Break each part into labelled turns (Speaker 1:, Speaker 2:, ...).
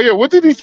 Speaker 1: Oh yeah, what did he?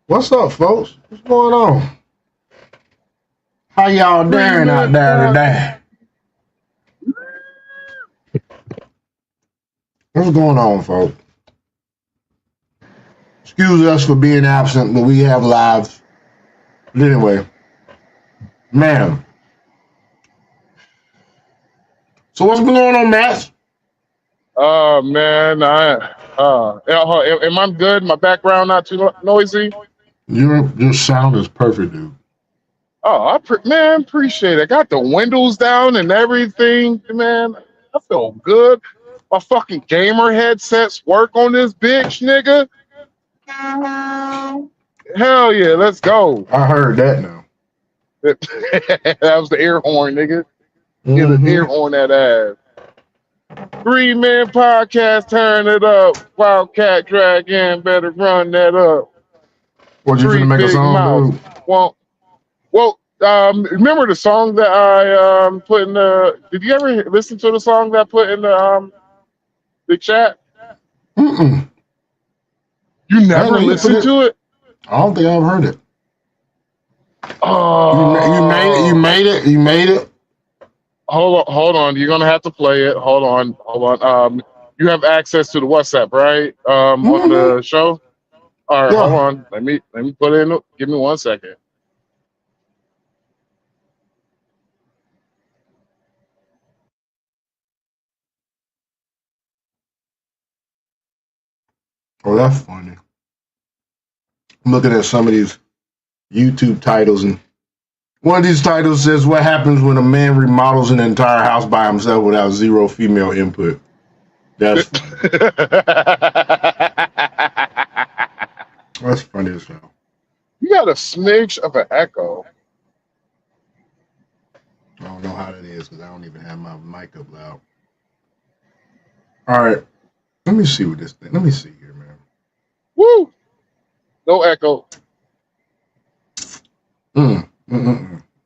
Speaker 2: What's up, folks? What's going on? How y'all
Speaker 1: Three
Speaker 2: doing out
Speaker 1: man
Speaker 2: there
Speaker 1: pod.
Speaker 2: today? What's going on, folks? Excuse us for being absent, but we have lives. But anyway, man. So what's been going on, Matt?
Speaker 1: Oh man, am I good? My background not too noisy?
Speaker 2: Your sound is perfect, dude.
Speaker 1: Oh, man, appreciate it. I got the windows down and everything, man. I feel good. My fucking gamer headsets work on this bitch, nigga. Hell yeah, let's go.
Speaker 2: I heard that now.
Speaker 1: That was the air horn, nigga. Get an
Speaker 2: Mm-hmm.
Speaker 1: air horn that ass. 3 man podcast, turn it up. Wildcat Dragon, better run that up.
Speaker 2: What, you
Speaker 1: Three
Speaker 2: finna make a
Speaker 1: big
Speaker 2: song,
Speaker 1: mouth.
Speaker 2: dude?
Speaker 1: Well, remember the song that I put in the? Did you ever listen to the song that I put in the chat?
Speaker 2: Mm-mm.
Speaker 1: You
Speaker 2: I didn't
Speaker 1: never
Speaker 2: know you put
Speaker 1: listened
Speaker 2: it.
Speaker 1: to it?
Speaker 2: I don't think I've heard it.
Speaker 1: Oh,
Speaker 2: You made it.
Speaker 1: hold on. You're gonna have to play it. Hold on. You have access to the WhatsApp, right? On
Speaker 2: Mm-hmm.
Speaker 1: the show. All right, hold
Speaker 2: Yeah.
Speaker 1: on. Let me put it in. Give me 1 second.
Speaker 2: Oh, that's funny. I'm looking at some of these YouTube titles, and one of these titles says, "What happens when a man remodels an entire house by himself without zero female input?" That's funny. That's funny as hell.
Speaker 1: You got a smidge of an echo.
Speaker 2: I don't know how that is because I don't even have my mic up loud. All right, let me see what this thing. Let me see here, man.
Speaker 1: Woo! No echo.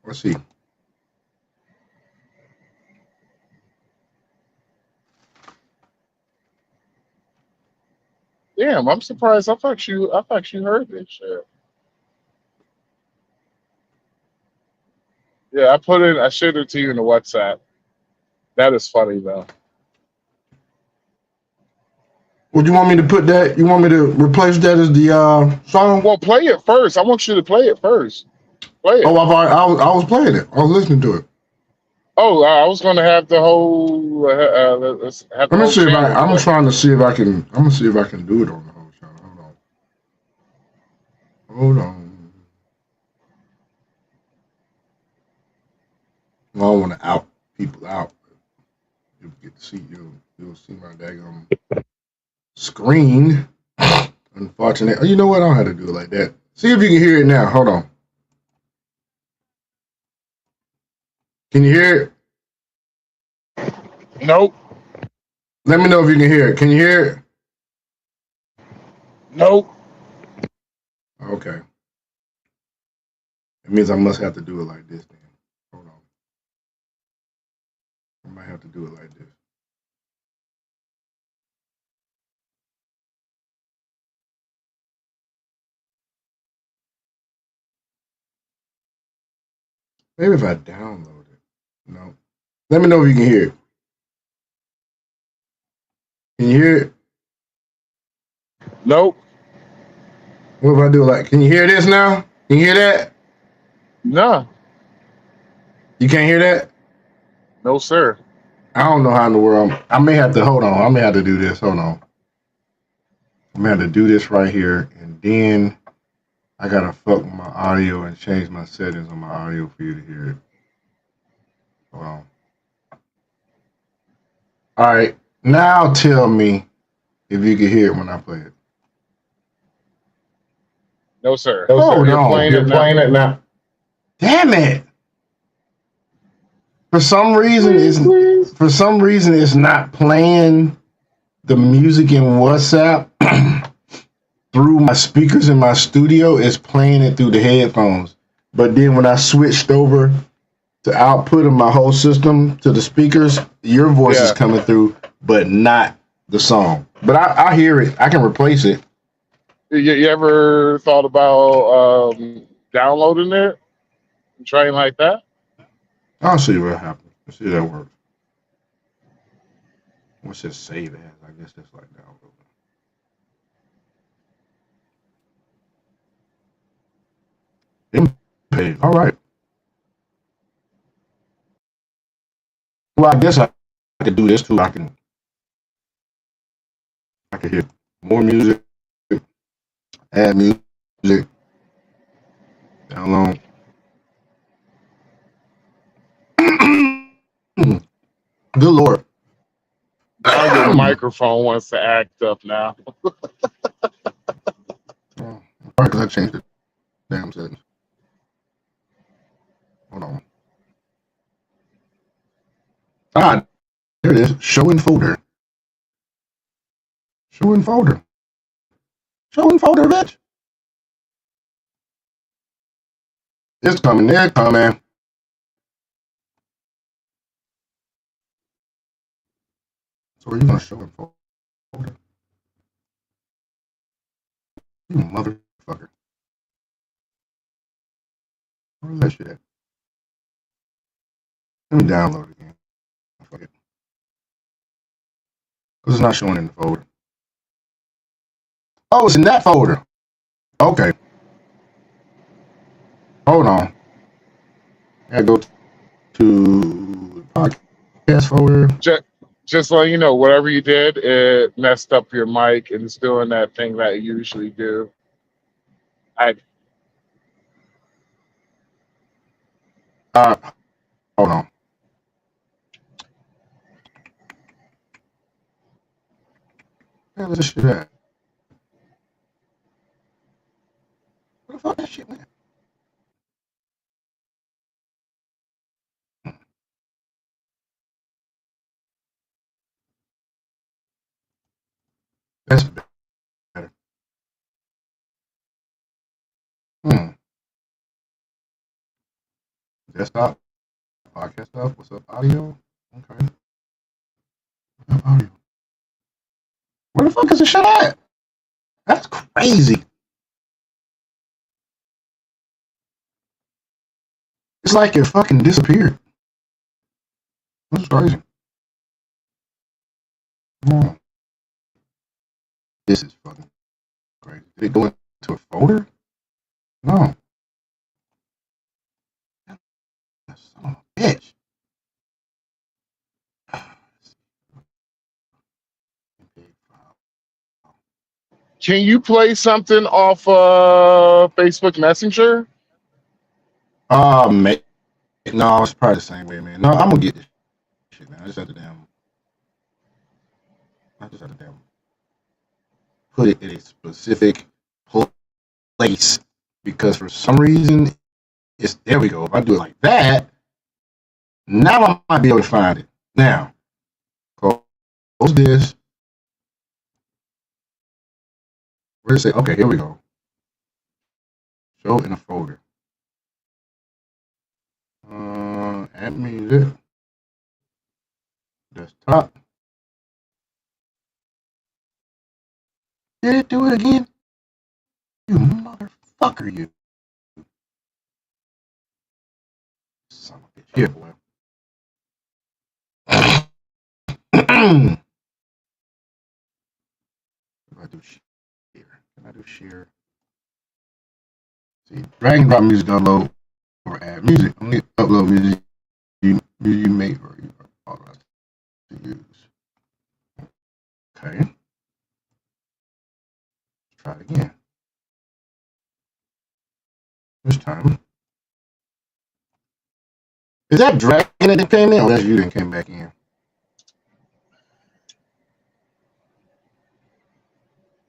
Speaker 2: Let's see.
Speaker 1: Damn, I'm surprised. I thought you heard this shit. Yeah, I shared it to you in the WhatsApp. That is funny though.
Speaker 2: Would you want me to put that? You want me to replace that as the song?
Speaker 1: Well, play it first. I want you to play it first. Play it.
Speaker 2: Oh, I was playing it. I was listening to it.
Speaker 1: Oh, I was gonna have the whole. Let's have the
Speaker 2: Let me
Speaker 1: whole
Speaker 2: see if
Speaker 1: channel
Speaker 2: I'm
Speaker 1: play.
Speaker 2: trying to see if I can. I'm gonna see if I can do it on the whole channel. Hold on. I don't want to out people out. You'll get to see you'll see my daggone screen. Unfortunately, you know what? I don't have to do it like that. See if you can hear it now. Hold on. Can you hear it?
Speaker 1: Nope.
Speaker 2: Let me know if you can hear it. Can you hear it?
Speaker 1: Nope.
Speaker 2: Okay. It means I must have to do it like this then. Hold on. I might have to do it like this. Maybe if I download it. No. Let me know if you can hear it. Can you hear it?
Speaker 1: Nope.
Speaker 2: What if I do it like, can you hear this now? Can you hear that?
Speaker 1: Nah.
Speaker 2: You can't hear that?
Speaker 1: No, sir.
Speaker 2: I don't know how in the world. I may have to, hold on. I may have to do this. Hold on. I may have to do this right here. And then I gotta fuck with my audio and change my settings on my audio for you to hear it. Wow. All right. Now tell me if you can hear it when I play it.
Speaker 1: No, sir.
Speaker 2: No, sir.
Speaker 1: You're
Speaker 2: No,
Speaker 1: playing it
Speaker 2: you're
Speaker 1: now.
Speaker 2: playing it now. Damn it! For some reason, it's not playing the music in WhatsApp through my speakers in my studio. It's playing it through the headphones. But then when I switched over to output of my whole system to the speakers, your voice is coming through, but not the song. But I hear it. I can replace it.
Speaker 1: You ever thought about downloading it and trying like that?
Speaker 2: I'll see what happens. Let's see if that works. What's just save as? I guess that's like download. Impage. All right. Well, I guess I could do this too. I can hear more music, add music, download. Good Lord.
Speaker 1: Now your microphone wants to act up now.
Speaker 2: Probably because I changed the damn settings. Hold on. Ah, there it is. Show in folder. Show in folder. Show in folder, bitch. It's coming. They're coming. So are you gonna show in folder? You motherfucker. Where's that shit at? Let me download it again. Fuck it. Because it's not showing in the folder. Oh, it's in that folder. Okay. Hold on. I go to podcast folder.
Speaker 1: Just letting you know, whatever you did, it messed up your mic and it's doing that thing that it usually do.
Speaker 2: Hold on. Where is this shit at? Where the fuck that shit went? That's better. Desktop, podcast stuff. What's up, audio? Okay. Audio. Where the fuck is this shit at? That's crazy. It's like it fucking disappeared. That's crazy. Oh, this is fucking crazy. Did it go into a folder? No. Son of a bitch.
Speaker 1: Can you play something off Facebook Messenger?
Speaker 2: Mate. No, it's probably the same way, man. No, I'm gonna get this shit, man. I just have to put it in a specific place because for some reason it's there we go. If I do it like that, now I might be able to find it. Now, close this. Where does it say? Okay, here we go. Show in a folder. Add music. Desktop. Did it do it again? You motherfucker, you. Son of a bitch. Here, boy. Can I do share? Can I do share? See, drag and drop music download or add music. Only upload music you make or you are authorized to use. Okay. Let's try it again. This time. Is that Dragon that came in, or that's you that came back in?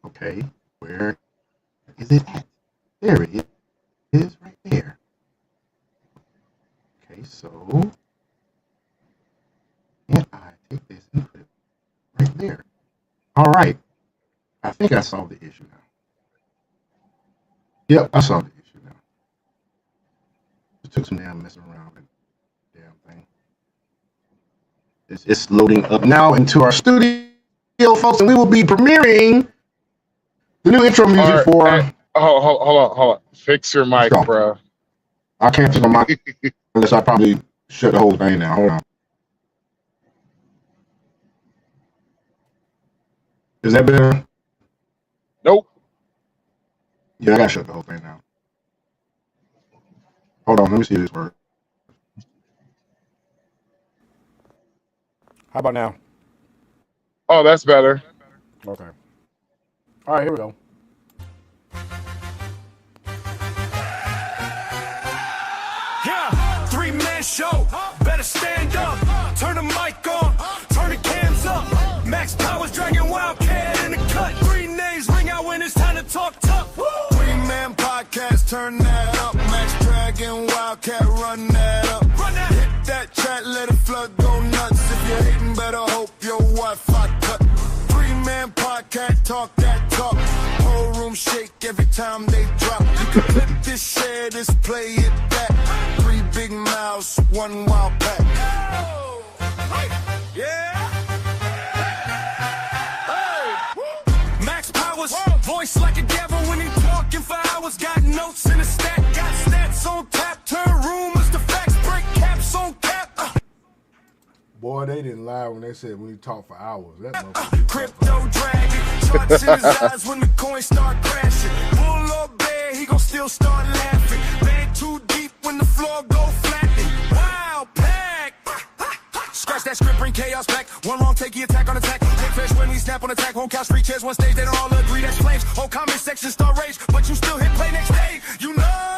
Speaker 2: Okay, where is it at? There it is, right there. Okay, so and I take this and put it right there. All right, I think I solved the issue now. Yep, I solved the issue now. It took some damn messing around with the damn thing. It's loading up now into our studio, folks, and we will be premiering the new intro music
Speaker 1: All
Speaker 2: for.
Speaker 1: right, hey, hold on. Fix your mic, bro.
Speaker 2: I can't fix my mic unless I probably shut the whole thing down. Hold on. Is that better?
Speaker 1: Nope.
Speaker 2: Yeah, I gotta shut the whole thing down. Hold on, let me see this work. How about now?
Speaker 1: Oh, that's better.
Speaker 2: Okay. All right, here we go.
Speaker 3: Yeah, three-man show. Better stand up. Turn the mic on. Turn the cams up. Max Powers, Dragon Wildcat in the cut. Three names ring out when it's time to talk tough. Three-man podcast, turn that up. Max Dragon Wildcat, run that up. Hit that chat, let it flood, go nuts. If you're hating, better hope your Wi-Fi cut. Three-man podcast, talk that talk. Whole room shake every time they drop. You can clip this, share this, play it back. Three big mouths, one wild pack. Yeah. Hey. Max Powers, voice like a devil when he talking for hours. Got notes in a stack, got stats on tap. Turn rumors to facts, break caps on cap.
Speaker 2: Boy, they didn't lie when they said when you talk for hours. That
Speaker 3: Crypto dragon, charts in his eyes when the coins start crashing. Bull or bear, he gon' still start laughing. Bang too deep when the floor go flattening. Wow, pack. Scratch that script, bring chaos back. One wrong, take the attack on attack. Take fresh when we snap on attack. Home couch, free chairs, one stage, they don't all agree. That's flames. Whole comment section start rage, but you still hit play next day. You know.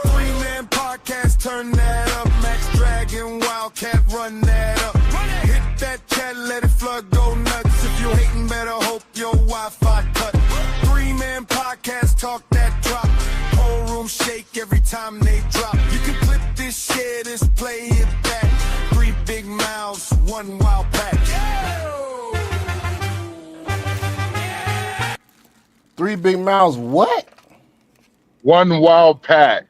Speaker 3: Three-man podcast, turn that up. Max Dragon Wildcat, run that up. Hit that chat, let it flood, go nuts. If you hating, better hope your Wi-Fi cut. Three-man podcast, talk that drop. Whole room shake every time they drop. You can clip this, share this, play it back. Three big mouths, one wild pack.
Speaker 2: Three big mouths, what?
Speaker 1: One wild pack.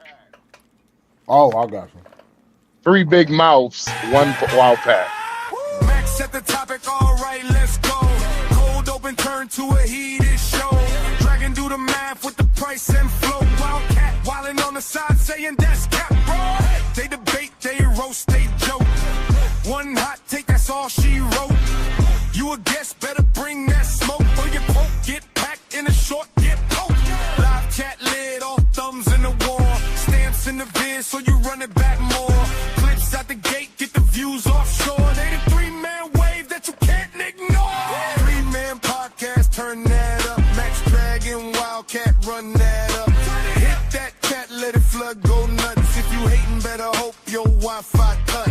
Speaker 2: Oh, I got you.
Speaker 1: Three big mouths, one wild pack.
Speaker 3: Max at the topic, all right, let's go. Cold open, turn to a heated show. Dragon do the math with the price and flow. Wildcat wildin' on the side saying that's cap, bro. They debate, they roast, they joke. One hot take, that's all she wrote. You a guest, better bring that smoke. Or your poke get packed in a short, get poked. Live chat lid, all thumbs in the wall. Stamps in the vid, so you run it back more. Clips out the gate, get the views offshore. They the three-man wave that you can't ignore. Three-man podcast, turn that up. Max Dragon Wildcat, run that up. Hit that chat, let it flood, go nuts. If you hating, better hope your Wi-Fi cut.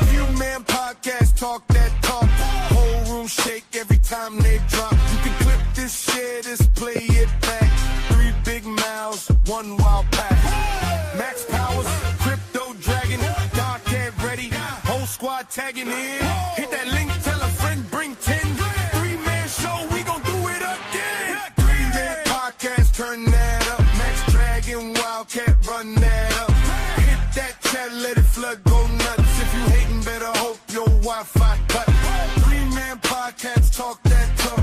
Speaker 3: Few-man podcast, talk that talk. Whole room shake every time they drop. You can clip this, share this, play it back. Three big mouths, one wild pack. Max Powers, Crypto Dragon, Dark Head ready. Whole squad tagging in. Hit that link, tell a friend, bring 10. Three-man show, we gon' do it again. Three-man podcast, turn that up. Max Dragon Wildcat, run that up. Hit that chat, let it flood, go nuts. If you hating, better hope your Wi-Fi cut. Three-man podcast, talk that talk.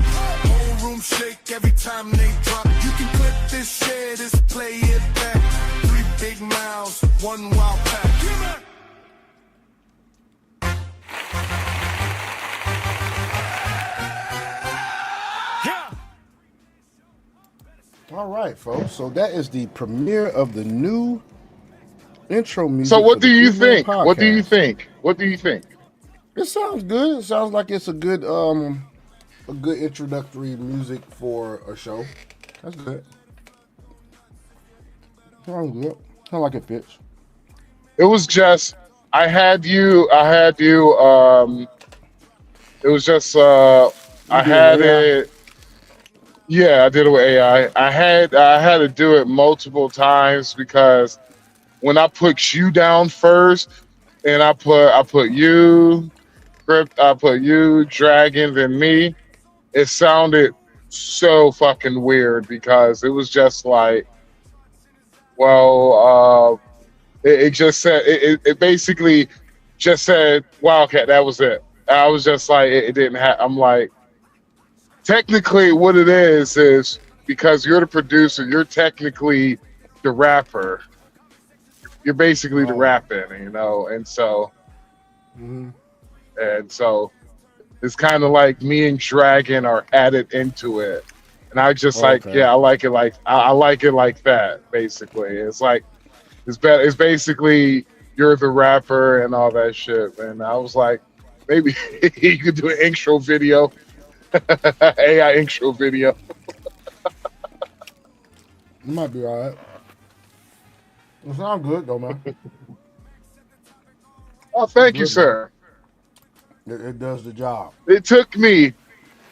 Speaker 3: Whole room shake every time they drop. You can clip this, share this, play it back. Three big mouths, one wild pack. Yeah.
Speaker 2: All right, folks. So that is the premiere of the new intro music.
Speaker 1: So what
Speaker 2: for
Speaker 1: do
Speaker 2: the
Speaker 1: you
Speaker 2: Three-Man
Speaker 1: think? What do you
Speaker 2: Podcast.
Speaker 1: think? What do you think?
Speaker 2: It sounds good. It sounds like it's a good introductory music for a show. That's good. Sounds good. Sound like it fits.
Speaker 1: It was just I had you it was just
Speaker 2: You
Speaker 1: I
Speaker 2: did it with
Speaker 1: had
Speaker 2: AI?
Speaker 1: it. Yeah, I did it with AI. I had to do it multiple times because when I put you down first and I put you, Crypt, I put you, Dragon, then me, it sounded so fucking weird because it was just like, well, it just said it basically just said Wildcat. That was it. I was just like, it didn't have. I'm like, technically, what it is because you're the producer, you're technically the rapper. You're basically the
Speaker 2: Oh.
Speaker 1: rapping, you know,
Speaker 2: Mm-hmm.
Speaker 1: and so it's kind of like me and Dragon are added into it, and I just like,
Speaker 2: Okay.
Speaker 1: yeah, I like it like I like it like that. Basically, it's like it's better. It's basically you're the rapper and all that shit. And I was like, maybe you could do an intro video, AI intro video.
Speaker 2: It might be all right. It sounds good though, man.
Speaker 1: Oh,
Speaker 2: It's
Speaker 1: thank you,
Speaker 2: good, man.
Speaker 1: sir.
Speaker 2: It does the job.
Speaker 1: It took me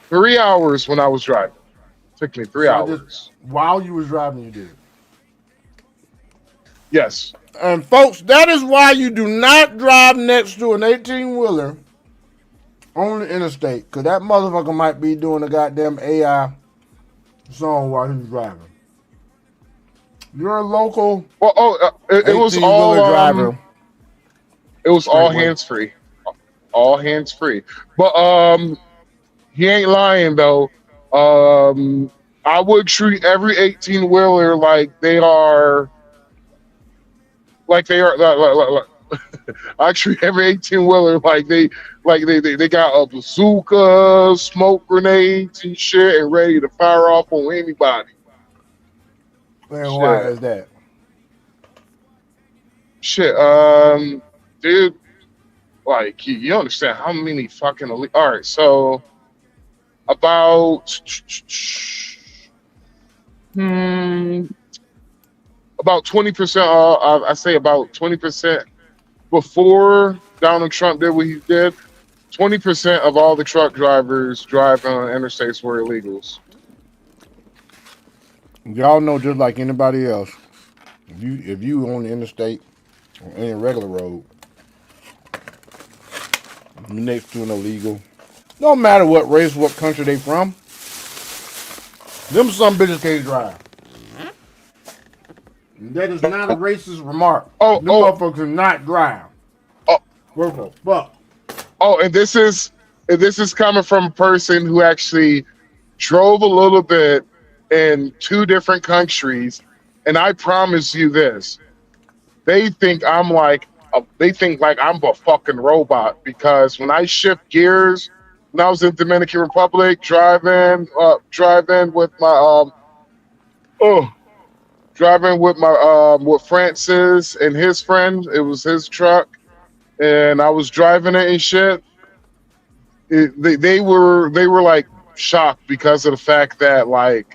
Speaker 1: 3 hours when I was driving. It took me three
Speaker 2: So I just
Speaker 1: hours.
Speaker 2: while you was driving, you did it.
Speaker 1: Yes.
Speaker 2: And folks, that is why you do not drive next to an 18-wheeler on the interstate, because that motherfucker might be doing a goddamn AI song while he's driving. You're a local
Speaker 1: Well, it was
Speaker 2: 18-wheeler driver. Straight way.
Speaker 1: hands free, all hands free. But he ain't lying though. I would treat every 18 wheeler like they are I treat every 18 wheeler like they got a bazooka, smoke grenades and shit and ready to fire off on anybody.
Speaker 2: And why
Speaker 1: Shit.
Speaker 2: is that?
Speaker 1: Shit. Dude, like you understand how many fucking all right, so about hmm, about 20%, I say about 20% before Donald Trump did what he did, 20% of all the truck drivers driving on interstates were illegals.
Speaker 2: Y'all know just like anybody else, if you on the interstate or any regular road, you next to an illegal, no matter what race, what country they from, them some bitches can't drive. That is not a racist remark.
Speaker 1: Oh,
Speaker 2: Them
Speaker 1: oh,
Speaker 2: motherfuckers cannot drive.
Speaker 1: oh,
Speaker 2: Worth a fuck.
Speaker 1: oh, and this is coming from a person who actually drove a little bit in two different countries, and I promise you this: they think they think like I'm a fucking robot because when I shift gears, when I was in Dominican Republic driving with my oh driving with my with Francis and his friend, it was his truck, and I was driving it and shit. They were like shocked because of the fact that like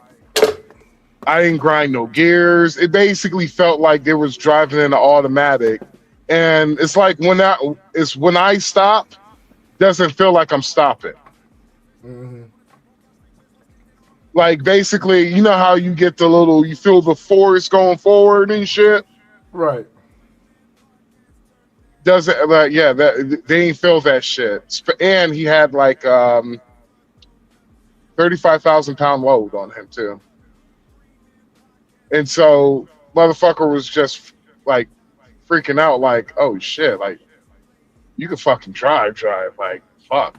Speaker 1: I didn't grind no gears. It basically felt like they was driving in an automatic. And it's like when I stop, doesn't feel like I'm stopping.
Speaker 2: Mm-hmm.
Speaker 1: Like basically, you know how you get you feel the force going forward and shit.
Speaker 2: Right.
Speaker 1: Doesn't like yeah that they ain't feel that shit. And he had like 35,000 pound load on him too. And so motherfucker was just like freaking out, like, oh shit, like you can fucking drive, like fuck.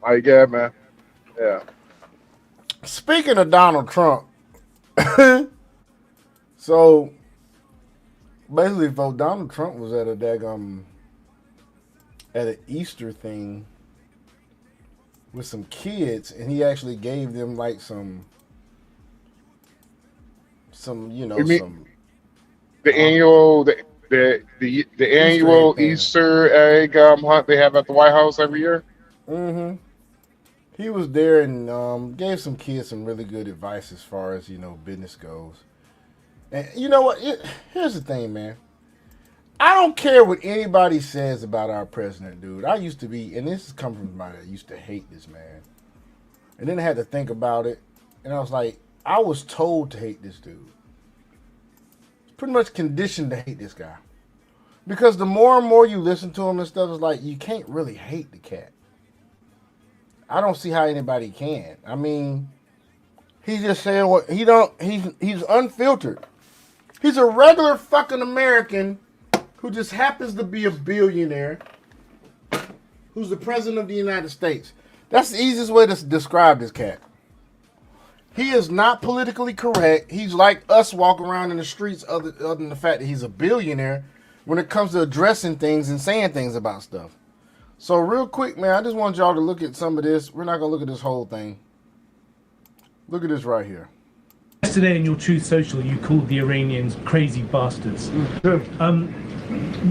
Speaker 1: Like yeah, man. Yeah.
Speaker 2: Speaking of Donald Trump, so basically, folks, Donald Trump was at a daggum at an Easter thing with some kids, and he actually gave them like some
Speaker 1: I mean
Speaker 2: some
Speaker 1: the
Speaker 2: huh
Speaker 1: annual the
Speaker 2: Easter egg
Speaker 1: annual
Speaker 2: thing.
Speaker 1: Easter egg hunt they have at the White House every year.
Speaker 2: Mm-hmm. He was there and gave some kids some really good advice as far as business goes. And you know what? Here's the thing, man. I don't care what anybody says about our president, dude. I used to be, and this is coming from somebody that used to hate this man. And then I had to think about it, and I was like, I was told to hate this dude. Pretty much conditioned to hate this guy. Because the more and more you listen to him and stuff, it's like you can't really hate the cat. I don't see how anybody can. I mean, he's just saying what he don't. He's unfiltered. He's a regular fucking American who just happens to be a billionaire, who's the president of the United States. That's the easiest way to describe this cat. He is not politically correct. He's like us walking around in the streets, other than the fact that he's a billionaire, when it comes to addressing things and saying things about stuff. So real quick, man, I just want y'all to look at some of this. We're not going to look at this whole thing. Look at this right here.
Speaker 4: Yesterday in your Truth Social, you called the Iranians crazy bastards.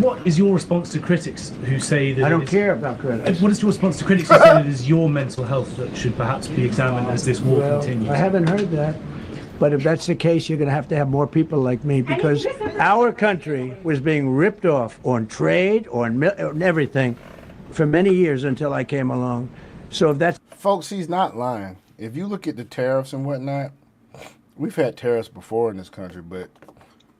Speaker 4: What is your response to critics who say that...
Speaker 5: I don't care about critics.
Speaker 4: What is your response to critics who say that it is your mental health that should perhaps be examined as this war continues?
Speaker 5: I haven't heard that. But if that's the case, you're going to have more people like me, because our country was being ripped off on trade, on everything, for many years until I came along. So if that's...
Speaker 2: Folks, he's not lying. If you look at the tariffs and whatnot, we've had tariffs before in this country, but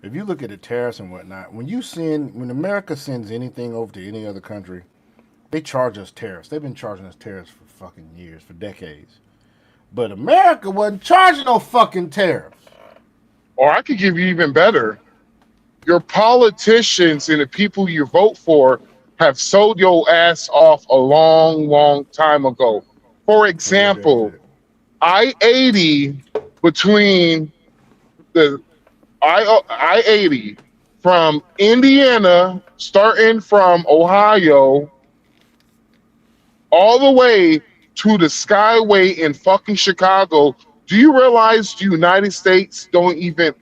Speaker 2: if you look at the tariffs and whatnot, when America sends anything over to any other country, they charge us tariffs. They've been charging us tariffs for fucking years, for decades. But America wasn't charging no fucking tariffs.
Speaker 1: Or I could give you even better. Your politicians and the people you vote for have sold your ass off a long, long time ago. For example, I-80 between the I-80 from Indiana, starting from Ohio, all the way to the Skyway in fucking Chicago. Do you realize the United States don't even,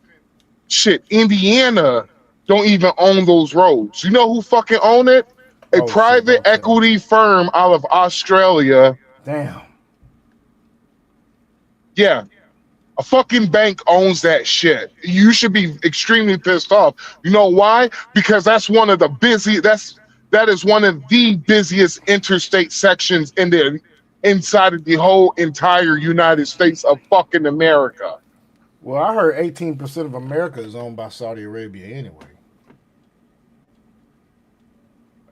Speaker 1: Indiana don't even own those roads? You know who fucking own it? A private equity firm out of Australia.
Speaker 2: Damn.
Speaker 1: Yeah. A fucking bank owns that shit. You should be extremely pissed off. You know why? Because that's one of the that is one of the busiest interstate sections inside of the whole entire United States of fucking America.
Speaker 2: Well, I heard 18% of America is owned by Saudi Arabia anyway.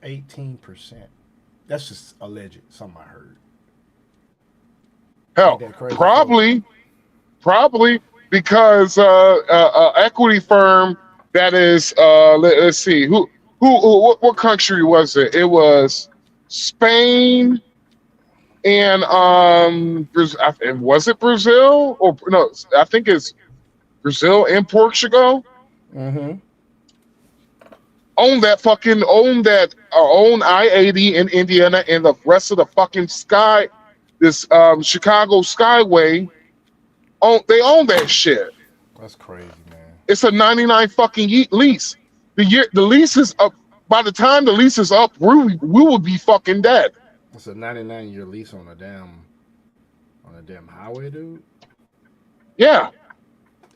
Speaker 2: 18%. That's just alleged. Something I heard.
Speaker 1: Hell, probably because equity firm that is let's see what country was it? It was Spain and was it Brazil or no? I think it's Brazil and Portugal.
Speaker 2: Mm-hmm.
Speaker 1: Own I-80 in Indiana and the rest of the fucking Chicago Skyway. They own that shit.
Speaker 2: That's crazy, man.
Speaker 1: It's a 99 fucking lease. The lease is up. By the time the lease is up, we will be fucking dead.
Speaker 2: It's a 99-year lease on a damn highway, dude.
Speaker 1: Yeah.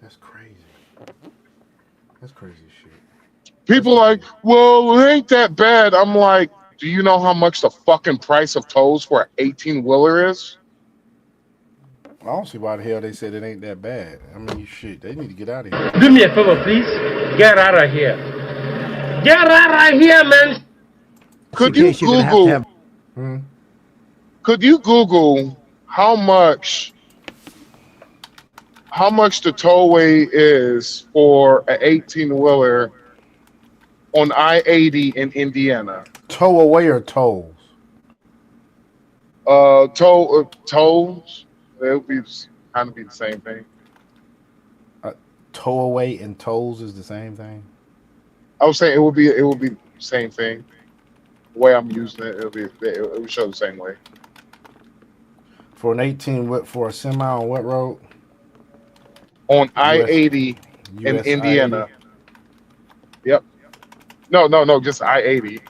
Speaker 2: That's crazy. That's crazy shit.
Speaker 1: People like, well, it ain't that bad. I'm like, do you know how much the fucking price of tolls for an 18-wheeler is?
Speaker 2: I don't see why the hell they said it ain't that bad. I mean, shit, they need to get out of here.
Speaker 6: Do me a favor, please. Get out of here. Get out of here, man.
Speaker 1: Could you Google how much the tollway is for an 18-wheeler on I-80 in Indiana?
Speaker 2: Tow away or tolls?
Speaker 1: Tolls. It would be kind of be the same thing.
Speaker 2: Tow away and tolls is the same thing.
Speaker 1: I was saying it would be the same thing. The way I'm using it, it would show the same way.
Speaker 2: For an 18, for a semi on what road?
Speaker 1: On I-80 in Indiana. I-80. Yep. No, just I-80.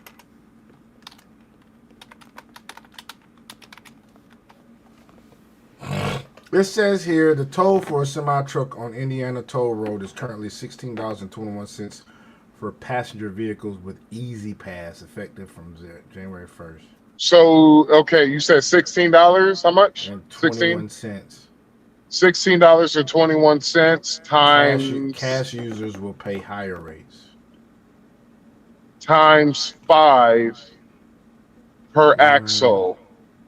Speaker 2: It says here the toll for a semi truck on Indiana Toll Road is currently $16.21 for passenger vehicles with Easy Pass, effective from January 1st.
Speaker 1: So okay, you said $16. How much?
Speaker 2: And
Speaker 1: 16.
Speaker 2: 21 cents.
Speaker 1: $16.21
Speaker 2: Cash users will pay higher rates.
Speaker 1: times 5 per axle.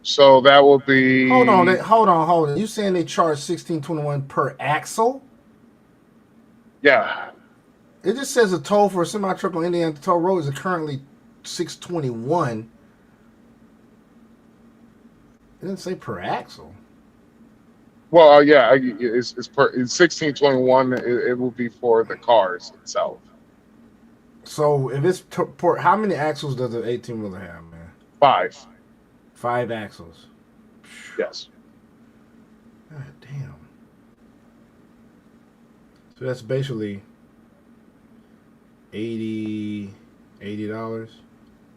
Speaker 1: So that will be.
Speaker 2: Hold on. You saying they charge $16.21 per axle?
Speaker 1: Yeah.
Speaker 2: It just says a toll for a semi truck on Indiana Toll Road is currently $6.21. It didn't say per axle.
Speaker 1: Well, yeah, it's 1621. It will be for the cars itself.
Speaker 2: So if it's how many axles does an 18-wheeler have, man?
Speaker 1: 5.
Speaker 2: 5 axles.
Speaker 1: Yes.
Speaker 2: God damn. So that's basically $80.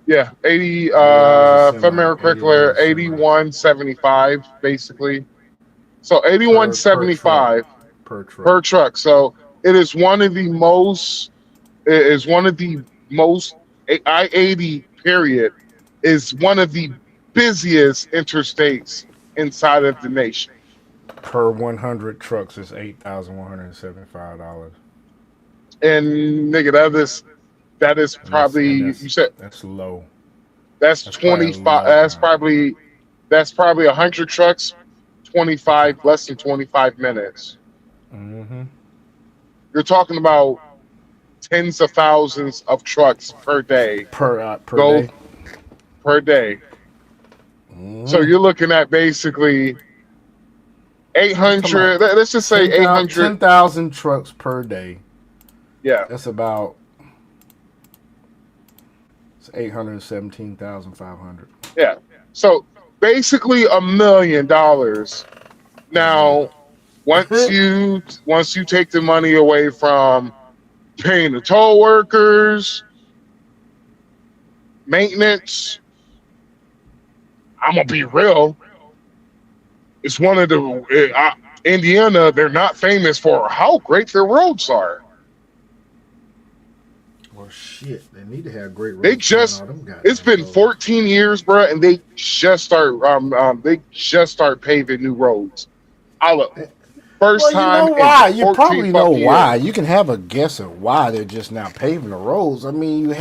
Speaker 1: Yeah, 80. If I'm correctly, 81.75 basically. So 81.75
Speaker 2: per truck.
Speaker 1: per truck. So it is one of the most. It is one of the most. I-80 period is one of the busiest interstates inside of the nation.
Speaker 2: Per 100 trucks is $8,175.
Speaker 1: And nigga, that is probably you said
Speaker 2: that's low.
Speaker 1: That's 25. That's probably 100 trucks, 25 less than 25 minutes.
Speaker 2: Mm-hmm.
Speaker 1: You're talking about tens of thousands of trucks per day.
Speaker 2: Per day.
Speaker 1: Per day.
Speaker 2: Mm.
Speaker 1: So you're looking at basically 800. Let's just say 800.
Speaker 2: 10,000 trucks per day.
Speaker 1: Yeah.
Speaker 2: That's about. It's 817,500.
Speaker 1: Yeah. So basically $1 million. Now, once you take the money away from paying the toll workers, maintenance, I'm gonna be real. It's one of the Indiana. They're not famous for how great their roads are.
Speaker 2: Well, shit, they need to have great roads.
Speaker 1: They just it's been 14 years, bro, and they just start paving new roads. First time.
Speaker 2: You know why? You probably know why. You can have a guess of why they're just now paving the roads. I mean,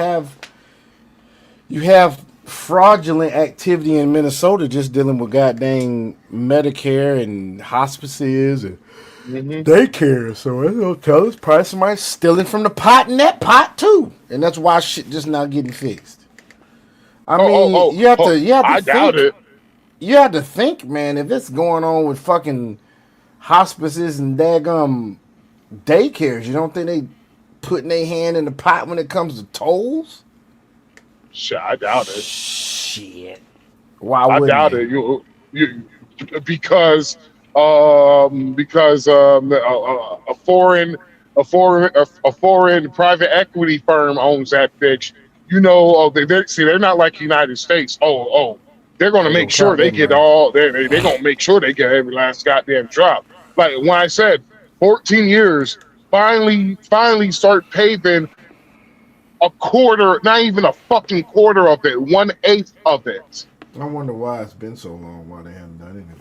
Speaker 2: you have fraudulent activity in Minnesota just dealing with goddamn Medicare and hospices and daycare. So it'll tell us probably somebody stealing from the pot in that pot too, and that's why shit just now getting fixed. I mean, you have to
Speaker 1: I doubt it.
Speaker 2: You have to think, man. If it's going on with fucking hospices and daggum daycares, you don't think they putting their hand in the pot when it comes to tolls?
Speaker 1: Shit, I doubt it.
Speaker 2: Shit. Why wouldn't
Speaker 1: I doubt it. You because a foreign private equity firm owns that bitch. You know, they're not like United States. They're gonna make sure they get all. They're gonna make sure they get every last goddamn drop. Like when I said 14 years, finally start paving a quarter, not even a fucking quarter of it, 1/8 of it.
Speaker 2: I wonder why it's been so long. Why they haven't done anything?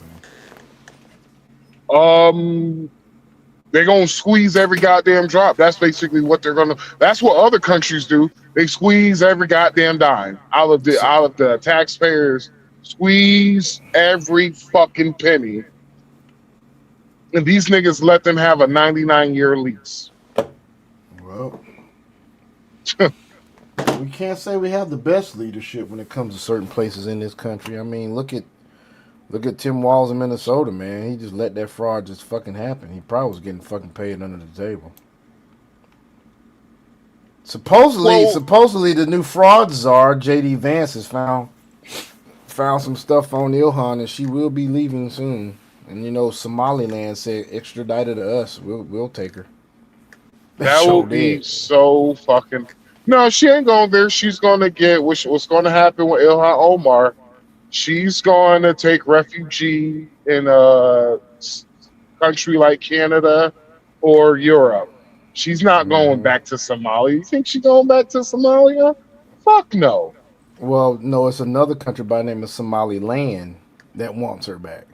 Speaker 1: They're gonna squeeze every goddamn drop. That's basically what they're gonna. That's what other countries do. They squeeze every goddamn dime out of the taxpayers. Squeeze every fucking penny. And these niggas let them have a 99-year lease.
Speaker 2: Well, we can't say we have the best leadership when it comes to certain places in this country. I mean, look at Tim Walz in Minnesota, man. He just let that fraud just fucking happen. He probably was getting fucking paid under the table. Supposedly the new fraud czar, J.D. Vance, has found some stuff on Ilhan, and she will be leaving soon. And you know, Somaliland said extradite her to us. We'll take her.
Speaker 1: That will be so fucking. No, she ain't going there. She's gonna get what's going to happen with Ilhan Omar. She's going to take refugee in country like Canada or Europe. She's not going back to Somalia. You think she's going back to Somalia? Fuck no.
Speaker 2: Well, no, it's another country by the name of Somaliland that wants her back.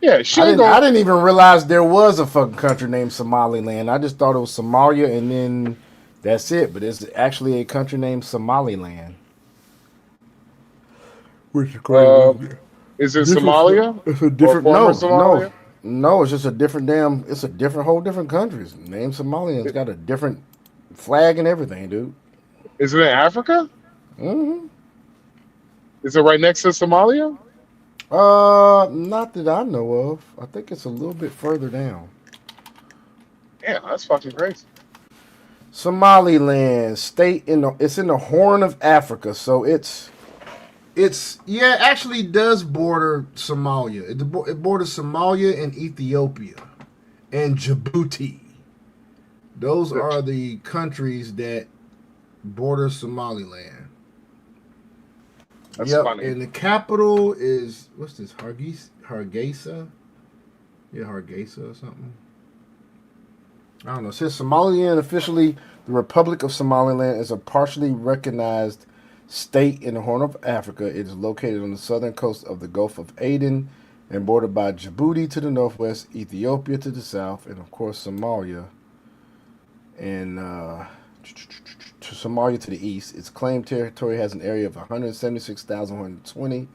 Speaker 1: Yeah, she
Speaker 2: I
Speaker 1: ain't
Speaker 2: didn't. I
Speaker 1: going.
Speaker 2: didn't even realize there was a fucking country named Somaliland. I just thought it was Somalia, and then that's it. But it's actually a country named Somaliland. Which is crazy.
Speaker 1: Is it
Speaker 2: Different.
Speaker 1: Somalia
Speaker 2: It's a
Speaker 1: or
Speaker 2: different.
Speaker 1: former
Speaker 2: No, no,
Speaker 1: Somalia?
Speaker 2: no. It's just a different damn. It's a different whole different country. It's named Somalia. It's got a different flag and everything, dude.
Speaker 1: Is it in Africa?
Speaker 2: Mm-hmm.
Speaker 1: Is it right next to Somalia?
Speaker 2: Not that I know of. I think it's a little bit further down.
Speaker 1: Yeah, that's fucking crazy.
Speaker 2: Somaliland, it's in the Horn of Africa, so it's yeah, actually does border Somalia. It borders Somalia and Ethiopia and Djibouti. Those are the countries that border Somaliland.
Speaker 1: That's
Speaker 2: Yep,
Speaker 1: funny.
Speaker 2: and the capital is what's this? Hargeisa? Yeah, Hargeisa or something. I don't know. Since Somaliland officially, the Republic of Somaliland is a partially recognized state in the Horn of Africa. It is located on the southern coast of the Gulf of Aden and bordered by Djibouti to the northwest, Ethiopia to the south, and of course Somalia and to Somalia to the east. Its claimed territory has an area of 176,120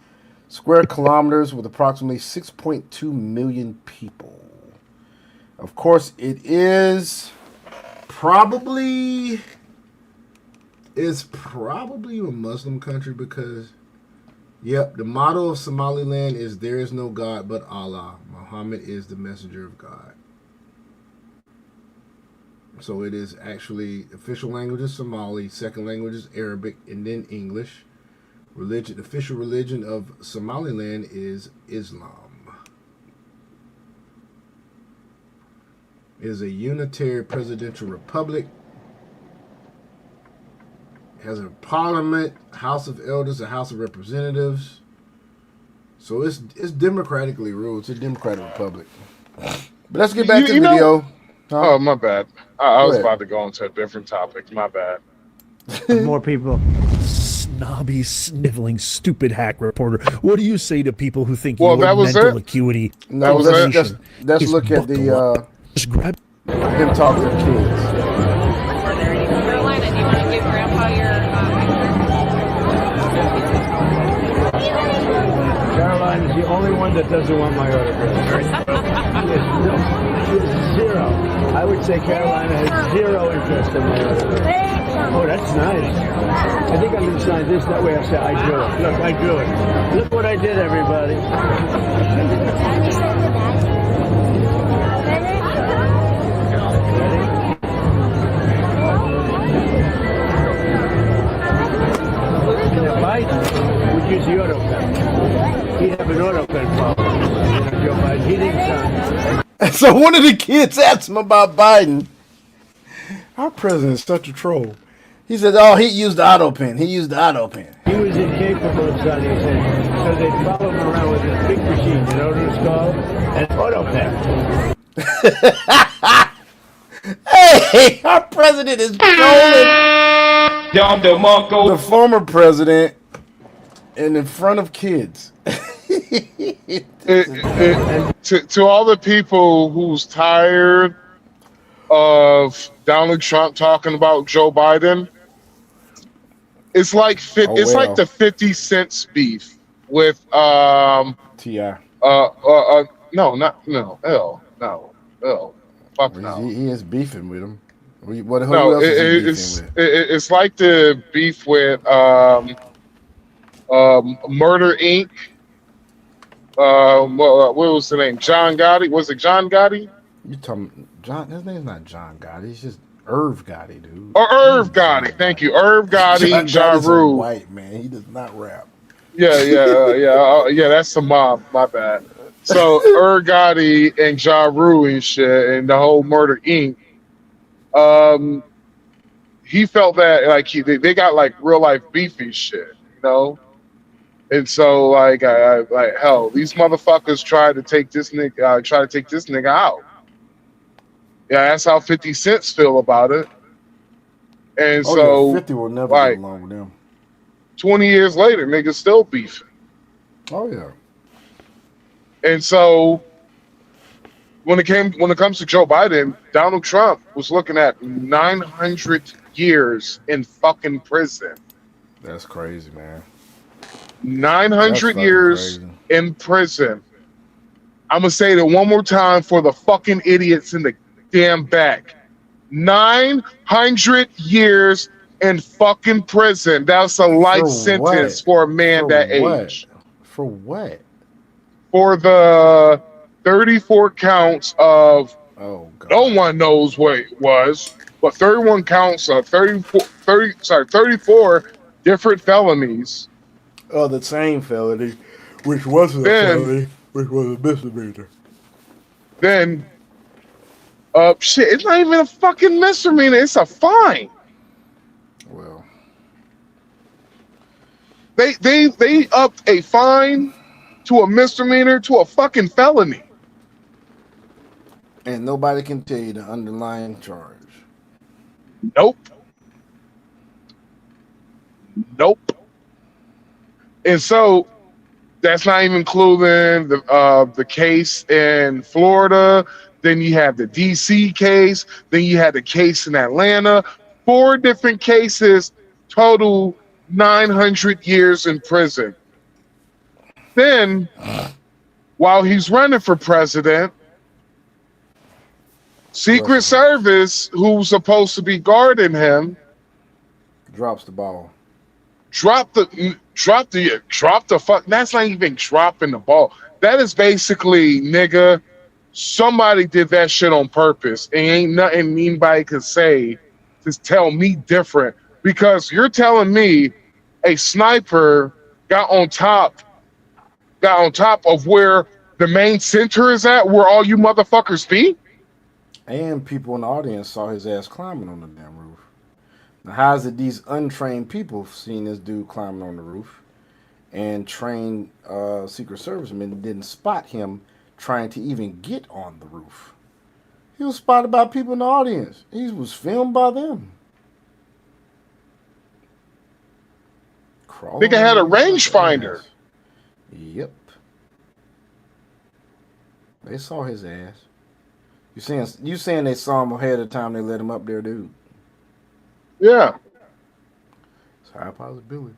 Speaker 2: square kilometers with approximately 6.2 million people. Of course, it is probably a Muslim country because, yep, the motto of Somaliland is "There is no God but Allah. Muhammad is the messenger of God." So it is actually official language is Somali, second language is Arabic, and then English. Official religion of Somaliland is Islam. It is a unitary presidential republic. It has a parliament, House of Elders, a House of Representatives. So it's democratically ruled. It's a democratic republic. But let's get back to the video.
Speaker 1: Oh, my bad. I was
Speaker 2: ahead.
Speaker 1: about to go into a different topic. My bad.
Speaker 5: More people.
Speaker 7: Snobby, sniveling, stupid hack reporter. What do you say to people who think
Speaker 1: Well,
Speaker 7: your
Speaker 1: that was
Speaker 7: mental
Speaker 1: it.
Speaker 7: acuity?
Speaker 2: No,
Speaker 1: was
Speaker 2: let's
Speaker 7: is
Speaker 2: look at
Speaker 7: buckle up? Just grab.
Speaker 2: him talking to kids.
Speaker 8: Carolina, do you want to give Grandpa your
Speaker 5: Caroline is the only one that doesn't want my autograph. She has zero. I would say Carolina has zero interest in my autograph. Oh, that's nice. I think I'm going to sign this. That way I say, I drew it. Look, I drew it. Look what I did, everybody. Biden would use the auto pen. He'd have an auto pen problem. Joe Biden, he didn't sign.
Speaker 2: So one of the kids asked him about Biden. Our president is such a troll. He said, "Oh, he used the auto pen. He used the auto pen."
Speaker 5: He was incapable of signing his name. So they followed him around with this big machine. You know what it's called? An auto pen.
Speaker 2: Hey, our president is trolling the former president and in front of kids.
Speaker 1: To all the people who's tired of Donald Trump talking about Joe Biden, it's like like the 50 Cent beef with
Speaker 2: T.I.
Speaker 1: Fuck no.
Speaker 2: He is beefing with him. Who
Speaker 1: No,
Speaker 2: else is he beefing with?
Speaker 1: it's like the beef with Murder Inc. What was the name? John Gotti? Was it John Gotti?
Speaker 2: You talking John? His name's not John Gotti. He's just Irv Gotti, dude.
Speaker 1: Or Irv Gotti. Thank you, Irv Gotti.
Speaker 2: John
Speaker 1: Ja
Speaker 2: Gotti's a
Speaker 1: Rule.
Speaker 2: white man. He does not rap.
Speaker 1: Yeah. That's the mob. My bad. So Irv Gotti and Ja Rule and shit, and the whole Murder Inc. He felt that like they got like real life beefy shit, you know. And so, like hell, these motherfuckers try to take this nigga out. Yeah, that's how 50 Cents feel about it. And
Speaker 9: Oh yeah,
Speaker 1: so,
Speaker 9: 50 will never get
Speaker 1: like
Speaker 9: along with them.
Speaker 1: 20 years later, niggas still beefing.
Speaker 9: Oh yeah.
Speaker 1: And so, when it comes to Joe Biden, Donald Trump was looking at 900 years in fucking prison.
Speaker 9: That's crazy, man. That's
Speaker 1: 900
Speaker 9: fucking
Speaker 1: years
Speaker 9: crazy.
Speaker 1: in prison. I'm gonna say that one more time for the fucking idiots in the damn back. 900 years in fucking prison. That's a life
Speaker 9: For what?
Speaker 1: sentence for a man
Speaker 9: For
Speaker 1: that
Speaker 9: what?
Speaker 1: age.
Speaker 9: For what?
Speaker 1: For the 34 counts of
Speaker 9: Oh
Speaker 1: no
Speaker 9: god.
Speaker 1: one knows what it was, but 31 counts of 34 different felonies.
Speaker 9: Oh, the same felony, which wasn't a
Speaker 1: Then,
Speaker 9: felony, which was a misdemeanor.
Speaker 1: then, shit, it's not even a fucking misdemeanor. It's a fine.
Speaker 9: Well,
Speaker 1: They upped a fine to a misdemeanor to a fucking felony.
Speaker 9: and nobody can tell you the underlying charge.
Speaker 1: Nope. Nope. And so that's not even including the case in Florida. Then you have the DC case. Then you had the case in Atlanta. 4 different cases, total 900 years in prison. Then, while he's running for president, Secret Service, who's supposed to be guarding him,
Speaker 9: Drops the ball.
Speaker 1: drop the fuck. That's not even dropping the ball. That is basically, nigga, somebody did that shit on purpose. And ain't nothing anybody could say to tell me different. Because you're telling me a sniper got on top of where the main center is at, where all you motherfuckers be?
Speaker 9: And people in the audience saw his ass climbing on the damn roof. Now, how is it these untrained people seen this dude climbing on the roof and trained Secret Servicemen didn't spot him trying to even get on the roof? He was spotted by people in the audience. He was filmed by them.
Speaker 1: Nigga had a rangefinder.
Speaker 9: Yep. They saw his ass. You saying they saw him ahead of time they let him up there, dude?
Speaker 1: Yeah.
Speaker 9: It's a high possibility.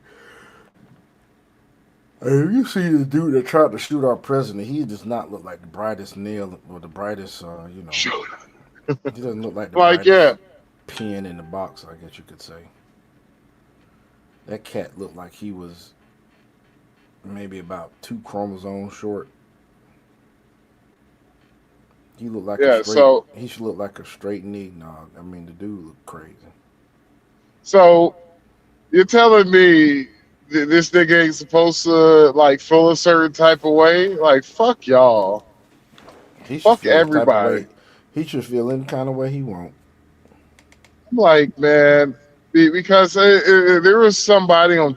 Speaker 9: Hey, you see the dude that tried to shoot our president, he does not look like the brightest nail or the brightest,
Speaker 1: Shoot.
Speaker 9: He doesn't look like the
Speaker 1: Like,
Speaker 9: brightest pin in the box, I guess you could say. That cat looked like he was maybe about 2 chromosomes short. He looked like he should look like a straight eggnog. I mean, the dude looked crazy.
Speaker 1: So you're telling me this nigga ain't supposed to like feel a certain type of way? Like, fuck y'all.
Speaker 9: He should
Speaker 1: Fuck
Speaker 9: feel the type of
Speaker 1: everybody.
Speaker 9: way. He should feel any kind of way he want.
Speaker 1: I'm like, man, because there was somebody on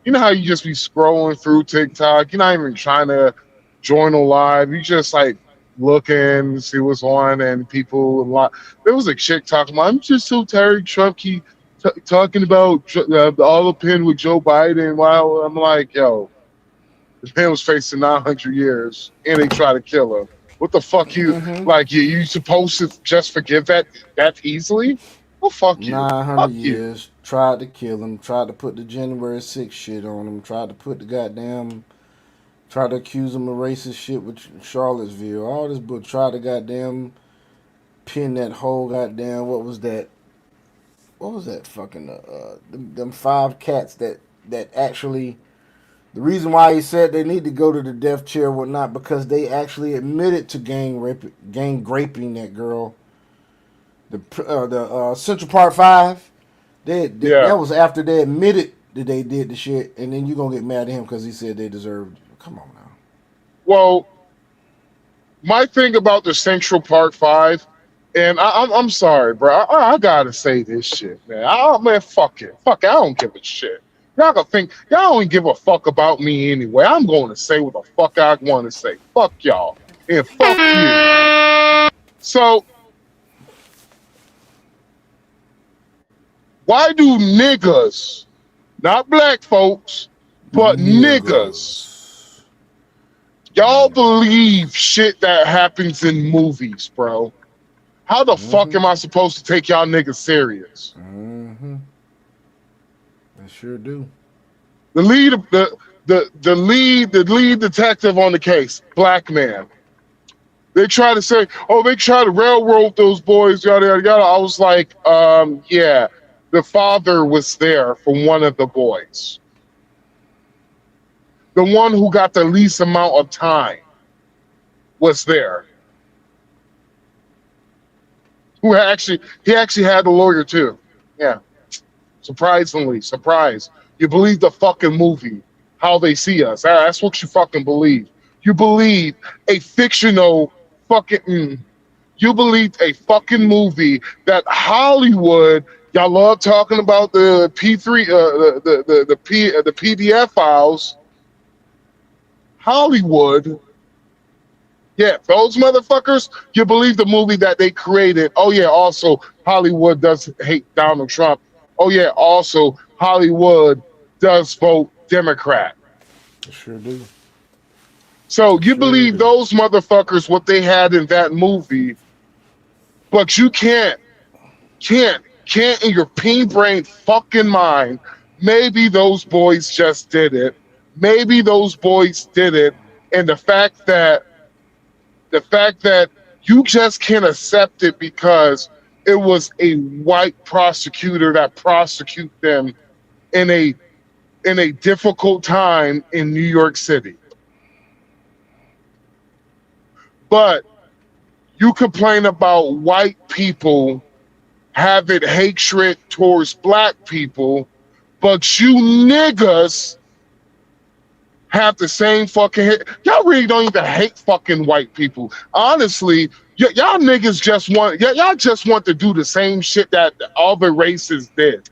Speaker 1: you know how you just be scrolling through TikTok, you're not even trying to join a live, you just like looking to see what's on, and people there was a chick talking about, I'm just so tired Trump keep talking about all the pin with Joe Biden. While I'm like, yo, this man was facing 900 years and they try to kill him. What the fuck you supposed to just forgive that easily? Well, fuck you.
Speaker 9: 900
Speaker 1: Fuck
Speaker 9: years,
Speaker 1: you.
Speaker 9: tried to kill him, tried to put the January 6th shit on him, tried to accuse him of racist shit with Charlottesville, all this, but tried to goddamn pin that whole goddamn, what was that fucking, them 5 cats that actually, the reason why he said they need to go to the death chair or whatnot, because they actually admitted to gang raping that girl. The Central Park 5, that was after they admitted that they did the shit, and then you gonna get mad at him because he said they deserved. Come on now.
Speaker 1: Well, my thing about the Central Park 5, and I'm sorry, bro. I gotta say this shit, man. Man, fuck it. Fuck it. I don't give a shit. Y'all gonna think y'all don't give a fuck about me anyway. I'm going to say what the fuck I want to say. Fuck y'all and fuck you. So why do niggas, not black folks, but niggas, y'all believe shit that happens in movies, bro? How the fuck am I supposed to take y'all niggas serious?
Speaker 9: I sure do.
Speaker 1: The lead detective on the case, black man. They try to say, oh, they try to railroad those boys, yada yada yada. I was like, yeah, the father was there for one of the boys, the one who got the least amount of time was there. He actually had a lawyer too. Yeah. Surprisingly, surprise. You believe the fucking movie, how they see us. That's what you fucking believe. You believe a fictional fucking. You believe a fucking movie that Hollywood. Y'all love talking about the P3, the PDF files. Hollywood. Yeah, those motherfuckers, you believe the movie that they created. Oh, yeah, also, Hollywood does hate Donald Trump. Oh, yeah, also, Hollywood does vote Democrat.
Speaker 9: I sure do.
Speaker 1: So you believe those motherfuckers, what they had in that movie, but you can't in your peen brain fucking mind, maybe those boys just did it. Maybe those boys did it. And the fact that you just can't accept it because it was a white prosecutor that prosecute them in a difficult time in New York City. But you complain about white people having hatred towards black people, but you niggas have the same fucking hate. Y'all really don't even hate fucking white people. Honestly, y'all niggas y'all just want to do the same shit that other races did.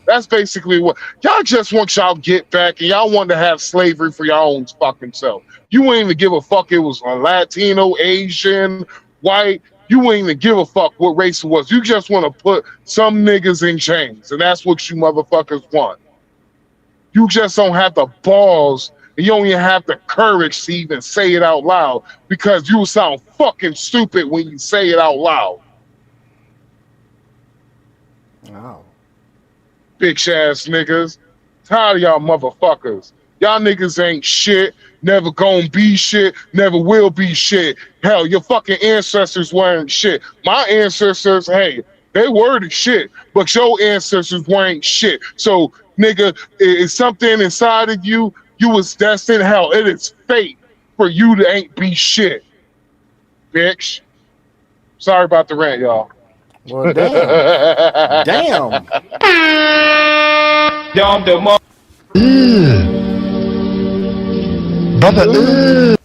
Speaker 1: That's basically what y'all just want. Y'all get back and y'all want to have slavery for your own fucking self. You ain't even give a fuck. It was a Latino, Asian, white. You ain't even give a fuck what race it was. You just want to put some niggas in chains, and that's what you motherfuckers want. You just don't have the balls, and you don't even have the courage to even say it out loud because you sound fucking stupid when you say it out loud.
Speaker 9: Wow.
Speaker 1: Bitch ass niggas. Tired of y'all motherfuckers. Y'all niggas ain't shit, never gonna be shit, never will be shit. Hell, your fucking ancestors weren't shit. My ancestors, hey, they were the shit, but your ancestors weren't shit. So, nigga, it's something inside of you. You was destined. Hell, it is fate for you to ain't be shit, bitch. Sorry about the rant, y'all.
Speaker 9: Well, damn. Damn.
Speaker 2: Brother,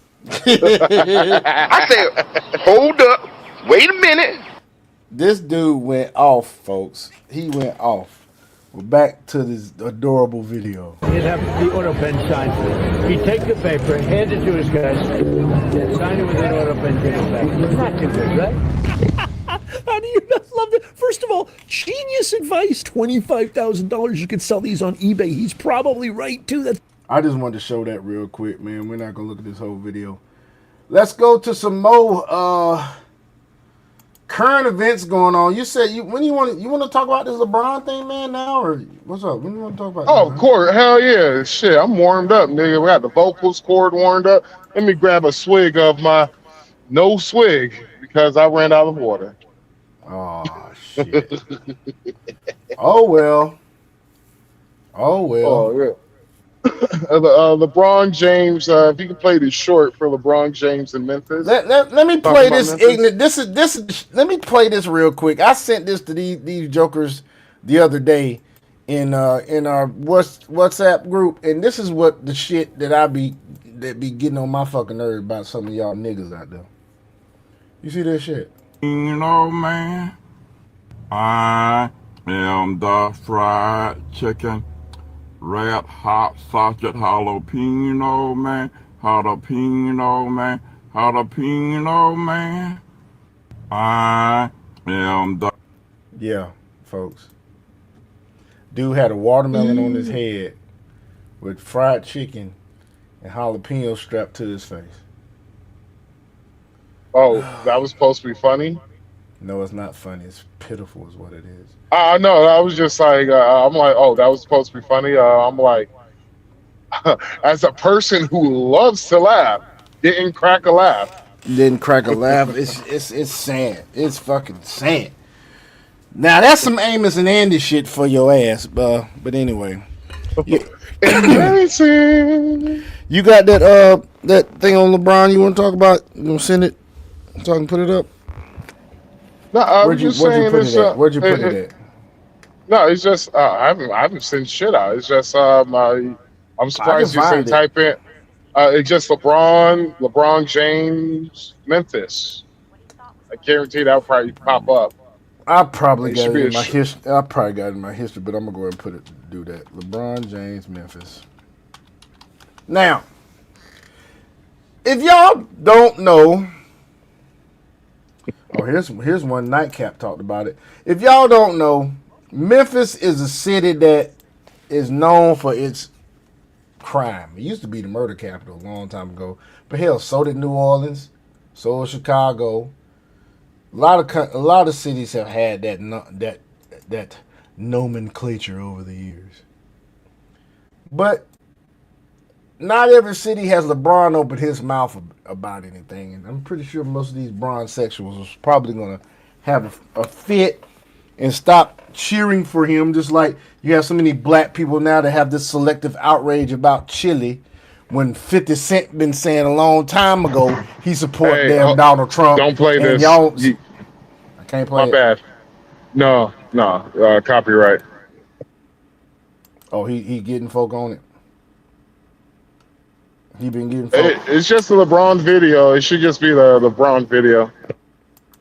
Speaker 10: I said, hold up, wait a minute.
Speaker 9: This dude went off, folks. He went off. We're back to this adorable video.
Speaker 5: He'd have the auto pen signed for it. He'd take the paper, hand it to his guys, sign it with an auto pen, give it back. It's not too good, right?
Speaker 7: How do you not love that? First of all, genius advice. $25,000. You could sell these on eBay. He's probably right too. That's
Speaker 9: I just wanted to show that real quick, man. We're not gonna look at this whole video. Let's go to some more current events going on. You said you want to talk about this LeBron thing, man, now, or what's up? When you want to talk about?
Speaker 1: Oh, of course, hell yeah, shit. I'm warmed up, nigga. We got the vocals cord warmed up. Let me grab a swig of my no swig because I ran out of water.
Speaker 9: Oh shit. Oh well. Oh well.
Speaker 1: Oh yeah. LeBron James. If you could play this short for LeBron James in Memphis.
Speaker 9: Let me play this ignorant. This. Let me play this real quick. I sent this to these jokers the other day in our WhatsApp group, and this is what the shit that be getting on my fucking nerve about some of y'all niggas out there. You see this shit?
Speaker 11: You know, man, I am the fried chicken Red hot sausage jalapeno, man. Jalapeno, man. Jalapeno, man. I am the.
Speaker 9: Yeah, folks. Dude had a watermelon on his head with fried chicken and jalapeno strapped to his face.
Speaker 1: Oh, that was supposed to be funny.
Speaker 9: No, it's not funny. It's pitiful, is what it is.
Speaker 1: I know. I was just like, I'm like, oh, that was supposed to be funny. I'm like, as a person who loves to laugh, didn't crack a laugh.
Speaker 9: Didn't crack a laugh. It's sad. It's fucking sad. Now that's some Amos and Andy shit for your ass. But anyway, you got that thing on LeBron you want to talk about? You want to send it so I can put it up?
Speaker 1: No,
Speaker 9: where'd you put it at? Where'd you put it at?
Speaker 1: No, it's just I haven't sent shit out. It's just I'm surprised you said type in. It's just LeBron James, Memphis. I guarantee that'll probably pop up.
Speaker 9: I probably got it in my history. I probably got it in my history, but I'm gonna go ahead and do that. LeBron James, Memphis. Now, if y'all don't know, here's one Nightcap talked about it. If y'all don't know, Memphis is a city that is known for its crime. It used to be the murder capital a long time ago, but hell, so did New Orleans, so did Chicago. A lot of cities have had that nomenclature over the years, but not every city has LeBron open his mouth about anything, and I'm pretty sure most of these Bron sexuals was probably gonna have a fit and stop cheering for him. Just like you have so many black people now that have this selective outrage about Chile, when 50 Cent been saying a long time ago he support Donald Trump.
Speaker 1: Don't play this.
Speaker 9: Y'all, I can't play.
Speaker 1: My bad. No, copyright.
Speaker 9: Oh, he getting folk on it. He been getting folk.
Speaker 1: It's just a LeBron video. It should just be the LeBron video.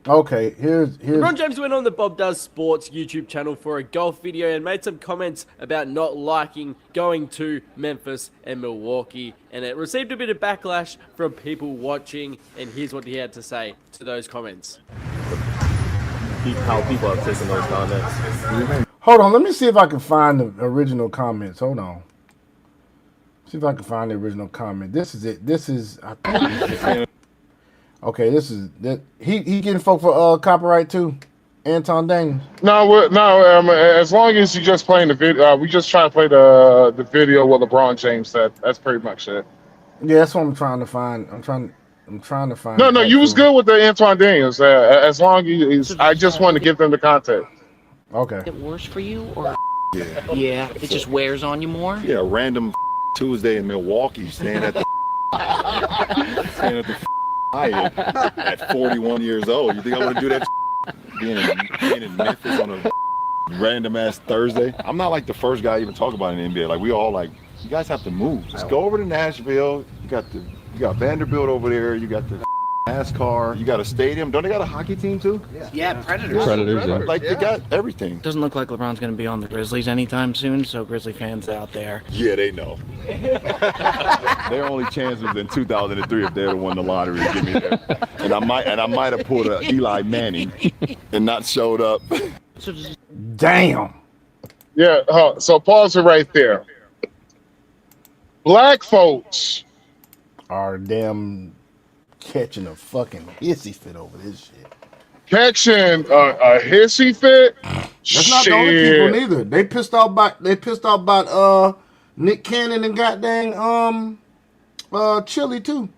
Speaker 9: Okay, here's
Speaker 12: LeBron James went on the Bob Does Sports YouTube channel for a golf video and made some comments about not liking going to Memphis and Milwaukee, and it received a bit of backlash from people watching, and here's what he had to say to those comments.
Speaker 13: How people have taken those comments.
Speaker 9: Hold on, let me see if I can find the original comments. Hold on. See if I can find the original comment. This is it. This is okay, this is that he getting folk for copyright too. Anton Daniels.
Speaker 1: No, as long as you just playing the video, we just trying to play the video what LeBron James said. That's pretty much it.
Speaker 9: Yeah, that's what I'm trying to find. I'm trying to find.
Speaker 1: No, you was good with the Antoine Daniels. As long as I just want to give them the context.
Speaker 9: Okay.
Speaker 14: It worse for you, or yeah, it just wears on you more.
Speaker 15: Yeah, random Tuesday in Milwaukee, staying at the Hyatt at 41 years old. You think I want to do that? Being in Memphis on a random ass Thursday. I'm not like the first guy to even talk about it in the NBA. Like we all like, you guys have to move. Just go over to Nashville. You got Vanderbilt over there. You got the NASCAR. You got a stadium. Don't they got a hockey team too?
Speaker 14: Yeah, Predators.
Speaker 15: Yeah. Like they got everything.
Speaker 14: Doesn't look like LeBron's going to be on the Grizzlies anytime soon, so Grizzly fans out there.
Speaker 15: Yeah, they know. Their only chance was in 2003 if they'd have won the lottery to get me there. And I might have pulled a Eli Manning and not showed up.
Speaker 9: Damn.
Speaker 1: Yeah, so pause it right there. Black folks
Speaker 9: are damn catching a fucking hissy fit over this shit.
Speaker 1: Catching a hissy fit?
Speaker 9: That's not the only people neither. They pissed off about Nick Cannon and goddamn Chili too.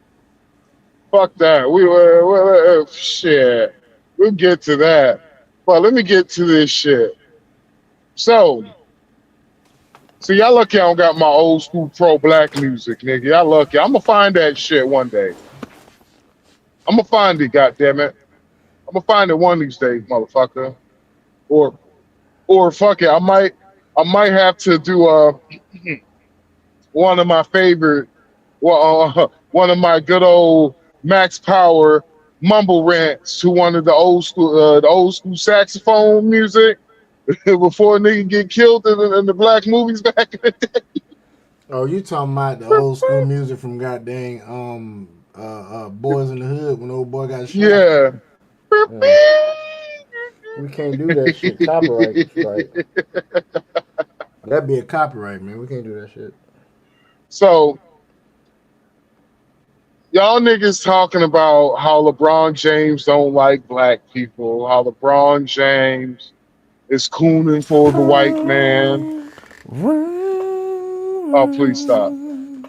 Speaker 1: Fuck that. Shit. We'll get to that. But let me get to this shit. So y'all lucky I don't got my old school pro black music, nigga. Y'all lucky. I'm gonna find that shit one day. I'm gonna find it, goddammit. I'm gonna find it one of these days, motherfucker. Or fuck it, I might have to do one of my favorite, one of my good old Max Power mumble rants to one of the old school saxophone music. before a nigga get killed in the black movies back in the day.
Speaker 9: Oh, you talking about the old school music from goddamn Boys in the Hood when the old boy got shot?
Speaker 1: Yeah.
Speaker 9: Yeah. We can't do that shit. Copyright strike. That'd be a copyright, man. We can't do that shit.
Speaker 1: So y'all niggas talking about how LeBron James don't like black people, how LeBron James is cooning for the white man. Oh, please stop.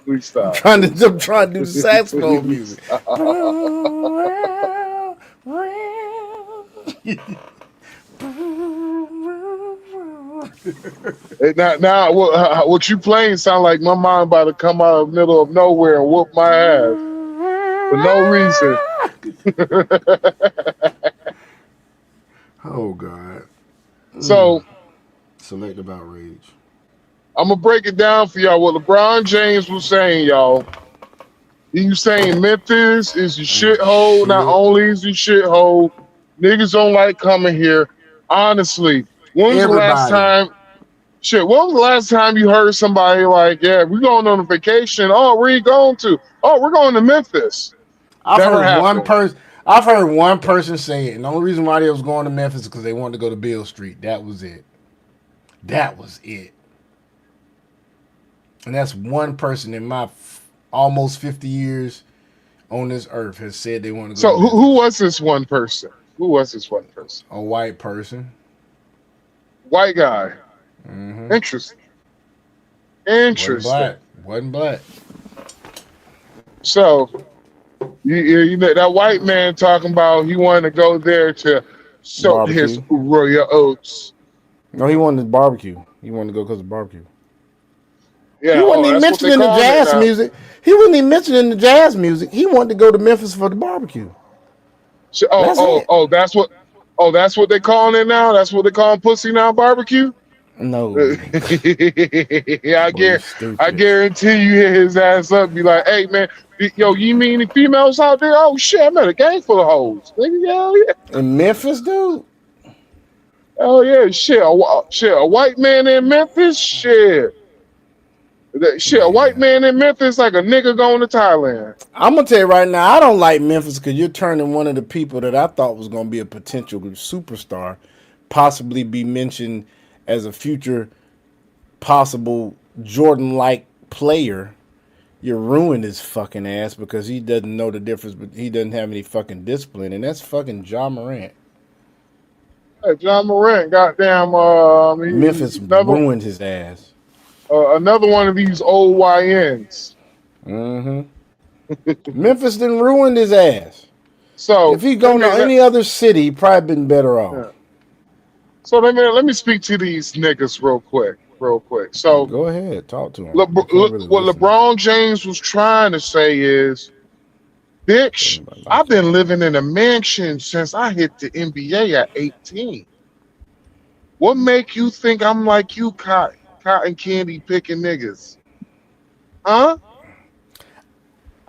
Speaker 1: Please stop.
Speaker 9: I'm trying to do the saxophone music.
Speaker 1: Now, what you playing sound like my mom about to come out of the middle of nowhere and whoop my ass for no reason.
Speaker 9: Oh God.
Speaker 1: So
Speaker 9: selective outrage.
Speaker 1: I'm gonna break it down for y'all. What LeBron James was saying, y'all. He was saying Memphis is a shithole. Not only is it a shithole, niggas don't like coming here. Honestly, when was the last time? Shit, when was the last time you heard somebody like, yeah, we're going on a vacation? Oh, where you going to? Oh, we're going to Memphis.
Speaker 9: I've heard one person say it. And the only reason why they was going to Memphis is because they wanted to go to Beale Street. That was it. That was it. And that's one person in my almost 50 years on this earth has said they want to go.
Speaker 1: So who was this one person? Who was this one person?
Speaker 9: A white person.
Speaker 1: White guy.
Speaker 9: Mm-hmm.
Speaker 1: Interesting. Interesting.
Speaker 9: Wasn't black.
Speaker 1: So, you know that white man talking about he wanted to go there to soak his royal oats.
Speaker 9: No, he wanted to barbecue. He wanted to go because of barbecue.
Speaker 1: Yeah,
Speaker 9: he wasn't even mentioning the jazz music. He wasn't even mentioning the jazz music. He wanted to go to Memphis for the barbecue.
Speaker 1: So, that's what they calling it now. That's what they calling pussy now, barbecue.
Speaker 9: No.
Speaker 1: Yeah, I guarantee you hit his ass up and be like, hey man, yo, you mean any females out there? Oh shit, I met a gang full of hoes. Hell yeah.
Speaker 9: In Memphis, dude?
Speaker 1: Oh yeah, shit. A white man in Memphis? Shit. A white man in Memphis like a nigga going to Thailand.
Speaker 9: I'm gonna tell you right now, I don't like Memphis because you're turning one of the people that I thought was gonna be a potential superstar, possibly be mentioned as a future possible Jordan-like player. You ruined his fucking ass because he doesn't know the difference, but he doesn't have any fucking discipline, and that's fucking Ja Morant.
Speaker 1: Hey, Ja Morant, goddamn,
Speaker 9: Memphis ruined his ass.
Speaker 1: Another one of these old YNs.
Speaker 9: Mm-hmm. Memphis didn't ruin his ass.
Speaker 1: So
Speaker 9: if he'd gone to any other city, he'd probably been better off.
Speaker 1: Yeah. So let me speak to these niggas real quick. So
Speaker 9: go ahead, talk to him.
Speaker 1: What LeBron James was trying to say is, bitch, I've been living in a mansion since I hit the NBA at 18. What make you think I'm like you, cotton candy picking niggas? Huh?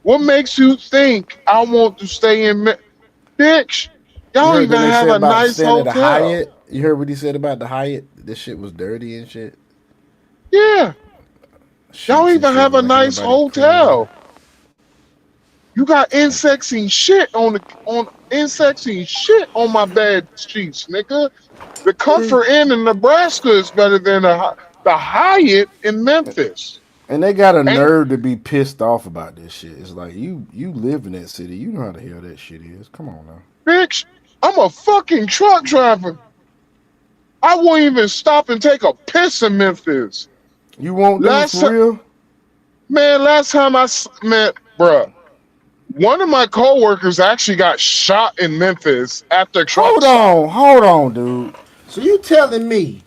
Speaker 1: What makes you think I want to stay in bitch? Y'all even have a nice hotel.
Speaker 9: You heard what he said about the Hyatt? This shit was dirty and shit.
Speaker 1: Yeah. Y'all even have a nice hotel. You got insects and shit on my bed sheets, nigga. The Comfort Inn in Nebraska is better than the Hyatt in Memphis.
Speaker 9: And they got a nerve to be pissed off about this shit. It's like you live in that city. You know how the hell that shit is. Come on now.
Speaker 1: Bitch, I'm a fucking truck driver. I won't even stop and take a piss in Memphis.
Speaker 9: You won't do it for real?
Speaker 1: Man, last time I met, bruh, one of my coworkers actually got shot in Memphis after truck stop.
Speaker 9: Hold on, dude. So you telling me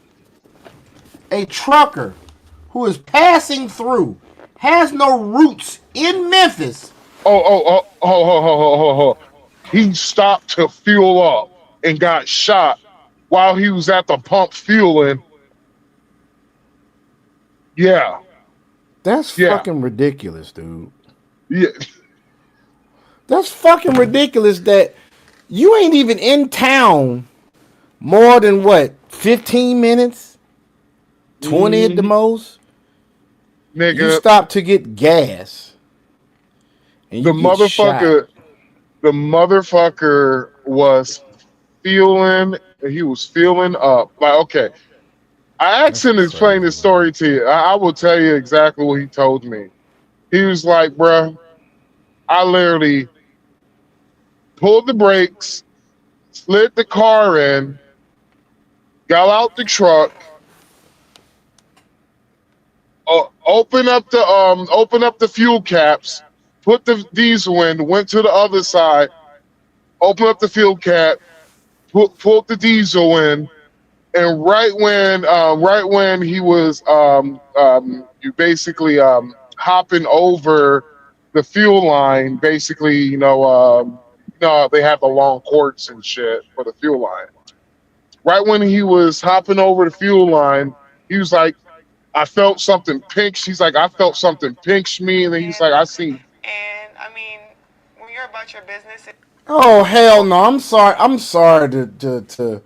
Speaker 9: a trucker who is passing through has no roots in Memphis?
Speaker 1: He stopped to fuel up and got shot while he was at the pump fueling. Yeah.
Speaker 9: That's fucking ridiculous, dude.
Speaker 1: Yeah.
Speaker 9: That's fucking ridiculous that you ain't even in town More than what? 15 minutes? 20 at the most?
Speaker 1: Nigga,
Speaker 9: you stop to get gas. And you get shot.
Speaker 1: The motherfucker was he was feeling up. Like, okay. I asked him to explain this story to you. I will tell you exactly what he told me. He was like, bruh, I literally pulled the brakes, slid the car in, got out the truck, opened up the fuel caps, put the diesel in, went to the other side, opened up the fuel cap, pulled the diesel in, and right when he was you basically hopping over the fuel line, basically, they have the long cords and shit for the fuel line. Right when he was hopping over the fuel line, he was like, I felt something pinch. He's like, I felt something pinch me, and then he's like, I seen.
Speaker 8: And I mean, when you're about your business.
Speaker 9: Oh hell no! I'm sorry. I'm sorry to.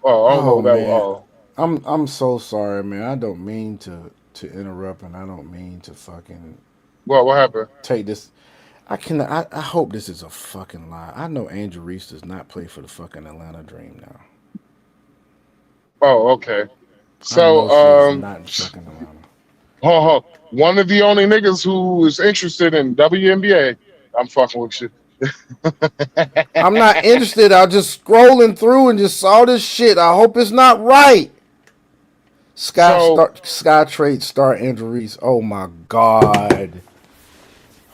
Speaker 1: Oh, I don't know that.
Speaker 9: Man.
Speaker 1: Oh,
Speaker 9: I'm so sorry, man. I don't mean to interrupt, and I don't mean to fucking.
Speaker 1: Well, what happened?
Speaker 9: Take this. I hope this is a fucking lie. I know Angel Reese does not play for the fucking Atlanta Dream now.
Speaker 1: Oh, okay. So,
Speaker 9: not fucking Atlanta.
Speaker 1: One of the only niggas who is interested in WNBA. I'm fucking with you.
Speaker 9: I'm not interested. I was just scrolling through and just saw this shit. I hope it's not right. Sky Trade star Andrew Reese. Oh my god.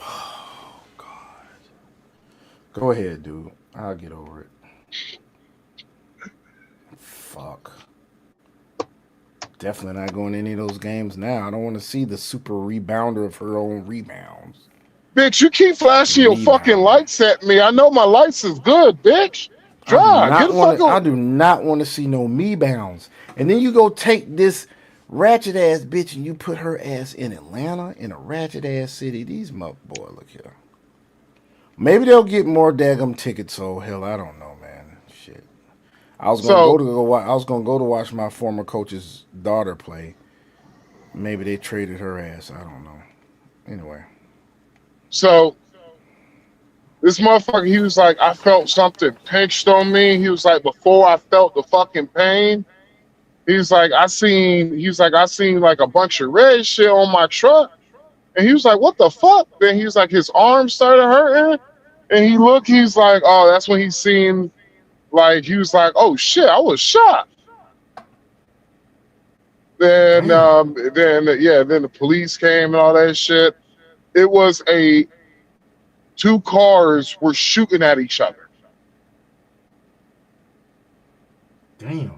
Speaker 9: Oh god. Go ahead, dude. I'll get over it. Fuck. Definitely not going to any of those games now. I don't want to see the super rebounder of her own rebounds.
Speaker 1: Bitch, you keep flashing your fucking lights at me. I know my lights is good, bitch.
Speaker 9: I do not want to see no me bounds. And then you go take this ratchet ass bitch and you put her ass in Atlanta, in a ratchet ass city. These boy, look here. Maybe they'll get more daggum tickets. So hell, I don't know, man. Shit. I was gonna go to watch my former coach's daughter play. Maybe they traded her ass. I don't know. Anyway.
Speaker 1: So this motherfucker, he was like, I felt something pinched on me. He was like, before I felt the fucking pain, he's like, I seen like a bunch of red shit on my truck. And he was like, what the fuck? Then he was like, his arm started hurting. And he looked, he's like, oh, that's when he seen, like, he was like, oh shit, I was shot. Then the police came and all that shit. It was two cars were shooting at each other.
Speaker 16: Damn.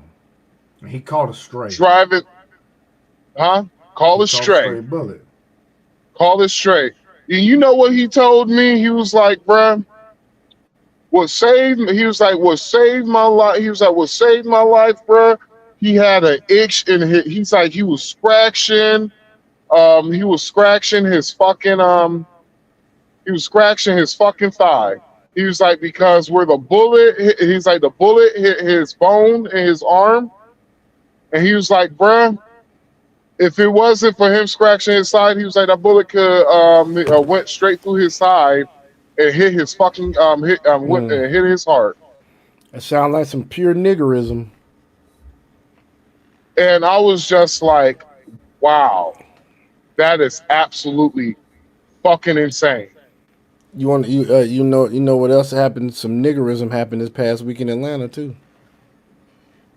Speaker 16: He called a stray.
Speaker 1: Driving. Huh? Call it stray.
Speaker 16: Bullet.
Speaker 1: Call it straight. You know what he told me? He was like, bruh, what saved my life? He was like, what saved my life, bruh? He had an itch in his, he's like, he was scratching his fucking thigh. He was like, because where the bullet hit, he's like, the bullet hit his bone in his arm. And he was like, bruh, if it wasn't for him scratching his side, he was like, that bullet could went straight through his side and hit his fucking hit his heart.
Speaker 9: That sounds like some pure niggerism.
Speaker 1: And I was just like, wow, that is absolutely fucking insane.
Speaker 9: You know what else happened? Some niggerism happened this past week in Atlanta too.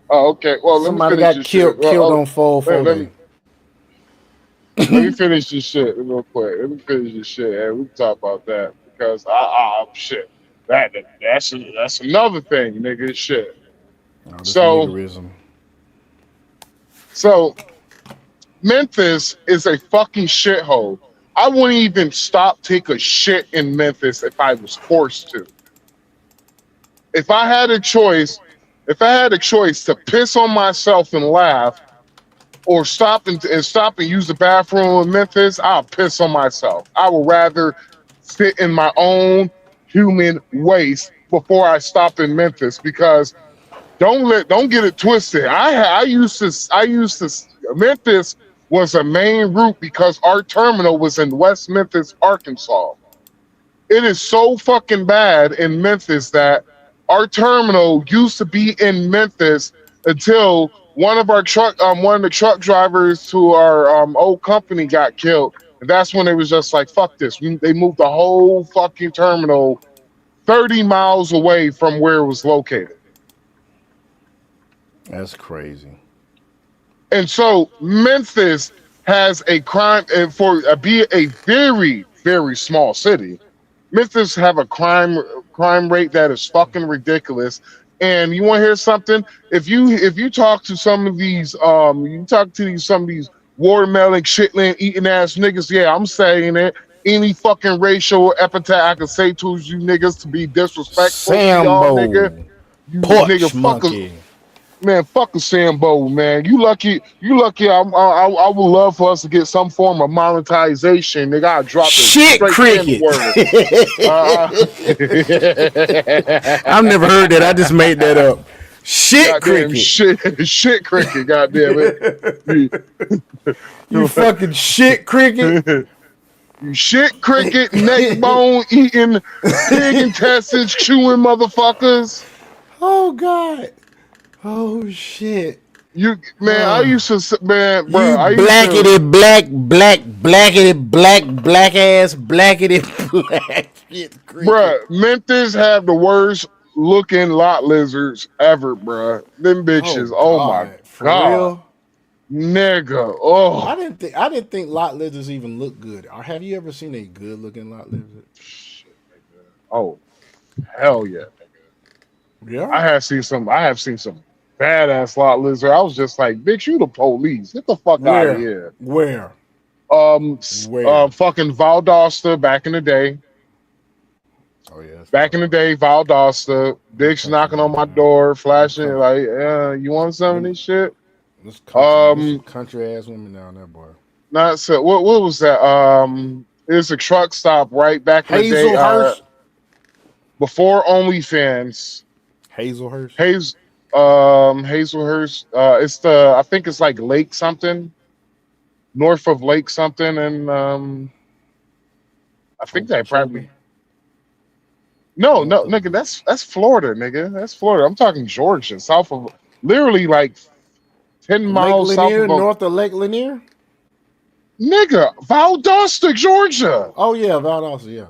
Speaker 1: Oh, okay. Well,
Speaker 9: somebody got killed on fall.
Speaker 1: Let me finish this shit real quick. Let me finish this shit, and we can talk about that because shit. That's another thing, nigga. Shit. So Memphis is a fucking shithole. I wouldn't even take a shit in Memphis if I was forced to. If I had a choice to piss on myself and laugh, or stop and use the bathroom in Memphis, I'll piss on myself. I would rather sit in my own human waste before I stop in Memphis, because don't get it twisted. I used to Memphis was a main route because our terminal was in West Memphis, Arkansas. It is so fucking bad in Memphis that our terminal used to be in Memphis until one of the truck drivers to our old company got killed. And that's when it was just like, fuck this. They moved the whole fucking terminal 30 miles away from where it was located.
Speaker 9: That's crazy.
Speaker 1: And so Memphis has a crime, and for be a very, very small city, Memphis have a crime rate that is fucking ridiculous. And you want to hear something? If you talk to some of these some of these watermelon shitland eating ass niggas, yeah, I'm saying it. Any fucking racial epithet I can say to you niggas to be disrespectful to y'all, nigga. You nigga fuckers. Man, fuck a Sambo, man. You lucky. I would love for us to get some form of monetization. Nigga, I dropped a
Speaker 9: Shit
Speaker 1: straight
Speaker 9: cricket.
Speaker 1: N-word.
Speaker 9: I've never heard that. I just made that up. Shit
Speaker 1: goddamn
Speaker 9: cricket.
Speaker 1: Shit cricket. Goddamn it.
Speaker 9: You fucking shit cricket.
Speaker 1: You shit cricket, neck bone eating, pig intestines chewing motherfuckers.
Speaker 9: Oh God. Oh shit!
Speaker 1: I used to, man, bro. I used
Speaker 9: blackity black blackity black ass blackity black shit.
Speaker 1: Bro, Memphis have the worst looking lot lizards ever, bro. Them bitches. Oh my
Speaker 9: for
Speaker 1: god,
Speaker 9: real?
Speaker 1: Nigga. Oh,
Speaker 9: I didn't think lot lizards even look good. Or have you ever seen a good looking lot lizard?
Speaker 1: Oh, hell yeah, nigga.
Speaker 9: Yeah,
Speaker 1: I have seen some badass lot lizard. I was just like, bitch, you the police. Get the fuck out of here.
Speaker 9: Where?
Speaker 1: Fucking Valdosta back in the day.
Speaker 9: Oh yeah.
Speaker 1: Back in the day, Valdosta, bitch knocking on my door, flashing like, you want some of this shit?
Speaker 9: This country ass women down there, boy.
Speaker 1: Not so. What was that? It's a truck stop right back in the day. Before OnlyFans.
Speaker 9: Hazelhurst.
Speaker 1: Hazelhurst. It's I think it's like Lake something, north of Lake something, and I think they probably. No, nigga, that's Florida, nigga. That's Florida. I'm talking Georgia, south of, literally like 10 miles
Speaker 9: Lake
Speaker 1: south
Speaker 9: Lanier,
Speaker 1: of
Speaker 9: north of Lake Lanier.
Speaker 1: Nigga, Valdosta, Georgia.
Speaker 9: Oh yeah, Valdosta. Yeah.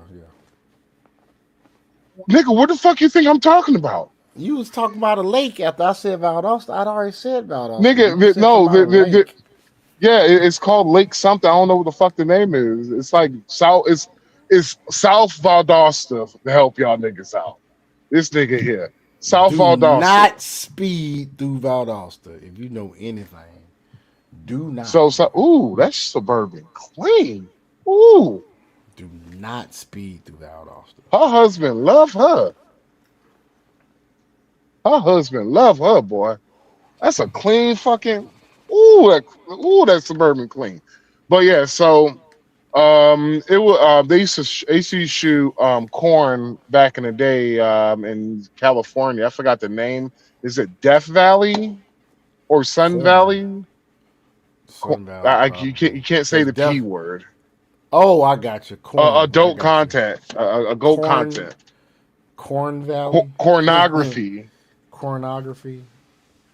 Speaker 1: Nigga, what the fuck you think I'm talking about?
Speaker 9: You was talking about a lake after I said Valdosta. I'd already said Valdosta.
Speaker 1: Nigga, yeah, it's called Lake something. I don't know what the fuck the name is. It's like South. It's South Valdosta to help y'all niggas out. This nigga here, South Valdosta.
Speaker 9: Do not speed through Valdosta if you know anything. Do not.
Speaker 1: So ooh, that's suburban clean. Ooh.
Speaker 9: Do not speed through Valdosta.
Speaker 1: Her husband love her. Her husband love her, boy. That's a clean fucking. That's suburban clean. But yeah, so it was they used to shoot corn back in the day in California. I forgot the name. Is it Death Valley or Sun Valley?
Speaker 9: Sun Valley.
Speaker 1: You can't say the P word.
Speaker 9: Oh, I got you.
Speaker 1: Adult content. Adult content.
Speaker 9: Corn Valley.
Speaker 1: Pornography.
Speaker 9: Pornography.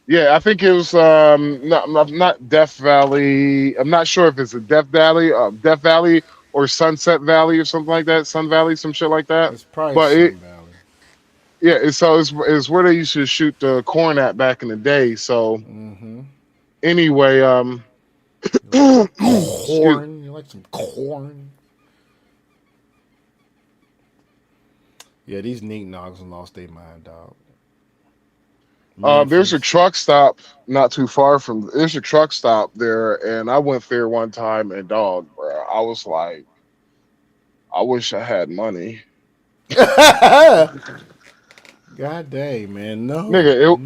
Speaker 1: Yeah, I think it was not Death Valley. I'm not sure if it's a Death Valley or Sunset Valley or something like that. Sun Valley, some shit like that.
Speaker 9: It's probably Sun Valley.
Speaker 1: Yeah, it's where they used to shoot the corn at back in the day. So anyway,
Speaker 9: corn. You like some corn? Yeah, these neat-nogs lost their mind, dog.
Speaker 1: There's a truck stop not too far from. There's a truck stop there, and I went there one time, and dog, bro, I was like, I wish I had money.
Speaker 9: God dang, man, no,
Speaker 1: nigga, it was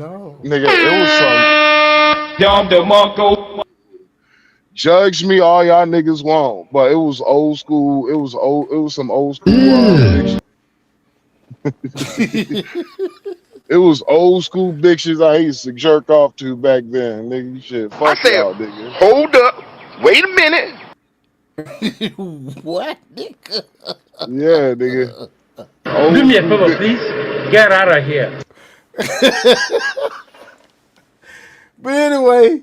Speaker 1: some. Judge me all y'all niggas want, but it was old school. It was some old school. It was old school bitches I used to jerk off to back then. Nigga, shit.
Speaker 10: I
Speaker 1: Fuck
Speaker 10: said,
Speaker 1: y'all, nigga.
Speaker 10: hold up, wait a minute.
Speaker 9: What, nigga?
Speaker 1: Yeah, nigga.
Speaker 6: Do
Speaker 1: Old
Speaker 6: me a
Speaker 1: school
Speaker 6: favor,
Speaker 1: bitch.
Speaker 6: please. Get out of here.
Speaker 9: But anyway,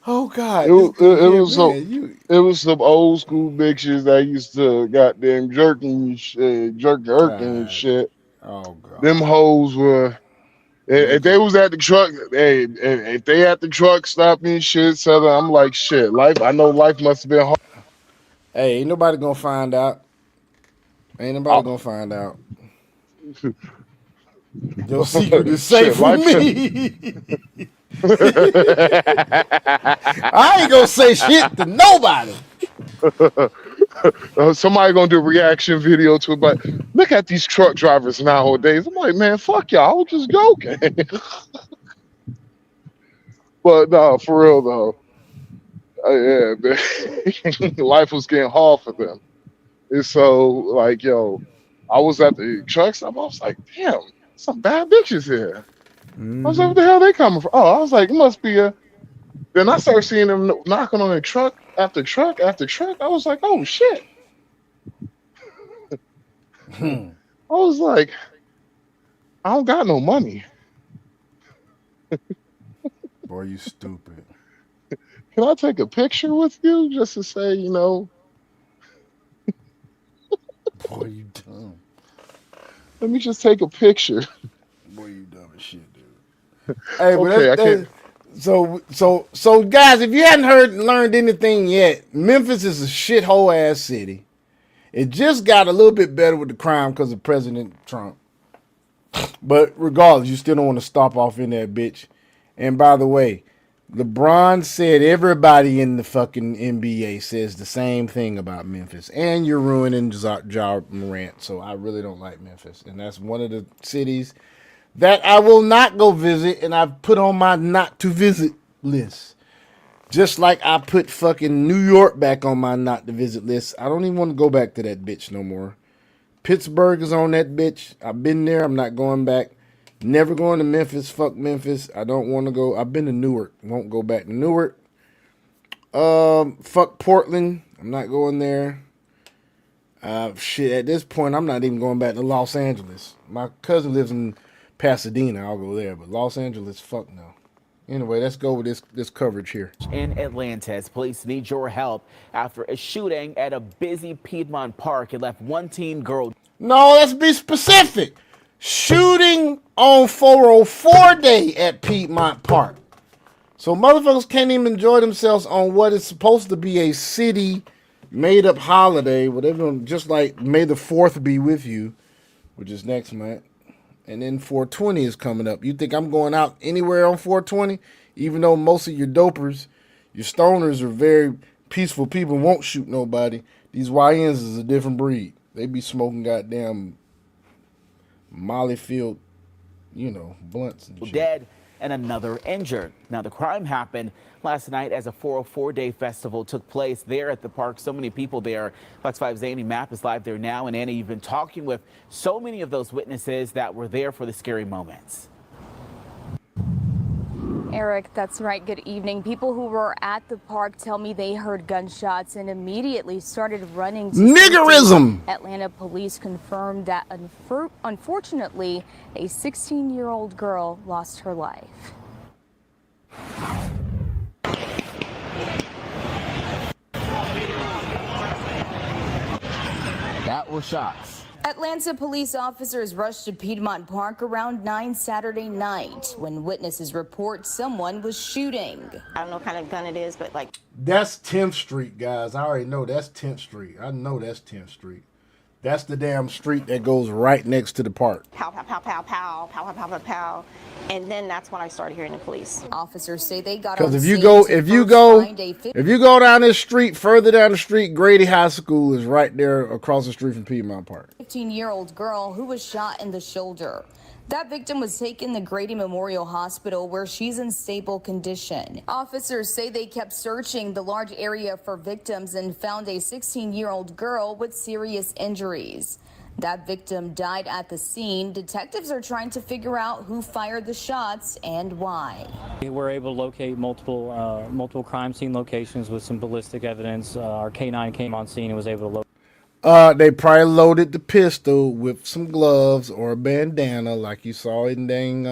Speaker 9: oh God,
Speaker 1: It,
Speaker 9: this
Speaker 1: wa-
Speaker 9: dude
Speaker 1: it
Speaker 9: here,
Speaker 1: was some.
Speaker 9: man, you.
Speaker 1: It was some old school bitches that used to goddamn jerking shit, jerking and
Speaker 9: God,
Speaker 1: shit.
Speaker 9: oh
Speaker 1: Them
Speaker 9: God,
Speaker 1: hoes were. If they
Speaker 9: nigga.
Speaker 1: was at the truck, hey, if they at the truck stopping and shit, so I'm like, shit, life. I know life must have been hard.
Speaker 9: Hey, ain't nobody gonna find out. Ain't nobody gonna find out. Your secret is
Speaker 1: Shit,
Speaker 9: safe with
Speaker 1: life.
Speaker 9: me. I ain't gonna say shit to nobody.
Speaker 1: Somebody gonna do a reaction video to it, but look at these truck drivers nowadays. I'm like, man, fuck y'all. I was just joking. But no, for real though, yeah, man, life was getting hard for them. And so, like, yo, I was at the truck stop. I was like, damn, some bad bitches here. I was like, where the hell they coming from? Oh, I was like, it must be a. Then I started seeing them knocking on the truck after truck after truck. I was like, oh shit. I was like, I don't got no money.
Speaker 9: Boy, you stupid.
Speaker 1: Can I take a picture with you just to say, you know,
Speaker 9: Boy, you dumb.
Speaker 1: let me just take a picture.
Speaker 9: Boy, you dumb as shit, dude. Hey, but
Speaker 1: Okay, I can't.
Speaker 9: so guys, if you hadn't learned anything yet, Memphis is a shithole ass city. It just got a little bit better with the crime because of President Trump. But regardless, you still don't want to stop off in that bitch. And by the way, LeBron said everybody in the fucking NBA says the same thing about Memphis. And you're ruining Ja Morant. So I really don't like Memphis. And that's one of the cities that I will not go visit. And I've put on my not to visit list. Just like I put fucking New York back on my not to visit list. I don't even want to go back to that bitch no more. Pittsburgh is on that bitch. I've been there. I'm not going back. Never going to Memphis. Fuck Memphis. I don't want to go. I've been to Newark. Won't go back to Newark. Fuck Portland. I'm not going there. Shit, at this point, I'm not even going back to Los Angeles. My cousin lives in Pasadena. I'll go there. But Los Angeles, fuck no. Anyway, let's go with this coverage here.
Speaker 17: In Atlanta, police need your help after a shooting at a busy Piedmont park. It left one teen girl.
Speaker 9: No, let's be specific. Shooting on 404 day at Piedmont Park. So motherfuckers can't even enjoy themselves on what is supposed to be a city made up holiday. Whatever, just like May the 4th be with you, which is next month. And then 420 is coming up. You think I'm going out anywhere on 420? Even though most of your dopers, your stoners are very peaceful people, won't shoot nobody. These YNs is a different breed. They be smoking goddamn Molly filled, blunts and shit.
Speaker 17: Dead and another injured. Now, the crime happened last night as a 404 day festival took place there at the park. So many people there. Fox 5's Annie Mapp is live there now. And Annie, you've been talking with so many of those witnesses that were there for the scary moments.
Speaker 18: Eric, that's right. Good evening. People who were at the park tell me they heard gunshots and immediately started running to
Speaker 9: niggerism.
Speaker 18: Safety. Atlanta police confirmed that unfortunately, a 16-year-old girl lost her life.
Speaker 17: That were shots.
Speaker 18: Atlanta police officers rushed to Piedmont Park around 9 Saturday night when witnesses report someone was shooting.
Speaker 19: I don't know what kind of gun it is, but like...
Speaker 9: That's 10th Street, guys. I already know that's 10th Street. I know that's 10th Street. That's the damn street that goes right next to the park.
Speaker 19: Pow, pow, pow, pow, pow, pow, pow, pow, pow, pow. And then that's when I started hearing the police.
Speaker 18: Officers say they got
Speaker 9: Because if you go down this street, further down the street, Grady High School is right there across the street from Piedmont Park.
Speaker 18: 15-year-old girl who was shot in the shoulder. That victim was taken to Grady Memorial Hospital where she's in stable condition. Officers say they kept searching the large area for victims and found a 16-year-old girl with serious injuries. That victim died at the scene. Detectives are trying to figure out who fired the shots and why.
Speaker 20: We were able to locate multiple crime scene locations with some ballistic evidence. Our K9 came on scene and was able to locate.
Speaker 9: They probably loaded the pistol with some gloves or a bandana, like you saw in dang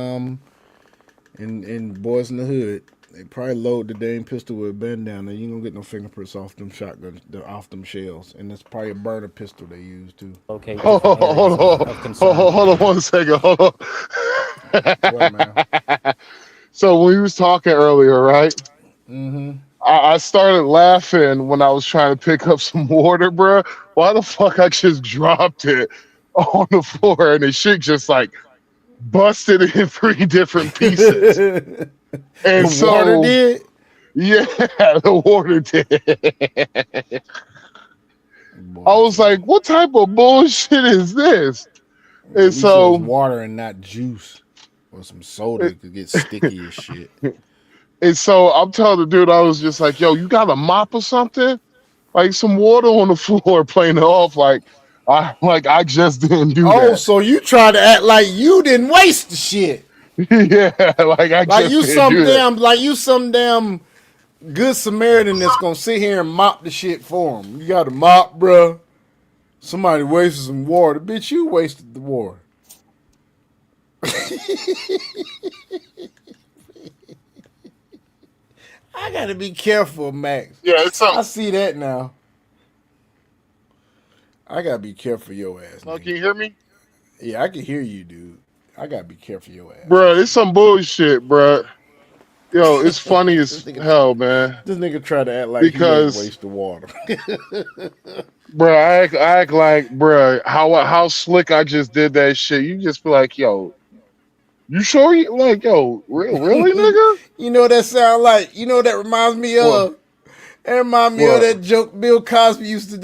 Speaker 9: in Boys in the Hood. They probably load the dang pistol with a bandana. You ain't gonna get no fingerprints off them shotguns, off them shells, and it's probably a burner pistol they use too.
Speaker 20: Locate
Speaker 1: hold on 1 second. Hold on.
Speaker 9: What, man?
Speaker 1: So when we was talking earlier, right?
Speaker 9: Mm-hmm.
Speaker 1: I started laughing when I was trying to pick up some water, bro. Why the fuck I just dropped it on the floor and the shit just like busted in 3 different pieces? And
Speaker 9: the
Speaker 1: so,
Speaker 9: water did?
Speaker 1: Yeah, the water did. I was like, what type of bullshit is this?
Speaker 9: At least it was water and not juice or some soda that could get sticky as shit.
Speaker 1: And so I'm telling the dude, I was just like, yo, you got a mop or something? Like some water on the floor, playing it off like I just didn't do that.
Speaker 9: Oh, so you try to act like you didn't waste the shit.
Speaker 1: Yeah, like I
Speaker 9: like
Speaker 1: just
Speaker 9: you
Speaker 1: didn't
Speaker 9: some
Speaker 1: do
Speaker 9: damn
Speaker 1: that.
Speaker 9: like you some damn good Samaritan that's gonna sit here and mop the shit for him. You got to mop, bro. Somebody wasted some water, bitch. You wasted the water. I gotta be careful, Max.
Speaker 1: Yeah, it's
Speaker 9: I see that now. I gotta be careful of your ass.
Speaker 1: Can you hear me?
Speaker 9: Yeah, I can hear you, dude. I gotta be careful of your ass.
Speaker 1: Bro, it's some bullshit, bro. Yo, it's funny as hell, man.
Speaker 9: This nigga tried to act like
Speaker 1: because
Speaker 9: he didn't waste the water.
Speaker 1: Bro, I act like, bro, how slick I just did that shit. You just be like, yo, you sure you like, yo, really, nigga?
Speaker 9: You know what that sound like? You know what that reminds me of?
Speaker 1: What?
Speaker 9: It reminds me of that joke Bill Cosby used to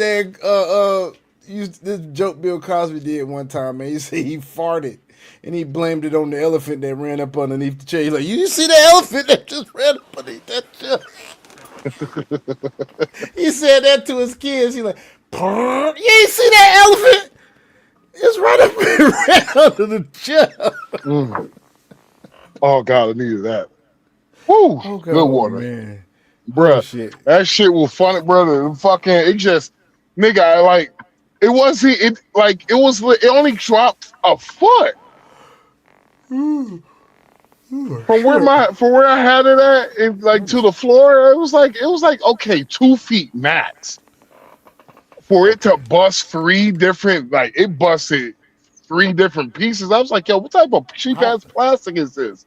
Speaker 9: this joke Bill Cosby did one time, man. He said he farted and he blamed it on the elephant that ran up underneath the chair. He's like, you see that elephant that just ran up underneath that chair? He said that to his kids. He's like, you ain't see that elephant? It's right up right under the chair.
Speaker 1: Oh God, I needed that. Woo, good water,
Speaker 9: man.
Speaker 1: Bruh, that shit was funny, brother. Fucking, it just, nigga, it only dropped a foot. From where I had it at, to the floor, it was like okay, 2 feet max. For it to bust 3 different, it busted 3 different pieces. I was like, yo, what type of cheap ass plastic is this?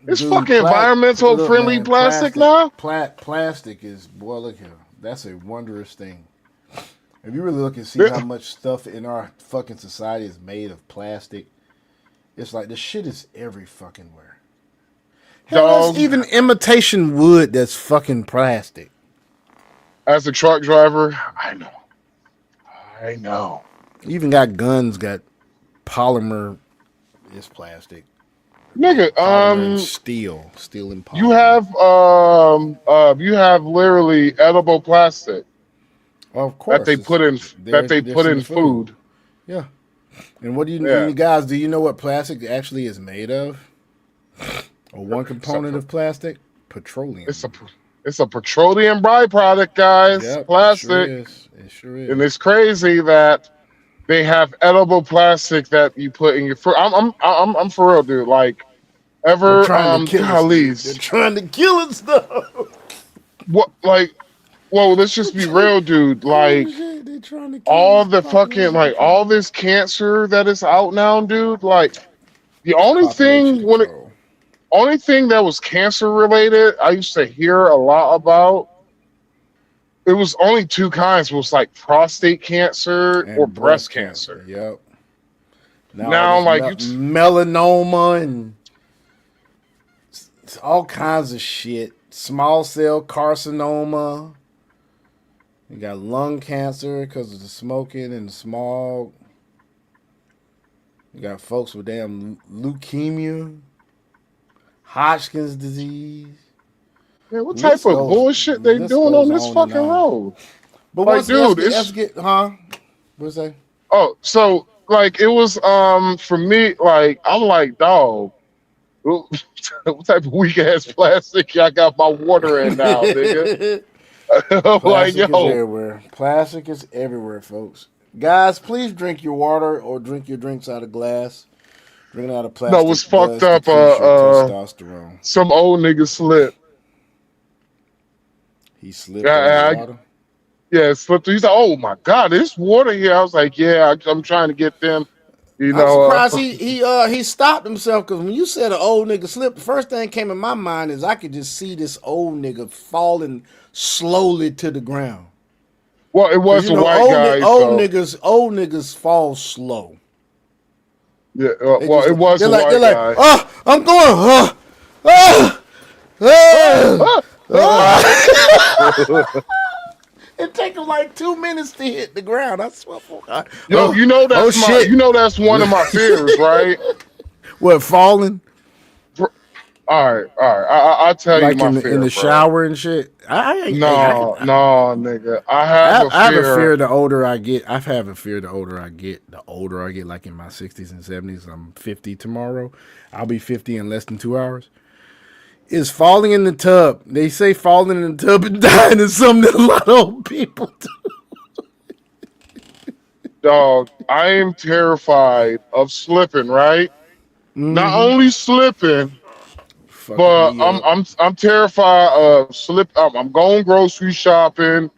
Speaker 1: It's fucking environmental friendly plastic now.
Speaker 9: Plastic is, boy, look here. That's a wondrous thing. If you really look and see how much stuff in our fucking society is made of plastic, it's like the shit is every fucking where. Hell, there's even imitation wood that's fucking plastic.
Speaker 1: As a truck driver, I know.
Speaker 9: You even got guns, got polymer. It's plastic.
Speaker 1: Nigga,
Speaker 9: steel and polymer.
Speaker 1: You have literally edible plastic.
Speaker 9: Of course,
Speaker 1: that they put in food.
Speaker 9: Yeah. And what do you guys, do you know what plastic actually is made of? Or one component of plastic? Petroleum.
Speaker 1: It's a petroleum byproduct, guys.
Speaker 9: Yep,
Speaker 1: plastic.
Speaker 9: It sure is.
Speaker 1: And it's crazy that they have edible plastic that you put in your food. I'm for real, dude. Like,
Speaker 9: They're trying to kill us, though.
Speaker 1: What, like, well, let's just be real, dude. Like, all the fucking, all this cancer that is out now, dude. Like, the only thing that was cancer related, I used to hear a lot about. It was only 2 kinds. It was like prostate cancer or breast cancer.
Speaker 9: Yep.
Speaker 1: Now like
Speaker 9: melanoma and all kinds of shit. Small cell carcinoma. You got lung cancer because of the smoking and the smog. You got folks with damn leukemia, Hodgkin's disease.
Speaker 1: Man, what type of bullshit they doing on this fucking road?
Speaker 9: But
Speaker 1: like, dude,
Speaker 9: let's get, huh? What's that?
Speaker 1: Oh, so like it was for me, like I'm like, dog, what type of weak ass plastic I got my water in now, nigga? I'm like,
Speaker 9: Plastic is
Speaker 1: yo,
Speaker 9: everywhere. Plastic is everywhere, folks. Guys, please drink your water or drink your drinks out of glass. Drinking out of
Speaker 1: no,
Speaker 9: plastic
Speaker 1: was fucked
Speaker 9: does
Speaker 1: up.
Speaker 9: decrease your testosterone.
Speaker 1: Some old nigga slipped.
Speaker 9: He slipped on the water.
Speaker 1: Yeah, slipped. He's like, oh my god, there's water here. I was like, yeah, I'm trying to get them. You
Speaker 9: I'm
Speaker 1: know,
Speaker 9: surprised he stopped himself because when you said an old nigga slipped, the first thing came in my mind is I could just see this old nigga falling slowly to the ground.
Speaker 1: Well, it was a white guy.
Speaker 9: Old niggas fall slow.
Speaker 1: Yeah, well, it was a white
Speaker 9: like,
Speaker 1: guy.
Speaker 9: Oh, I'm going. It take him like 2 minutes to hit the ground. I swear for God.
Speaker 1: Yo, you know that's one of my fears, right?
Speaker 9: What, falling?
Speaker 1: All right. I'll tell
Speaker 9: like
Speaker 1: you my
Speaker 9: in
Speaker 1: fear,
Speaker 9: in the
Speaker 1: bro.
Speaker 9: shower and shit.
Speaker 1: No, nigga. I have
Speaker 9: a fear the older I get. I have a fear the older I get. The older I get, like in my 60s and 70s. I'm 50 tomorrow. I'll be 50 in less than 2 hours. Is falling in the tub. They say falling in the tub and dying is something that a lot of old people do.
Speaker 1: Dog, I am terrified of slipping, right? Not only slipping, but I'm terrified of slip. I'm going grocery shopping.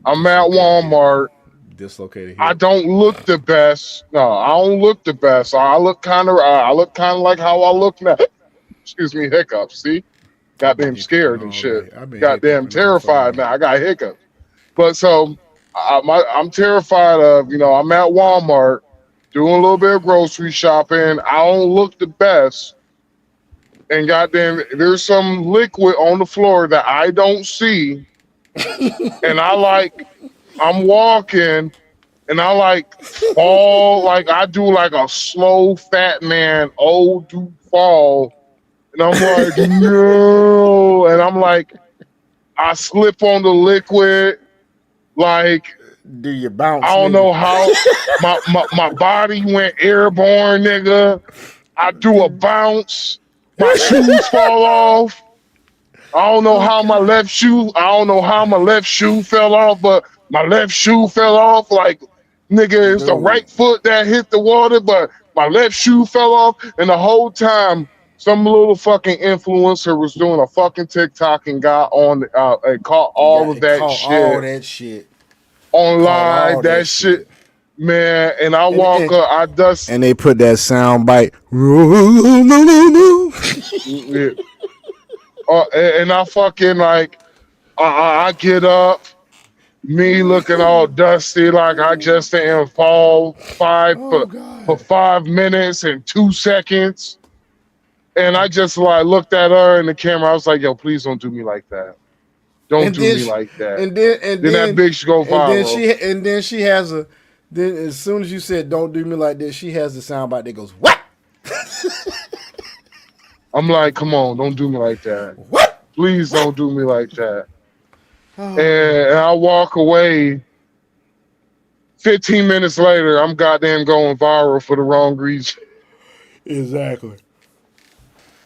Speaker 1: I'm at Walmart.
Speaker 9: Dislocated.
Speaker 1: I don't look the best. No, I don't look the best. I look kind of like how I look now. Excuse me, hiccups. See, goddamn scared and shit. Goddamn terrified now. I got hiccups. But so I'm terrified of. I'm at Walmart doing a little bit of grocery shopping. I don't look the best. And goddamn, there's some liquid on the floor that I don't see. And I'm walking and I fall, I do like a slow fat man, old dude fall. And I'm like, no. And I'm like, I slip on the liquid.
Speaker 9: Do you bounce?
Speaker 1: I don't know how my body went airborne, nigga. I do a bounce. My shoes fall off. I don't know how my left shoe fell off, but my left shoe fell off. Like, nigga, it's the right foot that hit the water, but my left shoe fell off. And the whole time, some little fucking influencer was doing a fucking TikTok and got on and caught all of that shit. On live, that shit. Man, and I walk up, I dust.
Speaker 9: And they put that sound bite.
Speaker 1: And I fucking I get up, me looking all dusty, like I just didn't fall for 5 minutes and 2 seconds. And I just looked at her in the camera. I was like, yo, please don't do me like that. Don't do me like that.
Speaker 9: And then
Speaker 1: that bitch go viral.
Speaker 9: And then she has then as soon as you said don't do me like this, she has the sound bite that goes, what?
Speaker 1: I'm like, come on, don't do me like that.
Speaker 9: What?
Speaker 1: Please don't do me like that. And I walk away. 15 minutes later, I'm goddamn going viral for the wrong reason.
Speaker 9: Exactly.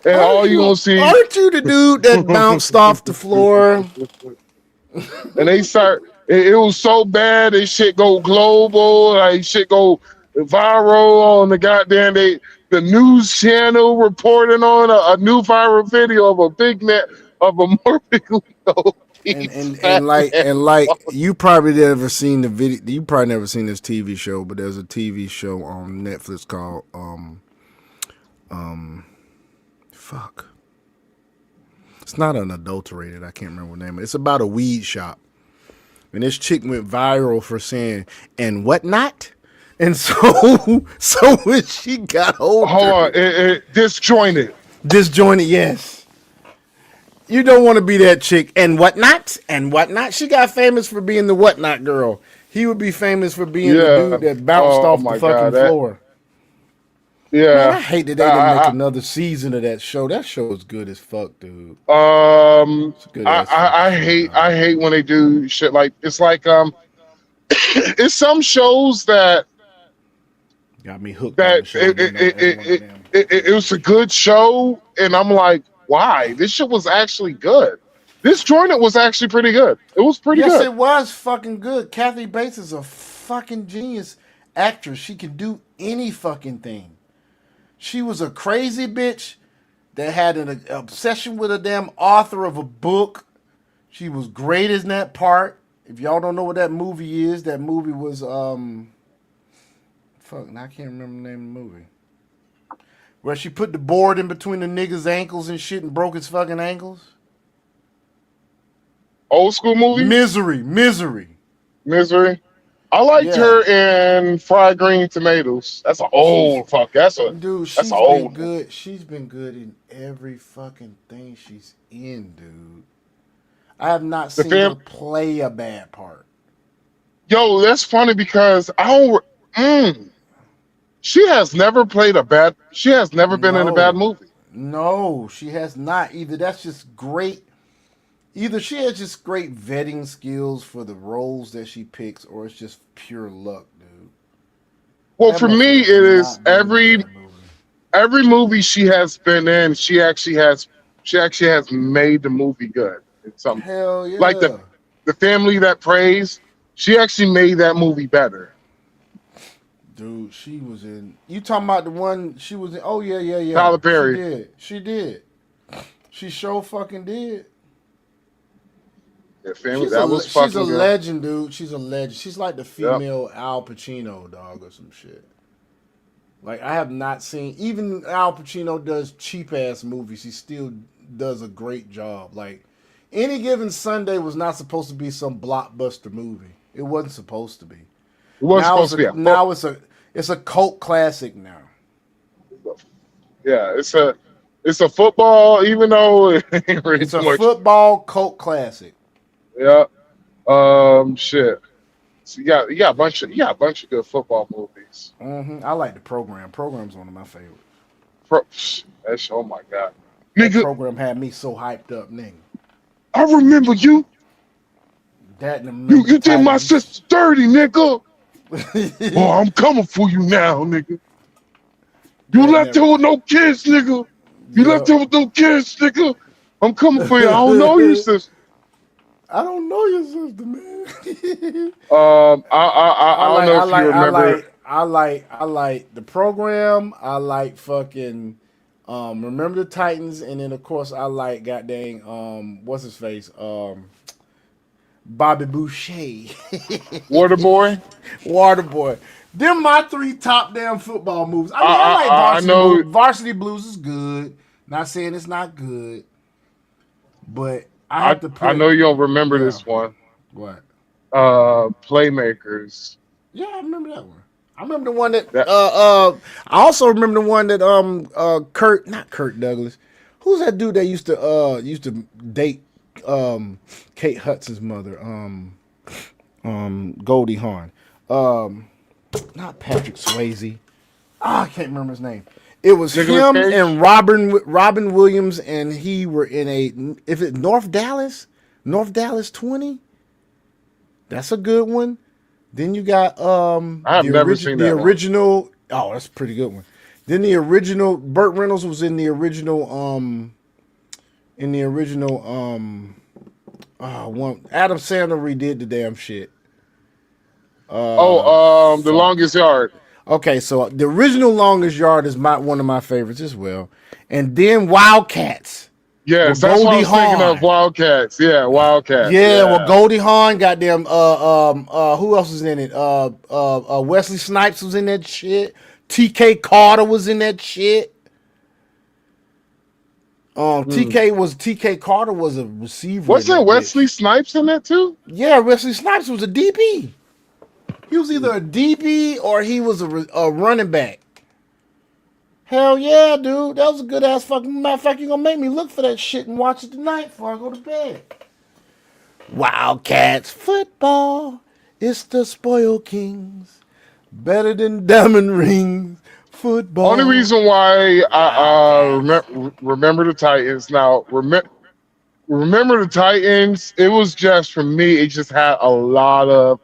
Speaker 1: And all you gonna see.
Speaker 9: Aren't you the dude that bounced off the floor?
Speaker 1: And they start. It was so bad. This shit go global. Like shit go viral on the goddamn the news channel reporting on a new viral video of a big man of a morbidly obese
Speaker 9: and like you probably never seen the video. You probably never seen this TV show, but there's a TV show on Netflix called fuck. It's not unadulterated. I can't remember what name. It's about a weed shop, and this chick went viral for saying and whatnot. And so when she got older,
Speaker 1: hold on, disjointed,
Speaker 9: yes. You don't want to be that chick and whatnot. She got famous for being the whatnot girl. He would be famous for being the dude that bounced off the fucking floor.
Speaker 1: Yeah,
Speaker 9: man, I hate that they didn't make another season of that show. That show is good as fuck, dude.
Speaker 1: I hate when they do shit like it's like it's some shows that
Speaker 9: Got me hooked on the
Speaker 1: that
Speaker 9: show.
Speaker 1: it was a good show, and I'm like, why? This shit was actually good. This joint was actually pretty good. It was pretty
Speaker 9: Yes,
Speaker 1: good.
Speaker 9: it was fucking good. Kathy Bates is a fucking genius actress. She can do any fucking thing. She was a crazy bitch that had an obsession with a damn author of a book. She was great in that part. If y'all don't know what that movie is, that movie was fuck, now I can't remember the name of the movie. Where she put the board in between the nigga's ankles and shit and broke his fucking ankles.
Speaker 1: Old school movie?
Speaker 9: Misery.
Speaker 1: I liked her in Fried Green Tomatoes. That's an old fuck. That's an old
Speaker 9: good. She's been good in every fucking thing she's in, dude. I have not seen her play a bad part.
Speaker 1: Yo, that's funny because I don't. She has never played a bad. She has never been in a bad movie.
Speaker 9: No, she has not. Either that's just great. Either she has just great vetting skills for the roles that she picks, or it's just pure luck, dude.
Speaker 1: Well, for me, it is every movie she has been in. She actually has made the movie good. It's something.
Speaker 9: Hell yeah.
Speaker 1: Like the Family That Prays. She actually made that movie better.
Speaker 9: Dude, she was in. You talking about the one she was in? Oh yeah.
Speaker 1: Tyler Perry.
Speaker 9: She did. She sure fucking did.
Speaker 1: Yeah, Family. That was fucking.
Speaker 9: She's a legend, dude. She's a legend. She's like the female Al Pacino, dog, or some shit. Like I have not seen. Even Al Pacino does cheap ass movies. He still does a great job. Like Any Given Sunday was not supposed to be some blockbuster movie. It wasn't supposed to be.
Speaker 1: It wasn't supposed to be.
Speaker 9: Now it's a cult classic now.
Speaker 1: Yeah, it's a football, even though it ain't really
Speaker 9: it's a football cult classic.
Speaker 1: Yeah. Shit. So you got a bunch of good football movies.
Speaker 9: Mm-hmm. I like The Program. Program's one of my favorites.
Speaker 1: Oh my god,
Speaker 9: that
Speaker 1: nigga!
Speaker 9: Program had me so hyped up, nigga.
Speaker 1: I remember you.
Speaker 9: That and
Speaker 1: you did my sister dirty, nigga. Oh, I'm coming for you now, nigga. You left her with no kids, nigga. You left her with no kids, nigga. I'm coming for you. I don't know your sister.
Speaker 9: I don't know your sister, man.
Speaker 1: I don't know if you remember.
Speaker 9: I like The Program. I like fucking Remember the Titans, and then of course I like goddamn what's his face Bobby Boucher. Waterboy. Them my three top damn football movies. I mean, I like Varsity Blues is good. Not saying it's not good, but I have to put.
Speaker 1: I know you don't remember this one.
Speaker 9: What?
Speaker 1: Playmakers.
Speaker 9: Yeah, I remember that one. I remember the one that I also remember the one that not Kurt Douglas. Who's that dude that used to date Kate Hudson's mother? Goldie Hawn. Not Patrick Swayze. I can't remember his name. It was him and Robin Williams, and he were in North Dallas 20. That's a good one. Then you got
Speaker 1: I've never seen
Speaker 9: the
Speaker 1: that
Speaker 9: original. One. Oh, that's a pretty good one. Then the original Burt Reynolds was in the original one. Adam Sandler redid the damn shit.
Speaker 1: The Longest Yard.
Speaker 9: Okay, so the original Longest Yard is one of my favorites as well. And then Wildcats.
Speaker 1: Yes, that's what I was thinking of. Wildcats. Yeah, Wildcats.
Speaker 9: Yeah, well, Goldie Hawn, goddamn. Who else was in it? Wesley Snipes was in that shit. T.K. Carter was in that shit. T.K. Carter was a receiver.
Speaker 1: Wasn't Wesley Snipes in that too?
Speaker 9: Yeah, Wesley Snipes was a DB. He was either a DB or he was a running back. Hell yeah, dude. That was a good ass fucking. Matter of fact, you're gonna make me look for that shit and watch it tonight before I go to bed. Wildcats football. It's the spoiled kings. Better than diamond rings. Football.
Speaker 1: Only reason why I remember the Titans. Now, remember the Titans. It was just for me. It just had a lot of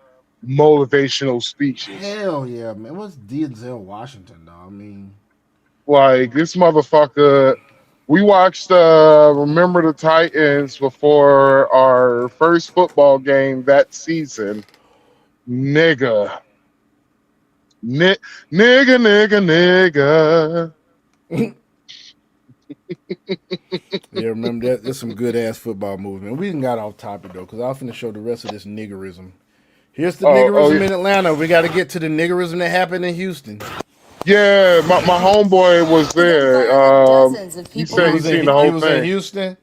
Speaker 1: motivational speeches.
Speaker 9: Hell yeah, man. What's Denzel Washington, though? I mean,
Speaker 1: Like this motherfucker. We watched Remember the Titans before our first football game that season. Nigga. Nigga, nigga.
Speaker 9: yeah, remember that? There's some good ass football movies, man. We didn't got off topic though, because I'm finna show the rest of this niggerism. Here's the niggerism
Speaker 1: yeah.
Speaker 9: in Atlanta. We got to get to the niggerism that happened in Houston.
Speaker 1: Yeah, my homeboy was there. He said he seen the whole
Speaker 9: He was in
Speaker 1: thing.
Speaker 9: Houston.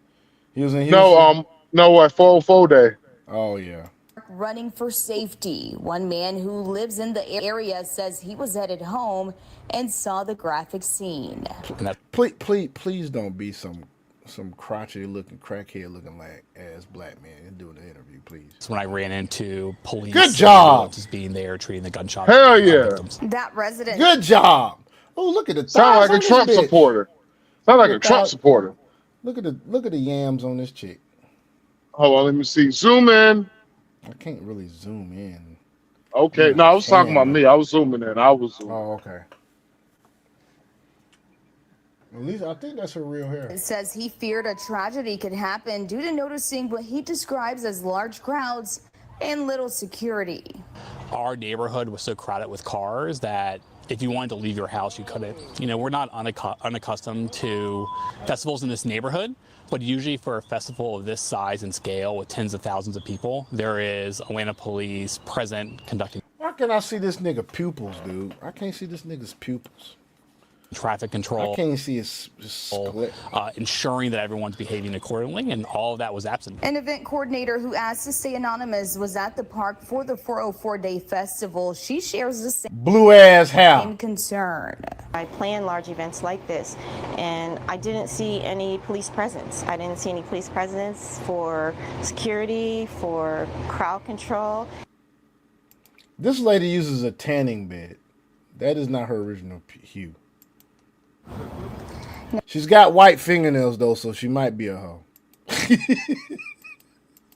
Speaker 9: He was in Houston.
Speaker 1: No, at 404 Day.
Speaker 9: Oh yeah.
Speaker 18: Running for safety. One man who lives in the area says he was headed home and saw the graphic scene.
Speaker 9: Please don't be some crotchety looking crackhead looking like ass black man doing the interview, please.
Speaker 21: When I ran into police,
Speaker 9: good job,
Speaker 21: just being there, treating the gunshot.
Speaker 1: Hell yeah,
Speaker 21: victims.
Speaker 18: That resident.
Speaker 9: Good job. Oh, look at the
Speaker 1: sound like a Trump supporter. Sound like a Trump supporter.
Speaker 9: Look at the yams on this chick.
Speaker 1: Hold on, let me see. Zoom in.
Speaker 9: I can't really zoom in.
Speaker 1: Okay, no, I was talking about me. I was zooming in.
Speaker 9: Oh, okay. At least I think that's her real hair.
Speaker 18: It says he feared a tragedy could happen due to noticing what he describes as large crowds and little security.
Speaker 21: Our neighborhood was so crowded with cars that if you wanted to leave your house, you couldn't. You know, we're not unaccustomed to festivals in this neighborhood, but usually for a festival of this size and scale with tens of thousands of people, there is Atlanta police present conducting.
Speaker 9: Why can't I see this nigga pupils, dude? I can't see this nigga's pupils.
Speaker 21: Traffic control.
Speaker 9: I can't see his split.
Speaker 21: Ensuring that everyone's behaving accordingly, and all of that was absent.
Speaker 18: An event coordinator who asked to stay anonymous was at the park for the 404 Day Festival. She shares the same
Speaker 9: blue ass hair
Speaker 18: concern.
Speaker 19: I plan large events like this, and I didn't see any police presence. I didn't see any police presence for security, for crowd control.
Speaker 9: This lady uses a tanning bed. That is not her original hue. She's got white fingernails though, so she might be a hoe.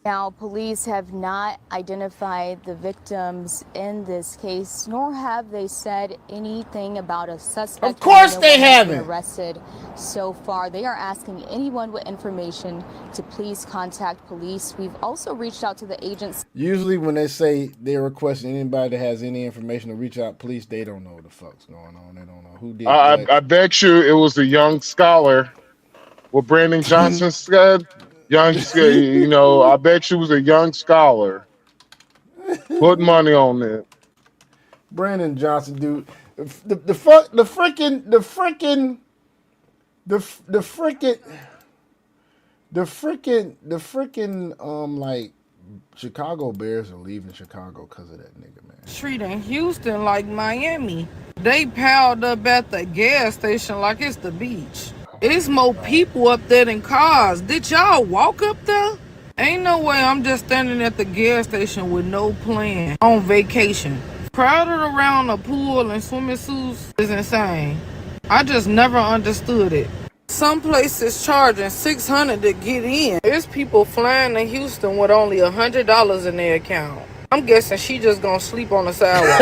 Speaker 18: Now, police have not identified the victims in this case, nor have they said anything about a suspect.
Speaker 9: Of course they haven't.
Speaker 18: Arrested so far. They are asking anyone with information to please contact police. We've also reached out to the agency.
Speaker 9: Usually when they say they're requesting anybody that has any information to reach out police, they don't know what the fuck's going on. They don't know who did what.
Speaker 1: I bet you it was the young scholar. What Brandon Johnson said. You know, I bet you was a young scholar. Put money on it.
Speaker 9: Brandon Johnson, dude. The freaking like Chicago Bears are leaving Chicago because of that nigga, man.
Speaker 22: Treating Houston like Miami. They piled up at the gas station like it's the beach. It's more people up there than cars. Did y'all walk up there? Ain't no way I'm just standing at the gas station with no plan on vacation. Crowded around a pool and swimming suits is insane. I just never understood it. Some places charging $600 to get in. There's people flying to Houston with only $100 in their account. I'm guessing she just gonna sleep on the sidewalk.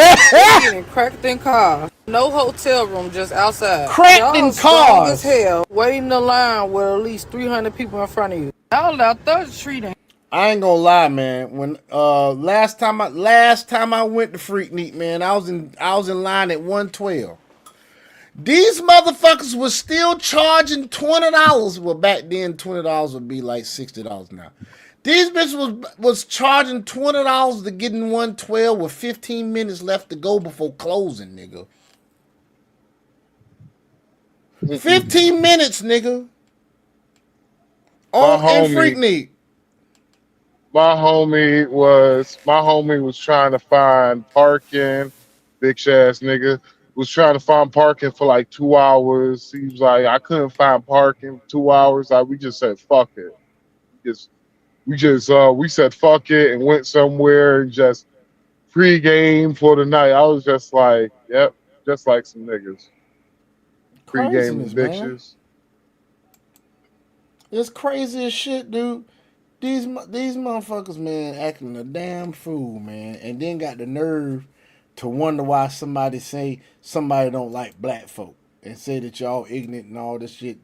Speaker 22: Getting cracked in cars. No hotel room, just outside.
Speaker 9: Cracked in
Speaker 22: Strong as
Speaker 9: cars.
Speaker 22: hell, waiting in line with at least 300 people in front of you. Y'all out there treating.
Speaker 9: I ain't gonna lie, man. When last time I went to Freaknik, man, I was in line at 112. These motherfuckers was still charging $20. Well, back then $20 would be like $60 now. These bitches was charging $20 to get in 112 with 15 minutes left to go before closing, nigga. 15 minutes, nigga. On in Freaknik.
Speaker 1: My homie was trying to find parking. Bitch ass nigga was trying to find parking for like 2 hours. He was like, I couldn't find parking 2 hours. We just said fuck it. We said fuck it and went somewhere and just pregame for the night. I was just like, yep, just like some niggas. Pregame bitches.
Speaker 9: Man. It's crazy as shit, dude. These motherfuckers, man, acting a damn fool, man, and then got the nerve to wonder why somebody say somebody don't like black folk and say that y'all ignorant and all this shit.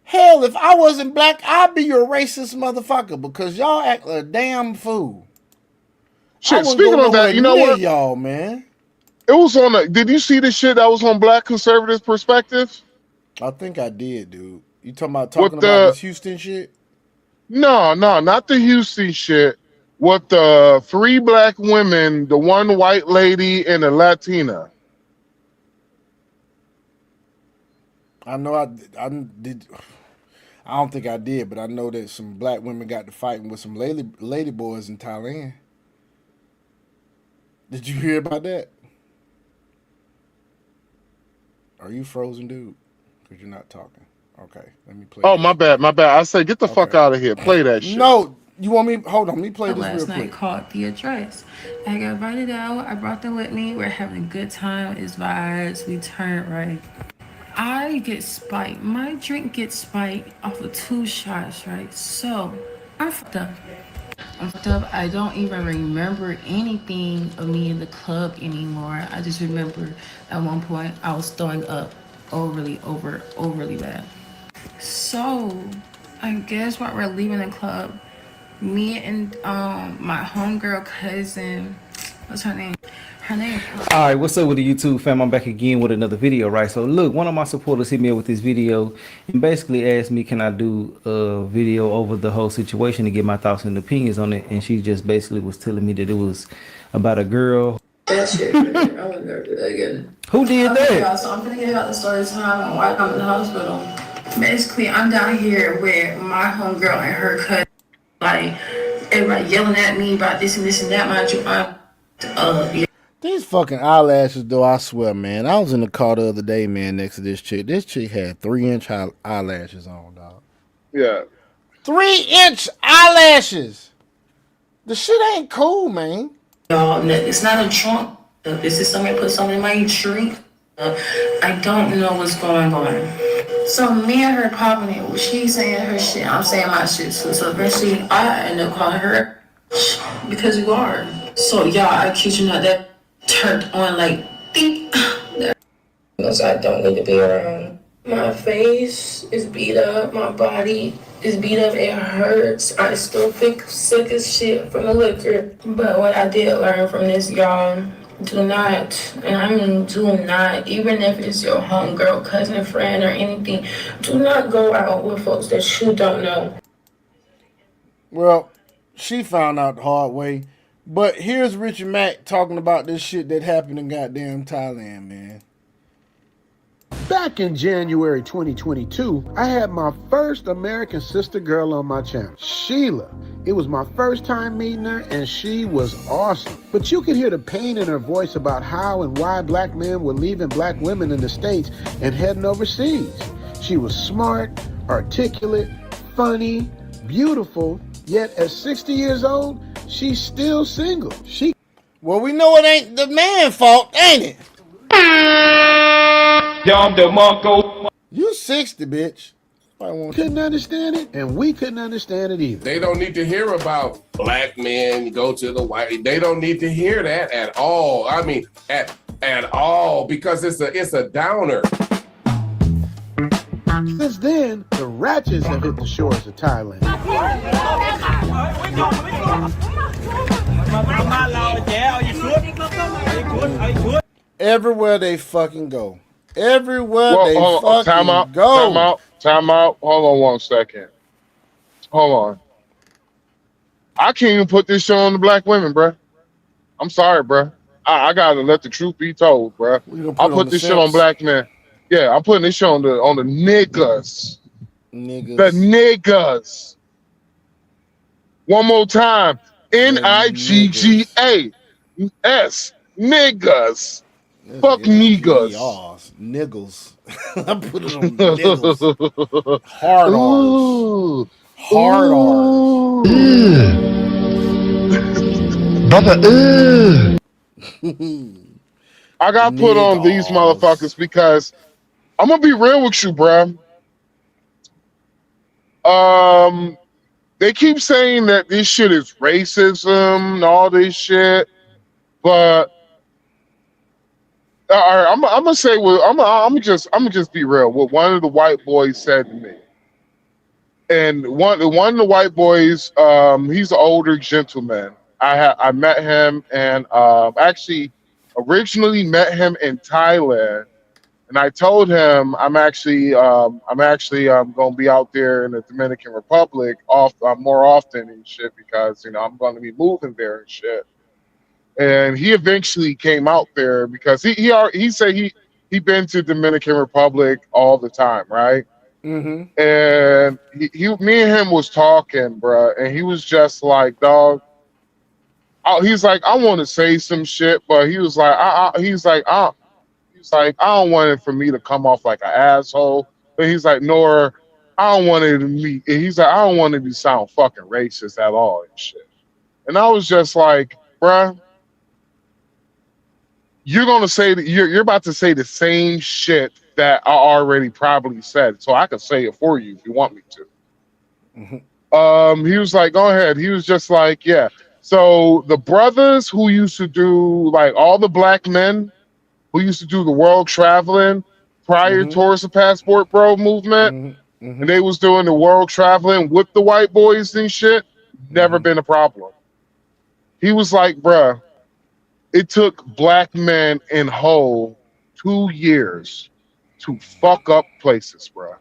Speaker 9: Hell, if I wasn't black, I'd be your racist motherfucker because y'all act a damn fool. I
Speaker 1: Shit,
Speaker 9: wouldn't go
Speaker 1: speaking of
Speaker 9: nowhere
Speaker 1: that, you know
Speaker 9: near
Speaker 1: what?
Speaker 9: y'all, man.
Speaker 1: It was on the, did you see the shit that was on Black Conservative Perspective?
Speaker 9: I think I did, dude. You
Speaker 1: With
Speaker 9: talking about
Speaker 1: the,
Speaker 9: this Houston shit?
Speaker 1: no, not the Houston shit. With the 3 black women, the 1 white lady, and a Latina.
Speaker 9: I know I did. I don't think I did, but I know that some black women got to fighting with some lady boys in Thailand. Did you hear about that? Are you frozen, dude? Because you're not talking. Okay, let me play.
Speaker 1: Oh, my bad. I said, get the fuck out of here. Play that shit.
Speaker 9: No, you want me? Hold on, let me play this
Speaker 3: last
Speaker 9: real
Speaker 3: night
Speaker 9: quick.
Speaker 3: called The Address. I got invited out. I brought them with me. We're having a good time. It's vibes. We turned right. I get spiked. My drink gets spiked off of 2 shots, right? So I'm fucked up. I don't even remember anything of me in the club anymore. I just remember at one point I was throwing up overly bad. So I guess while we're leaving the club, me and my homegirl cousin, what's her name? Her name.
Speaker 4: All right, what's up with the YouTube fam? I'm back again with another video, right? So look, one of my supporters hit me up with this video and basically asked me, can I do a video over the whole situation to get my thoughts and opinions on it? And she just basically was telling me that it was about a girl.
Speaker 3: That shit, I would never do that again.
Speaker 4: Who did that?
Speaker 3: So I'm gonna get out the story time and why I'm in the hospital. Basically, I'm down here with my homegirl and her cousin. Like, everybody yelling at me about this and this and that. Mind you,
Speaker 9: These fucking eyelashes, though, I swear, man. I was in the car the other day, man, next to this chick. This chick had 3-inch eyelashes on, dog.
Speaker 1: Yeah.
Speaker 9: 3-inch eyelashes. The shit ain't cool, man.
Speaker 3: y'all, it's not a trunk. This is somebody put something in my drink. I don't know what's going on. So me and her popping it. She's saying her shit. I'm saying my shit. So eventually I end up calling her because you are. So y'all, I kid you not, that turned on like beep. Because I don't need to be around. My face is beat up. My body is beat up. It hurts. I still feel sick as shit from the liquor. But what I did learn from this, y'all, do not, and I mean do not, even if it's your homegirl, cousin, friend, or anything, do not go out with folks that you don't know.
Speaker 9: Well, she found out the hard way. But here's Richard Mack talking about this shit that happened in goddamn Thailand, man.
Speaker 23: Back in January 2022, I had my first American sister girl on my channel, Sheila. It was my first time meeting her, and she was awesome. But you could hear the pain in her voice about how and why black men were leaving black women in the States and heading overseas. She was smart, articulate, funny, beautiful, yet at 60 years old, she's still single.
Speaker 9: Well, we know it ain't the man's fault, ain't it? You 60, bitch.
Speaker 23: Couldn't understand it, and we couldn't understand it either.
Speaker 24: They don't need to hear about black men go to the white. They don't need to hear that at all. I mean, at all, because it's a downer.
Speaker 23: Since then, the ratchets have hit the shores of Thailand.
Speaker 9: Everywhere they fucking go. Everywhere they fucking go.
Speaker 1: Time out. Hold on 1 second. Hold on. I can't even put this show on the black women, bruh. I'm sorry, bruh. I gotta let the truth be told, bruh. I'll put this shit on black men. Yeah, I'm putting this show on the niggas. The niggas. One more time. Niggas. Niggas. Fuck niggas.
Speaker 9: Niggles. I put it on niggles. Hard R's. Hard R's.
Speaker 1: Brother, I got put on these motherfuckers because I'm gonna be real with you, bruh. they keep saying that this shit is racism and all this shit, but all right, I'm gonna say, well, I'm gonna just be real. What one of the white boys said to me, and one of the white boys, he's an older gentleman. I met him, and actually originally met him in Thailand. And I told him I'm actually going to be out there in the Dominican Republic more often and shit because I'm going to be moving there and shit. And he eventually came out there because he said he been to Dominican Republic all the time, right?
Speaker 9: Mm-hmm.
Speaker 1: And me and him was talking, bro, and he was just like, dog. He's like, I want to say some shit, but he was like, he's like, I don't want it for me to come off like an asshole. But he's like, nor I don't want it to be. He's like, I don't want it to sound fucking racist at all and shit. And I was just like, bruh, you're gonna say that you're about to say the same shit that I already probably said, so I can say it for you if you want me to. He was like, go ahead. He was just like, yeah. So the brothers who used to do like all the black men who used to do the world traveling prior towards the passport bro movement, and they was doing the world traveling with the white boys and shit, never been a problem. He was like, bruh, it took black men in whole 2 years to fuck up places, bruh.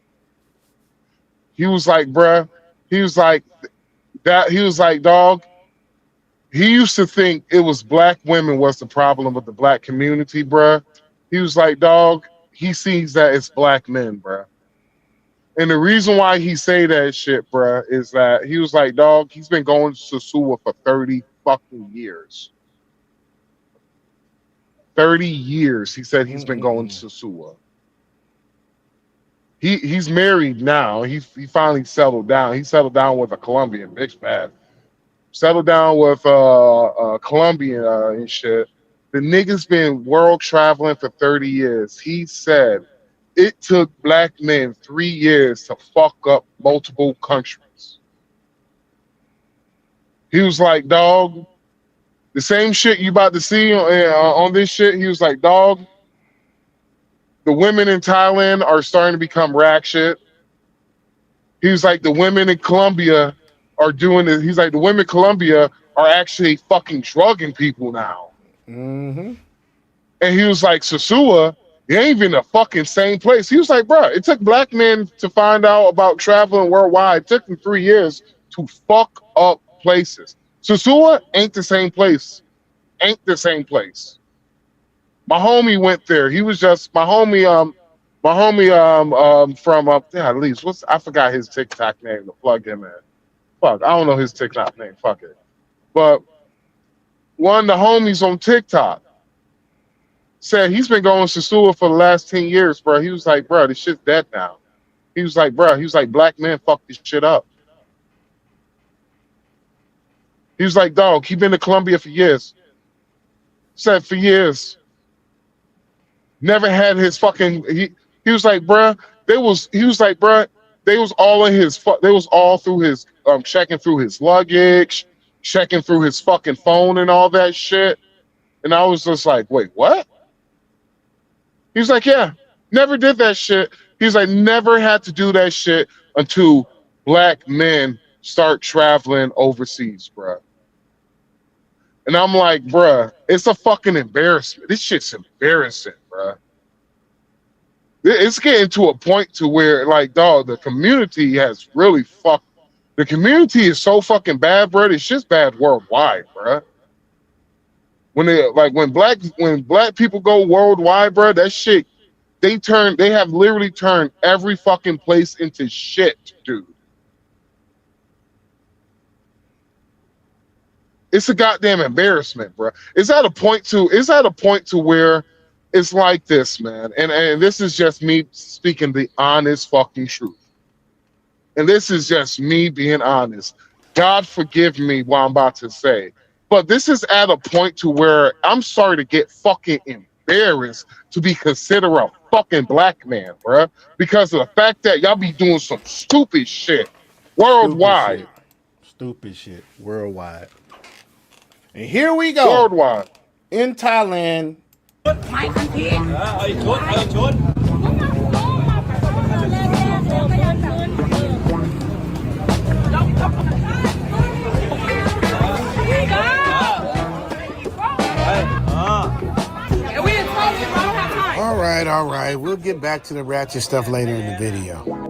Speaker 1: He was like, bruh, he was like, dog, he used to think it was black women was the problem with the black community, bruh. He was like, dog, he sees that it's black men, bruh. And the reason why he say that shit, bruh, is that he was like, dog, he's been going to SUA for 30 fucking years. 30 years, he said he's been going to SUA. He's married now. He finally settled down. He settled down with a Colombian, bitch bad. Settled down with Colombian and shit. The nigga's been world traveling for 30 years. He said it took black men 3 years to fuck up multiple countries. He was like, dog, the same shit you about to see on this shit. He was like, dog, the women in Thailand are starting to become rack shit. He was like, the women in Colombia are doing it. He's like, the women in Colombia are actually fucking drugging people now. And he was like, Sosua, it ain't even the fucking same place. He was like, bro, it took black men to find out about traveling worldwide. It took them 3 years to fuck up places. Sosua ain't the same place. Ain't the same place. My homie went there. He was just my homie from at least I forgot his TikTok name to plug him in. Fuck, I don't know his TikTok name. Fuck it. But one of the homies on TikTok said he's been going to SUA for the last 10 years, bro. He was like, bro, this shit's dead now. He was like, bro, he was like, black men fuck this shit up. He was like, dog, he been to Colombia for years. Said for years. Never had his fucking he was like, bruh, they was all in his they was all through his checking through his luggage, checking through his fucking phone and all that shit. And I was just like, wait, what? He was like, yeah, never did that shit. He's like, never had to do that shit until black men start traveling overseas, bruh. And I'm like, bruh, it's a fucking embarrassment. This shit's embarrassing, bruh. It's getting to a point to where, like, dog, the community has really fucked. The community is so fucking bad, bruh. It's just bad worldwide, bruh. When black people go worldwide, bruh, that shit, they have literally turned every fucking place into shit, dude. It's a goddamn embarrassment, bro. It's at a point to where it's like this, man. And this is just me speaking the honest fucking truth. And this is just me being honest. God forgive me what I'm about to say. But this is at a point to where I'm sorry to get fucking embarrassed to be considered a fucking black man, bro. Because of the fact that y'all be doing some stupid shit worldwide.
Speaker 9: Stupid shit. Worldwide. And here we go.
Speaker 1: Worldwide.
Speaker 9: In Thailand. All right. We'll get back to the ratchet stuff later in the video.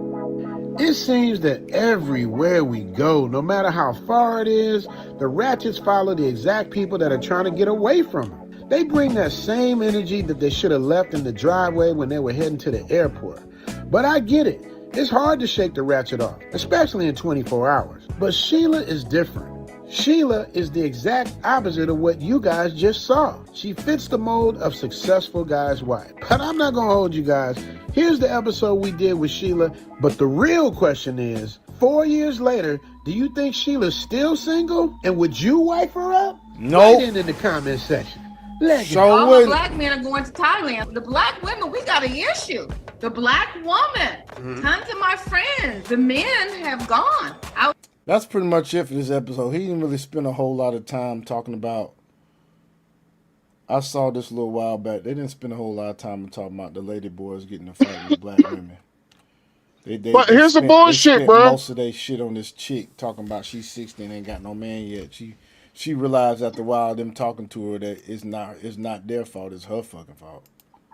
Speaker 23: It seems that everywhere we go, no matter how far it is, the ratchets follow the exact people that are trying to get away from them. They bring that same energy that they should have left in the driveway when they were heading to the airport. But I get it. It's hard to shake the ratchet off, especially in 24 hours. But Sheila is different. Sheila is the exact opposite of what you guys just saw. She fits the mold of successful guy's wife. But I'm not gonna hold you guys. Here's the episode we did with Sheila, but the real question is, 4 years later, do you think Sheila's still single? And would you wife her up?
Speaker 9: Nope.
Speaker 23: Write in the comment section.
Speaker 22: All the black men are going to Thailand. The black women, we got an issue. The black woman, tons of my friends, the men have gone out.
Speaker 9: That's pretty much it for this episode. He didn't really spend a whole lot of time talking about. I saw this a little while back. They didn't spend a whole lot of time talking about the lady boys getting in a fight with black women.
Speaker 1: But here's the bullshit, bro.
Speaker 9: Most of their shit on this chick talking about she's 60 and ain't got no man yet. She realized after a while them talking to her that it's not their fault. It's her fucking fault.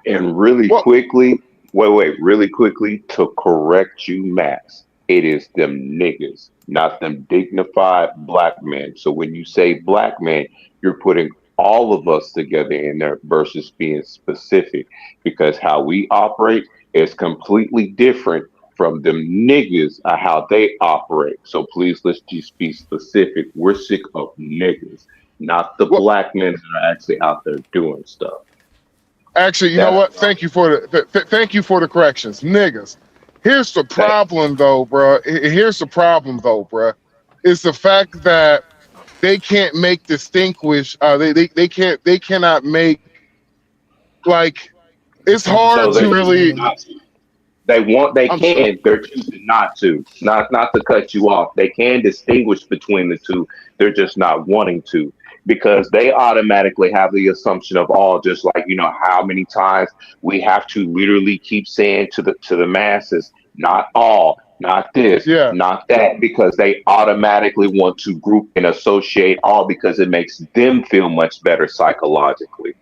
Speaker 10: And really quickly, really quickly to correct you, Max. It is them niggas, not them dignified black men. So when you say black man, you're putting all of us together in there versus being specific, because how we operate is completely different from them niggas how they operate. So please, let's just be specific. We're sick of niggas, not the black men that are actually out there doing stuff.
Speaker 1: Actually, you know what? Thank you for the corrections, niggas. Here's the problem, though, bro. Here's the problem, though, bro. Is the fact that they can't make distinguish. They cannot make, like, it's hard to really.
Speaker 10: They can. They're choosing not to. Not to cut you off. They can distinguish between the two. They're just not wanting to, because they automatically have the assumption of all. Just like, you know, how many times we have to literally keep saying to the masses, not all, not this, not that, because they automatically want to group and associate all because it makes them feel much better psychologically.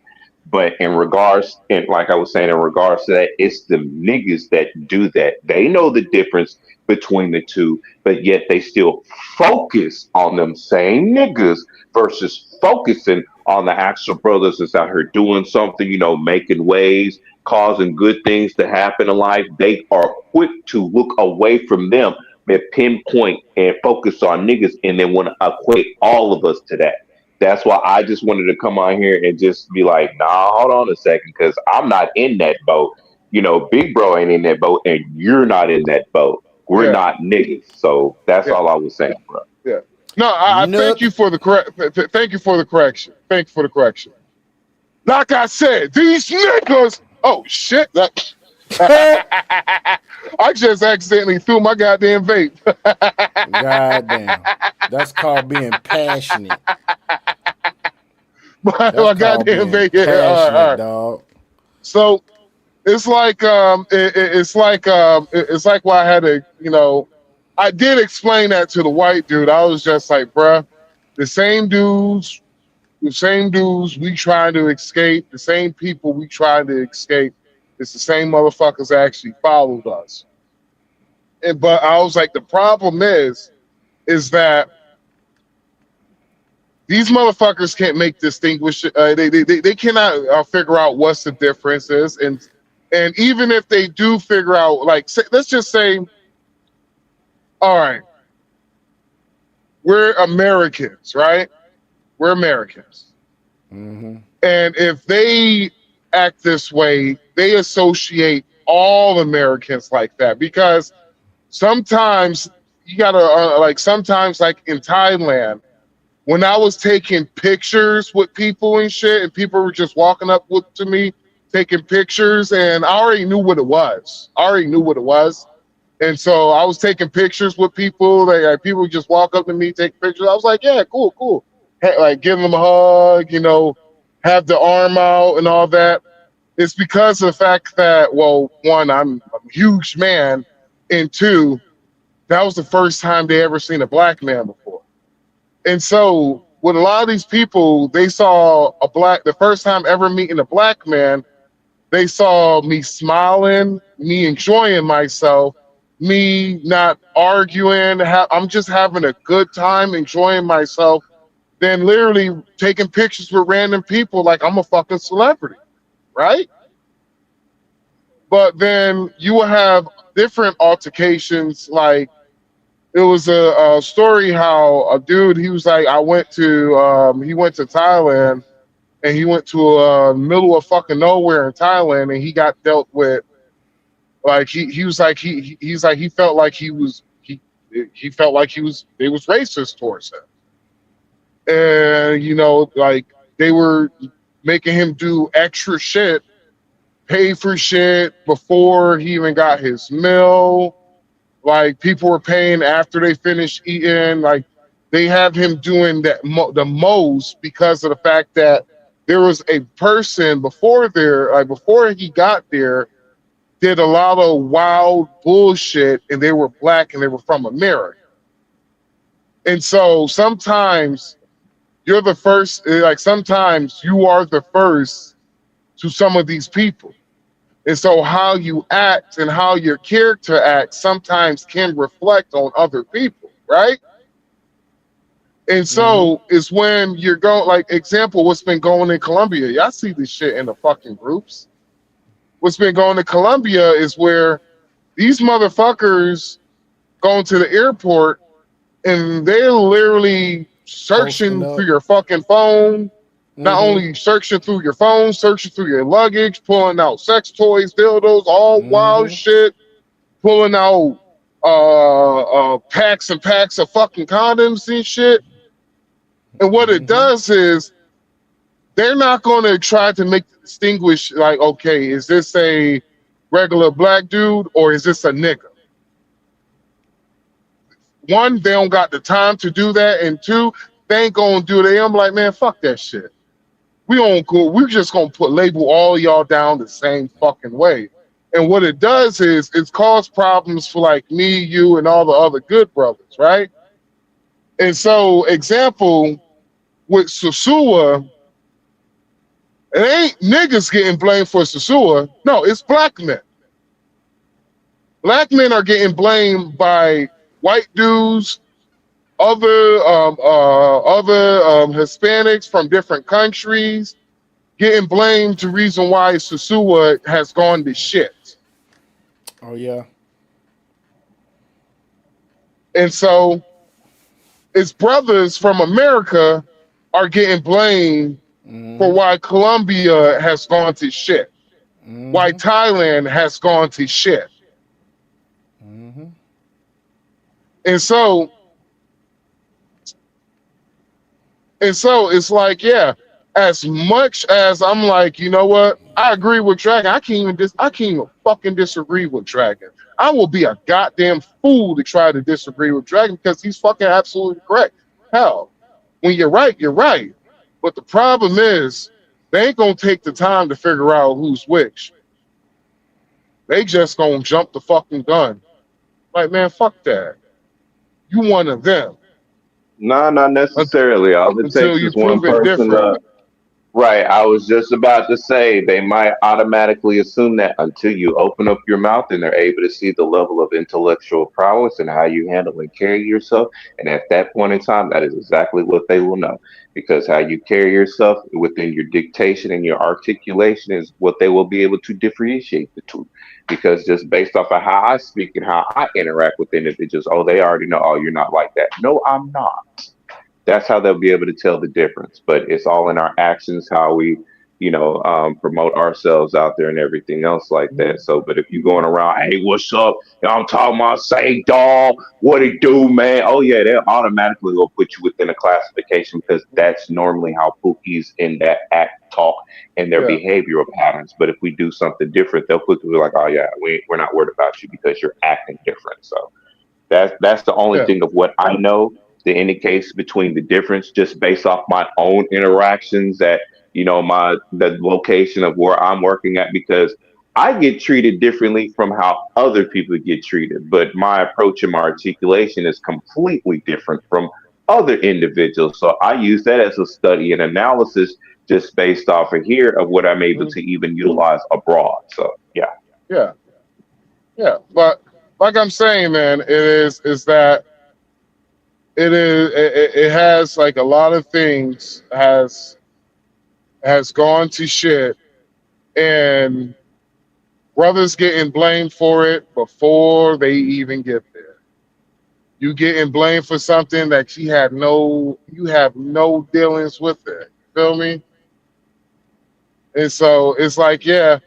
Speaker 10: But in regards, and like I was saying, in regards to that, it's the niggas that do that. They know the difference between the two, but yet they still focus on them same niggas versus focusing on the actual brothers that's out here doing something, you know, making waves, causing good things to happen in life. They are quick to look away from them and pinpoint and focus on niggas, and then want to equate all of us to that. That's why I just wanted to come on here and just be like, nah, hold on a second, because I'm not in that boat. You know, Big Bro ain't in that boat, and you're not in that boat. We're not niggas. So that's all I was saying, bro.
Speaker 1: Yeah. No, I thank you for the thank you for the correction. Thank you for the correction. Like I said, these niggas. Oh shit! I just accidentally threw my goddamn vape.
Speaker 9: Goddamn. That's called being passionate.
Speaker 1: My goddamn vape. Yeah, all right.
Speaker 9: Dog.
Speaker 1: So it's like it's like why I had to, you know, I did explain that to the white dude. I was just like, bruh, the same dudes we trying to escape, the same people we trying to escape, it's the same motherfuckers that actually followed us. But I was like, the problem is that these motherfuckers can't make distinguish. They cannot figure out what's the difference is, and even if they do figure out, like, let's just say, all right, we're Americans, right? We're Americans, and if they act this way, they associate all Americans like that, because sometimes you gotta sometimes, like in Thailand, when I was taking pictures with people and shit, and people were just walking up to me taking pictures, and I already knew what it was. And so I was taking pictures with people. Like people would just walk up to me, take pictures. I was like, yeah, cool, cool. Like giving them a hug, have the arm out and all that. It's because of the fact that, well, one, I'm a huge man, and two, that was the first time they ever seen a black man before. And so with a lot of these people, they saw the first time ever meeting a black man, they saw me smiling, me enjoying myself, me not arguing. I'm just having a good time, enjoying myself, then literally taking pictures with random people like I'm a fucking celebrity, right? But then you will have different altercations. Like it was a story how a dude, he was like, he went to Thailand, and he went to middle of fucking nowhere in Thailand, and he got dealt with. Like he was like he's like he felt like he felt like they was racist towards him, and like they were making him do extra shit, pay for shit before he even got his meal. Like people were paying after they finished eating. Like they have him doing the most because of the fact that there was a person before he got there, did a lot of wild bullshit, and they were black and they were from America. And so sometimes you're the first, like sometimes you are the first to some of these people. And so how you act and how your character acts sometimes can reflect on other people, right? And so it's when you're going, like example, what's been going in Colombia. Y'all see this shit in the fucking groups. What's been going to Colombia is where these motherfuckers going to the airport and they're literally searching through your fucking phone. Not only searching through your phone, searching through your luggage, pulling out sex toys, dildos, all wild shit, pulling out packs and packs of fucking condoms and shit. And what it does is they're not going to try to distinguish like, okay, is this a regular black dude or is this a nigga? One, they don't got the time to do that, and two, they ain't gonna do that. I'm like, man, fuck that shit. We're just gonna label all y'all down the same fucking way. And what it does is it's caused problems for like me, you, and all the other good brothers, right? And so, example, with Susua, it ain't niggas getting blamed for Susua. No, it's black men. Black men are getting blamed by white dudes, other Hispanics from different countries, getting blamed the reason why Susua has gone to shit.
Speaker 9: Oh yeah.
Speaker 1: And so his brothers from America are getting blamed for why Colombia has gone to shit. Why Thailand has gone to shit. And so it's like, yeah, as much as I'm like, you know what? I agree with Dragon. I can't even fucking disagree with Dragon. I will be a goddamn fool to try to disagree with Dragon because he's fucking absolutely correct. Hell, when you're right, you're right. But the problem is they ain't gonna take the time to figure out who's which. They just gonna jump the fucking gun. Like, man, fuck that. You one of them.
Speaker 10: No, not necessarily. All it
Speaker 1: Until
Speaker 10: takes
Speaker 1: you
Speaker 10: is one
Speaker 1: prove it
Speaker 10: person
Speaker 1: different.
Speaker 10: to. Right. I was just about to say they might automatically assume that until you open up your mouth and they're able to see the level of intellectual prowess and how you handle and carry yourself. And at that point in time, that is exactly what they will know. Because how you carry yourself within your dictation and your articulation is what they will be able to differentiate the two. Because just based off of how I speak and how I interact with individuals, oh, they already know, oh, you're not like that. No, I'm not. That's how they'll be able to tell the difference. But it's all in our actions, how we promote ourselves out there and everything else like that. So, but if you're going around, hey, what's up? I'm talking about say dog, what it do, man? Oh yeah, they'll automatically go put you within a classification because that's normally how pookies in that act talk and their
Speaker 1: Yeah.
Speaker 10: behavioral patterns. But if we do something different, they'll quickly be like, oh yeah, we're not worried about you because you're acting different. So that's the only
Speaker 1: Yeah.
Speaker 10: thing of what I know that indicates between the difference just based off my own interactions at the location of where I'm working at because I get treated differently from how other people get treated, but my approach and my articulation is completely different from other individuals. So I use that as a study and analysis just based off of here of what I'm able to even utilize abroad. So yeah.
Speaker 1: Yeah. Yeah. But like I'm saying, man, is that it has like a lot of things has gone to shit, and brothers getting blamed for it before they even get there. You getting blamed for something that you have no dealings with it. Feel me? And so it's like, they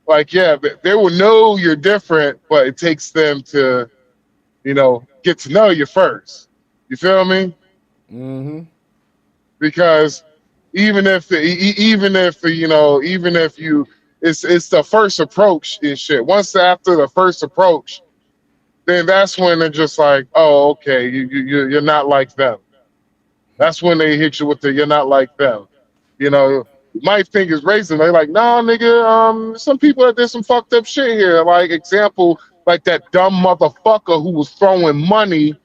Speaker 1: will know you're different, but it takes them to, get to know you first. You feel me?
Speaker 9: Mm-hmm.
Speaker 1: Because even if you, it's the first approach and shit. Once after the first approach, then that's when they're just like, oh, okay, you're not like them. That's when they hit you with the you're not like them. You might think it's racist. They're like, no, nigga, some people that did some fucked up shit here. Like example, like that dumb motherfucker who was throwing money,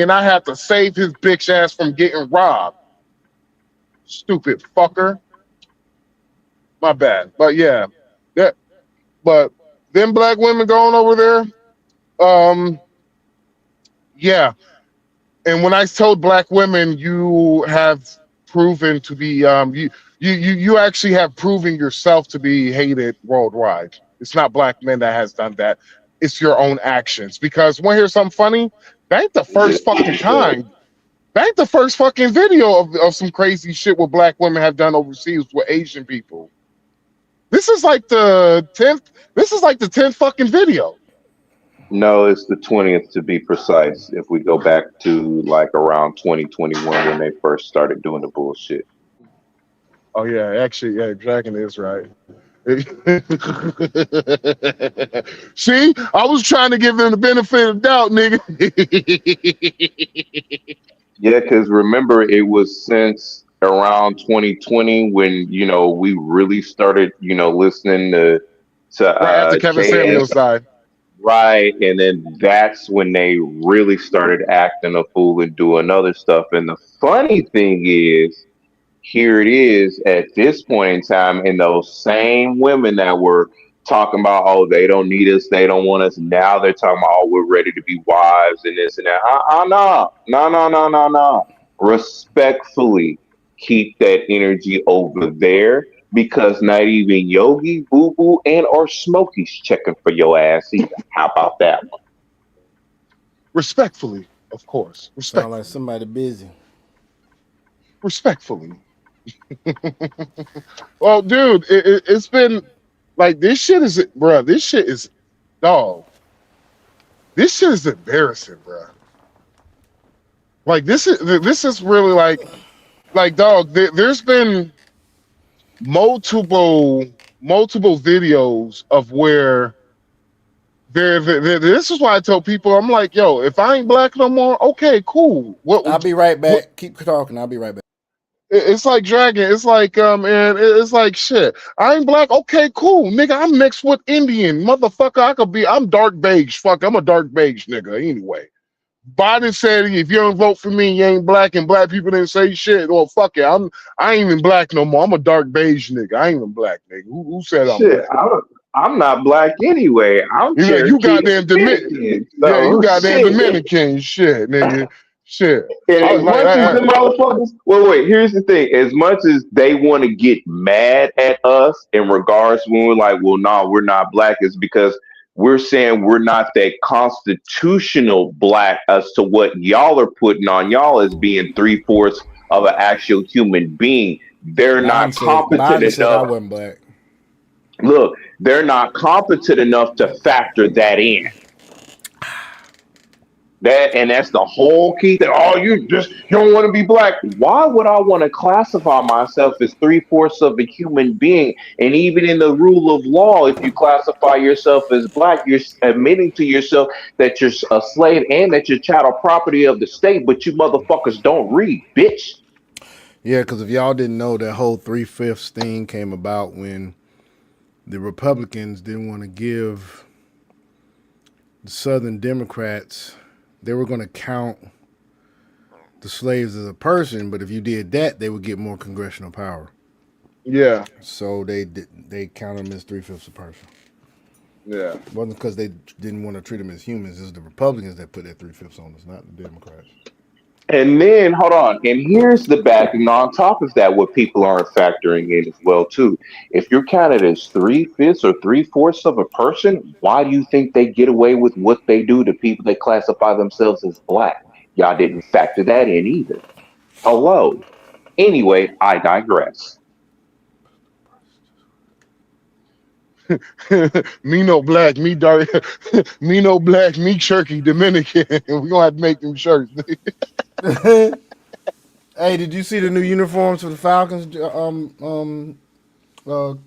Speaker 1: and I had to save his bitch ass from getting robbed. Stupid fucker. My bad. But yeah, that. But them black women going over there, yeah. And when I told black women, you have proven to be you actually have proven yourself to be hated worldwide. It's not black men that has done that. It's your own actions. Because want to hear something funny? That ain't the first fucking time. That ain't the first fucking video of some crazy shit what black women have done overseas with Asian people. This is like the 10th. This is like the 10th fucking video.
Speaker 10: No, it's the 20th to be precise. If we go back to like around 2021 when they first started doing the bullshit.
Speaker 1: Oh yeah, actually, yeah, Dragon is right. See, I was trying to give them the benefit of doubt, nigga.
Speaker 10: Yeah, because remember, it was since around 2020 when we really started listening to
Speaker 1: Right after Kevin
Speaker 10: KS.
Speaker 1: Samuels died.
Speaker 10: Right, and then that's when they really started acting a fool and doing other stuff. And the funny thing is, here it is at this point in time, and those same women that were talking about, oh, they don't need us, they don't want us. Now they're talking about, oh, we're ready to be wives and this and that. No, no, no, no, no, no. Respectfully, keep that energy over there because not even Yogi, Boo Boo, and or Smokey's checking for your ass either. How about that one?
Speaker 1: Respectfully, of course.
Speaker 9: Sound like somebody busy.
Speaker 1: Respectfully. Well, dude, it's been like this shit is, bro. This shit is, dog. This shit is embarrassing, bro. Like this is really like dog. There's been multiple videos of where this is why I tell people, I'm like, yo, if I ain't black no more, okay, cool.
Speaker 9: I'll be right back. Keep talking. I'll be right back.
Speaker 1: It's like Dragon. It's like and it's like shit. I ain't black. Okay, cool, nigga. I'm mixed with Indian, motherfucker. I'm dark beige. Fuck, I'm a dark beige nigga. Anyway, Biden said if you don't vote for me, you ain't black, and black people didn't say shit. Well, fuck it. I ain't even black no more. I'm a dark beige nigga. I ain't even black, nigga. Who said I'm
Speaker 10: Shit,
Speaker 1: black?
Speaker 10: I'm not black anyway. I'm
Speaker 1: You
Speaker 10: Cherokee
Speaker 1: goddamn
Speaker 10: Dominican.
Speaker 1: Yeah, you
Speaker 10: So
Speaker 1: goddamn
Speaker 10: shit.
Speaker 1: Dominican shit, nigga. Shit.
Speaker 10: And as much as the motherfuckers, wait, here's the thing. As much as they want to get mad at us in regards when we're like, well, no, we're not black, is because we're saying we're not that constitutional black as to what y'all are putting on y'all as being 3/4 of an actual human being. They're not competent
Speaker 9: Biden said I
Speaker 10: enough.
Speaker 9: wasn't black.
Speaker 10: Look, they're not competent enough to factor that in. That's the whole key thing. Oh, you don't want to be black. Why would I want to classify myself as three-fourths of a human being? And even in the rule of law, if you classify yourself as black, you're admitting to yourself that you're a slave and that you're chattel property of the state, but you motherfuckers don't read, bitch.
Speaker 9: Yeah, because if y'all didn't know, that whole 3/5 thing came about when the Republicans didn't want to give the Southern Democrats, they were going to count the slaves as a person, but if you did that, they would get more congressional power.
Speaker 1: Yeah.
Speaker 9: So they counted them as 3/5 a person.
Speaker 1: Yeah.
Speaker 9: It wasn't because they didn't want to treat them as humans. It's the Republicans that put that 3/5 on us, not the Democrats.
Speaker 10: And then hold on, and here's the back, and on top of that, what people aren't factoring in as well too. If you're counted as 3/5 or 3/4 of a person, why do you think they get away with what they do to people that classify themselves as black? Y'all didn't factor that in either. Hello. Anyway, I digress.
Speaker 1: Me no black, me dark, me no black, me turkey, Dominican. We gonna have to make them shirts.
Speaker 9: Hey, did you see the new uniforms for the Falcons?
Speaker 1: Man,
Speaker 9: What's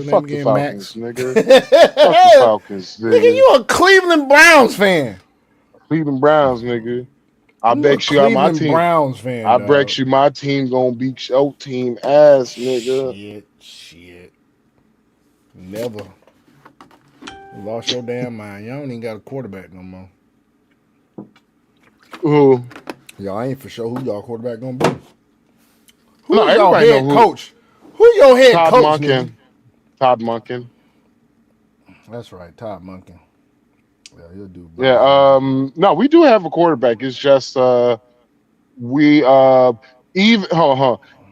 Speaker 9: her
Speaker 1: fuck
Speaker 9: name
Speaker 1: the
Speaker 9: again?
Speaker 1: Falcons,
Speaker 9: Max.
Speaker 1: nigga. Fuck the Falcons,
Speaker 9: Nigga,
Speaker 1: nigga.
Speaker 9: you a Cleveland Browns fan?
Speaker 1: Cleveland Browns, nigga. I
Speaker 9: You a
Speaker 1: bet you on my
Speaker 9: Cleveland
Speaker 1: team.
Speaker 9: Browns fan,
Speaker 1: I
Speaker 9: dog.
Speaker 1: bet you my team gonna beat your team ass, nigga.
Speaker 9: Shit. Never. You lost your damn mind. Y'all don't even got a quarterback no more.
Speaker 1: Who?
Speaker 9: Y'all ain't for sure who y'all quarterback gonna be. Who's
Speaker 1: No,
Speaker 9: y'all
Speaker 1: everybody
Speaker 9: head
Speaker 1: know who.
Speaker 9: coach? Who your head
Speaker 1: Todd
Speaker 9: coach,
Speaker 1: Monken.
Speaker 9: nigga?
Speaker 1: Todd Monken.
Speaker 9: That's right, Todd Monken. Yeah, he'll do.
Speaker 1: Yeah. No, we do have a quarterback. It's just we even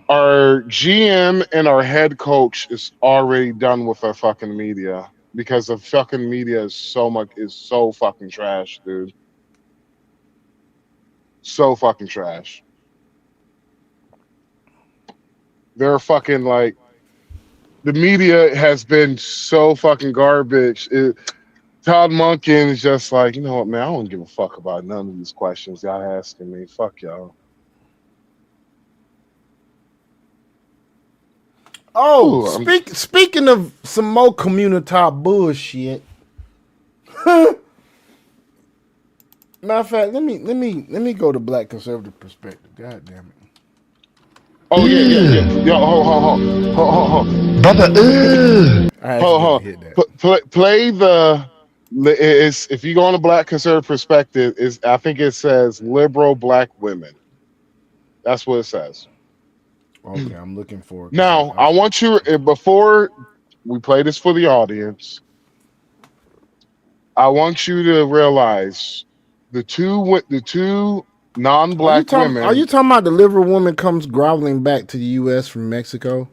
Speaker 1: our GM and our head coach is already done with our fucking media because the fucking media is so fucking trash, dude. So fucking trash. They're fucking like the media has been so fucking garbage. Todd Monken is just like, you know what, man, I don't give a fuck about none of these questions y'all asking me. Fuck y'all.
Speaker 9: Oh,
Speaker 1: Ooh,
Speaker 9: speaking of some more community bullshit. Matter of fact, let me go to Black Conservative Perspective. God damn it.
Speaker 1: Oh yeah. Yo, ho.
Speaker 9: Brother, I
Speaker 1: Ho.
Speaker 9: accidentally hit that.
Speaker 1: Play the. It's if you go on a Black Conservative Perspective, is I think it says liberal black women. That's what it says.
Speaker 9: Okay, I'm looking for it.
Speaker 1: Now I want you before we play this for the audience. I want you to realize the two non-black women.
Speaker 9: Are you talking about the liberal woman comes groveling back to the U.S. from Mexico?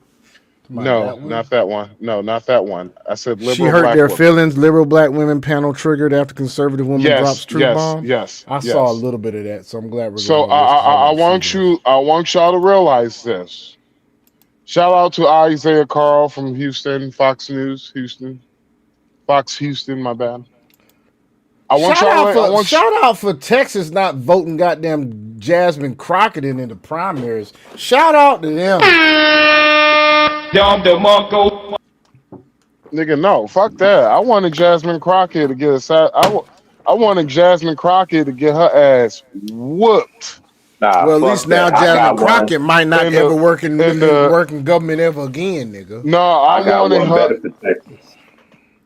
Speaker 1: No, not that one. No, not that one. I said liberal
Speaker 9: She hurt
Speaker 1: black
Speaker 9: their
Speaker 1: women.
Speaker 9: feelings. Liberal black women panel triggered after conservative woman drops truth bomb.
Speaker 1: Yes.
Speaker 9: I saw a little bit of that, so I'm glad we're
Speaker 1: So
Speaker 9: going to
Speaker 1: I want y'all to realize this. Shout out to Isaiah Carl from Houston, Fox News, Houston, Fox Houston. My bad.
Speaker 9: Shout out for Texas not voting goddamn Jasmine Crockett in the primaries. Shout out to them.
Speaker 1: Nigga, no, fuck that. I wanted Jasmine Crockett to get I wanted Jasmine Crockett to get her ass whooped.
Speaker 10: Nah,
Speaker 9: well, at least now Jasmine Crockett might not ever work in government ever again, nigga.
Speaker 1: No,
Speaker 10: I got one
Speaker 1: her.
Speaker 10: better for Texas.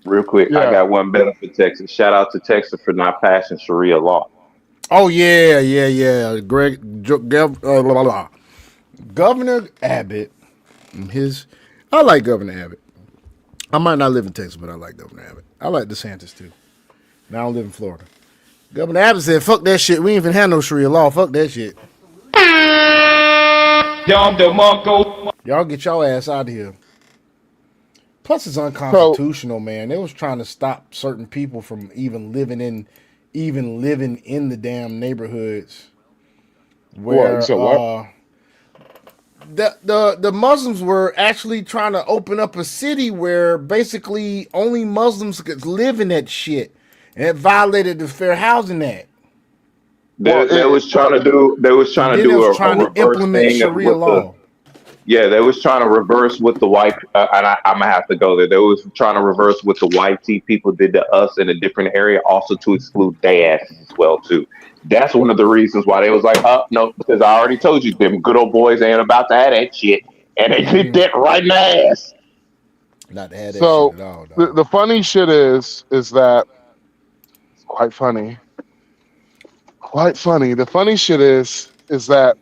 Speaker 10: Real quick, I got one better for Texas. Shout out to Texas for not passing Sharia law.
Speaker 9: Oh yeah. Governor Abbott, I like Governor Abbott. I might not live in Texas, but I like Governor Abbott. I like DeSantis too. Now I don't live in Florida. Governor Abbott said, "Fuck that shit. We ain't even have no Sharia law. Fuck that shit." Y'all get your ass out of here. Plus, it's unconstitutional, man. They was trying to stop certain people from even living in the damn neighborhoods.
Speaker 1: Well, you
Speaker 9: where
Speaker 1: said what?
Speaker 9: the Muslims were actually trying to open up a city where basically only Muslims could live in that shit, and it violated the Fair Housing Act.
Speaker 10: They was trying to do. They was
Speaker 9: And
Speaker 10: trying to
Speaker 9: then it
Speaker 10: do
Speaker 9: was
Speaker 10: a
Speaker 9: trying to
Speaker 10: reverse
Speaker 9: implement
Speaker 10: thing
Speaker 9: Sharia
Speaker 10: with the.
Speaker 9: law.
Speaker 10: Yeah, they was trying to reverse what the white, I'm gonna have to go there. They was trying to reverse what the white tea people did to us in a different area, also to exclude their asses as well too. That's one of the reasons why they was like, oh no, because I already told you, them good old boys ain't about to have that shit, and they did that right in the ass.
Speaker 9: Not to have that shit
Speaker 1: So
Speaker 9: at all, dog.
Speaker 1: the funny shit is that it's quite funny. Quite funny. The funny shit is that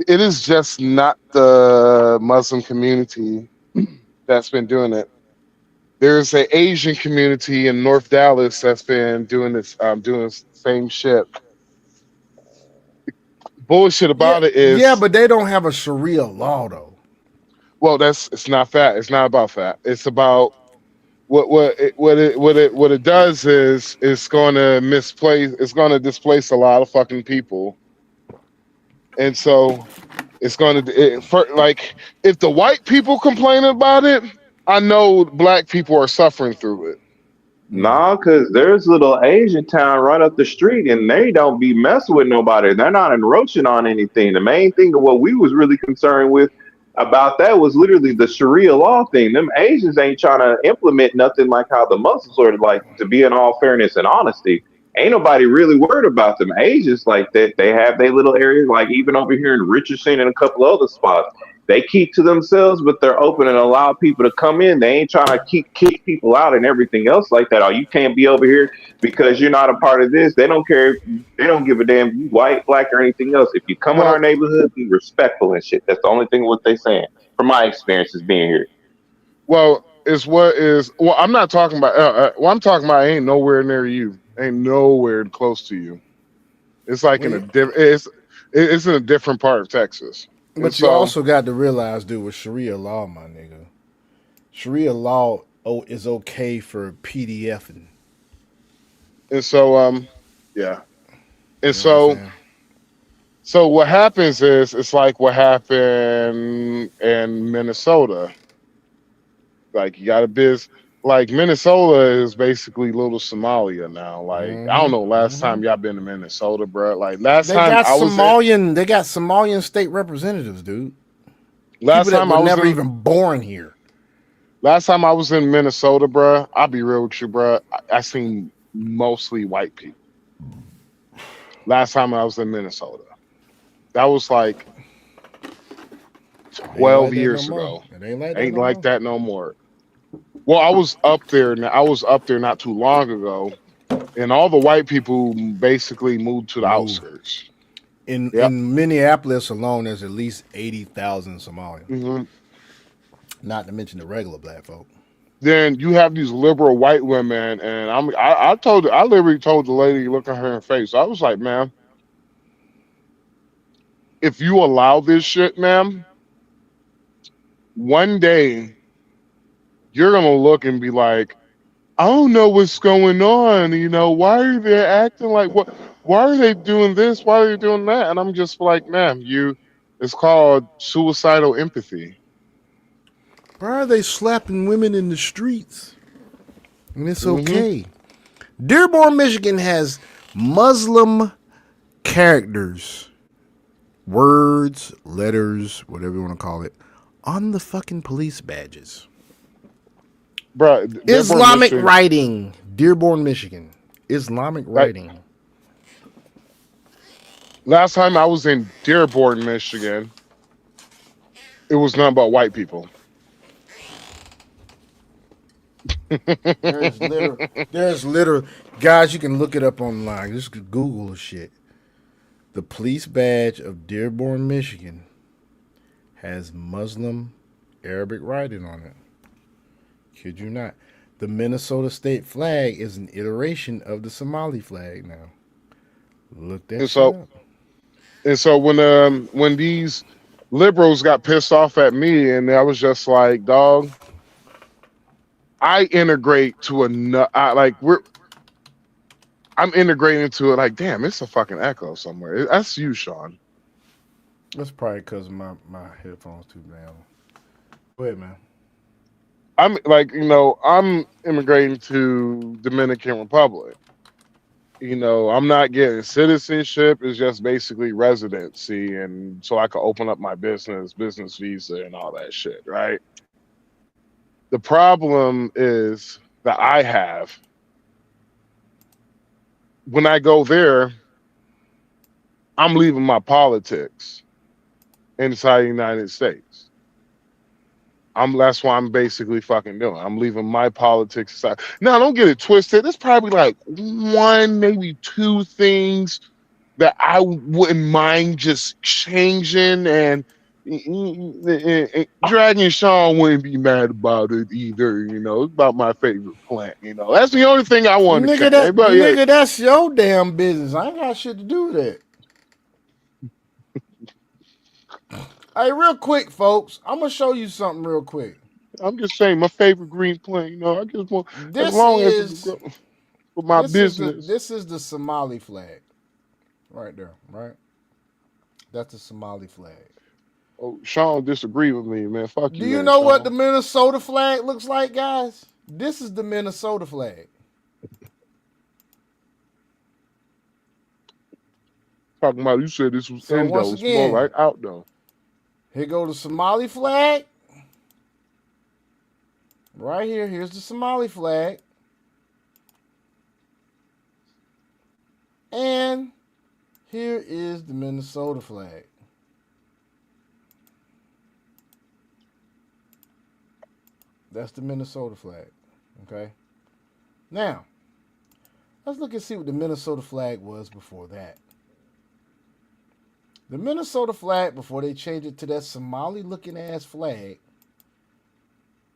Speaker 1: it is just not the Muslim community that's been doing it. There's an Asian community in North Dallas that's been doing this same shit. Bullshit
Speaker 9: Yeah,
Speaker 1: about it
Speaker 9: yeah,
Speaker 1: is,
Speaker 9: but they don't have a Sharia law though.
Speaker 1: well, it's not that. It's not about that. It's about what it does is it's going to misplace. It's going to displace a lot of fucking people, and so it's going to like if the white people complain about it, I know black people are suffering through it.
Speaker 10: Nah, cause there's little Asian town right up the street, and they don't be messing with nobody. They're not encroaching on anything. The main thing of what we was really concerned with about that was literally the Sharia law thing. Them Asians ain't trying to implement nothing like how the Muslims are. Like, to be in all fairness and honesty, ain't nobody really worried about them Asians like that. They have their little areas, like even over here in Richardson and a couple other spots. They keep to themselves, but they're open and allow people to come in. They ain't trying to kick people out and everything else like that. Oh, you can't be over here because you're not a part of this. They don't care. They don't give a damn if you white, black, or anything else. If you come in our
Speaker 1: Well,
Speaker 10: neighborhood, be respectful and shit. That's the only thing what they saying. From my experiences being here.
Speaker 1: well, is what is well. I'm not talking about. Well, I'm talking about. Ain't nowhere near you. Ain't nowhere close to you. It's like in a different. It's in a different part of Texas, and
Speaker 9: But you
Speaker 1: so
Speaker 9: also got to realize, dude, with Sharia law, my nigga, Sharia law is okay for PDFing.
Speaker 1: Yeah, and so what happens is it's like what happened in Minnesota. Like you got a like Minnesota is basically little Somalia now. Like I don't know last time y'all been to Minnesota, bro. Like last
Speaker 9: They
Speaker 1: time
Speaker 9: got
Speaker 1: I was in,
Speaker 9: Somalian state representatives, dude.
Speaker 1: last
Speaker 9: People that
Speaker 1: time
Speaker 9: were
Speaker 1: I was
Speaker 9: never
Speaker 1: in,
Speaker 9: even born here.
Speaker 1: last time I was in Minnesota, bro. I'll be real with you, bro. I seen mostly white people. Last time I was in Minnesota, that was like
Speaker 9: Ain't
Speaker 1: 12
Speaker 9: like that no
Speaker 1: years
Speaker 9: more.
Speaker 1: ago.
Speaker 9: It ain't like that
Speaker 1: Ain't
Speaker 9: no
Speaker 1: like
Speaker 9: more.
Speaker 1: that no more. Well, I was up there. I was up there not too long ago, and all the white people basically moved to the
Speaker 9: Move.
Speaker 1: outskirts.
Speaker 9: In
Speaker 1: Yep.
Speaker 9: Minneapolis alone, there's at least 80,000 Somalians.
Speaker 1: Mm-hmm.
Speaker 9: Not to mention the regular black folk.
Speaker 1: Then you have these liberal white women, and I literally told the lady, look at her in her face. I was like, ma'am, if you allow this shit, ma'am, one day you're gonna look and be like, I don't know what's going on. You know, why are they acting like what? Why are they doing this? Why are they doing that? And I'm just like, ma'am, it's called suicidal empathy.
Speaker 9: Why are they slapping women in the streets? And it's okay. Dearborn, Michigan has Muslim characters, words, letters, whatever you want to call it, on the fucking police badges.
Speaker 1: Bro,
Speaker 9: Islamic writing. Dearborn, Michigan. Islamic writing.
Speaker 1: Last time I was in Dearborn, Michigan, it was nothing but white people.
Speaker 9: There's literal, guys, you can look it up online. Just Google the shit. The police badge of Dearborn, Michigan has Muslim Arabic writing on it. Kid you not. The Minnesota state flag is an iteration of the Somali flag now. Look that shit up.
Speaker 1: And so when these liberals got pissed off at me, and I was just like, dog, I integrate to like I'm integrating into it like, damn, it's a fucking echo somewhere. That's you, Sean.
Speaker 16: That's probably because my headphones too down. Go ahead, man.
Speaker 1: I'm like, I'm immigrating to Dominican Republic. I'm not getting citizenship. It's just basically residency, and so I can open up my business visa, and all that shit, right? The problem is that I have when I go there, I'm leaving my politics inside the United States. That's what I'm basically fucking doing. I'm leaving my politics aside. Now, don't get it twisted. There's probably like one, maybe two things that I wouldn't mind just changing, and Dragon Sean wouldn't be mad about it either. It's about my favorite plant. That's the only thing I want to change. But yeah,
Speaker 16: Nigga, that's your damn business. I ain't got shit to do with that. Hey, real quick, folks, I'm gonna show you something real quick.
Speaker 1: I'm just saying my favorite green plant. I just want as
Speaker 16: This
Speaker 1: long as
Speaker 16: is
Speaker 1: it's for my business.
Speaker 16: this is the Somali flag, right there, right. That's the Somali flag.
Speaker 1: Oh, Sean disagree with me, man. Fuck you.
Speaker 16: Do you
Speaker 1: then,
Speaker 16: know
Speaker 1: Sean.
Speaker 16: what the Minnesota flag looks like, guys? This is the Minnesota flag.
Speaker 1: Talking about you said this was
Speaker 16: So once
Speaker 1: Indo, it's more
Speaker 16: again,
Speaker 1: like outdoor.
Speaker 16: here go the Somali flag. Right here, here's the Somali flag. And here is the Minnesota flag. That's the Minnesota flag. Okay. Now, let's look and see what the Minnesota flag was before that. The Minnesota flag, before they changed it to that Somali looking ass flag,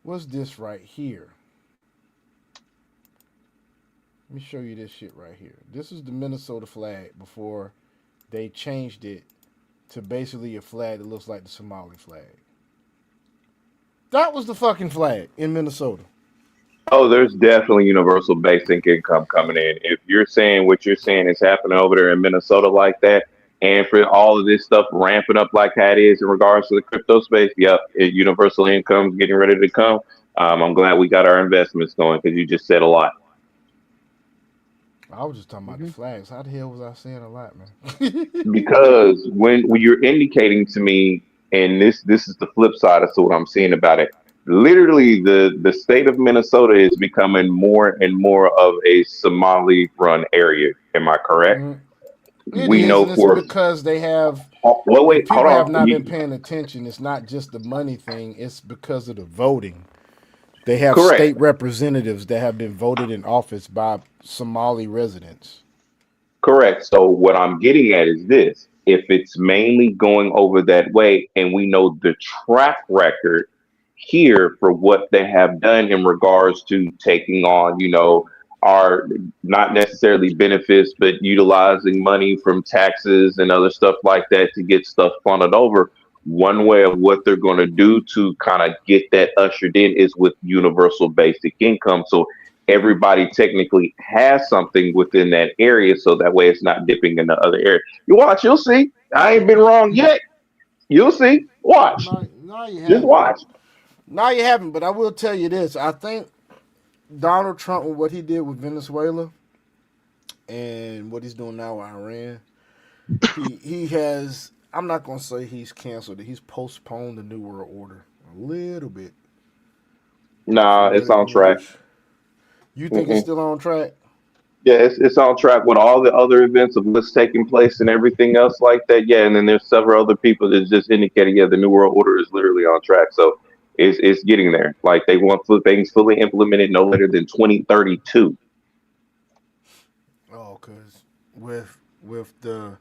Speaker 16: was this right here. Let me show you this shit right here. This is the Minnesota flag before they changed it to basically a flag that looks like the Somali flag. That was the fucking flag in Minnesota.
Speaker 10: Oh, there's definitely universal basic income coming in. If you're saying what you're saying is happening over there in Minnesota like that, and for all of this stuff ramping up like that is in regards to the crypto space, yep, universal income's getting ready to come. I'm glad we got our investments going because you just said a lot.
Speaker 16: I was just talking about the flags. How the hell was I saying a lot, man?
Speaker 10: Because when you're indicating to me, and this is the flip side of what I'm seeing about it. Literally, the state of Minnesota is becoming more and more of a Somali-run area. Am I correct? We know
Speaker 16: and
Speaker 10: for
Speaker 16: it's because they have.
Speaker 10: well, wait,
Speaker 16: people
Speaker 10: hold on.
Speaker 16: have not been paying attention. It's not just the money thing. It's because of the voting. They have
Speaker 10: Correct.
Speaker 16: state representatives that have been voted in office by Somali residents.
Speaker 10: Correct. So what I'm getting at is this: if it's mainly going over that way, and we know the track record here for what they have done in regards to taking on, our not necessarily benefits, but utilizing money from taxes and other stuff like that to get stuff funneled over. One way of what they're going to do to kind of get that ushered in is with universal basic income. So everybody technically has something within that area, so that way it's not dipping in the other area. You watch, you'll see. I ain't been wrong yet. You'll see. Watch.
Speaker 16: No, you haven't.
Speaker 10: Just watch.
Speaker 16: No, you haven't. But I will tell you this: I think Donald Trump, with what he did with Venezuela and what he's doing now with Iran, he has. I'm not gonna say he's canceled it. He's postponed the New World Order a little bit.
Speaker 10: Nah, it's on track.
Speaker 16: You think it's still on track?
Speaker 10: Yeah, it's on track with all the other events of what's taking place and everything else like that. Yeah, and then there's several other people that just indicated, yeah, the New World Order is literally on track. So it's getting there. Like they want things fully implemented no later than 2032.
Speaker 16: Oh, because with the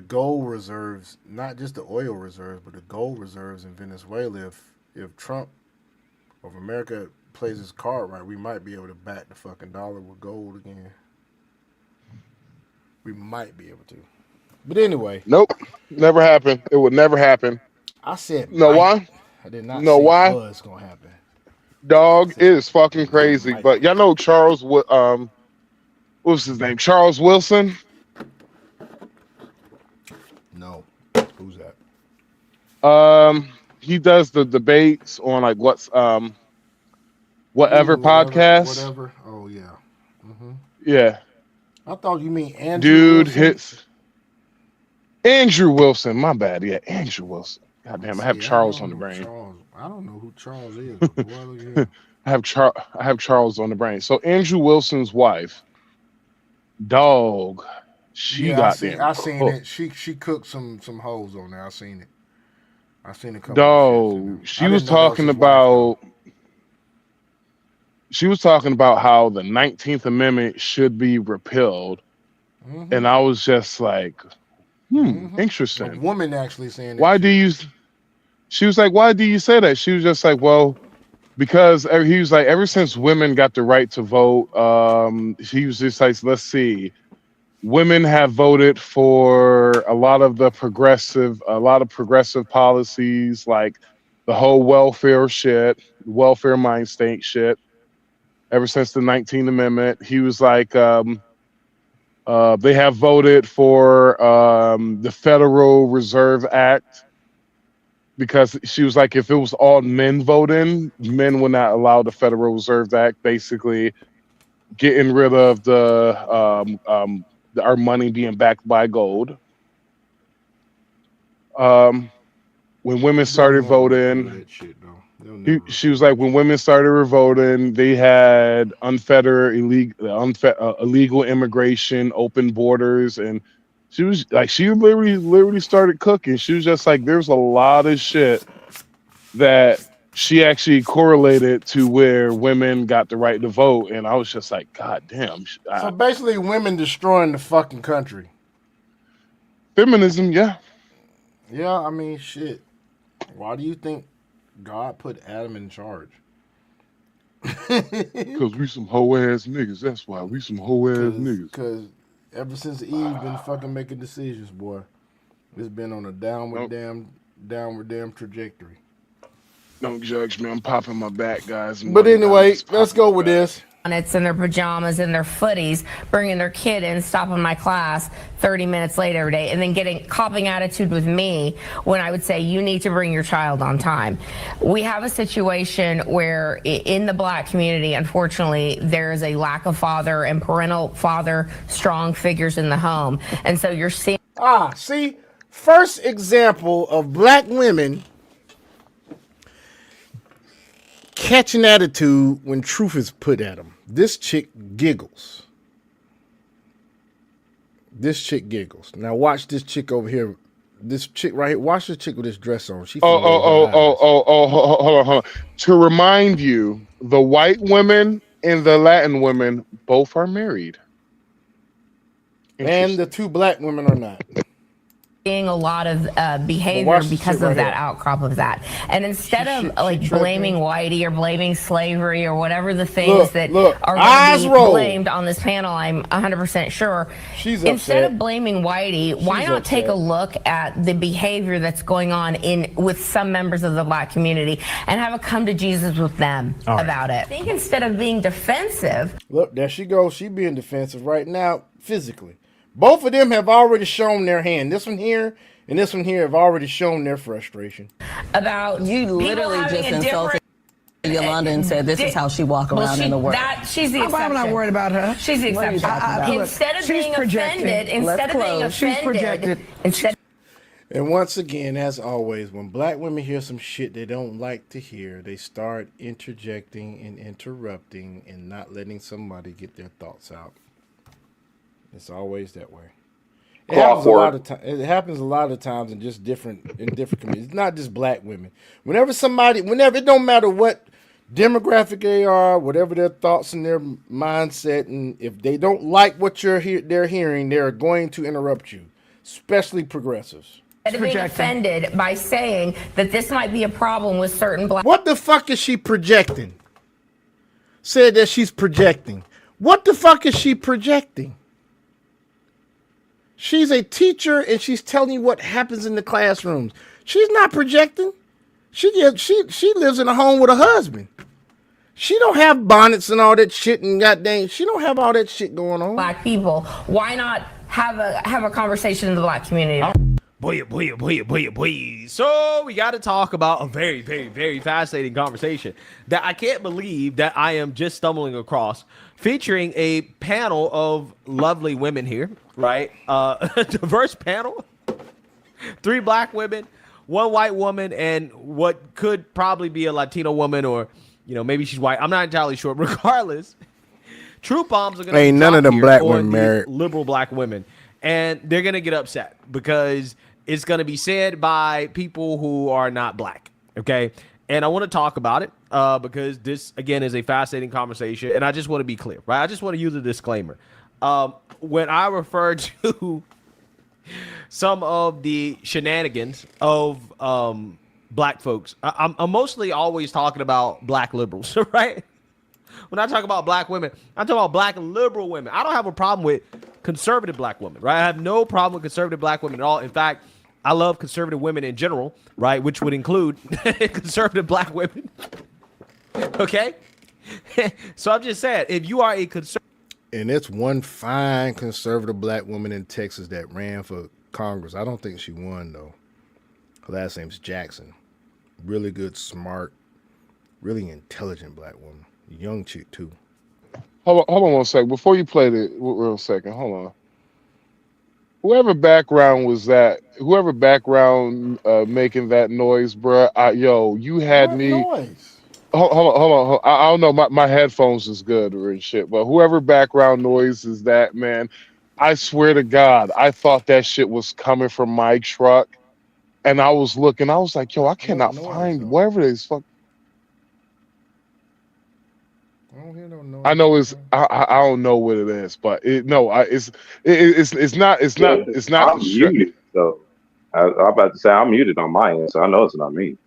Speaker 16: gold reserves, not just the oil reserves, but the gold reserves in Venezuela, if Trump of America plays his card right, we might be able to back the fucking dollar with gold again. We might be able to. But anyway.
Speaker 1: Nope. Never happen. It would never happen.
Speaker 16: I said
Speaker 1: know why?
Speaker 16: I did not
Speaker 1: know
Speaker 16: say
Speaker 1: why?
Speaker 16: it was going to happen.
Speaker 1: Dog, it is fucking crazy. But y'all know Charles what was his name? Charles Wilson.
Speaker 16: No. Who's that?
Speaker 1: He does the debates on like whatever podcast.
Speaker 16: Whatever. Oh yeah. Mm-hmm.
Speaker 1: Yeah.
Speaker 16: I thought you mean Andrew
Speaker 1: Dude
Speaker 16: Wilson.
Speaker 1: hits Andrew Wilson. My bad. Yeah, Andrew Wilson. God damn, I have
Speaker 16: See,
Speaker 1: Charles
Speaker 16: don't
Speaker 1: on the
Speaker 16: know
Speaker 1: brain.
Speaker 16: Charles. I don't know who Charles is. But boy, look at him.
Speaker 1: I have Charles on the brain. So Andrew Wilson's wife, dog, she
Speaker 16: Yeah,
Speaker 1: got them
Speaker 16: I seen
Speaker 1: cooked.
Speaker 16: it. She cooked some hoes on there. I seen it. I seen a couple of shits in
Speaker 1: Dog,
Speaker 16: there.
Speaker 1: she
Speaker 16: I
Speaker 1: was
Speaker 16: didn't know that was
Speaker 1: talking
Speaker 16: his wife though.
Speaker 1: how the 19th Amendment should be repealed.
Speaker 16: Mm-hmm.
Speaker 1: And I was just like,
Speaker 16: A
Speaker 1: interesting.
Speaker 16: woman actually saying that.
Speaker 1: Why do you She was like, why do you say that? She was just like, well, because he was like, ever since women got the right to vote, he was just like, let's see, women have voted for a lot of progressive policies, like the whole welfare mind state shit. Ever since the 19th Amendment, he was like, they have voted for the Federal Reserve Act. Because she was like, if it was all men voting, men would not allow the Federal Reserve Act, basically getting rid of our money being backed by gold. When women started voting, she was like, when women started voting, they had illegal immigration, open borders, and she was like, she literally started cooking. She was just like, there's a lot of shit that she actually correlated to where women got the right to vote, and I was just like, God damn.
Speaker 16: So basically, women destroying the fucking country.
Speaker 1: Feminism, yeah.
Speaker 16: Yeah, I mean, shit. Why do you think God put Adam in charge?
Speaker 1: Because we some hoe ass niggas. That's why we some hoe ass niggas.
Speaker 16: Because ever since Eve been fucking making decisions, boy, it's been on a downward damn trajectory.
Speaker 1: Don't judge me. I'm popping my back, guys.
Speaker 16: But anyway, let's go with this.
Speaker 2: It's in their pajamas and their footies, bringing their kid in, stopping my class 30 minutes late every day, and then copping attitude with me when I would say, you need to bring your child on time. We have a situation where in the black community, unfortunately, there is a lack of father and parental father strong figures in the home. And so you're seeing...
Speaker 16: See, first example of black women catching attitude when truth is put at them. This chick giggles. Now watch this chick over here. This chick right here. Watch this chick with this dress on. She
Speaker 1: hold on. To remind you, the white women and the Latin women both are married.
Speaker 16: And the two black women are not.
Speaker 2: Seeing a lot of behavior because of that outcrop of that. And instead of blaming whitey or blaming slavery or whatever the things that are going to be blamed on this panel, I'm 100% sure. Instead of blaming whitey, why not take a look at the behavior that's going on with some members of the black community and have a come to Jesus with them about it? I think instead of being defensive.
Speaker 16: Look, there she goes. She being defensive right now, physically. Both of them have already shown their hand. This one here and this one here have already shown their frustration.
Speaker 2: About
Speaker 5: you literally just insulted Yolanda and said this is how she walk around in the world.
Speaker 2: She's the exception.
Speaker 5: I'm not worried about her.
Speaker 2: She's the exception. Instead of being offended,
Speaker 16: And once again, as always, when black women hear some shit they don't like to hear, they start interjecting and interrupting and not letting somebody get their thoughts out. It's always that way. It happens a lot of times in different communities. It's not just black women. Whenever it don't matter what demographic they are, whatever their thoughts and their mindset, and if they don't like what they're hearing, they're going to interrupt you, especially progressives.
Speaker 2: Being offended by saying that this might be a problem with certain black.
Speaker 16: What the fuck is she projecting? Said that she's projecting. What the fuck is she projecting? She's a teacher and she's telling you what happens in the classrooms. She's not projecting. She lives in a home with a husband. She don't have bonnets and all that shit and goddamn. She don't have all that shit going on.
Speaker 2: Black people. Why not have a conversation in the black community?
Speaker 7: Boy. So we got to talk about a very, very, very fascinating conversation that I can't believe that I am just stumbling across, featuring a panel of lovely women here, right? A diverse panel, 3 black women, 1 white woman, and what could probably be a Latino woman, or maybe she's white. I'm not entirely sure. Regardless, truth bombs are going to
Speaker 16: ain't none of them black women married.
Speaker 7: Liberal black women, and they're going to get upset because it's going to be said by people who are not black, okay? And I want to talk about it because this, again, is a fascinating conversation, and I just want to be clear, right? I just want to use a disclaimer. When I refer to some of the shenanigans of black folks, I'm mostly always talking about black liberals, right? When I talk about black women, I'm talking about black liberal women. I don't have a problem with conservative black women, right? I have no problem with conservative black women at all. In fact, I love conservative women in general, right? Which would include conservative black women. Okay? So I'm just saying, if you are a conservative...
Speaker 16: And it's one fine conservative black woman in Texas that ran for Congress. I don't think she won, though. Her last name's Jackson. Really good, smart, really intelligent black woman. Young chick, too.
Speaker 1: Hold on 1 second. Before you play the real second, hold on. Whoever background was that, whoever background making that noise, bruh, you had
Speaker 16: What
Speaker 1: me.
Speaker 16: noise?
Speaker 1: Hold on. I don't know. My headphones is good or shit, but whoever background noise is that, man, I swear to God, I thought that shit was coming from my truck, and I was looking. I was like, yo, I cannot find wherever this fuck.
Speaker 16: I don't hear no noise.
Speaker 1: I know it's. I don't know what it is, but it's not.
Speaker 10: I'm muted, so I'm about to say I'm muted on my end, so I know it's not me.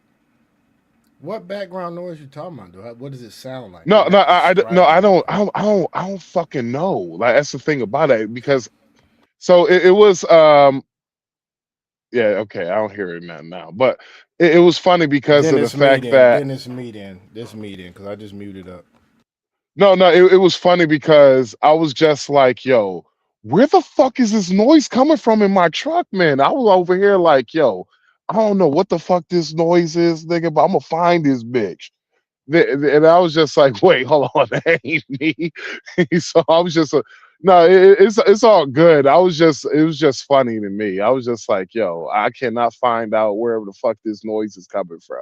Speaker 16: What background noise you talking about, though? What does it sound like?
Speaker 1: No, I don't fucking know. Like, that's the thing about it, because so it was yeah, okay, I don't hear it now, but it was funny because of the fact that
Speaker 16: then it's me then because I just muted up.
Speaker 1: No, it was funny because I was just like, yo, where the fuck is this noise coming from in my truck, man? I was over here like, yo, I don't know what the fuck this noise is, nigga, but I'm gonna find this bitch. And I was just like, wait, hold on, that ain't me. So I was just, no, it's all good. It was just funny to me. I was just like, yo, I cannot find out wherever the fuck this noise is coming from.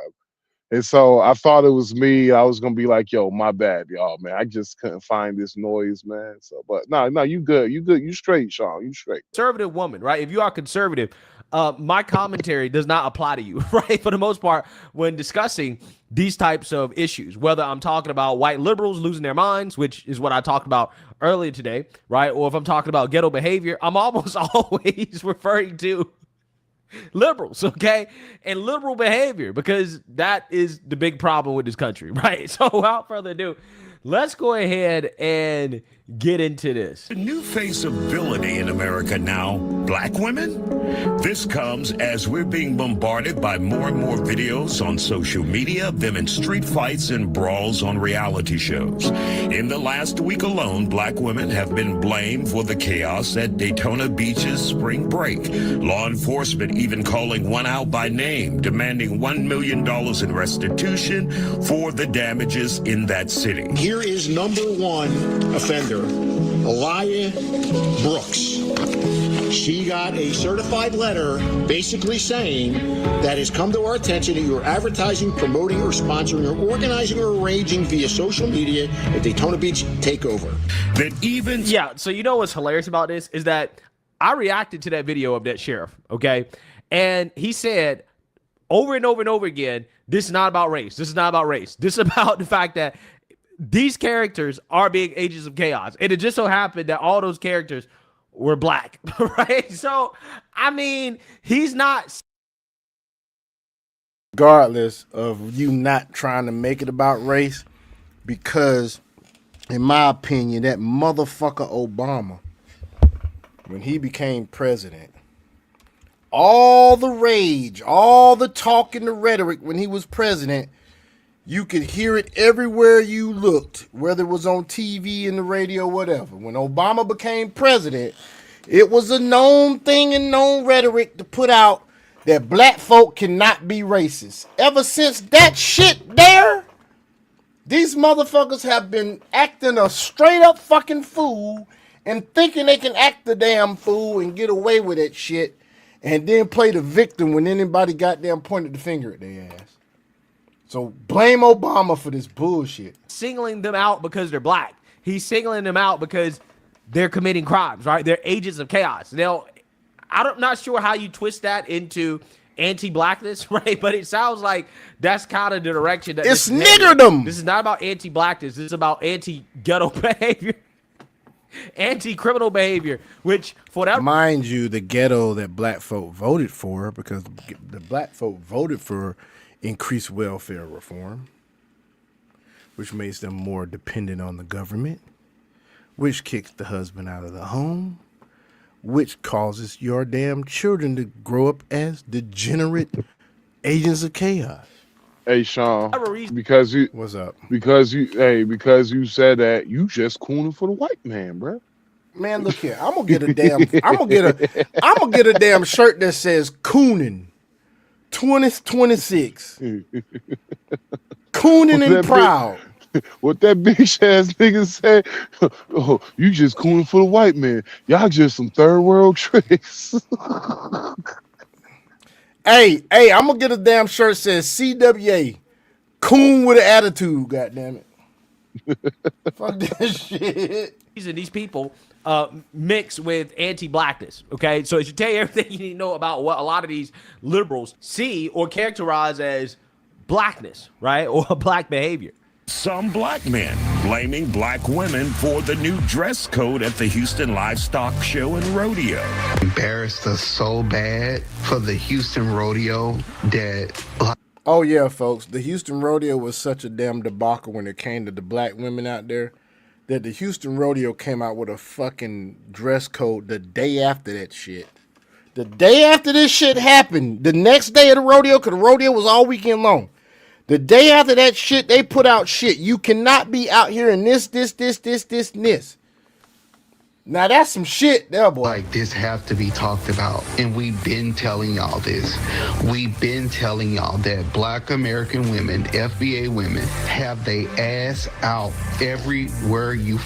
Speaker 1: And so I thought it was me. I was gonna be like, "Yo, my bad, y'all, man. I just couldn't find this noise, man." So, but no, you good, you straight, Sean, you straight.
Speaker 7: Conservative woman, right? If you are conservative, my commentary does not apply to you, right? For the most part, when discussing these types of issues, whether I'm talking about white liberals losing their minds, which is what I talked about earlier today, right? Or if I'm talking about ghetto behavior, I'm almost always referring to liberals, okay, and liberal behavior, because that is the big problem with this country, right? So without further ado, let's go ahead and get into this.
Speaker 11: The new face of villainy in America now, black women? This comes as we're being bombarded by more and more videos on social media of them in street fights and brawls on reality shows. In the last week alone, black women have been blamed for the chaos at Daytona Beach's spring break. Law enforcement even calling one out by name, demanding $1 million in restitution for the damages in that city.
Speaker 12: Here is number 1 offender, Elia Brooks. She got a certified letter basically saying that has come to our attention that you are advertising, promoting, or sponsoring, or organizing, or arranging via social media a Daytona Beach takeover.
Speaker 11: That even...
Speaker 7: Yeah, so you know what's hilarious about this is that I reacted to that video of that sheriff, okay? And he said over and over and over again, this is not about race. This is not about race. This is about the fact that these characters are being agents of chaos. And it just so happened that all those characters were black, right? So, I mean, he's not...
Speaker 16: Regardless of you not trying to make it about race, because, in my opinion, that motherfucker Obama, when he became president, all the rage, all the talk and the rhetoric when he was president, You could hear it everywhere you looked, whether it was on TV, in the radio, whatever. When Obama became president, it was a known thing and known rhetoric to put out that black folk cannot be racist. Ever since that shit there, these motherfuckers have been acting a straight up fucking fool and thinking they can act the damn fool and get away with that shit and then play the victim when anybody goddamn pointed the finger at their ass. So blame Obama for this bullshit.
Speaker 7: Singling them out because they're black. He's singling them out because they're committing crimes, right? They're agents of chaos. Now, I'm not sure how you twist that into anti-blackness, right? But it sounds like that's kind of the direction that
Speaker 16: it's niggerdom.
Speaker 7: This is not about anti-blackness. This is about anti-ghetto behavior, anti-criminal behavior, which for that.
Speaker 16: Mind you, the ghetto that black folk voted for, because the black folk voted for increased welfare reform, which makes them more dependent on the government, which kicks the husband out of the home, which causes your damn children to grow up as degenerate agents of chaos.
Speaker 1: Hey Sean, because you
Speaker 16: what's up?
Speaker 1: Because you said that you just cooning for the white man, bro.
Speaker 16: Man, look here. I'm gonna get a damn shirt that says cooning 2026. Cooning and proud.
Speaker 1: What that bitch ass nigga said, oh, you just cooning for the white man. Y'all just some third world tricks.
Speaker 16: Hey, I'm gonna get a damn shirt that says CWA. Coon with an attitude, goddammit. Fuck that shit.
Speaker 7: These people mix with anti-blackness, okay? So it should tell you everything you need to know about what a lot of these liberals see or characterize as blackness, right? Or black behavior.
Speaker 11: Some black men blaming black women for the new dress code at the Houston Livestock Show and Rodeo.
Speaker 8: Embarrassed us so bad for the Houston Rodeo that...
Speaker 16: Oh yeah, folks, the Houston Rodeo was such a damn debacle when it came to the black women out there that the Houston Rodeo came out with a fucking dress code the day after that shit. The day after this shit happened, the next day of the rodeo, because the rodeo was all weekend long. The day after that shit, they put out shit. You cannot be out here in this, and this. Now that's some shit there, boy.
Speaker 8: Like this have to be talked about. And we've been telling y'all this. We've been telling y'all that black American women, FBA women, have they ass out everywhere you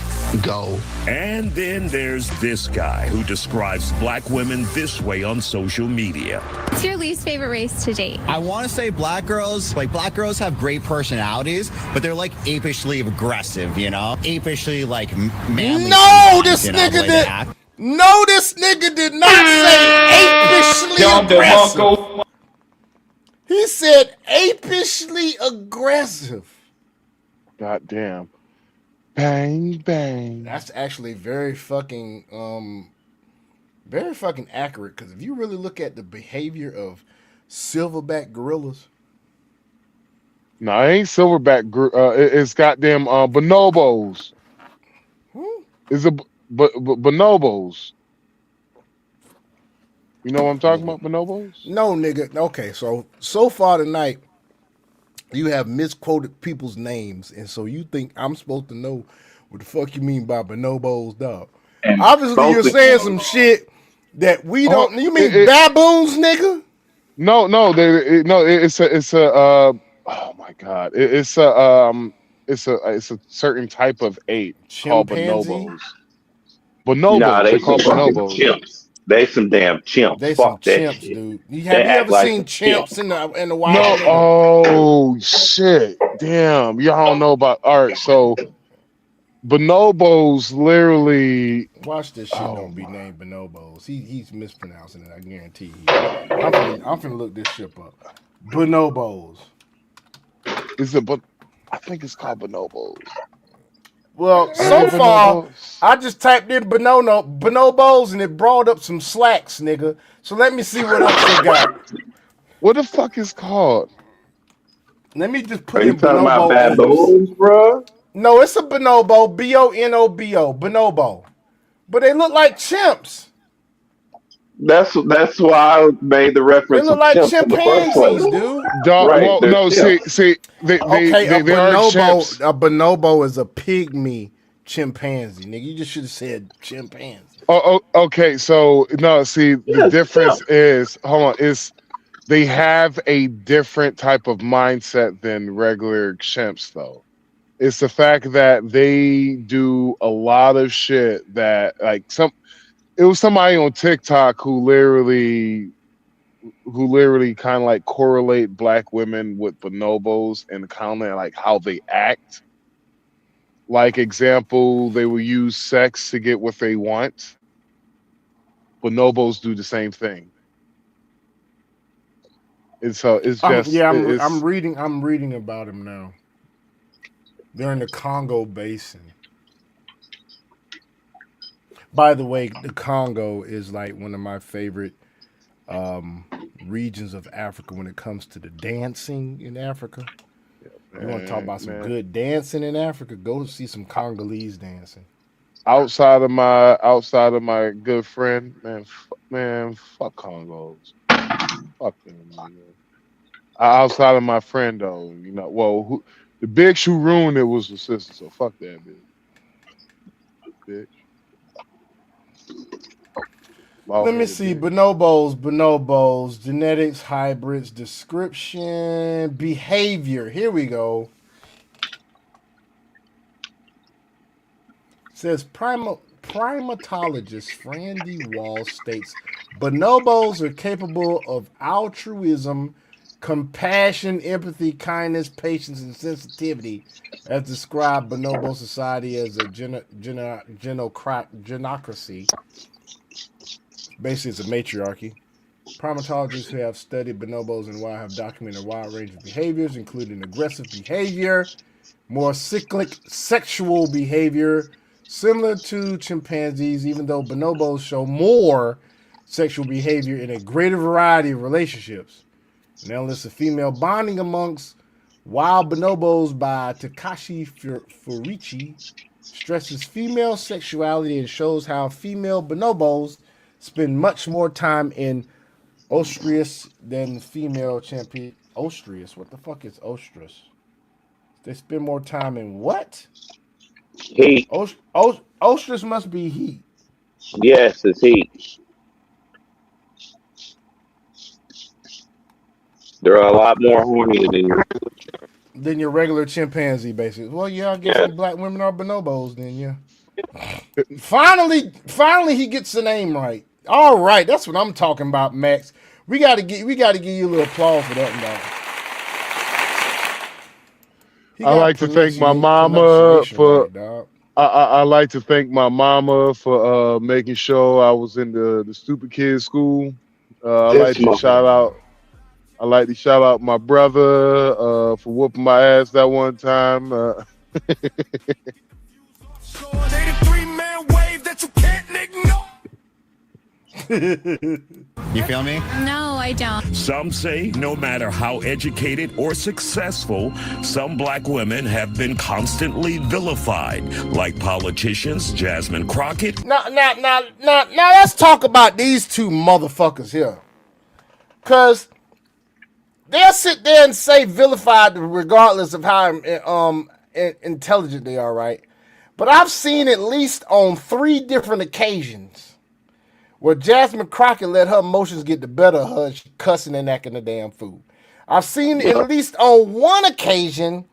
Speaker 8: go.
Speaker 11: And then there's this guy who describes black women this way on social media.
Speaker 13: What's your least favorite race to date?
Speaker 14: I want to say black girls. Like, black girls have great personalities, but they're like apishly aggressive, you know? Apishly like manly.
Speaker 16: No, this nigga did. No, this nigga did not say apishly aggressive. He said apishly aggressive.
Speaker 1: God damn. Bang, bang.
Speaker 16: That's actually very fucking accurate, because if you really look at the behavior of silverback gorillas.
Speaker 1: No, it ain't silverback. It's goddamn bonobos. It's a bonobos. You know what I'm talking about, bonobos?
Speaker 16: No, nigga. Okay, so far tonight, you have misquoted people's names, and so you think I'm supposed to know what the fuck you mean by bonobos, dog. And obviously, you're saying some shit that we don't. You mean baboons, nigga?
Speaker 1: No, it's a. Oh my god, it's a certain type of ape called bonobos. Bonobos,
Speaker 10: nah, they
Speaker 1: called bonobos.
Speaker 10: Chimps. They some damn chimps.
Speaker 16: They
Speaker 10: Fuck
Speaker 16: some
Speaker 10: that
Speaker 16: chimps,
Speaker 10: shit.
Speaker 16: dude. Have you ever seen chimps in the wild?
Speaker 1: No. Oh shit! Damn, y'all don't know about art. So bonobos literally.
Speaker 16: Watch this shit. Don't be named bonobos. He's mispronouncing it. I guarantee you. I'm finna look this shit up. Bonobos.
Speaker 1: Is it? But I think it's called bonobos.
Speaker 16: Well, so far, I just typed in bonobos and it brought up some slacks, nigga. So let me see what else they got.
Speaker 1: What the fuck is called?
Speaker 16: Let me just put
Speaker 10: in
Speaker 16: in bonobo.
Speaker 10: Baboons, bro?
Speaker 16: No, it's a bonobo. Bonobo. Bonobo. But they look like chimps.
Speaker 10: That's why I made the
Speaker 16: They
Speaker 10: reference
Speaker 16: look
Speaker 10: of
Speaker 16: like
Speaker 10: chimps in the first place.
Speaker 16: chimpanzees, dude.
Speaker 10: Right?
Speaker 1: Well,
Speaker 10: They're
Speaker 1: no,
Speaker 10: chimps.
Speaker 1: see,
Speaker 16: Okay,
Speaker 1: they are chimps.
Speaker 16: a bonobo is a pygmy chimpanzee. Nigga, you just should have said chimpanzee.
Speaker 1: Okay. So no, see, the
Speaker 10: Yeah,
Speaker 1: difference
Speaker 10: chimp.
Speaker 1: is, hold on, is they have a different type of mindset than regular chimps, though. It's the fact that they do a lot of shit that, like, it was somebody on TikTok who literally kind of like correlate black women with bonobos and kind of like how they act. Like example, they will use sex to get what they want. Bonobos do the same thing. And so it's just
Speaker 16: I'm
Speaker 1: it's
Speaker 16: reading about them now. They're in the Congo Basin. By the way, the Congo is like one of my favorite regions of Africa when it comes to the dancing in Africa. You want to talk about some good dancing in Africa? Go see some Congolese dancing.
Speaker 1: outside of my good friend, man, fuck Congos. Fuck them, man. Outside of my friend though, the big shoe ruined it was the sister, so fuck that bitch.
Speaker 16: Let me see. Bonobos, genetics, hybrids, description, behavior. Here we go. It says primatologist Frandy Wall states bonobos are capable of altruism, compassion, empathy, kindness, patience, and sensitivity, as described Bonobo Society as a genocracy. Basically, it's a matriarchy. Primatologists who have studied bonobos and wild have documented a wide range of behaviors, including aggressive behavior, more cyclic sexual behavior, similar to chimpanzees, even though bonobos show more sexual behavior in a greater variety of relationships. Now lists of female bonding amongst wild bonobos by Takashi Furichi stresses female sexuality and shows how female bonobos spend much more time in oestrus than female champion. Oestrus? What the fuck is oestrus? They spend more time in what?
Speaker 10: Heat.
Speaker 16: Oestrus must be heat.
Speaker 10: Yes, it's heat. They're a lot more horny
Speaker 16: than your regular chimpanzee, basically. Well, yeah, I guess black women are bonobos. Then, yeah. Finally, he gets the name right. All right, that's what I'm talking about, Max. We got to give you a little applause for that, dog.
Speaker 1: I like to thank my mama for. Right, I like to thank my mama for making sure I was in the stupid kids school. I like to shout out my brother for whooping my ass that one time.
Speaker 14: You feel me?
Speaker 13: No, I don't.
Speaker 11: Some say no matter how educated or successful, some black women have been constantly vilified, like politicians Jasmine Crockett.
Speaker 16: Now, let's talk about these two motherfuckers here. Because they'll sit there and say vilified regardless of how intelligent they are, right? But I've seen at least on 3 different occasions where Jasmine Crockett let her emotions get the better of her, she cussing and acting a damn fool. I've seen at least on 1 occasion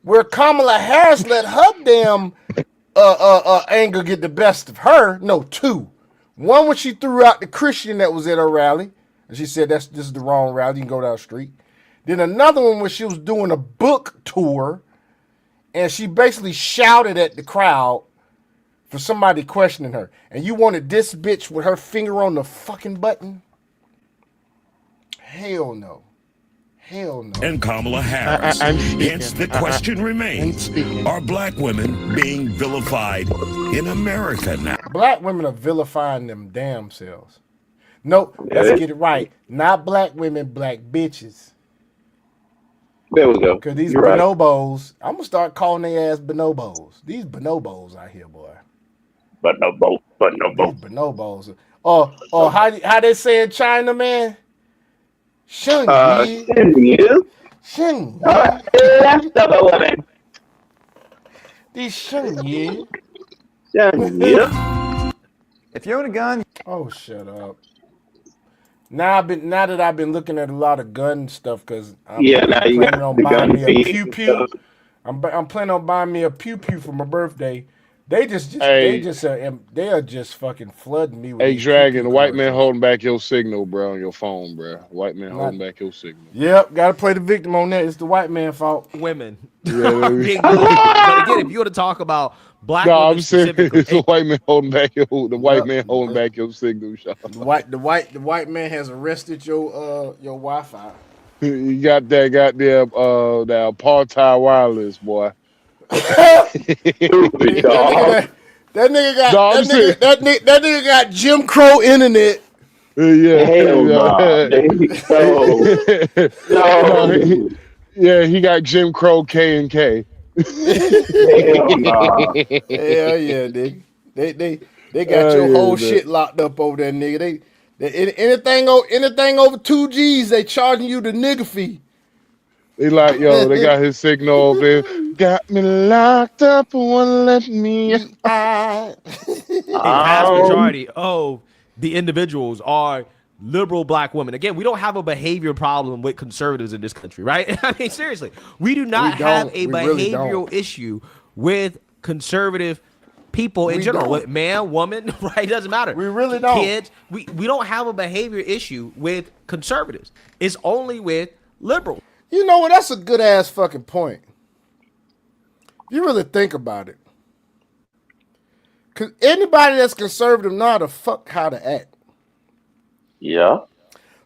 Speaker 16: where Kamala Harris let her damn anger get the best of her. No, 2. One when she threw out the Christian that was at her rally, and she said this is the wrong rally, you can go down the street. Then another one when she was doing a book tour, and she basically shouted at the crowd for somebody questioning her. And you wanted this bitch with her finger on the fucking button? Hell no. Hell no.
Speaker 11: And Kamala Harris. Hence, the question remains, are black women being vilified in America now?
Speaker 16: Black women are vilifying them damn selves. No, let's get it right. Not black women, black bitches.
Speaker 10: There we go.
Speaker 16: Because these bonobos, I'm going to start calling their ass bonobos. These bonobos out here, boy.
Speaker 10: Bonobo.
Speaker 16: These bonobos. or how they say in China, man? Sheng Yi. Sheng Yi.
Speaker 10: Left of a woman.
Speaker 16: These Sheng Yi.
Speaker 6: If you own a gun.
Speaker 16: Oh, shut up. Now that I've been looking at a lot of gun stuff because I'm planning on buying me a pew pew. I'm planning on buying me a pew pew for my birthday. They are just fucking flooding me with.
Speaker 1: Hey, Dragon, the white man holding back your signal, bro, on your phone, bro. White man holding back your signal.
Speaker 16: Yep, gotta play the victim on that. It's the white man fault.
Speaker 7: Women.
Speaker 1: Yeah,
Speaker 7: But again, if you want to talk about black women
Speaker 1: I'm saying
Speaker 7: specifically,
Speaker 1: it's the white man holding back your signal, Sean.
Speaker 16: The white man has arrested your Wi-Fi.
Speaker 1: You got that goddamn that apartheid wireless, boy.
Speaker 16: Stupid dog. That nigga got Jim Crow internet.
Speaker 1: Yeah.
Speaker 10: Hell no.
Speaker 1: Yeah, he got Jim Crow K&K.
Speaker 16: Hell yeah, nigga. They got your whole shit locked up over there, nigga. They anything over 2 G's, they charging you the nigga fee.
Speaker 1: They like, yo, they got his signal over there. Got me locked up, won't let me out.
Speaker 7: a vast majority of the individuals are liberal black women. Again, we don't have a behavior problem with conservatives in this country, right? I mean, seriously, we do not have a behavioral issue with conservative people in general. Man, woman, right? It doesn't matter.
Speaker 16: We really don't.
Speaker 7: Kids, we don't have a behavior issue with conservatives. It's only with liberals.
Speaker 16: You know what? That's a good ass fucking point. You really think about it. Cause anybody that's conservative know how to act.
Speaker 10: Yeah.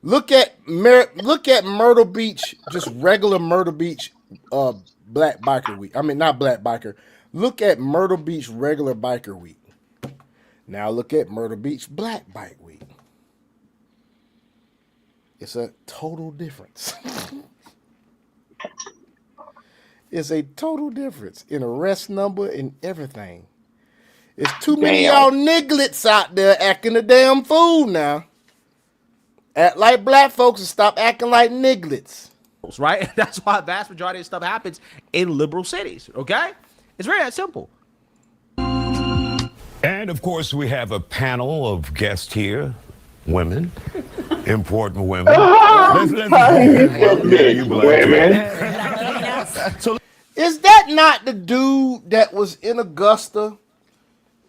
Speaker 16: Look at Myrtle Beach, just regular Myrtle Beach Black Biker Week. I mean, not Black Biker. Look at Myrtle Beach regular Biker Week. Now look at Myrtle Beach Black Bike Week. It's a total difference. It's a total difference in arrest number and everything. It's too many of y'all nigglets out there acting a damn fool now. Act like black folks and stop acting like nigglets.
Speaker 7: Right? That's why a vast majority of stuff happens in liberal cities. Okay? It's very that simple.
Speaker 11: And of course, we have a panel of guests here. Women. Important women.
Speaker 16: So, is that not the dude that was in Augusta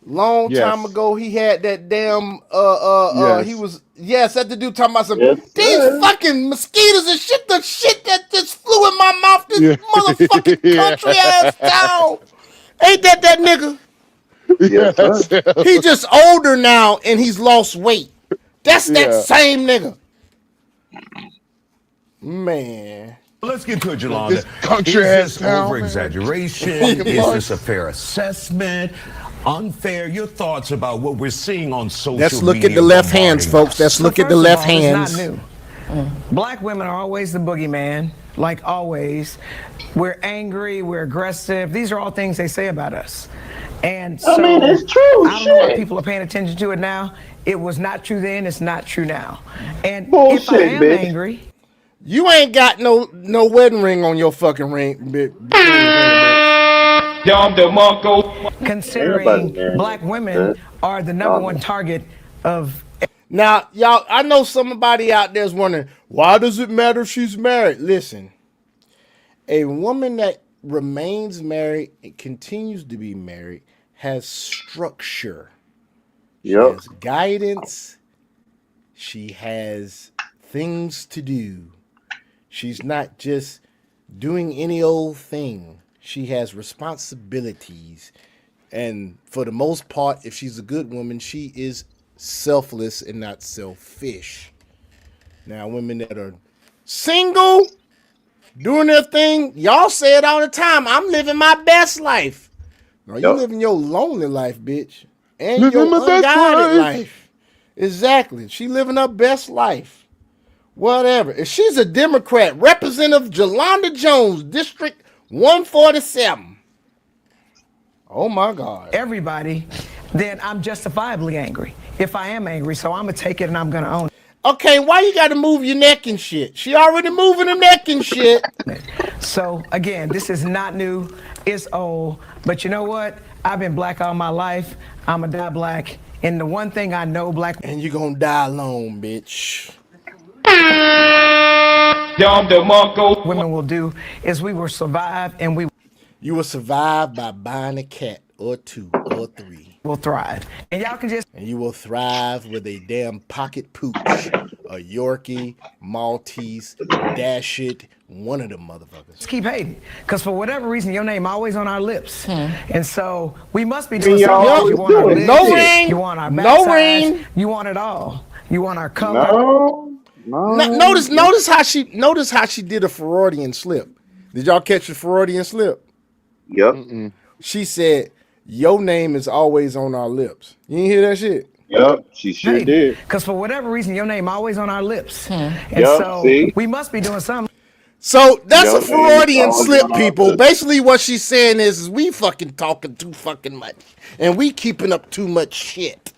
Speaker 16: long time ago? He had that damn that's the dude talking about these fucking mosquitoes and shit, the shit that just flew in my mouth, this motherfucking country ass town. Ain't that nigga?
Speaker 1: Yes.
Speaker 16: He just older now and he's lost weight. That's that same nigga. Man.
Speaker 11: Let's get to it, Yolanda.
Speaker 1: This country
Speaker 11: is this
Speaker 1: town,
Speaker 11: over-exaggeration? Is this a fair assessment? Unfair? Your thoughts about what we're seeing on social media?
Speaker 16: Let's look at the left hands, folks. Let's look at the left hands.
Speaker 15: It's not new. Black women are always the boogeyman, like always. We're angry, we're aggressive. These are all things they say about us. And so,
Speaker 10: I mean, it's true.
Speaker 15: I don't know why people are paying attention to it now. It was not true then, it's not true now. And if I am angry,
Speaker 16: you ain't got no wedding ring on your fucking ring, bitch.
Speaker 15: Considering black women are the number one target of.
Speaker 16: Now, y'all, I know somebody out there is wondering, why does it matter if she's married? Listen, a woman that remains married and continues to be married has structure. She has guidance. She has things to do. She's not just doing any old thing. She has responsibilities. And for the most part, if she's a good woman, she is selfless and not selfish. Now, women that are single, doing their thing, y'all say it all the time. I'm living my best life. No, you living your lonely life, bitch. And living your unguided life. Exactly. She living her best life. Whatever. If she's a Democrat, Representative Jolanda Jones, District 147. Oh my God.
Speaker 15: Everybody, then I'm justifiably angry. if I am angry. So I'm gonna take it and I'm gonna own it.
Speaker 16: Okay, why you got to move your neck and shit? She already moving her neck and shit.
Speaker 15: So again, this is not new. It's old. But you know what? I've been black all my life. I'ma die black. And the one thing I know, black
Speaker 16: and you gonna die alone, bitch.
Speaker 15: Women will do is we will survive and
Speaker 16: you will survive by buying a cat or 2 or 3.
Speaker 15: Will thrive. And y'all can just
Speaker 16: and you will thrive with a damn pocket pooch, a Yorkie, Maltese, Dash It, one of them motherfuckers.
Speaker 15: Just keep hating. Because for whatever reason, your name always on our lips. And so we must be doing something. You want our lips,
Speaker 16: no ring,
Speaker 15: you want our
Speaker 16: no
Speaker 15: backsides,
Speaker 16: ring.
Speaker 15: You want it all. You want our color.
Speaker 16: Notice how she did a Freudian slip. Did y'all catch the Freudian slip?
Speaker 10: Yep.
Speaker 16: She said, "Your name is always on our lips." You didn't hear that shit?
Speaker 10: Yep, she sure did.
Speaker 15: Because for whatever reason, your name always on our lips. And
Speaker 10: Yep,
Speaker 15: so
Speaker 10: see?
Speaker 15: we must be doing something.
Speaker 16: So that's
Speaker 10: Yep,
Speaker 16: a Freudian
Speaker 10: and
Speaker 16: slip,
Speaker 10: all
Speaker 16: people.
Speaker 10: this.
Speaker 16: Basically, what she's saying is we fucking talking too fucking much, and we keeping up too much shit.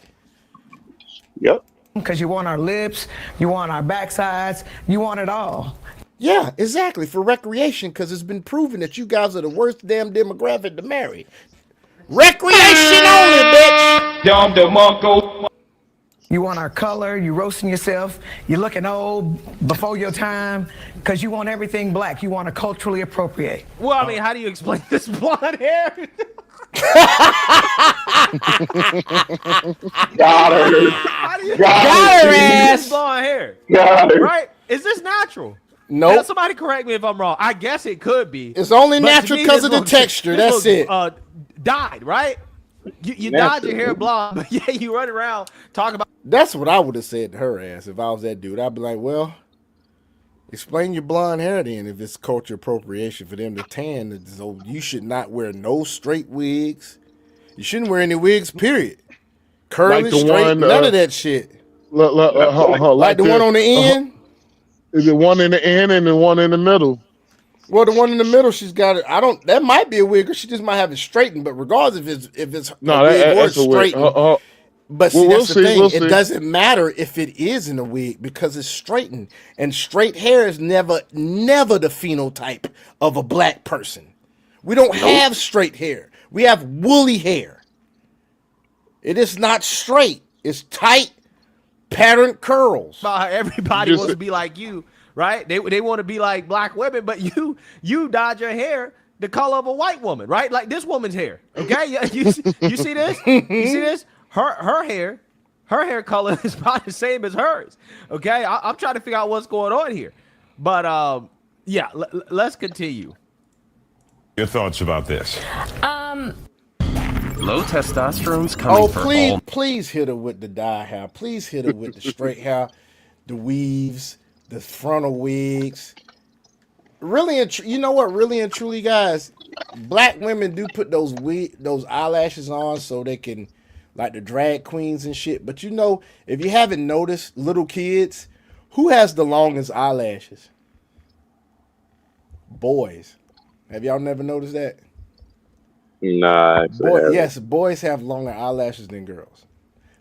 Speaker 10: Yep.
Speaker 15: Because you want our lips, you want our backsides, you want it all.
Speaker 16: Yeah, exactly, for recreation, because it's been proven that you guys are the worst damn demographic to marry. Recreation only, bitch.
Speaker 15: You want our color, you roasting yourself, you're looking old before your time, because you want everything black. You want to culturally appropriate.
Speaker 7: Well, I mean, how do you explain this blonde hair?
Speaker 10: Got her.
Speaker 7: Got
Speaker 16: her ass.
Speaker 7: Blonde hair.
Speaker 10: Got her.
Speaker 7: Right? Is this natural?
Speaker 16: No.
Speaker 7: Nope. Somebody correct me if I'm wrong. I guess it could be.
Speaker 16: It's only
Speaker 7: But to
Speaker 16: natural
Speaker 7: me,
Speaker 16: because
Speaker 7: this
Speaker 16: of the
Speaker 7: looks-
Speaker 16: texture.
Speaker 7: this
Speaker 16: That's it.
Speaker 7: looks, dyed, right? You dyed your hair blonde, but yeah, you run around talking about.
Speaker 16: That's what I would have said to her ass if I was that dude. I'd be like, well, explain your blonde hair then if it's culture appropriation for them to tan. So you should not wear no straight wigs. You shouldn't wear any wigs, period. Curly,
Speaker 1: Like the
Speaker 16: straight,
Speaker 1: one,
Speaker 16: none of that shit.
Speaker 1: Like
Speaker 16: the one on the end?
Speaker 1: Is it one in the end and the one in the middle?
Speaker 16: Well, the one in the middle, she's got it. That might be a wig, or she just might have it straightened. But regardless if it's a wig or
Speaker 1: that's a wig.
Speaker 16: straightened, but see,
Speaker 1: we'll
Speaker 16: that's the thing.
Speaker 1: we'll
Speaker 16: It
Speaker 1: see.
Speaker 16: doesn't matter if it is in a wig because it's straightened, and straight hair is never the phenotype of a black person. We don't have straight hair. We have woolly hair. It is not straight. It's tight, patterned curls.
Speaker 7: Everybody wants to be like you, right? They want to be like black women, but you dyed your hair the color of a white woman, right? Like this woman's hair. Okay, you see this? You see this? Her hair color is about the same as hers. Okay, I'm trying to figure out what's going on here, but yeah, let's continue.
Speaker 11: Your thoughts about this?
Speaker 17: Low testosterone's coming for all.
Speaker 16: Please hit her with the dye hair. Please hit her with the straight hair, the weaves, the frontal wigs. Really, you know what? Really and truly, guys, black women do put those eyelashes on so they can, like the drag queens and shit. But you know, if you haven't noticed, little kids, who has the longest eyelashes? Boys. Have y'all never noticed that?
Speaker 10: Nah.
Speaker 16: Yes, boys have longer eyelashes than girls.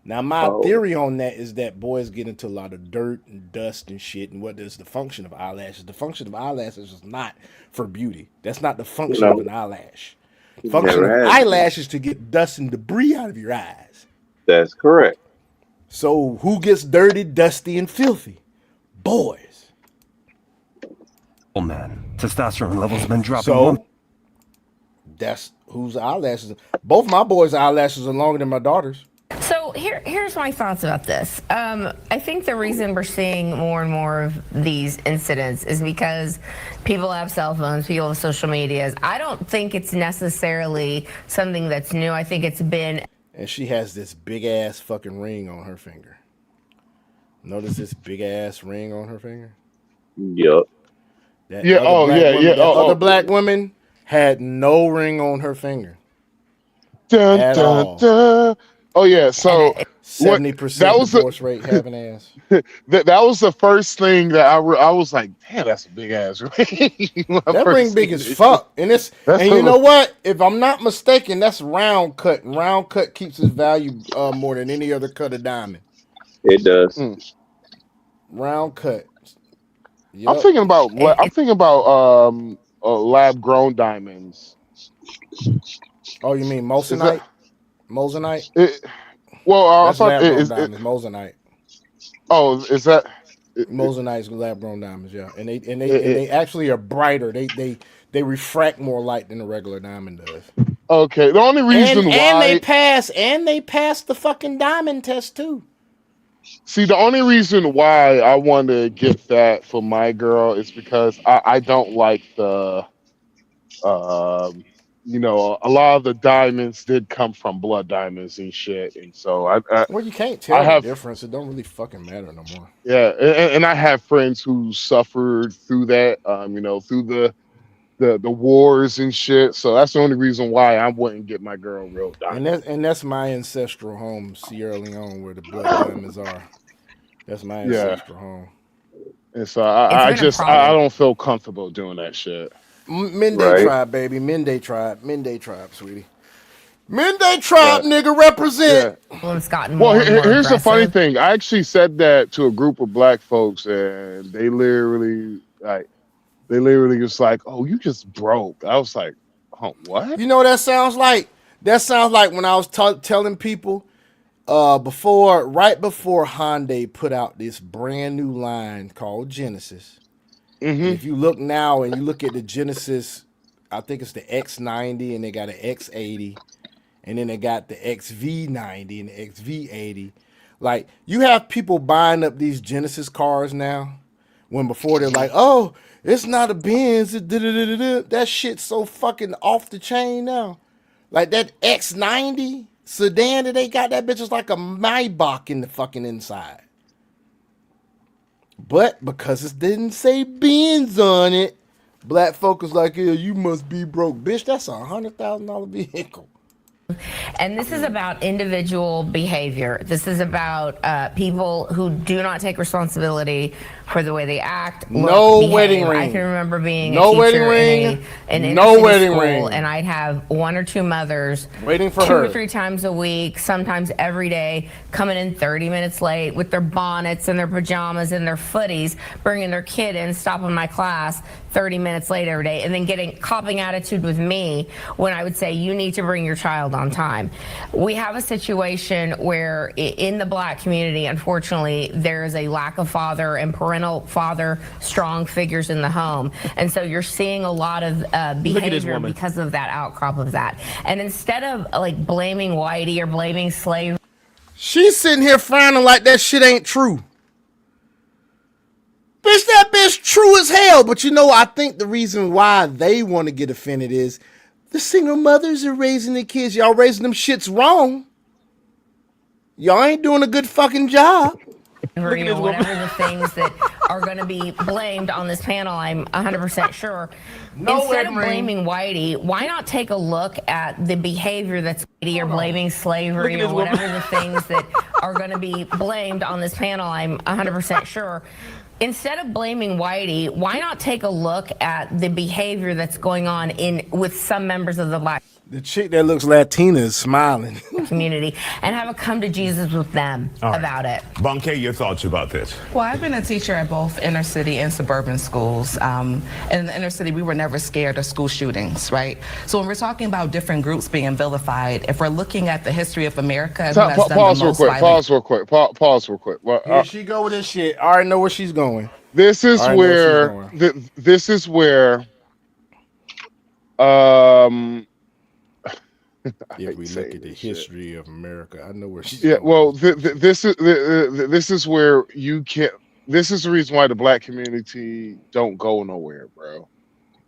Speaker 16: Now, my theory on that is that boys get into a lot of dirt and dust and shit. And what is the function of eyelashes? The function of eyelashes is not for beauty. That's not the function of an eyelash. The function of eyelashes is to get dust and debris out of your eyes.
Speaker 10: That's correct.
Speaker 16: So who gets dirty, dusty, and filthy? Boys.
Speaker 17: Oh man, testosterone levels been dropping.
Speaker 16: So that's whose eyelashes. Both my boys' eyelashes are longer than my daughter's.
Speaker 2: So here's my thoughts about this. I think the reason we're seeing more and more of these incidents is because people have cell phones, people have social medias. I don't think it's necessarily something that's new. I think it's been.
Speaker 16: And she has this big ass fucking ring on her finger. Notice this big ass ring on her finger?
Speaker 10: Yep.
Speaker 16: Other black women had no ring on her finger.
Speaker 1: Dun, dun, dun. Oh yeah. So
Speaker 16: 70%
Speaker 1: that was
Speaker 16: divorce rate having ass.
Speaker 1: that was the first thing that I was like, damn, that's a big ass ring.
Speaker 16: That ring big as fuck, and you know what? If I'm not mistaken, that's round cut. And round cut keeps its value more than any other cut of diamond.
Speaker 10: It does.
Speaker 16: Round cut. Yep.
Speaker 1: I'm thinking about lab grown diamonds.
Speaker 16: Oh, you mean moissanite? Moissanite?
Speaker 1: Well,
Speaker 16: that's
Speaker 1: I thought
Speaker 16: lab grown diamonds. Moissanite.
Speaker 1: Oh, is that
Speaker 16: Moissanite's lab grown diamonds? Yeah, and they actually are brighter. They refract more light than a regular diamond does.
Speaker 1: Okay, the only reason
Speaker 16: and
Speaker 1: why
Speaker 16: they pass the fucking diamond test too.
Speaker 1: See, the only reason why I want to get that for my girl is because I don't like the, a lot of the diamonds did come from blood diamonds and shit, and so
Speaker 16: well, you can't tell the difference. It don't really fucking matter no more.
Speaker 1: Yeah, and I have friends who suffered through that, through the wars and shit. So that's the only reason why I wouldn't get my girl real diamonds.
Speaker 16: And that's my ancestral home, Sierra Leone, where the blood diamonds are. That's my ancestral home.
Speaker 1: And so I don't feel comfortable doing that shit.
Speaker 16: Mende tribe, baby. Mende tribe, sweetie. Mende tribe, nigga, represent.
Speaker 2: Well, it's gotten
Speaker 1: well,
Speaker 2: more
Speaker 1: here's the funny
Speaker 2: aggressive.
Speaker 1: thing. I actually said that to a group of black folks, and they literally was like, "Oh, you just broke." I was like, "Oh, what?"
Speaker 16: You know what that sounds like? That sounds like when I was telling people right before Hyundai put out this brand new line called Genesis. If you look now and you look at the Genesis, I think it's the X90 and they got an X80, and then they got the XV90 and the XV80. Like, you have people buying up these Genesis cars now, when before they're like, oh, it's not a Benz. That shit's so fucking off the chain now. Like that X90 sedan that they got, that bitch is like a Maybach in the fucking inside. But because it didn't say Benz on it, black folk is like, yeah, you must be broke. Bitch, that's $100,000 vehicle.
Speaker 2: And this is about individual behavior. This is about people who do not take responsibility for the way they act.
Speaker 16: No wedding ring.
Speaker 2: I can remember being a teacher in an inner city school, and I'd have one or two mothers
Speaker 16: waiting for
Speaker 2: 2
Speaker 16: her
Speaker 2: or 3 times a week, sometimes every day, coming in 30 minutes late with their bonnets and their pajamas and their footies, bringing their kid in, stopping my class 30 minutes late every day, and then copping attitude with me when I would say, you need to bring your child on time. We have a situation where in the black community, unfortunately, there is a lack of father and parental father strong figures in the home. And so you're seeing a lot of behavior because of that outcrop of that. And instead of like blaming Whitey or blaming slavery,
Speaker 16: she's sitting here frowning like that shit ain't true. Bitch, that bitch true as hell. But you know, I think the reason why they want to get offended is the single mothers are raising the kids. Y'all raising them shits wrong. Y'all ain't doing a good fucking job.
Speaker 2: or whatever the things that are going to be blamed on this panel, I'm 100% sure. Instead of blaming Whitey, why not take a look at the behavior that's Whitey or blaming slavery or whatever the things that are going to be blamed on this panel, I'm 100% sure. Instead of blaming Whitey, why not take a look at the behavior that's going on with some members of the black
Speaker 16: The chick that looks Latina is smiling.
Speaker 2: community and have a come to Jesus with them about it.
Speaker 11: Bunke, your thoughts about this?
Speaker 18: Well, I've been a teacher at both inner city and suburban schools. In the inner city, we were never scared of school shootings, right? So when we're talking about different groups being vilified, if we're looking at the history of America,
Speaker 1: Pause real quick. Well,
Speaker 16: here she go with this shit. I already know where she's going.
Speaker 1: This is where
Speaker 16: if we look at the history of America, I know where she's
Speaker 1: going.
Speaker 16: Well,
Speaker 1: this is where you can't. This is the reason why the black community don't go nowhere, bro.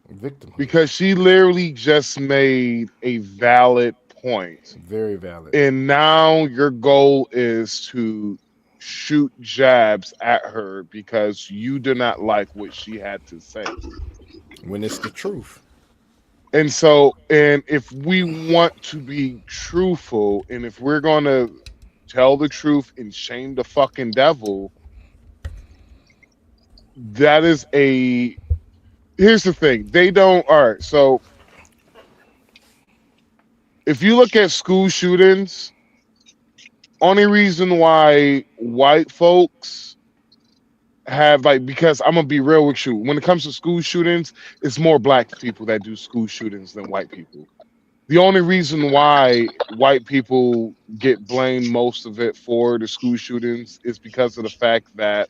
Speaker 16: Victim.
Speaker 1: Because she literally just made a valid point.
Speaker 16: Very valid.
Speaker 1: And now your goal is to shoot jabs at her because you do not like what she had to say.
Speaker 16: When it's the truth.
Speaker 1: And so, and if we want to be truthful, and if we're gonna tell the truth and shame the fucking devil, that is a. Here's the thing: they don't. All right, so if you look at school shootings, only reason why white folks have because I'm gonna be real with you, when it comes to school shootings, it's more black people that do school shootings than white people. The only reason why white people get blamed most of it for the school shootings is because of the fact that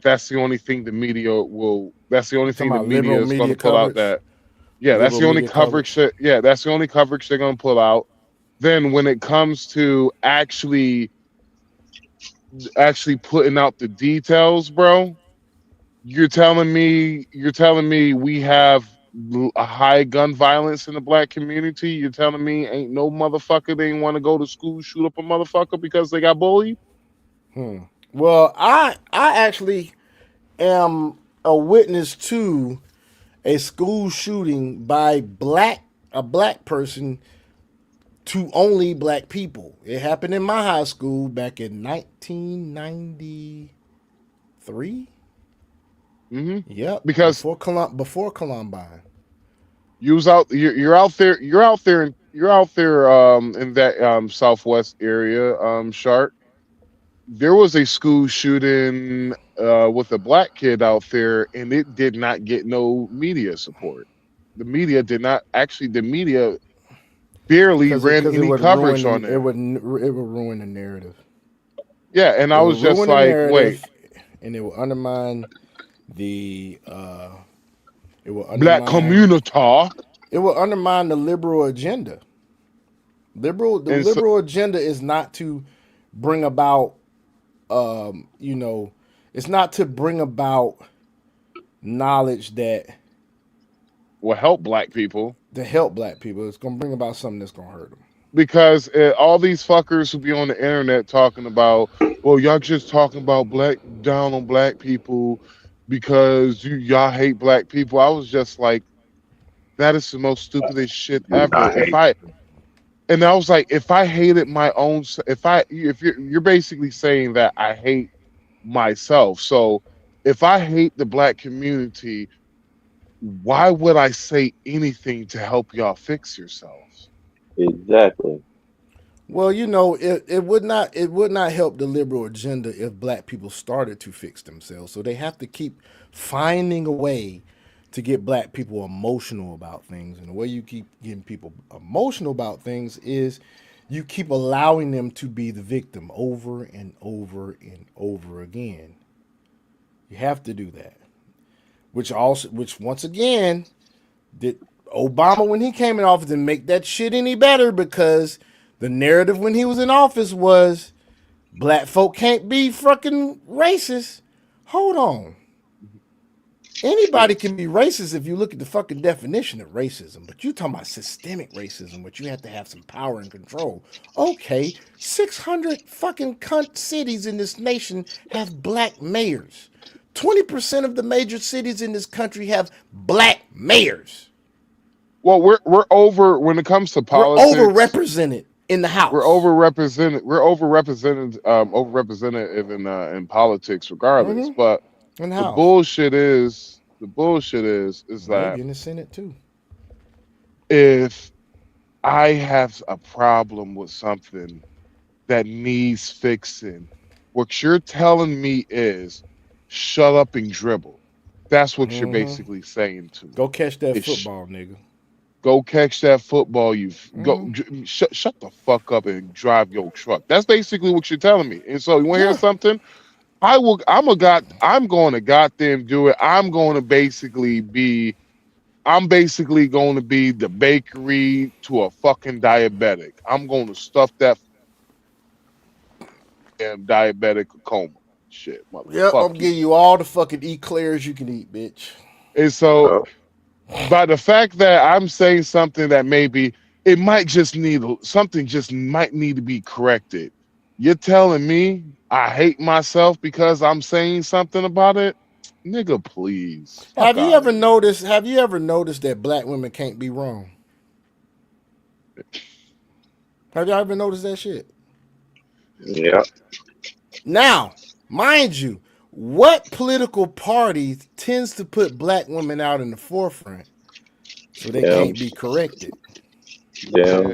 Speaker 1: that's the only thing the media will. That's the only
Speaker 16: Talking
Speaker 1: thing the
Speaker 16: about liberal
Speaker 1: media is going
Speaker 16: media
Speaker 1: to pull out.
Speaker 16: coverage.
Speaker 1: That that's
Speaker 16: Liberal
Speaker 1: the only
Speaker 16: media
Speaker 1: coverage. That's the only coverage they're going to pull out. Then when it comes to actually putting out the details, bro, you're telling me we have a high gun violence in the black community. You're telling me ain't no motherfucker they want to go to school shoot up a motherfucker because they got bullied?
Speaker 16: Well, I actually am a witness to a school shooting by a black person to only black people. It happened in my high school back in 1993.
Speaker 1: Mm-hmm.
Speaker 16: Yep.
Speaker 1: Because
Speaker 16: before Columbine.
Speaker 1: you're out there in that southwest area, Shark. There was a school shooting with a black kid out there, and it did not get no media support. The media did not actually. The media barely ran
Speaker 16: Because it
Speaker 1: any
Speaker 16: would
Speaker 1: coverage on
Speaker 16: it
Speaker 1: there.
Speaker 16: would ruin the narrative.
Speaker 1: Yeah, and I
Speaker 16: It
Speaker 1: was
Speaker 16: would
Speaker 1: just
Speaker 16: ruin the
Speaker 1: like,
Speaker 16: narrative,
Speaker 1: wait,
Speaker 16: and it will undermine the
Speaker 1: black community.
Speaker 16: It will undermine the liberal agenda. The liberal agenda is not to bring about it's not to bring about knowledge that
Speaker 1: will help black people.
Speaker 16: It's going to bring about something that's going to hurt them.
Speaker 1: Because all these fuckers who be on the internet talking about, well, y'all just talking about down on black people because y'all hate black people. I was just like, that is the most stupidest shit ever. And I was like, if I hated my own, if you're basically saying that I hate myself. So if I hate the black community, why would I say anything to help y'all fix yourselves?
Speaker 10: Exactly.
Speaker 16: Well, it would not help the liberal agenda if black people started to fix themselves. So they have to keep finding a way to get black people emotional about things. And the way you keep getting people emotional about things is you keep allowing them to be the victim over and over and over again. You have to do that. Which once again, did Obama, when he came in office, didn't make that shit any better, because the narrative when he was in office was black folk can't be fucking racist. Hold on. Anybody can be racist if you look at the fucking definition of racism, but you talking about systemic racism, which you have to have some power and control. Okay, 600 fucking cunt cities in this nation have black mayors. 20% of the major cities in this country have black mayors.
Speaker 1: Well, we're over when it comes to politics.
Speaker 16: We're overrepresented in the House.
Speaker 1: We're overrepresented. We're overrepresented in politics, regardless.
Speaker 16: Mm-hmm.
Speaker 1: But
Speaker 16: in the
Speaker 1: the
Speaker 16: House.
Speaker 1: bullshit is
Speaker 16: maybe in the Senate too.
Speaker 1: If I have a problem with something that needs fixing, what you're telling me is shut up and dribble. That's what you're basically saying to me.
Speaker 16: Go catch that football, nigga.
Speaker 1: Go catch that football. Go shut the fuck up and drive your truck. That's basically what you're telling me. And so you want to hear something? I'm going to goddamn do it. I'm basically going to be the bakery to a fucking diabetic. I'm going to stuff that damn diabetic coma. Shit, motherfucker.
Speaker 16: Yep, I'm giving you all the fucking eclairs you can eat, bitch.
Speaker 1: And so, by the fact that I'm saying something that maybe it might just need might need to be corrected. You're telling me I hate myself because I'm saying something about it? Nigga, please.
Speaker 16: Have you ever noticed that black women can't be wrong? Have y'all ever noticed that shit?
Speaker 10: Yeah.
Speaker 16: Now, mind you, what political party tends to put black women out in the forefront so they can't be corrected?
Speaker 10: Yeah.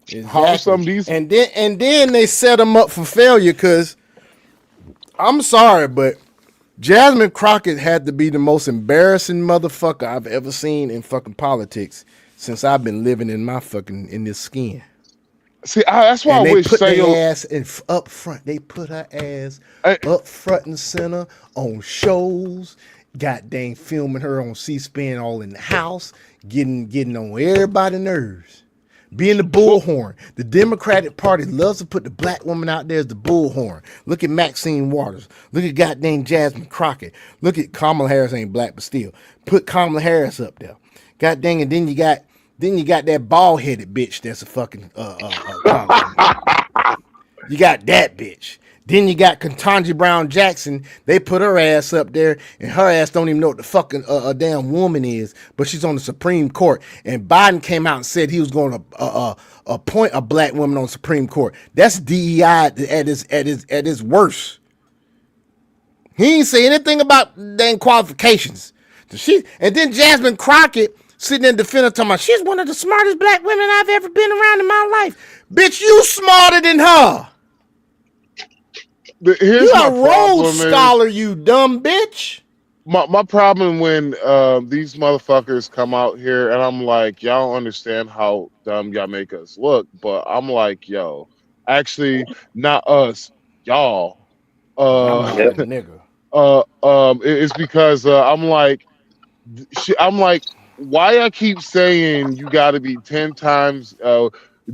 Speaker 16: Exactly. And then they set them up for failure because I'm sorry, but Jasmine Crockett had to be the most embarrassing motherfucker I've ever seen in fucking politics since I've been living in this skin.
Speaker 1: See, that's why
Speaker 16: and
Speaker 1: I
Speaker 16: they
Speaker 1: wish
Speaker 16: put their ass up front. They put her ass up front and center on shows. God dang, filming her on C-SPAN all in the house, getting on everybody's nerves. Being the bullhorn. The Democratic Party loves to put the black woman out there as the bullhorn. Look at Maxine Waters. Look at goddamn Jasmine Crockett. Look at Kamala Harris, ain't black, but still. Put Kamala Harris up there. God dang, and then you got that bald-headed bitch that's a fucking you got that bitch. Then you got Ketanji Brown Jackson. They put her ass up there, and her ass don't even know what the fucking a damn woman is, but she's on the Supreme Court. And Biden came out and said he was going to appoint a black woman on the Supreme Court. That's DEI at its worst. He ain't say anything about dang qualifications. And then Jasmine Crockett sitting in defender talking about she's one of the smartest black women I've ever been around in my life. Bitch, you smarter than her.
Speaker 1: Here's
Speaker 16: you
Speaker 1: my
Speaker 16: a Rhodes
Speaker 1: problem
Speaker 16: scholar, you dumb bitch.
Speaker 1: My problem when these motherfuckers come out here and I'm like, y'all don't understand how dumb y'all make us look, but I'm like, yo, actually, not us, y'all.
Speaker 16: Nigga.
Speaker 1: It's because I'm like, why I keep saying you got to be 10 times.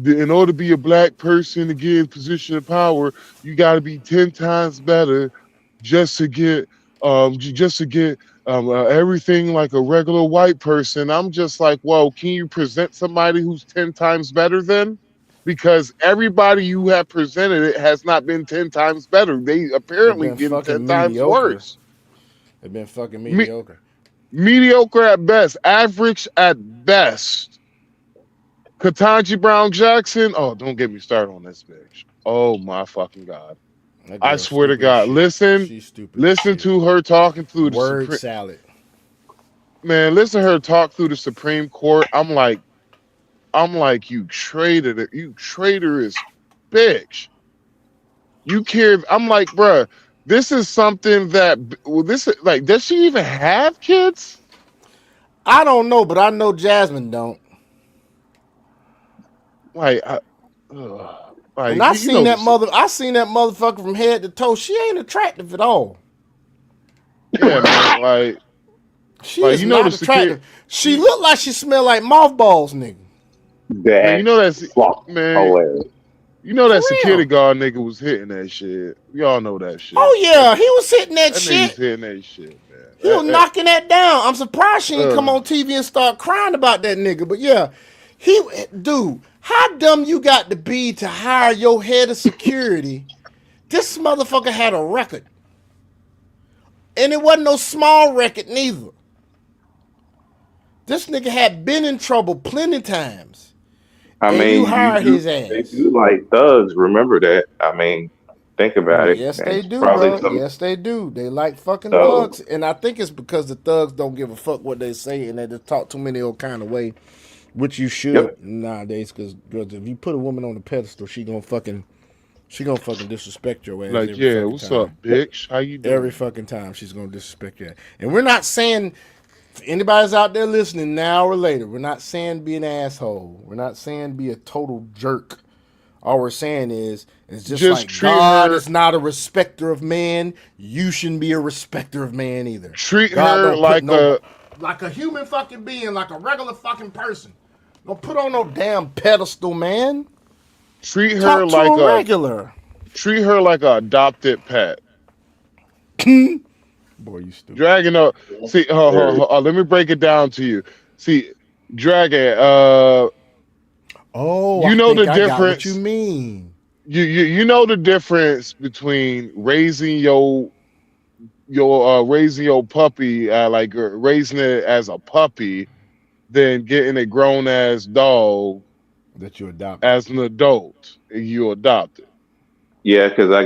Speaker 1: In order to be a black person to get in position of power, you got to be 10 times better just to get everything like a regular white person. I'm just like, whoa, can you present somebody who's 10 times better then? Because everybody you have presented it has not been 10 times better. They apparently been 10 times worse.
Speaker 16: They've been fucking mediocre.
Speaker 1: Mediocre at best, average at best. Ketanji Brown Jackson. Oh, don't get me started on this bitch. Oh my fucking God. I swear to God. Listen to her talking through
Speaker 16: the salad.
Speaker 1: Man, listen to her talk through the Supreme Court. I'm like, you traitorous bitch. You care. I'm like, bruh, this is something that does she even have kids?
Speaker 16: I don't know, but I know Jasmine don't.
Speaker 1: And
Speaker 16: I seen that motherfucker from head to toe. She ain't attractive at all.
Speaker 1: Yeah, man.
Speaker 16: She is not attractive. She look like she smell like mothballs, nigga.
Speaker 1: Man, you know that's hilarious. You know that security guard nigga was hitting that shit. Y'all know that shit.
Speaker 16: Oh yeah, he was hitting that shit.
Speaker 1: Nigga's hitting that shit, man.
Speaker 16: He was knocking that down. I'm surprised she didn't come on TV and start crying about that nigga. But yeah, dude, how dumb you got to be to hire your head of security? This motherfucker had a record. And it wasn't no small record neither. This nigga had been in trouble plenty times.
Speaker 10: I mean,
Speaker 16: you hired his ass.
Speaker 10: They do like thugs. Remember that. I mean, think about it.
Speaker 16: Yes, they do, bro. Yes, they do. They like fucking thugs. And I think it's because the thugs don't give a fuck what they say and they just talk too many old kind of way, which you should nowadays. Because if you put a woman on the pedestal, she gonna fucking disrespect your ass.
Speaker 1: Like, yeah, what's up, bitch? How you doing?
Speaker 16: Every fucking time she's gonna disrespect your ass. And we're not saying, if anybody's out there listening now or later, we're not saying be an asshole. We're not saying be a total jerk. All we're saying is just like God is not a respecter of man, you shouldn't be a respecter of man either.
Speaker 1: Treat her like
Speaker 16: a human fucking being, like a regular fucking person. Don't put on no damn pedestal, man.
Speaker 1: Treat her like a regular. Treat her like a adopted pet.
Speaker 16: Boy, you stupid.
Speaker 1: Dragon up. See, let me break it down to you. See, Dragon, you know the difference.
Speaker 16: I got what you mean.
Speaker 1: You know the difference between raising your your raising your puppy, like raising it as a puppy, than getting a grown ass dog
Speaker 16: that you adopt
Speaker 1: as an adult. You adopt it.
Speaker 10: Yeah, because I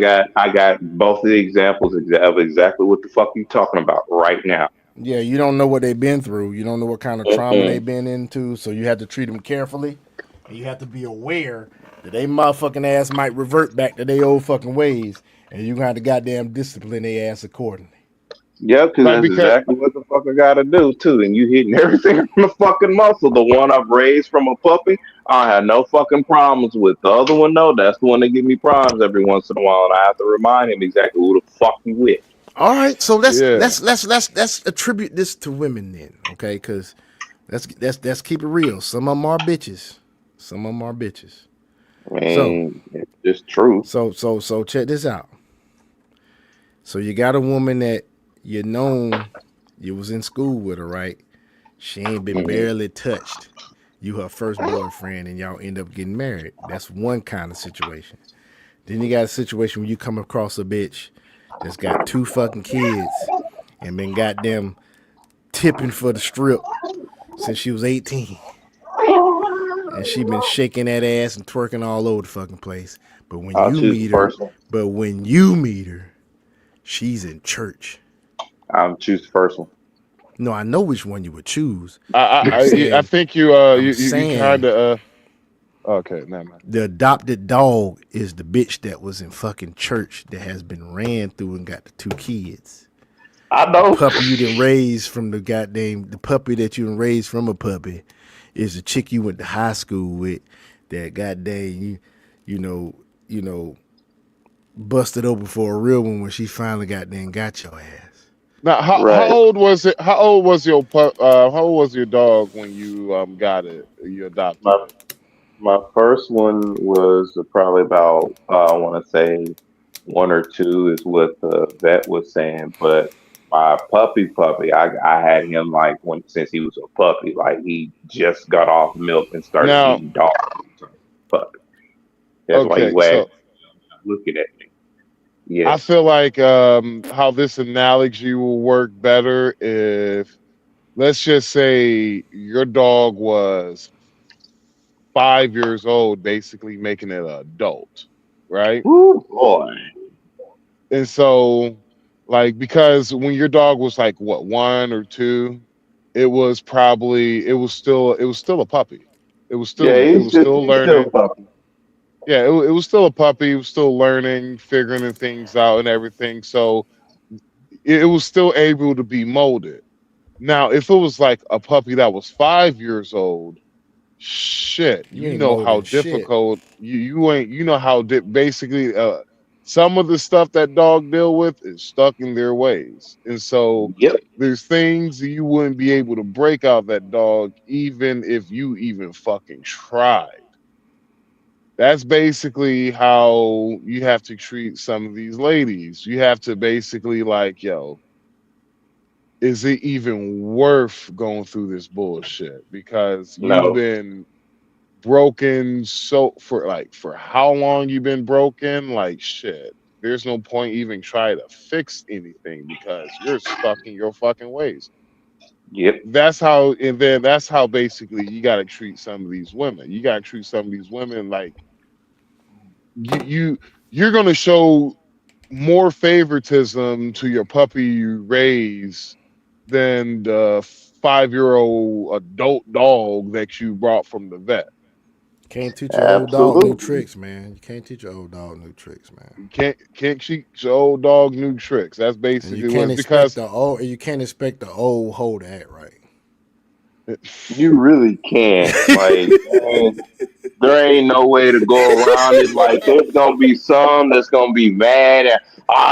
Speaker 10: got both of the examples of exactly what the fuck you talking about right now.
Speaker 16: Yeah, you don't know what they've been through. You don't know what kind of trauma
Speaker 10: Mm-mm.
Speaker 16: they've been into, so you have to treat them carefully. And you have to be aware that they motherfucking ass might revert back to their old fucking ways, and you got to goddamn discipline their ass accordingly.
Speaker 10: Yeah, because
Speaker 1: Like
Speaker 10: that's
Speaker 1: because
Speaker 10: exactly what the fuck I gotta do too. And you hitting everything from the fucking muscle. The one I've raised from a puppy, I have no fucking problems with. The other one, though, that's the one that give me problems every once in a while, and I have to remind him exactly who the fuck he with.
Speaker 16: All right, so
Speaker 1: yeah.
Speaker 16: let's attribute this to women then, okay? Because let's keep it real. Some of them are bitches. Some of them are bitches.
Speaker 10: I mean, it's just true.
Speaker 16: So check this out. So you got a woman that you was in school with her, right? She ain't been barely touched. You her first boyfriend, and y'all end up getting married. That's one kind of situation. Then you got a situation where you come across a bitch that's got 2 fucking kids and been goddamn tipping for the strip since she was 18. And she been shaking that ass and twerking all over the fucking place. But when you meet her, she's in church.
Speaker 10: I'll choose the first one.
Speaker 16: No, I know which one you would choose.
Speaker 1: I think you kind of okay, never mind.
Speaker 16: The adopted dog is the bitch that was in fucking church that has been ran through and got the 2 kids.
Speaker 10: I know.
Speaker 16: The puppy you didn't raise from the puppy that you didn't raise from a puppy is the chick you went to high school with that goddamn you know busted open for a real one when she finally got your ass.
Speaker 1: Now, how old was it? How old was your how old was your dog when you got it? You adopted it?
Speaker 10: My first one was probably about I want to say 1 or 2 is what the vet was saying, but my puppy, I had him like since he was a puppy, like he just got off milk and started eating dog puppy. That's why you wagged looking at me. Yeah,
Speaker 1: I feel like how this analogy will work better if, let's just say, your dog was 5 years old, basically making it an adult, right?
Speaker 10: Ooh, boy.
Speaker 1: And so, like, because when your dog was like what 1 or 2, it was still a puppy. It was still learning.
Speaker 10: Still a puppy.
Speaker 1: Yeah, it was still a puppy. It was still learning, figuring things out, and everything. So it was still able to be molded. Now, if it was like a puppy that was 5 years old, shit, you know how difficult you know how basically some of the stuff that dog deal with is stuck in their ways, and so there's things that you wouldn't be able to break out that dog even if you even fucking tried. That's basically how you have to treat some of these ladies. You have to basically like, yo, is it even worth going through this bullshit? Because you've been broken for how long you've been broken? Like shit. There's no point even trying to fix anything because you're stuck in your fucking ways.
Speaker 10: Yep.
Speaker 1: That's how basically you gotta treat some of these women. You gotta treat some of these women like you're gonna show more favoritism to your puppy you raise than the 5-year-old adult dog that you brought from the vet.
Speaker 16: Can't teach your old dog new tricks, man. You can't teach your old dog new tricks, man.
Speaker 1: You can't teach your old dog new tricks. That's basically
Speaker 16: you can't expect the old hoe to act right.
Speaker 10: You really can't. Like, there ain't no way to go around it. Like, there's gonna be some that's gonna be mad at,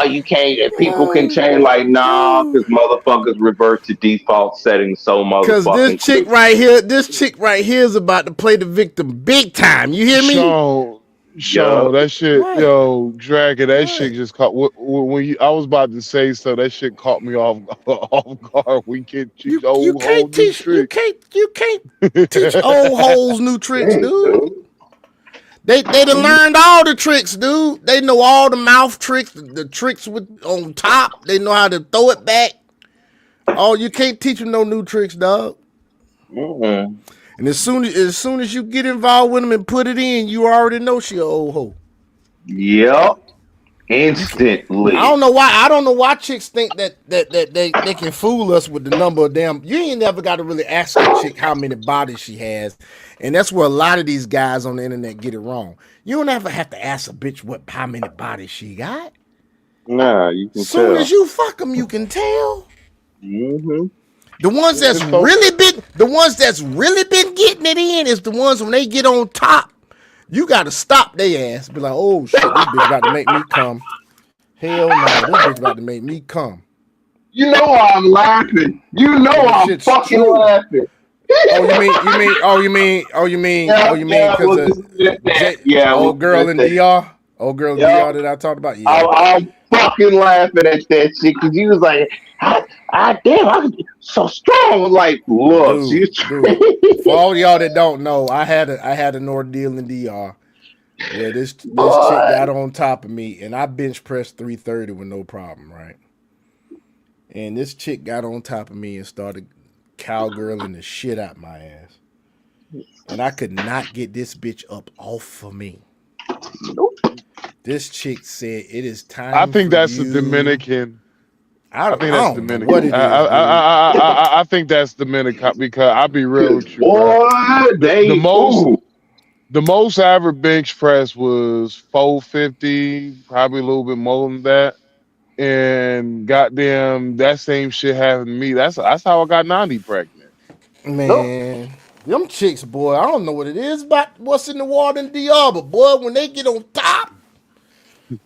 Speaker 10: you can't. If people can change, like, nah, because motherfuckers revert to default settings so motherfucking.
Speaker 16: Because this chick right here is about to play the victim big time. You hear me?
Speaker 1: Sean, that shit, yo, Dragon, that shit just caught. When I was about to say so, that shit caught me off guard. We can't teach old hoes new tricks.
Speaker 16: You can't teach old hoes new tricks, dude. They done learned all the tricks, dude. They know all the mouth tricks, the tricks with on top. They know how to throw it back. Oh, you can't teach them no new tricks, dog.
Speaker 10: Mm-hmm.
Speaker 16: And as soon as you get involved with them and put it in, you already know she a old hoe.
Speaker 10: Yep. Instantly.
Speaker 16: I don't know why chicks think that they can fool us with the number of damn. You ain't never got to really ask a chick how many bodies she has, and that's where a lot of these guys on the internet get it wrong. You don't ever have to ask a bitch how many bodies she got.
Speaker 10: Nah, you can
Speaker 16: Soon
Speaker 10: tell.
Speaker 16: as you fuck them, you can tell.
Speaker 10: Mm-hmm.
Speaker 16: The ones that's really been getting it in is the ones when they get on top. You got to stop their ass. Be like, oh shit, this bitch about to make me come. Hell no, this bitch about to make me come.
Speaker 10: You know I'm laughing. You know I'm fucking laughing.
Speaker 16: You mean because old girl in DR? Old girl in DR that I talked about? Yeah.
Speaker 10: I'm fucking laughing at that shit because you was like, damn, I'm so strong. Like, look,
Speaker 16: dude. For all y'all that don't know, I had an ordeal in DR. Yeah, this chick got on top of me, and I bench pressed 330 with no problem, right? And this chick got on top of me and started cowgirling the shit out my ass. And I could not get this bitch up off of me.
Speaker 10: Nope.
Speaker 16: This chick said, it is time
Speaker 1: I think
Speaker 16: for
Speaker 1: that's
Speaker 16: you.
Speaker 1: the Dominican.
Speaker 16: I think
Speaker 1: that's
Speaker 16: Dominican. What it is,
Speaker 1: I think that's Dominican because I'll be real with you. The most I ever bench press was 450, probably a little bit more than that. And goddamn, that same shit happened to me. That's how I got Nandi pregnant.
Speaker 16: Man, them chicks, boy, I don't know what it is about what's in the water in DR, but boy, when they get on top,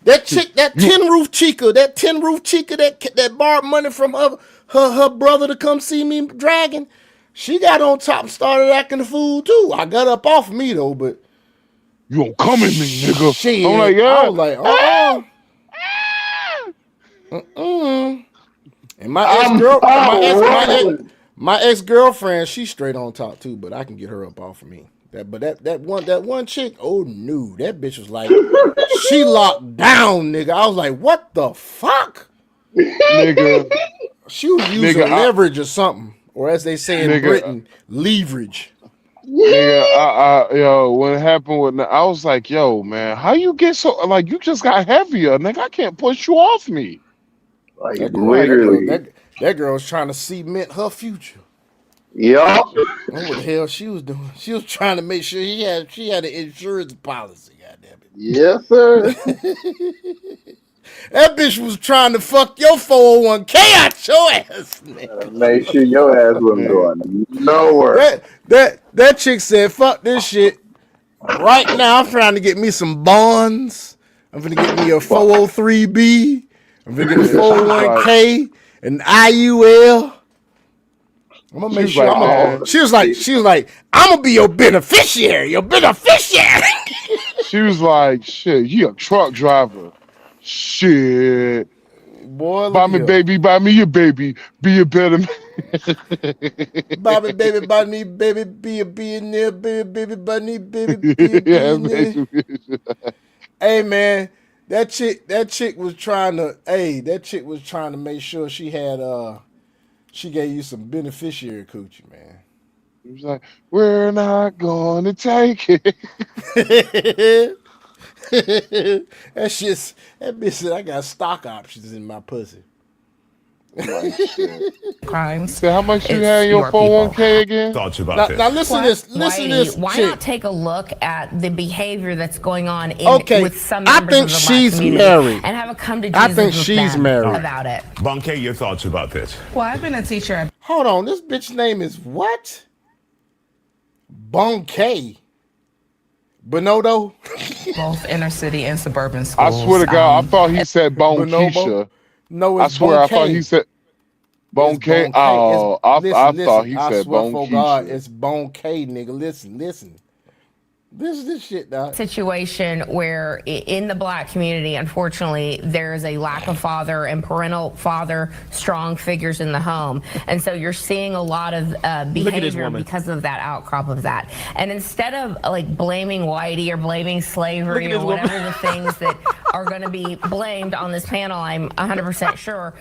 Speaker 16: that chick, that tin roof chica that borrowed money from her brother to come see me dragging, she got on top and started acting the fool too. I got up off me though, but
Speaker 1: you gonna come at me, nigga?
Speaker 16: Shit,
Speaker 1: I'm like, yeah.
Speaker 16: I was like, And my ex-girlfriend, she's straight on top too, but I can get her up off of me. That one chick, oh no, that bitch was like, she locked down, nigga. I was like, what the fuck,
Speaker 1: nigga?
Speaker 16: She was using leverage or something, or as they say in Britain, leverage.
Speaker 1: Nigga, yo, when it happened with, I was like, yo, man, how you get so, like, you just got heavier, nigga. I can't push you off me.
Speaker 10: Like, literally.
Speaker 16: That girl was trying to cement her future.
Speaker 10: Yup.
Speaker 16: What the hell she was doing? She was trying to make sure she had an insurance policy, goddamn it.
Speaker 10: Yes, sir.
Speaker 16: That bitch was trying to fuck your 401k out your ass, nigga.
Speaker 10: Make sure your ass wasn't going nowhere.
Speaker 16: That chick said, fuck this shit. Right now, I'm trying to get me some bonds. I'm gonna get me a 403b. I'm gonna get a 401k, an IUL. I'm gonna make sure. She was like, I'm gonna be your beneficiary.
Speaker 1: She was like, shit, you a truck driver. Shit.
Speaker 16: Boy,
Speaker 1: buy me a baby. Be a better man.
Speaker 16: Buy me, baby, be a billionaire, baby, bunny, baby, be a billionaire. Hey, man, that chick was trying to make sure she had, she gave you some beneficiary coochie, man.
Speaker 1: He was like, we're not gonna take it.
Speaker 16: that bitch said I got stock options in my pussy.
Speaker 2: Crimes.
Speaker 1: So how much you had in your 401k again?
Speaker 11: Thoughts about this?
Speaker 16: Now listen to this.
Speaker 2: Why
Speaker 16: chick.
Speaker 2: not take a look at the behavior that's going on with some
Speaker 16: I
Speaker 2: members
Speaker 16: think
Speaker 2: of the
Speaker 16: she's
Speaker 2: Black community
Speaker 16: married.
Speaker 2: and have a come to Jesus
Speaker 16: I think
Speaker 2: with
Speaker 16: she's
Speaker 2: them
Speaker 16: married
Speaker 2: about it.
Speaker 11: Bunke, your thoughts about this?
Speaker 18: Well, I've been a teacher.
Speaker 16: Hold on, this bitch name is what? Bonke. Bonodo?
Speaker 18: Both inner city and suburban schools.
Speaker 1: I swear to God, I thought he said Bonkeisha.
Speaker 16: No, it's
Speaker 1: I swear,
Speaker 16: Bonke.
Speaker 1: I thought he said Bonke. Oh, I thought he said
Speaker 16: I swear for God,
Speaker 1: Bonkeisha.
Speaker 16: it's Bonke, nigga. Listen. This is this shit, dog.
Speaker 2: Situation where in the black community, unfortunately, there is a lack of father and parental father strong figures in the home. And so you're seeing a lot of behavior because of that outcrop of that. And instead of like blaming whitey or blaming slavery or whatever the things that are going to be blamed on this panel, I'm 100% sure.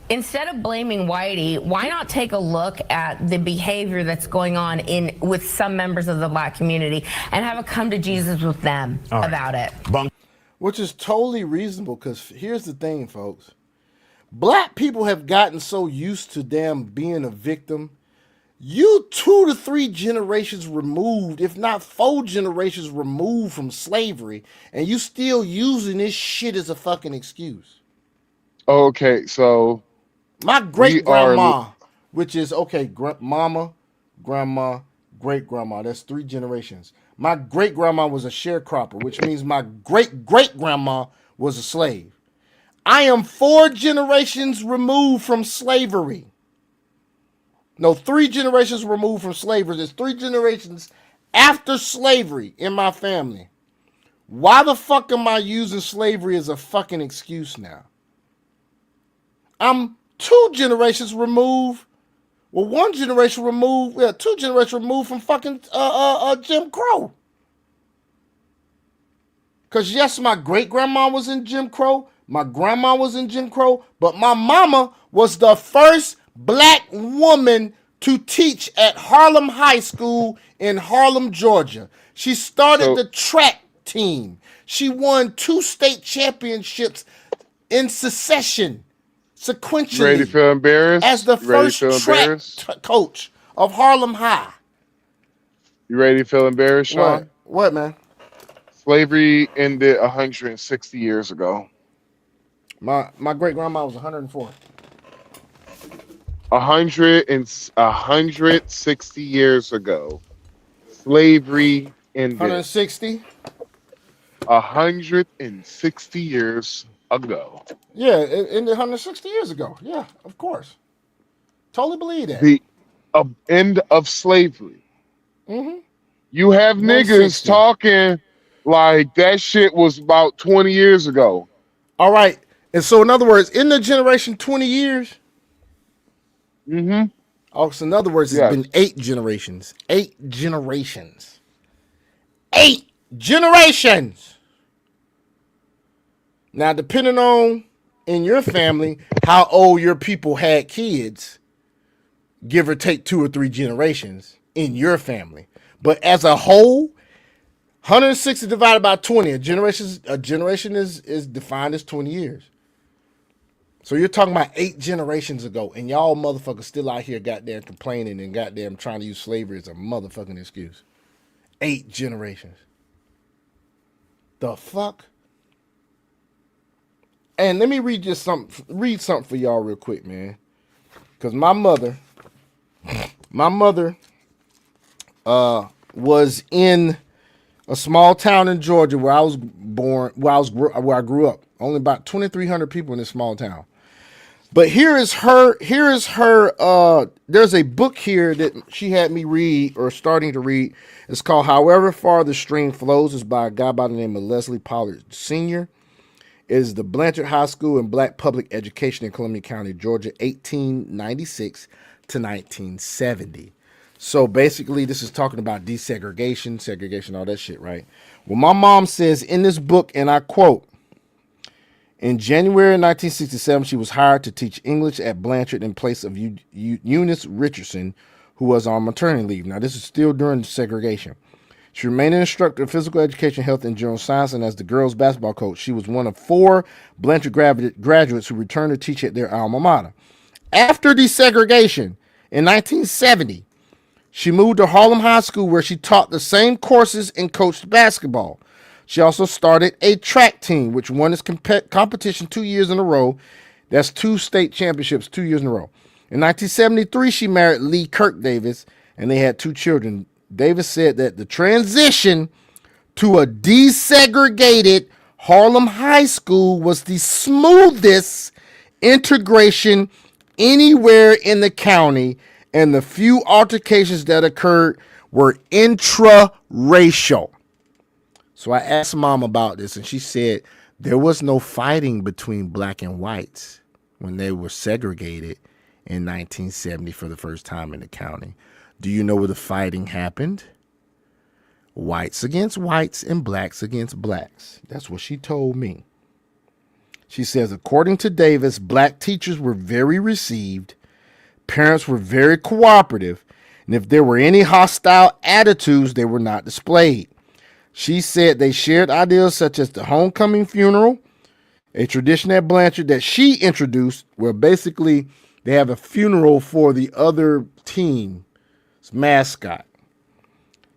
Speaker 2: Instead of blaming whitey, why not take a look at the behavior that's going on with some members of the black community and have a come to Jesus with them about it?
Speaker 16: Which is totally reasonable, because here's the thing, folks. Black people have gotten so used to damn being a victim. You 2 to 3 generations removed, if not 4 generations removed from slavery, and you still using this shit as a fucking excuse.
Speaker 1: Okay, so
Speaker 16: my great grandma, which is mama, grandma, great grandma. That's 3 generations. My great grandma was a sharecropper, which means my great great grandma was a slave. I am 4 generations removed from slavery. No, 3 generations removed from slavery. There's 3 generations after slavery in my family. Why the fuck am I using slavery as a fucking excuse now? I'm 2 generations removed. Well, 1 generation removed. 2 generations removed from fucking Jim Crow. Because yes, my great grandma was in Jim Crow. My grandma was in Jim Crow. But my mama was the first black woman to teach at Harlem High School in Harlem, Georgia. She started the track team. She won 2 state championships in succession. Sequentially,
Speaker 1: you ready to feel embarrassed?
Speaker 16: As the first track coach of Harlem High.
Speaker 1: You ready to feel embarrassed, Sean?
Speaker 16: What, man?
Speaker 1: Slavery ended 160 years ago.
Speaker 16: My great grandma was 104.
Speaker 1: 160 years ago, slavery ended.
Speaker 16: 160.
Speaker 1: 160 years ago.
Speaker 16: Yeah, it ended 160 years ago. Yeah, of course. Totally believe that.
Speaker 1: The end of slavery.
Speaker 16: Mm-hmm.
Speaker 1: You have niggas talking like that shit was about 20 years ago.
Speaker 16: All right. And so, in other words, in the generation 20 years?
Speaker 1: Mm-hmm.
Speaker 16: Oh, so in other words, it's been 8 generations. 8 generations. 8 generations! Now, depending on in your family how old your people had kids, give or take 2 or 3 generations in your family. But as a whole, 160 divided by 20, a generation is defined as 20 years. So you're talking about 8 generations ago, and y'all motherfuckers still out here goddamn complaining and goddamn trying to use slavery as a motherfucking excuse. 8 generations. The fuck? And let me read something for y'all real quick, man. Because my mother was in a small town in Georgia where I was born, where I grew up. Only about 2,300 people in this small town. But here is her, there's a book here that she had me read or starting to read. It's called However Far the Stream Flows. It's by a guy by the name of Leslie Pollard Sr. It is the Blanchard High School and Black Public Education in Columbia County, Georgia, 1896 to 1970. So basically, this is talking about desegregation, segregation, all that shit, right? Well, my mom says in this book, and I quote, in January 1967, she was hired to teach English at Blanchard in place of Eunice Richardson, who was on maternity leave. Now, this is still during segregation. She remained an instructor of physical education, health, and general science, and as the girls' basketball coach, she was one of 4 Blanchard graduates who returned to teach at their alma mater. After desegregation in 1970, she moved to Harlem High School, where she taught the same courses and coached basketball. She also started a track team, which won its competition 2 years in a row. That's 2 state championships 2 years in a row. In 1973, she married Lee Kirk Davis, and they had 2 children. Davis said that the transition to a desegregated Harlem High School was the smoothest integration anywhere in the county, and the few altercations that occurred were intra-racial.
Speaker 9: So I asked mom about this, and she said there was no fighting between black and whites when they were segregated in 1970 for the first time in the county. Do you know where the fighting happened? Whites against whites and blacks against blacks. That's what she told me. She says, according to Davis, black teachers were very received, parents were very cooperative, and if there were any hostile attitudes, they were not displayed. She said they shared ideas such as the homecoming funeral, a tradition at Blanchard that she introduced, where basically they have a funeral for the other team's mascot.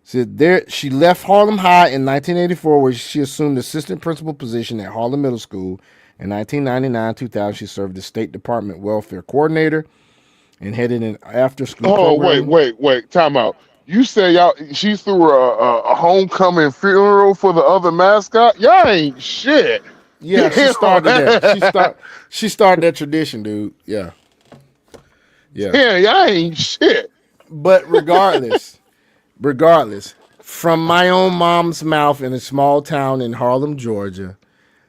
Speaker 9: Said there, she left Harlem High in 1984, where she assumed the assistant principal position at Harlem Middle School. In 1999-2000, she served as State Department welfare coordinator and headed an after-school program.
Speaker 1: Wait, time out. You say she threw a homecoming funeral for the other mascot? Y'all ain't shit.
Speaker 9: Yeah, she started that. She started that tradition, dude. Yeah.
Speaker 1: Yeah, y'all ain't shit.
Speaker 9: But regardless, from my own mom's mouth in a small town in Harlem, Georgia,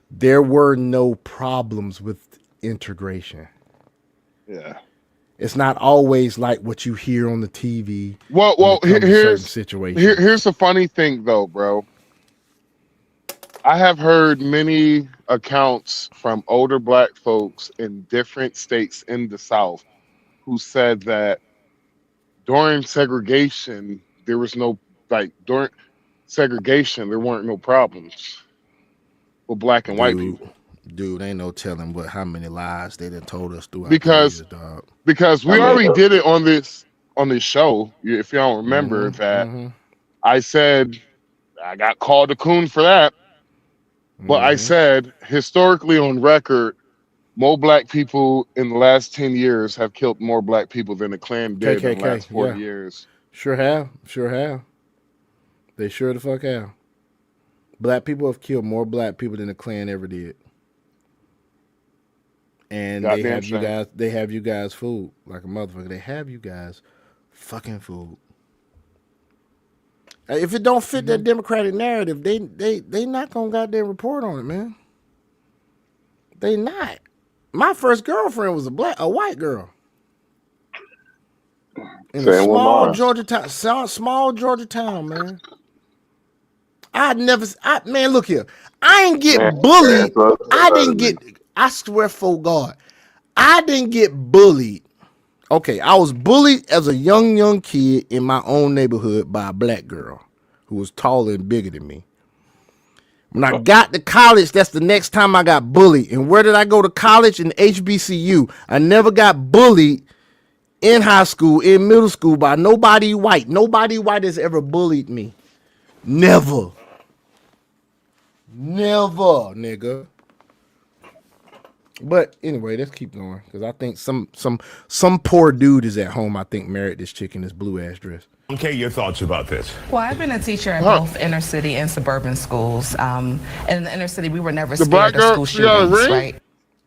Speaker 9: there were no problems with integration.
Speaker 1: Yeah.
Speaker 9: It's not always like what you hear on the TV.
Speaker 1: Well, here's the funny thing though, bro. I have heard many accounts from older black folks in different states in the South who said that during segregation, there was no, during segregation, there weren't no problems with black and white people.
Speaker 9: Dude, ain't no telling how many lies they done told us throughout
Speaker 1: because
Speaker 9: the years, dog.
Speaker 1: Because we already did it on this show. If you don't remember I said I got called a coon for that. But I said historically on record, more black people in the last 10 years have killed more black people than the Klan did in the last 40 years.
Speaker 9: Sure have. They sure the fuck have. Black people have killed more black people than the Klan ever did. And they have you guys fooled like a motherfucker. They have you guys fucking fooled. If it don't fit that Democratic narrative, they not gonna goddamn report on it, man. They not. My first girlfriend was a white girl. In a small Georgia town, man. Man, look here. I ain't get bullied. I swear for God, I didn't get bullied. Okay, I was bullied as a young kid in my own neighborhood by a black girl who was taller and bigger than me. When I got to college, that's the next time I got bullied. And where did I go to college? In HBCU. I never got bullied in high school, in middle school by nobody white. Nobody white has ever bullied me. Never, nigga. But anyway, let's keep going because I think some poor dude is at home. I think married this chick in this blue ass dress.
Speaker 11: Okay, your thoughts about this?
Speaker 18: Well, I've been a teacher at both inner city and suburban schools. And in the inner city, we were never scared of school shootings, right?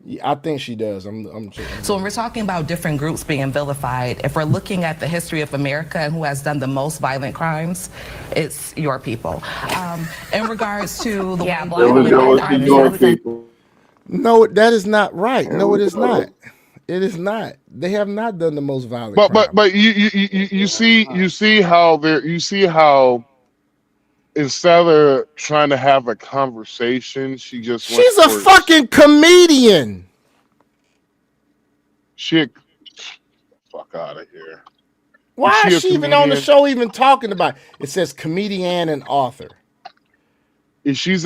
Speaker 9: Yeah, I think she does.
Speaker 18: So when we're talking about different groups being vilified, if we're looking at the history of America and who has done the most violent crimes, it's your people. In regards to the
Speaker 9: people. No, that is not right. No, it is not. It is not. They have not done the most violent.
Speaker 1: But you see how instead of trying to have a conversation, she's
Speaker 9: a fucking comedian.
Speaker 1: Fuck out of here.
Speaker 9: Why is she even on the show even talking about it? It says comedian and author.
Speaker 1: If she's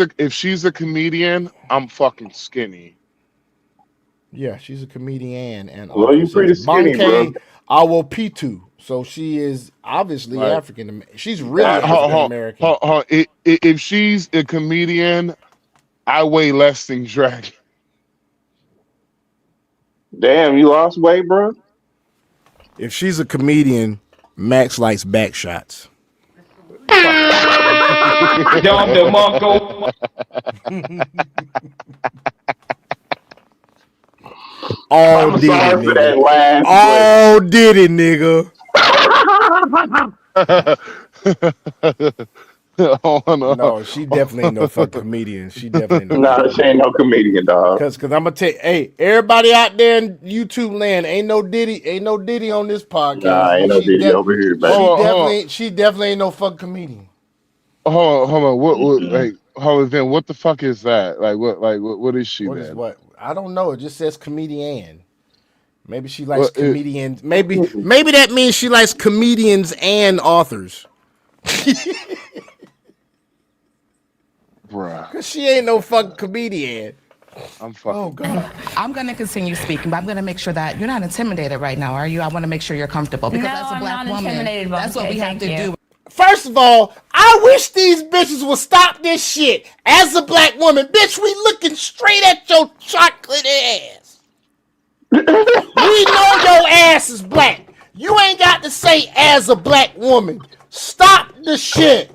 Speaker 1: a comedian, I'm fucking skinny.
Speaker 9: Yeah, she's a comedian and
Speaker 10: author. Well, you pretty skinny, bro.
Speaker 9: Awopitu. So she is obviously African. She's really African American.
Speaker 1: If she's a comedian, I weigh less than Dragon.
Speaker 10: Damn, you lost weight, bro?
Speaker 9: If she's a comedian, Max likes back shots. All did it, nigga.
Speaker 1: Oh, no.
Speaker 16: No, she definitely ain't no fucking comedian. She definitely ain't no
Speaker 10: No, she ain't no comedian, dog.
Speaker 16: Cause I'm gonna tell you, hey, everybody out there in YouTube land, ain't no Diddy on this podcast.
Speaker 10: Nah, ain't no Diddy over here, baby.
Speaker 16: She definitely ain't no fucking comedian.
Speaker 1: Hold on. What the fuck is that? What is she
Speaker 16: What
Speaker 1: then?
Speaker 16: is what? I don't know. It just says comedian. Maybe she likes comedians. Maybe that means she likes comedians and authors.
Speaker 1: Bruh.
Speaker 16: Cause she ain't no fucking comedian.
Speaker 1: I'm fucking.
Speaker 16: Oh God.
Speaker 18: I'm going to continue speaking, but I'm going to make sure that you're not intimidated right now, are you? I want to make sure you're comfortable because as a black woman, that's what we have to do.
Speaker 16: First of all, I wish these bitches would stop this shit. As a black woman, bitch, we looking straight at your chocolate ass. We know your ass is black. You ain't got to say as a black woman. Stop the shit.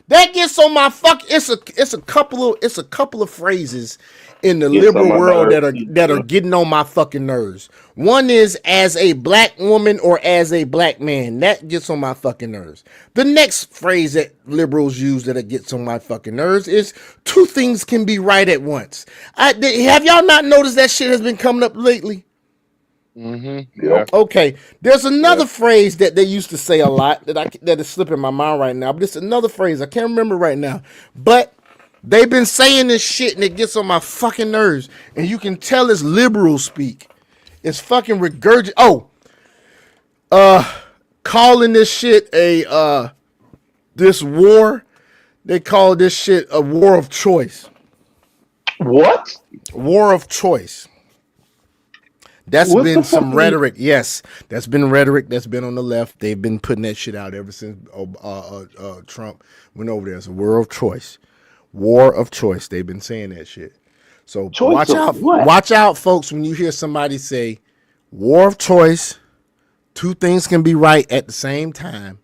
Speaker 16: That gets on my fuck. It's a couple of phrases in the liberal world that are getting on my fucking nerves. One is as a black woman or as a black man. That gets on my fucking nerves. The next phrase that liberals use that gets on my fucking nerves is two things can be right at once. Have y'all not noticed that shit has been coming up lately?
Speaker 1: Mm-hmm. Yeah.
Speaker 16: Okay. There's another phrase that they used to say a lot that is slipping my mind right now. But it's another phrase I can't remember right now. But they've been saying this shit and it gets on my fucking nerves. And you can tell it's liberal speak. It's fucking regurgit. Calling this shit this war. They call this shit a war of choice.
Speaker 10: What?
Speaker 16: War of choice. That's been some rhetoric. Yes, that's been rhetoric that's been on the left. They've been putting that shit out ever since Trump went over there. It's a war of choice. War of choice. They've been saying that shit. So watch out, folks, when you hear somebody say war of choice, two things can be right at the same time,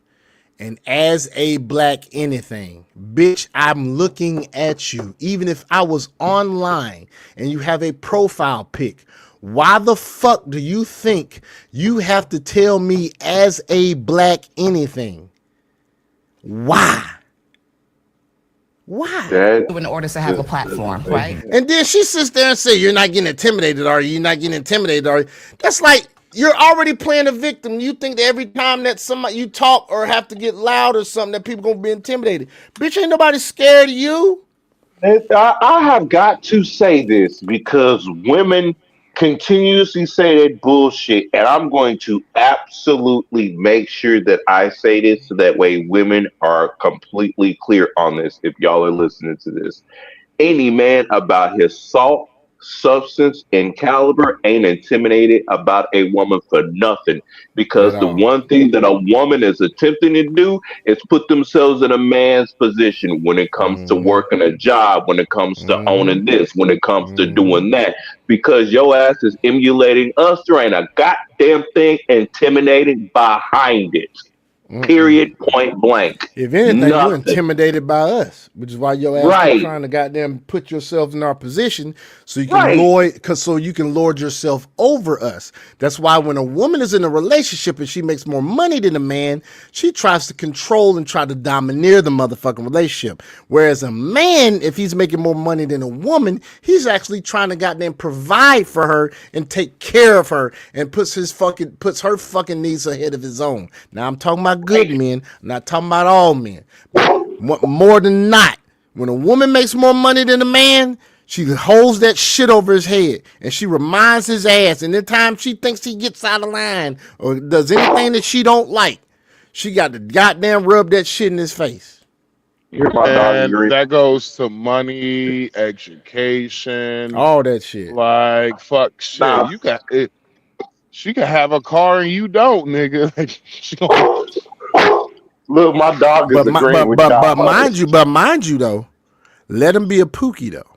Speaker 16: and as a black anything. Bitch, I'm looking at you. Even if I was online and you have a profile pic, why the fuck do you think you have to tell me as a black anything? Why?
Speaker 18: In order to have a platform, right?
Speaker 16: And then she sits there and say, you're not getting intimidated, are you? You're not getting intimidated, are you? That's like, you're already playing a victim. You think that every time that somebody you talk or have to get loud or something that people gonna be intimidated. Bitch, ain't nobody scared of you.
Speaker 10: I have got to say this because women continuously say that bullshit, and I'm going to absolutely make sure that I say this so that way women are completely clear on this if y'all are listening to this. Any man about his salt, substance, and caliber ain't intimidated about a woman for nothing. Because the one thing that a woman is attempting to do is put themselves in a man's position when it comes to working a job, when it comes to owning this, when it comes to doing that. Because your ass is emulating us, there ain't a goddamn thing intimidating behind it. Period. Point blank.
Speaker 16: If anything, you're intimidated by us, which is why your ass is trying to goddamn put yourself in our position so you can lord yourself over us. That's why when a woman is in a relationship and she makes more money than a man, she tries to control and try to domineer the motherfucking relationship. Whereas a man, if he's making more money than a woman, he's actually trying to goddamn provide for her and take care of her and puts her fucking needs ahead of his own. Now I'm talking about good men. I'm not talking about all men. But more than not, when a woman makes more money than a man, she holds that shit over his head and she reminds his ass. And the time she thinks he gets out of line or does anything that she don't like, she got to goddamn rub that shit in his face.
Speaker 1: And that goes to money, education,
Speaker 16: all that shit.
Speaker 1: Like fuck shit.
Speaker 10: Nah.
Speaker 1: You got it. She can have a car and you don't, nigga. Like,
Speaker 10: look, my dog is agreeing with y'all.
Speaker 16: But mind you, though, let him be a pookie, though.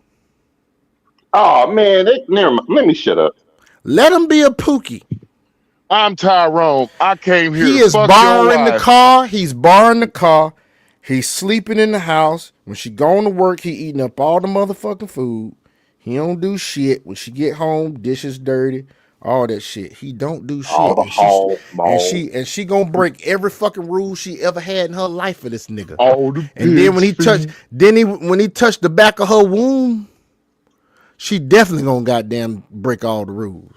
Speaker 10: Oh man, never mind. Let me shut up.
Speaker 16: Let him be a pookie.
Speaker 1: I'm Tyrone. I came here.
Speaker 16: He is borrowing the car. He's borrowing the car. He's sleeping in the house. When she going to work, he eating up all the motherfucking food. He don't do shit. When she get home, dishes dirty.
Speaker 9: all that shit. He don't do shit.
Speaker 10: All the
Speaker 9: And she gonna break every fucking rule she ever had in her life for this nigga.
Speaker 1: All the
Speaker 9: and then when he touched the back of her womb, she definitely gonna goddamn break all the rules.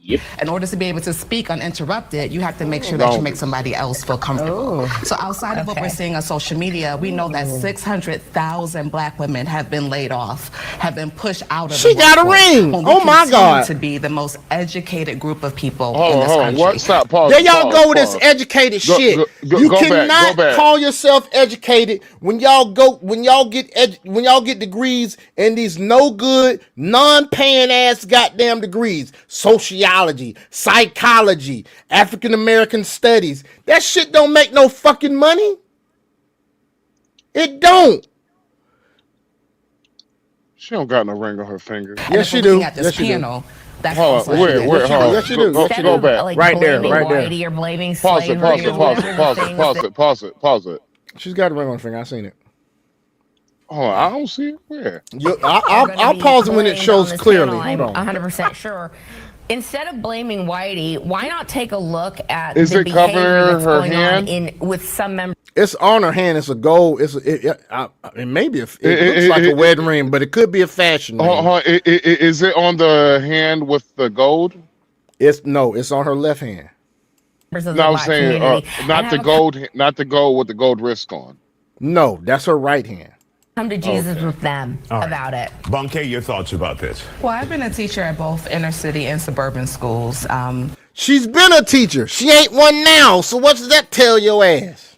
Speaker 10: Yep.
Speaker 18: In order to be able to speak uninterrupted, you have to make sure that you make somebody else feel comfortable. So outside of what we're seeing on social media, we know that 600,000 black women have been laid off, have been pushed out of
Speaker 9: She
Speaker 18: the
Speaker 9: got a
Speaker 18: workforce.
Speaker 9: ring.
Speaker 18: When we
Speaker 9: Oh my God.
Speaker 18: to be the most educated group of people
Speaker 1: Hold
Speaker 18: in
Speaker 1: on,
Speaker 18: this
Speaker 1: hold on.
Speaker 18: country.
Speaker 1: What? Stop. Pause.
Speaker 9: There y'all
Speaker 1: pause,
Speaker 9: go with
Speaker 1: pause.
Speaker 9: this educated
Speaker 1: Go-
Speaker 9: shit.
Speaker 1: go-
Speaker 9: You
Speaker 1: go back,
Speaker 9: cannot
Speaker 1: go back.
Speaker 9: call yourself educated when y'all get degrees in these no good, non-paying ass goddamn degrees. Sociology, psychology, African American studies. That shit don't make no fucking money. It don't.
Speaker 1: She don't got no ring on her finger.
Speaker 9: Yes, she do. Yes, she do.
Speaker 18: That's
Speaker 1: Hold
Speaker 18: also
Speaker 1: on, where?
Speaker 18: evident.
Speaker 1: Hold on.
Speaker 9: Yes, you do.
Speaker 1: Go,
Speaker 9: Yes, you
Speaker 1: go
Speaker 9: do.
Speaker 1: back.
Speaker 2: Like
Speaker 9: Right there,
Speaker 2: blaming
Speaker 9: right there.
Speaker 2: whitey or blaming
Speaker 1: Pause it.
Speaker 2: slavery
Speaker 1: Pause
Speaker 2: or
Speaker 1: it. Pause
Speaker 2: whatever
Speaker 1: it.
Speaker 2: the
Speaker 1: Pause it.
Speaker 2: things
Speaker 1: Pause
Speaker 2: that-
Speaker 1: it. Pause it. Pause it.
Speaker 9: She's got a ring on her finger. I seen it.
Speaker 1: Hold on. I don't see it. Where?
Speaker 9: I'll pause it when it
Speaker 2: blamed
Speaker 9: shows
Speaker 2: on this
Speaker 9: clearly.
Speaker 2: panel,
Speaker 9: Hold
Speaker 2: I'm
Speaker 9: on.
Speaker 2: 100% sure. Instead of blaming whitey, why not take a look at
Speaker 1: Is
Speaker 2: the
Speaker 1: it covering
Speaker 2: behavior that's
Speaker 1: her
Speaker 2: going
Speaker 1: hand?
Speaker 2: on with some members?
Speaker 9: It's on her hand. It's a gold. It maybe it looks like a wedding ring, but it could be a fashion ring.
Speaker 1: Is it on the hand with the gold?
Speaker 9: It's on her left hand.
Speaker 2: Of the
Speaker 1: No, I'm
Speaker 2: black
Speaker 1: saying
Speaker 2: community,
Speaker 1: not
Speaker 2: and
Speaker 1: the
Speaker 2: have
Speaker 1: gold, not the gold with the gold wrist on.
Speaker 9: No, that's her right hand.
Speaker 2: come to Jesus with them about it.
Speaker 11: Bunke, your thoughts about this?
Speaker 18: Well, I've been a teacher at both inner city and suburban schools.
Speaker 9: She's been a teacher. She ain't one now. So what does that tell your ass?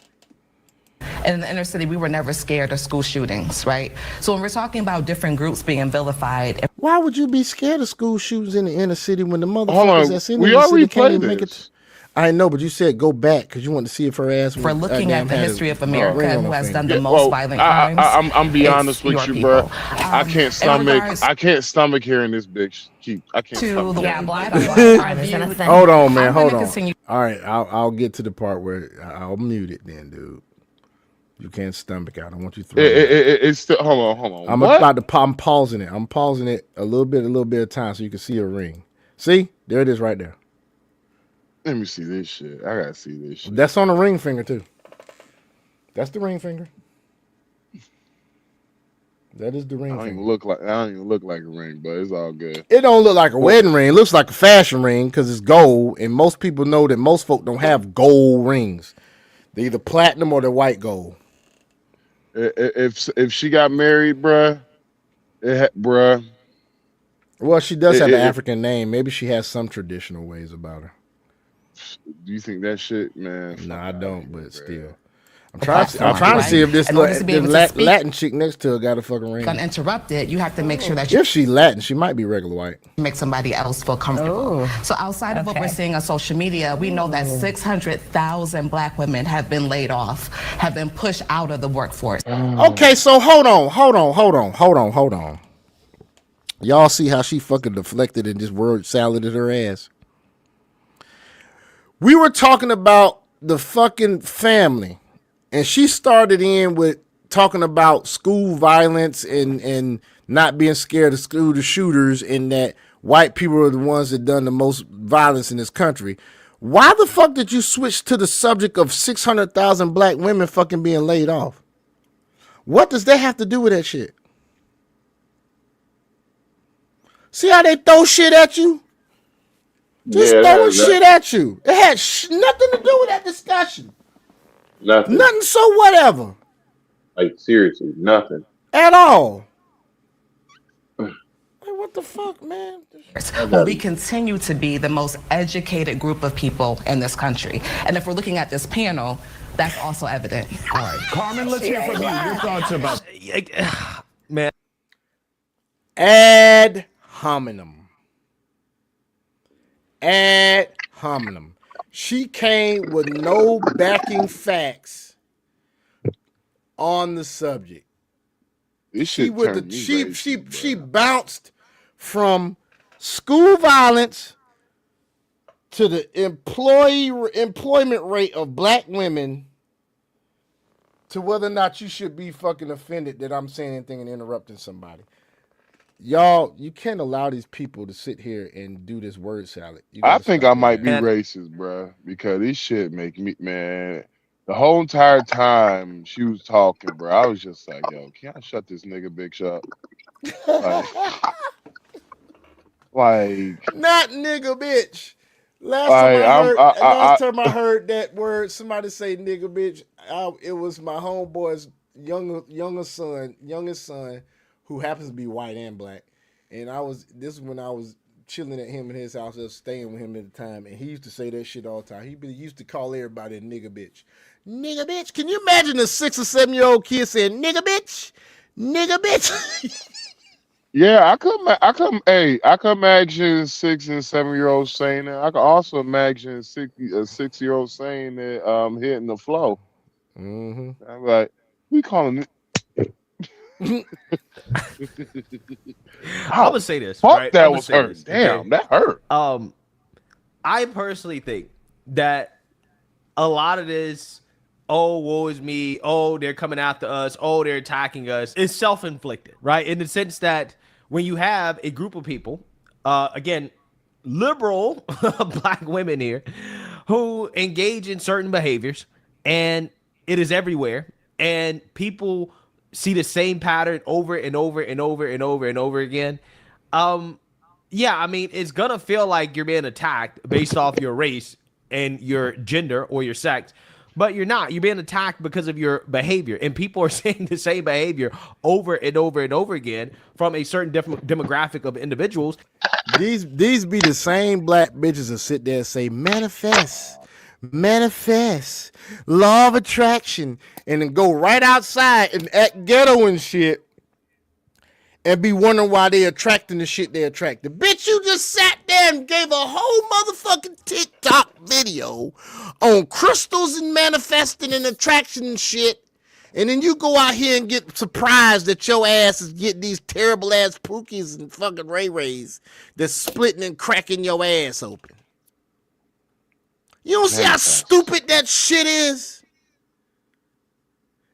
Speaker 18: In the inner city, we were never scared of school shootings, right? So when we're talking about different groups being vilified,
Speaker 9: Why would you be scared of school shootings in the inner city when the
Speaker 1: Hold
Speaker 9: motherfuckers
Speaker 1: on,
Speaker 9: that's in
Speaker 1: we
Speaker 9: the inner city
Speaker 1: already
Speaker 9: can't even
Speaker 1: played
Speaker 9: make it?
Speaker 1: this.
Speaker 9: I know, but you said go back because you want to see if her ass.
Speaker 18: if we're looking at the history of America,
Speaker 9: ring on
Speaker 18: who
Speaker 9: her
Speaker 18: has
Speaker 9: finger.
Speaker 18: done the most violent crimes,
Speaker 1: I'm be
Speaker 18: it's
Speaker 1: honest with
Speaker 18: your
Speaker 1: you, bro.
Speaker 18: people.
Speaker 1: I can't
Speaker 18: in
Speaker 1: stomach.
Speaker 18: regards
Speaker 1: I can't stomach hearing this bitch keep. I can't.
Speaker 18: to
Speaker 1: stomach
Speaker 18: the
Speaker 1: hearing
Speaker 2: Yeah,
Speaker 1: this
Speaker 2: black
Speaker 1: bitch.
Speaker 2: on black crime isn't a thing.
Speaker 9: Hold on, man.
Speaker 18: I'm
Speaker 9: Hold
Speaker 18: gonna
Speaker 9: on.
Speaker 18: continue.
Speaker 9: All right, I'll get to the part where I'll mute it then, dude. You can't stomach out. I want you to throw
Speaker 1: It's still. Hold on.
Speaker 9: I'm
Speaker 1: What?
Speaker 9: about to. I'm pausing it. I'm pausing it a little bit of time so you can see a ring. See, there it is right there.
Speaker 1: Let me see this shit. I gotta see this shit.
Speaker 9: That's on the ring finger too. That's the ring finger. That is the ring
Speaker 1: I don't
Speaker 9: finger.
Speaker 1: even look like. I don't even look like a ring, but it's all good.
Speaker 9: It don't look like a wedding ring. It looks like a fashion ring because it's gold, and most people know that most folk don't have gold rings. They're either platinum or they're white gold.
Speaker 1: If she got married, bruh, bruh.
Speaker 9: Well, she does have an African name. Maybe she has some traditional ways about her.
Speaker 1: Do you think that shit, man?
Speaker 9: No, I don't. But still, I'm
Speaker 18: trying
Speaker 9: to see if this
Speaker 18: In order to be able to speak
Speaker 9: Latin chick next to her got a fucking ring.
Speaker 18: uninterrupted, you have to make sure that you
Speaker 9: If she Latin, she might be regular white.
Speaker 18: make somebody else feel comfortable. So outside of what we're seeing on social media, we know that 600,000 black women have been laid off, have been pushed out of the workforce.
Speaker 9: Okay, so hold on. Y'all see how she fucking deflected and just word saladed her ass? We were talking about the fucking family, and she started in with talking about school violence and not being scared of school shooters, and that white people are the ones that done the most violence in this country. Why the fuck did you switch to the subject of 600,000 black women fucking being laid off? What does that have to do with that shit? See how they throw shit at you? Just throwing shit at you. It had nothing to do with that discussion. Nothing so whatever.
Speaker 10: Like, seriously, nothing.
Speaker 9: At all. Like, what the fuck, man?
Speaker 18: Well, we continue to be the most educated group of people in this country. And if we're looking at this panel, that's also evident.
Speaker 11: All right, Carmen, let's hear from you. Your thoughts about
Speaker 7: man.
Speaker 9: Ad hominem. Ad hominem. She came with no backing facts on the subject.
Speaker 1: This
Speaker 9: She
Speaker 1: shit
Speaker 9: with
Speaker 1: turned
Speaker 9: the
Speaker 1: me
Speaker 9: she bounced from school violence to the employment rate of black women to whether or not you should be fucking offended that I'm saying anything and interrupting somebody.
Speaker 16: y'all, you can't allow these people to sit here and do this word salad. You
Speaker 1: I
Speaker 16: got to
Speaker 1: think
Speaker 16: stop
Speaker 1: I
Speaker 16: with
Speaker 1: might be
Speaker 16: that.
Speaker 1: racist, bruh, because this shit make me, man. The whole entire time she was talking, bro, I was just like, yo, can I shut this nigga bitch up? Like, like,
Speaker 16: Not nigga bitch.
Speaker 1: I
Speaker 16: Last time I heard that word, somebody say nigga bitch, it was my homeboy's youngest son, who happens to be white and black. And this is when I was chilling at him in his house, I was staying with him at the time, and he used to say that shit all the time. He used to call everybody a nigga bitch. Nigga bitch. Can you imagine a 6 or 7-year-old kid saying nigga bitch? Nigga bitch.
Speaker 1: yeah, I could imagine 6 and 7-year-olds saying that. I could also imagine a 6-year-old saying that, hitting the flow.
Speaker 16: Mm-hmm.
Speaker 1: I'm like, we calling it.
Speaker 7: I'm
Speaker 1: Ow,
Speaker 7: gonna say this,
Speaker 1: fuck,
Speaker 7: right? I'm
Speaker 1: that
Speaker 7: gonna
Speaker 1: was
Speaker 7: say
Speaker 1: hurt.
Speaker 7: this, okay?
Speaker 1: Damn, that hurt.
Speaker 7: I personally think that a lot of this, oh, woe is me, oh, they're coming after us, oh, they're attacking us, is self-inflicted, right? In the sense that when you have a group of people, again, liberal black women here, who engage in certain behaviors, and it is everywhere, and people see the same pattern over and over and over and over and over again. Yeah, I mean, it's gonna feel like you're being attacked based off your race and your gender or your sex, but you're not. You're being attacked because of your behavior, and people are saying the same behavior over and over and over again from a certain demographic of individuals.
Speaker 16: These be the same black bitches that sit there and say manifest, law of attraction, and then go right outside and act ghetto and shit, and be wondering why they attracting the shit they attracted. Bitch, you just sat there and gave a whole motherfucking TikTok video on crystals and manifesting and attraction and shit. And then you go out here and get surprised that your ass is getting these terrible ass pookies and fucking ray-rays that's splitting and cracking your ass open. You don't see how stupid that shit is?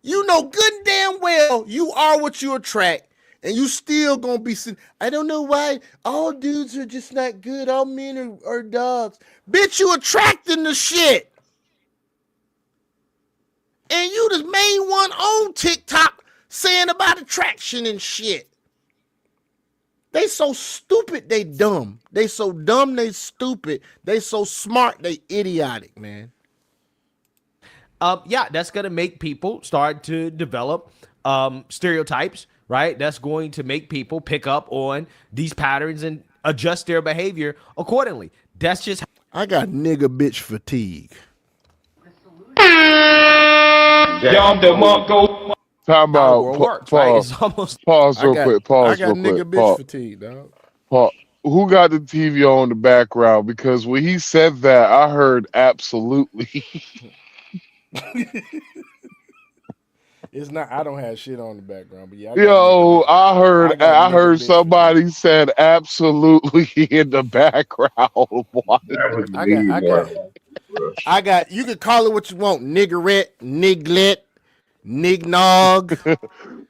Speaker 16: You know good and damn well you are what you attract, and you still gonna be sitting. I don't know why all dudes are just not good. All men are dogs. Bitch, you attracting the shit. And you the main one on TikTok saying about attraction and shit. They so stupid, they dumb. They so dumb, they stupid. They so smart, they idiotic, man.
Speaker 7: Yeah, that's gonna make people start to develop stereotypes, right? That's going to make people pick up on these patterns and adjust their behavior accordingly. That's just.
Speaker 16: I got nigga bitch fatigue.
Speaker 1: Talking
Speaker 7: How the
Speaker 1: about
Speaker 7: world works, right? It's almost.
Speaker 1: pause real quick.
Speaker 16: I
Speaker 1: Pause
Speaker 16: got
Speaker 1: real
Speaker 16: nigga
Speaker 1: quick.
Speaker 16: bitch fatigue, dog.
Speaker 1: Pause. Who got the TV on in the background? Because when he said that, I heard absolutely.
Speaker 16: It's not. I don't have shit on the background, but yeah.
Speaker 1: Yo, I heard somebody
Speaker 16: fatigue.
Speaker 1: said absolutely in the background.
Speaker 16: I got. You can call it what you want. Niggerette, niglet, nignog.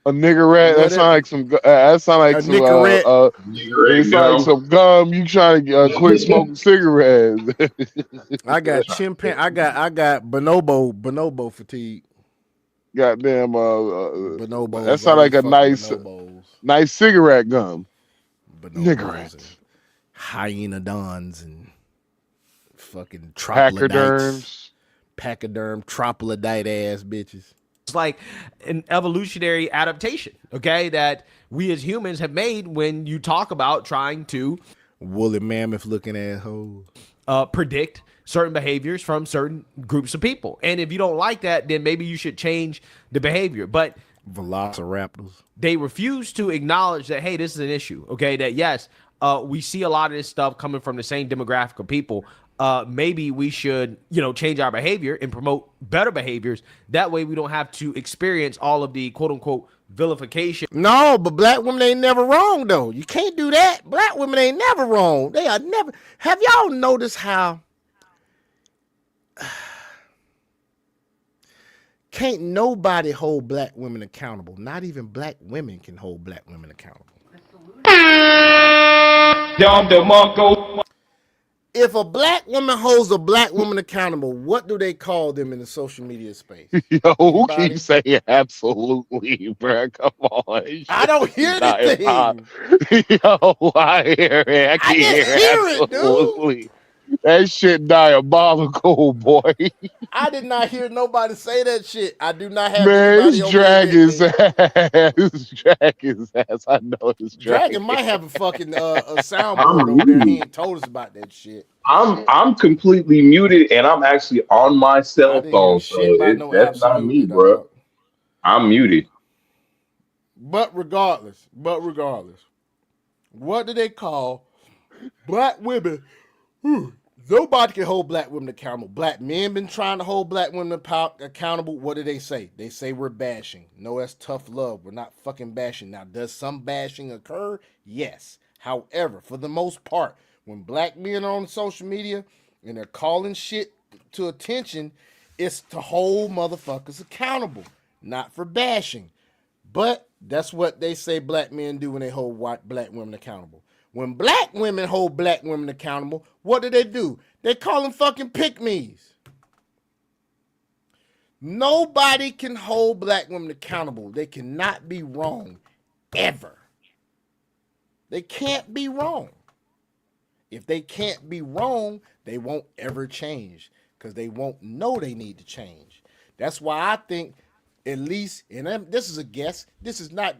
Speaker 1: A niggerette. That sound like some. That sound like some. It's like some gum. You trying to quit smoking cigarettes?
Speaker 16: I got chimpanzee. I got bonobo fatigue.
Speaker 1: Goddamn.
Speaker 16: Bonobos.
Speaker 1: That sound like a nice cigarette gum.
Speaker 16: Bonobos. Hyenodons and fucking troglodytes. Pachyderm, troglodite ass bitches.
Speaker 7: It's like an evolutionary adaptation, okay, that we as humans have made when you talk about trying to
Speaker 16: woolly mammoth looking assholes
Speaker 7: predict certain behaviors from certain groups of people. And if you don't like that, then maybe you should change the behavior. But
Speaker 16: velociraptors,
Speaker 7: they refuse to acknowledge that, hey, this is an issue, okay, that yes, we see a lot of this stuff coming from the same demographic of people. Maybe we should, change our behavior and promote better behaviors. That way we don't have to experience all of the quote unquote vilification.
Speaker 16: No, but black women ain't never wrong though. You can't do that. Black women ain't never wrong. They are never. Have y'all noticed how can't nobody hold black women accountable? Not even black women can hold black women accountable. If a black woman holds a black woman accountable, what do they call them in the social media space?
Speaker 1: Yo, who
Speaker 16: Anybody?
Speaker 1: keeps saying absolutely, bro? Come on.
Speaker 16: I don't hear anything.
Speaker 1: Yo, I hear it. I can
Speaker 16: just
Speaker 1: hear
Speaker 16: hear it, dude.
Speaker 1: absolutely. That shit diabolical, boy.
Speaker 16: I did not hear nobody say that shit. I do not have
Speaker 1: Man,
Speaker 16: anybody
Speaker 1: it's
Speaker 16: over
Speaker 1: drag
Speaker 16: there.
Speaker 1: his ass. It's drag his ass. I know it's
Speaker 16: Dragon might have a fucking a soundboard
Speaker 10: I'm
Speaker 16: over there. He
Speaker 10: muted.
Speaker 16: ain't told us about that shit.
Speaker 10: I'm completely muted, and I'm actually on my cell phone, so that's not me, bro. I'm muted.
Speaker 16: But regardless, what do they call black women? Nobody can hold black women accountable. Black men been trying to hold black women accountable. What do they say? They say we're bashing. No, that's tough love. We're not fucking bashing. Now, does some bashing occur? Yes. However, for the most part, when black men are on social media and they're calling shit to attention, it's to hold motherfuckers accountable, not for bashing. But that's what they say black men do when they hold black women accountable. When black women hold black women accountable, what do? They call them fucking pick-me's. Nobody can hold black women accountable. They cannot be wrong, ever. They can't be wrong. If they can't be wrong, they won't ever change because they won't know they need to change. That's why I think, at least, and this is a guess, this is not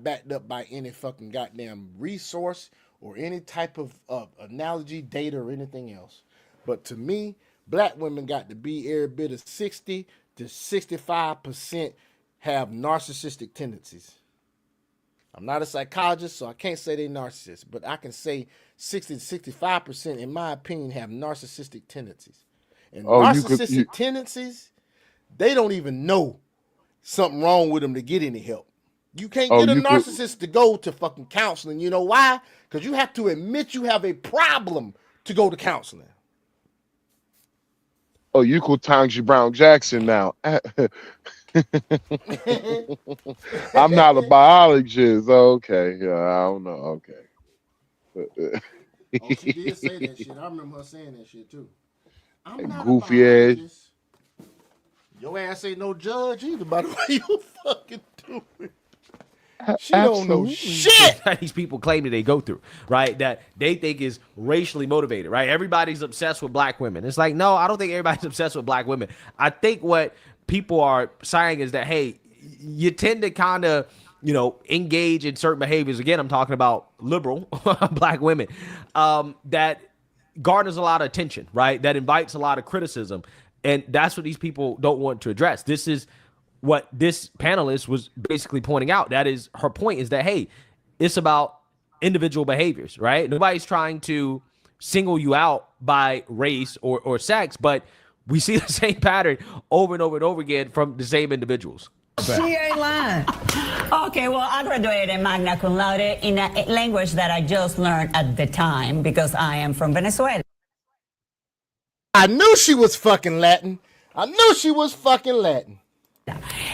Speaker 16: backed up by any fucking goddamn resource or any type of analogy, data, or anything else. But to me, black women got to be every bit of 60 to 65% have narcissistic tendencies. I'm not a psychologist, so I can't say they're narcissists, but I can say 60 to 65%, in my opinion, have narcissistic tendencies. And narcissistic tendencies, they don't even know something wrong with them to get any help. You can't get a narcissist to go to fucking counseling. You know why? Because you have to admit you have a problem to go to counseling.
Speaker 1: Oh, you could Townsy Brown Jackson now. I'm not a biologist. Okay. Yeah, I don't know. Okay.
Speaker 16: Oh, she did say that shit. I remember her saying that shit too. I'm not
Speaker 1: goofy
Speaker 16: a
Speaker 1: ass.
Speaker 16: biologist. Your ass ain't no judge either, by the way you fucking doing. She don't know shit
Speaker 7: that these people claim that they go through, right? That they think is racially motivated, right? Everybody's obsessed with black women. It's like, no, I don't think everybody's obsessed with black women. I think what people are saying is that, hey, you tend to kind of, engage in certain behaviors. Again, I'm talking about liberal black women, that garners a lot of attention, right? That invites a lot of criticism. And that's what these people don't want to address. This is what this panelist was basically pointing out. That is her point, is that, hey, it's about individual behaviors, right? Nobody's trying to single you out by race or sex, but we see the same pattern over and over and over again from the same individuals.
Speaker 4: She ain't lying.
Speaker 19: Okay, well, I graduated magna cum laude in a language that I just learned at the time because I am from Venezuela.
Speaker 16: I knew she was fucking Latin.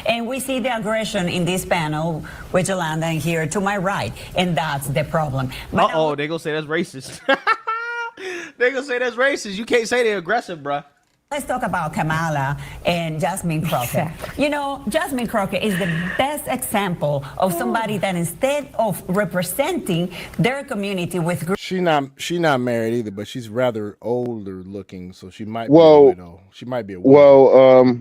Speaker 19: And we see the aggression in this panel with Yolanda and here to my right, and that's the problem.
Speaker 7: Uh-oh, they're going to say that's racist. They're going to say that's racist. You can't say they're aggressive, bruh.
Speaker 19: Let's talk about Kamala and Jasmine Crockett. Jasmine Crockett is the best example of somebody that instead of representing their community with...
Speaker 16: She not married either, but she's rather older looking, so she might be a widow. She might be a widow.
Speaker 1: Well,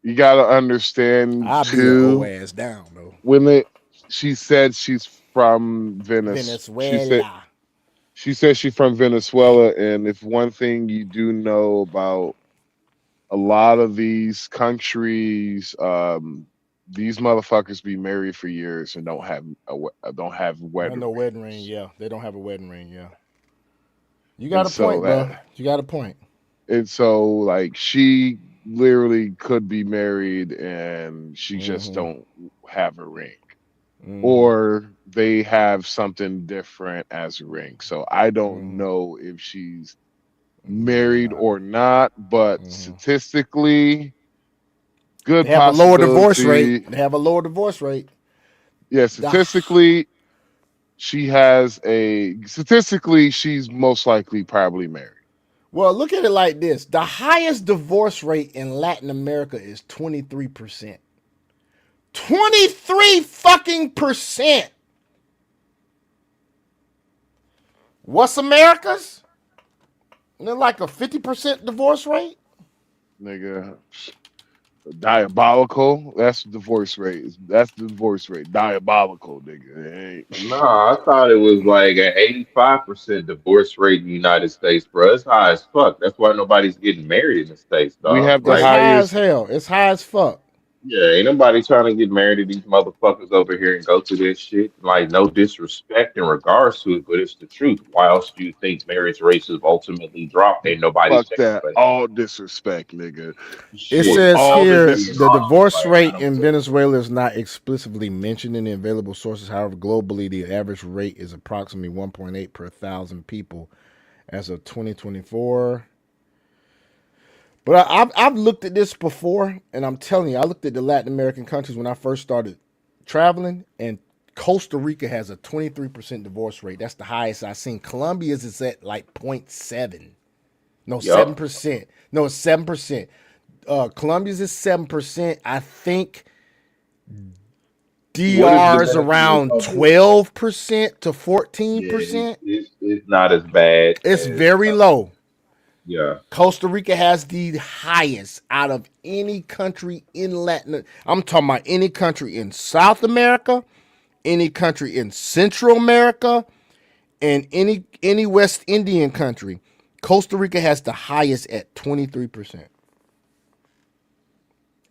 Speaker 1: you got to understand,
Speaker 16: I'll
Speaker 1: too.
Speaker 16: beat her old ass down, though.
Speaker 1: When she said she's from Venezuela. She says she's from Venezuela, and if one thing you do know about a lot of these countries, these motherfuckers be married for years and don't have wedding.
Speaker 16: No wedding ring, yeah. They don't have a wedding ring, yeah. You got a point, bro. You got a point.
Speaker 1: And so, like, she literally could be married and she just don't have a ring. Or they have something different as a ring. So I don't know if she's married or not, but statistically, good
Speaker 16: they have
Speaker 1: possibility.
Speaker 16: They have a lower divorce rate.
Speaker 1: Yeah, statistically, she's most likely probably married.
Speaker 16: Well, look at it like this. The highest divorce rate in Latin America is 23%. 23 fucking percent. What's America's? They're like a 50% divorce rate?
Speaker 1: Nigga. Diabolical. That's the divorce rate. That's the divorce rate. Diabolical, nigga.
Speaker 10: No, I thought it was like an 85% divorce rate in the United States, bro. It's high as fuck. That's why nobody's getting married in the States,
Speaker 1: We
Speaker 10: dog.
Speaker 1: have the
Speaker 16: It's
Speaker 10: Like,
Speaker 16: high as
Speaker 1: highest.
Speaker 16: hell. It's high as fuck.
Speaker 10: yeah, ain't nobody trying to get married to these motherfuckers over here and go through this shit. Like, no disrespect in regards to it, but it's the truth. Why else do you think marriage rates have ultimately dropped? Ain't nobody
Speaker 1: Fuck
Speaker 10: saying
Speaker 1: that.
Speaker 10: but
Speaker 1: All disrespect, nigga.
Speaker 16: It
Speaker 10: shit.
Speaker 16: says
Speaker 1: All the
Speaker 16: here
Speaker 1: disrespect.
Speaker 16: the divorce rate in Venezuela is not explicitly mentioned in the available sources. However, globally, the average rate is approximately 1.8 per thousand people as of 2024. But I've looked at this before, and I'm telling you, I looked at the Latin American countries when I first started traveling, and Costa Rica has a 23% divorce rate. That's the highest I've seen. Colombia's is at like 0.7. No, 7%. No, it's 7%. Colombia's is 7%. I think DR's around 12% to 14%.
Speaker 10: It's not as bad.
Speaker 16: It's very low.
Speaker 10: Yeah.
Speaker 16: Costa Rica has the highest out of any country in Latin. I'm talking about any country in South America, any country in Central America, and any West Indian country. Costa Rica has the highest at 23%.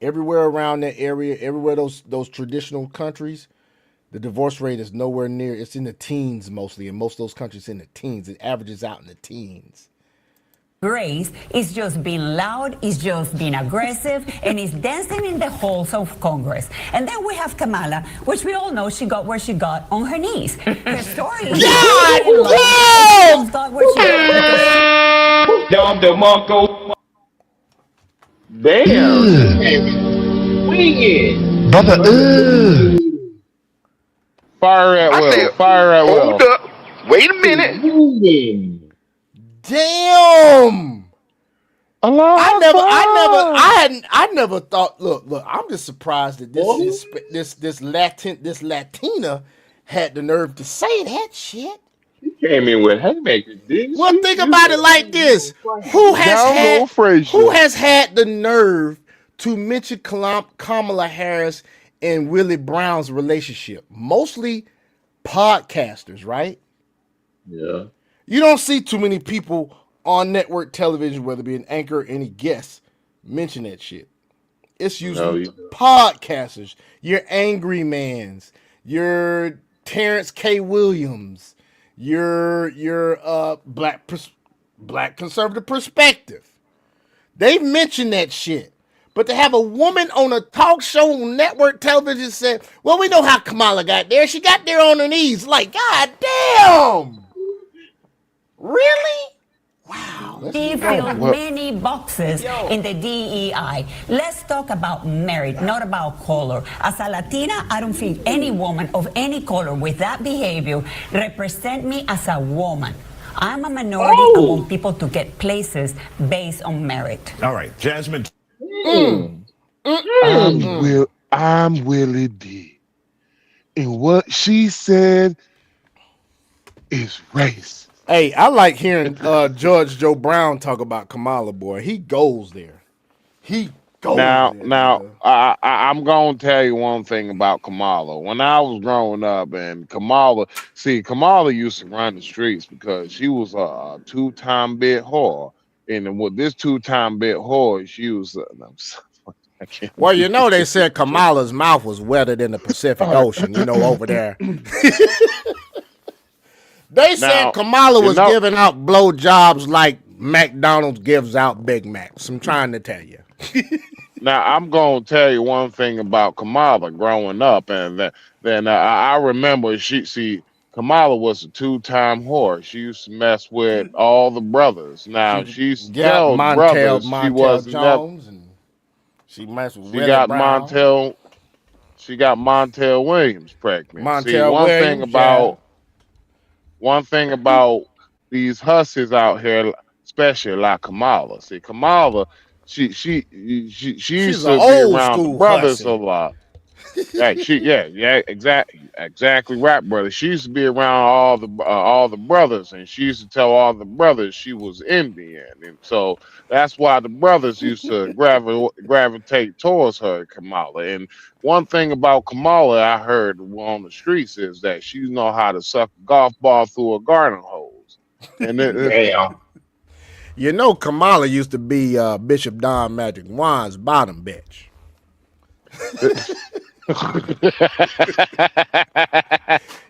Speaker 16: Everywhere around that area, everywhere those traditional countries, the divorce rate is nowhere near. It's in the teens mostly. In most of those countries, in the teens. It averages out in the teens.
Speaker 19: Grace is just being loud, is just being aggressive, and is dancing in the halls of Congress. And then we have Kamala, which we all know she got where she got on her knees. Her story is
Speaker 16: God
Speaker 19: damn! Got where she got
Speaker 10: Damn. Swinging.
Speaker 1: Brother, Fire at will. Fire at will.
Speaker 10: Hold up. Wait a minute.
Speaker 16: Damn. I never thought. Look. I'm just surprised that this Latina had the nerve to say that shit.
Speaker 10: He came in with haymakers, didn't
Speaker 16: Well,
Speaker 10: she?
Speaker 16: think about it like this: who has had the nerve to mention Kamala Harris and Willie Brown's relationship? Mostly podcasters, right?
Speaker 10: Yeah.
Speaker 16: You don't see too many people on network television, whether it be an anchor or any guest, mention that shit. It's usually podcasters, your Angry Mans, your Terrence K. Williams, your black conservative perspective. They've mentioned that shit. But to have a woman on a talk show on network television say, well, we know how Kamala got there. She got there on her knees. Like, God damn. Really? Wow.
Speaker 19: He filled many boxes in the DEI. Let's talk about merit, not about color. As a Latina, I don't think any woman of any color with that behavior represent me as a woman. I'm a minority. I want people to get places based on merit.
Speaker 11: All right, Jasmine.
Speaker 1: I'm Willie D. And what she said is race.
Speaker 16: Hey, I like hearing Judge Joe Brown talk about Kamala, boy. He goes there.
Speaker 1: Now, I'm going to tell you one thing about Kamala. When I was growing up, and Kamala used to run the streets because she was a two-time bit whore. And with this two-time bit whore, she was...
Speaker 16: Well, you know, they said Kamala's mouth was wetter than the Pacific Ocean, over there. They said Kamala was giving out blowjobs like McDonald's gives out Big Macs. I'm trying to tell you.
Speaker 1: Now, I'm going to tell you one thing about Kamala growing up, and then I remember Kamala was a two-time whore. She used to mess with all the brothers. Now, she's tell brothers she wasn't
Speaker 16: Jones, and she messed with
Speaker 1: Willie Brown. She got Montel Williams pregnant. See,
Speaker 16: Montel Williams, yeah.
Speaker 1: one thing about these hussies out here, especially like Kamala. See, Kamala, she used
Speaker 16: She's an
Speaker 1: to be
Speaker 16: old
Speaker 1: around the
Speaker 16: school
Speaker 1: brothers a
Speaker 16: hussy.
Speaker 1: lot. Right, exactly right, brother. She used to be around all the brothers, and she used to tell all the brothers she was Indian, and so that's why the brothers used to gravitate towards her, Kamala. And one thing about Kamala, I heard on the streets, is that she know how to suck a golf ball through a garden hose. And
Speaker 10: Damn.
Speaker 16: You know, Kamala used to be Bishop Don Magic Juan's bottom bitch.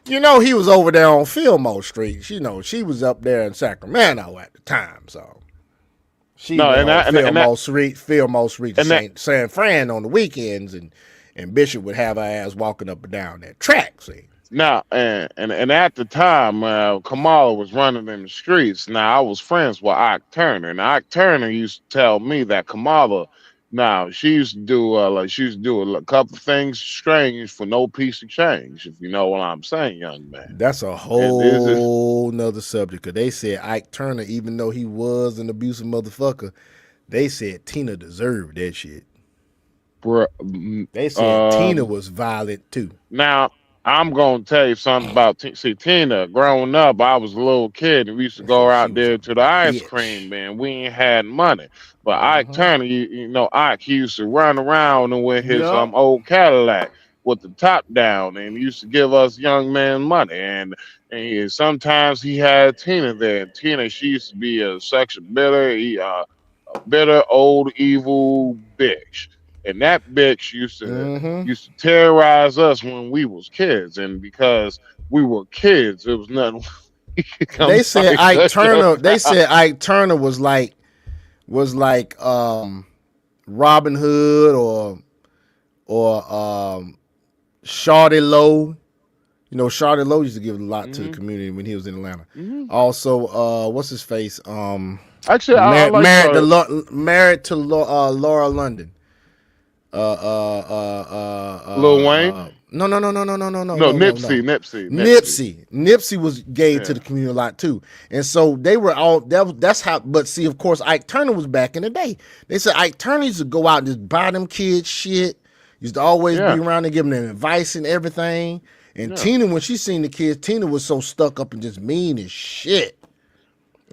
Speaker 16: You know, he was over there on Fillmore Street. You know, she was up there in Sacramento at the time, so she went on Fillmore Street to San Fran on the weekends, and Bishop would have her ass walking up and down that track. See.
Speaker 1: Now, and at the time, Kamala was running in the streets. Now, I was friends with Ike Turner, and Ike Turner used to tell me that Kamala, now she used to do a couple of things strange for no piece of change, if you know what I'm saying, young man.
Speaker 16: That's a whole nother subject. Cause they said Ike Turner, even though he was an abusive motherfucker, they said Tina deserved that shit. They said Tina was violent too.
Speaker 1: Now, I'm gonna tell you something about Tina. Growing up, I was a little kid, and we used to go out there to the ice cream man. We ain't had money, but Ike Turner, you know, Ike, he used to run around with his old Cadillac with the top down, and he used to give us young men money. And sometimes he had Tina there. And Tina, she used to be a sexual a bitter old evil bitch. And that bitch used to terrorize us when we was kids, and because we were kids, it was nothing.
Speaker 16: They said Ike Turner. They said Ike Turner was like Robin Hood or Shawty Lowe. You know, Shawty Lowe used to give a lot to the community when he was in Atlanta. Also, what's his face?
Speaker 1: Actually,
Speaker 16: married to Laura London.
Speaker 1: Lil Wayne?
Speaker 16: No. Nipsey was gave to the community a lot too, and so they were all that's how. But see, of course, Ike Turner was back in the day. They said Ike Turner used to go out and just buy them kids shit. Used to always be around and give them advice and everything. And Tina, when she seen the kids, Tina was so stuck up and just mean as shit.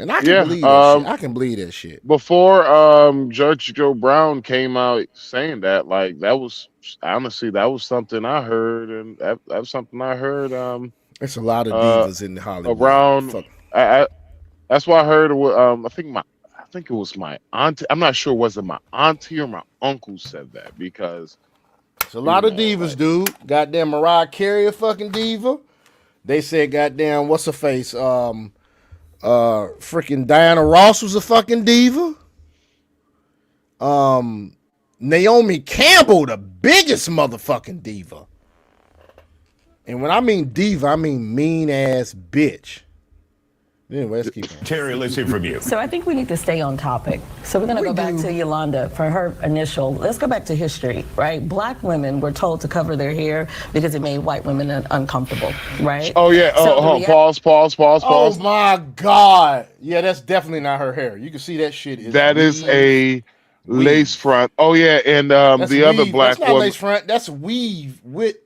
Speaker 16: And I can believe that shit. I can believe that shit.
Speaker 1: Before Judge Joe Brown came out saying that, like, that was honestly, that was something I heard, and that was something I heard.
Speaker 16: There's a lot of divas in Hollywood.
Speaker 1: Around, that's why I heard. I think it was my auntie. I'm not sure, was it my auntie or my uncle said that, because
Speaker 16: it's a lot of divas, dude. Goddamn Mariah Carey, a fucking diva. They said, goddamn, what's her face? Freaking Diana Ross was a fucking diva. Naomi Campbell, the biggest motherfucking diva. And when I mean diva, I mean mean ass bitch. Anyway, let's keep going.
Speaker 11: Terry, let's hear from you.
Speaker 5: So I think we need to stay on topic. So we're going to go back to Yolanda for her initial. Let's go back to history, right? Black women were told to cover their hair because it made white women uncomfortable, right?
Speaker 1: Oh, yeah. Pause.
Speaker 16: Oh, my God. Yeah, that's definitely not her hair. You can see that shit.
Speaker 1: That is a lace front. Oh, yeah. And the other black
Speaker 16: woman. That's not lace front. That's weave.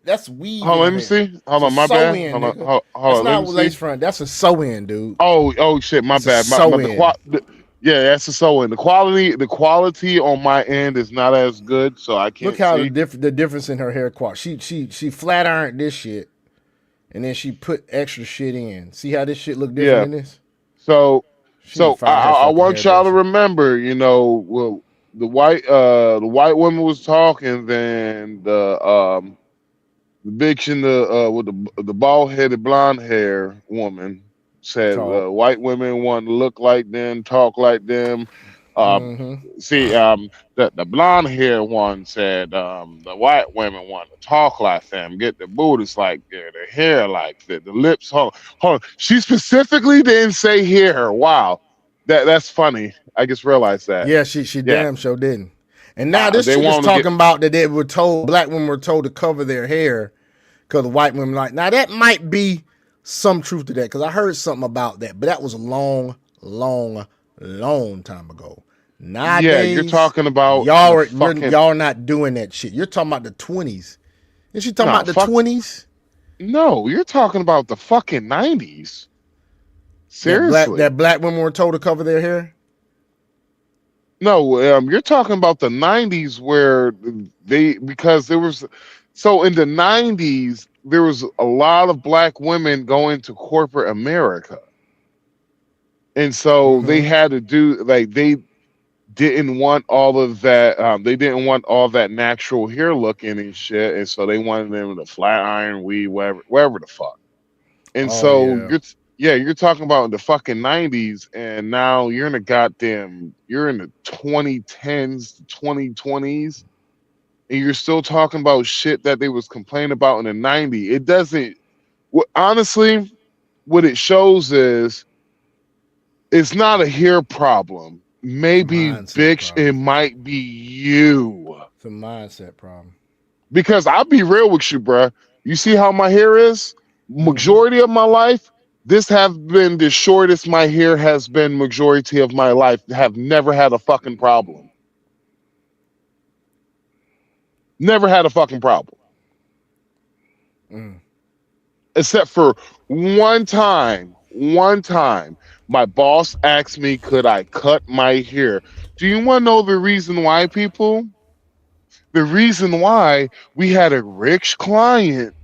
Speaker 16: That's weave.
Speaker 1: Hold on, let me see. Hold on, my bad. Hold
Speaker 16: on, that's not lace front. That's a sew-in, dude.
Speaker 1: Oh shit, my bad. Yeah, that's a sew-in. The quality on my end is not as good, so I can't.
Speaker 16: Look how the difference in her hair quality. She flat ironed this shit, and then she put extra shit in. See how this shit look different in this?
Speaker 1: So I want y'all to remember, you know, well, the white woman was talking, then the bitch in with the bald-headed blonde hair woman said white women want to look like them, talk like them. See, the blonde hair one said the white women want to talk like them, get the booties like their hair like that, the lips. Hold on. She specifically didn't say hair. Wow, that's funny. I just realized that.
Speaker 16: Yeah, she damn sure didn't. And now this
Speaker 1: they
Speaker 16: chick is
Speaker 1: want to
Speaker 16: talking about that they were told, black women were told to cover their hair because the white women like. Now that might be some truth to that because I heard something about that, but that was a long time ago.
Speaker 1: Yeah, you're
Speaker 16: Nowadays,
Speaker 1: talking about
Speaker 16: y'all
Speaker 1: the
Speaker 16: are
Speaker 1: fucking
Speaker 16: y'all not doing that shit. You're talking about the 20s. Is she talking
Speaker 1: no
Speaker 16: about the
Speaker 1: fuck.
Speaker 16: 20s?
Speaker 1: No, you're talking about the fucking 90s. Seriously.
Speaker 16: That black women were told to cover their hair.
Speaker 1: No, you're talking about the 90s where because there was, so in the 90s, there was a lot of black women going to corporate America. And so they had to do, like, they didn't want all of that, they didn't want all that natural hair looking and shit. And so they wanted them to flat iron, weave, wherever the fuck. And so you're talking about the fucking 90s, and now you're in you're in the 2010s, 2020s, and you're still talking about shit that they was complaining about in the 90s. It doesn't, honestly, what it shows is it's not a hair problem. Maybe, bitch, it might be you.
Speaker 16: It's a mindset problem.
Speaker 1: Because I'll be real with you, bruh. You see how my hair is? Majority of my life, this have been the shortest my hair has been majority of my life. Have never had a fucking problem. Never had a fucking problem. Except for one time, my boss asked me, could I cut my hair? Do you want to know the reason why, people? The reason why, we had a rich client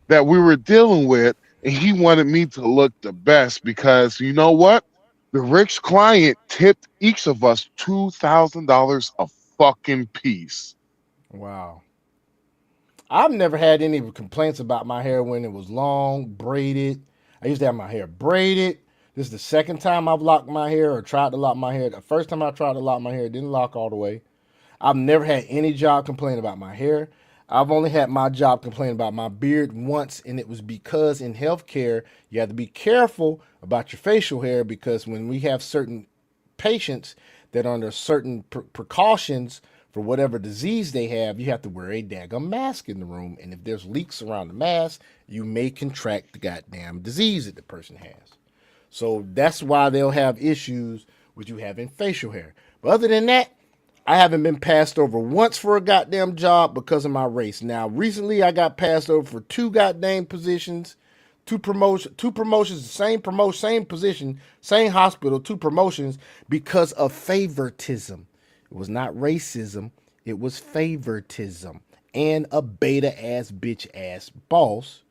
Speaker 1: that we were dealing with, and he wanted me to look the best because you know what? The rich client tipped each of us $2,000 a fucking piece.
Speaker 16: Wow. I've never had any complaints about my hair when it was long, braided. I used to have my hair braided. This is the second time I've locked my hair or tried to lock my hair. The first time I tried to lock my hair, it didn't lock all the way. I've never had any job complain about my hair. I've only had my job complain about my beard once, and it was because in healthcare, you have to be careful about your facial hair because when we have certain patients that are under certain precautions for whatever disease they have, you have to wear a daggum mask in the room. And if there's leaks around the mask, you may contract the goddamn disease that the person has. So that's why they'll have issues with you having facial hair. But other than that, I haven't been passed over once for a goddamn job because of my race. Now, recently I got passed over for two goddamn positions, two promotions, same position, same hospital, two promotions because of favoritism. It was not racism, it was favoritism. And a beta ass bitch ass boss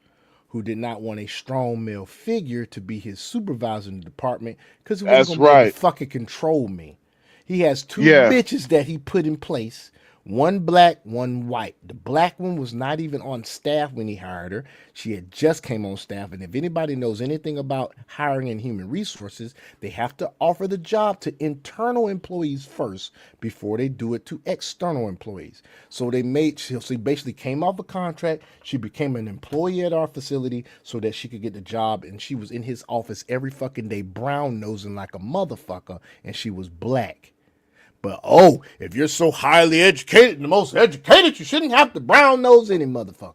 Speaker 16: who did not want a strong male figure to be his supervisor in the department because he wasn't going to be able to fucking control me. He has two bitches that he put in place, one black, one white. The black one was not even on staff when he hired her. She had just came on staff. And if anybody knows anything about hiring and human resources, they have to offer the job to internal employees first before they do it to external employees. So she basically came off a contract. She became an employee at our facility so that she could get the job. And she was in his office every fucking day, brown nosing like a motherfucker. And she was black. But if you're so highly educated, the most educated, you shouldn't have to brown nose any motherfucker.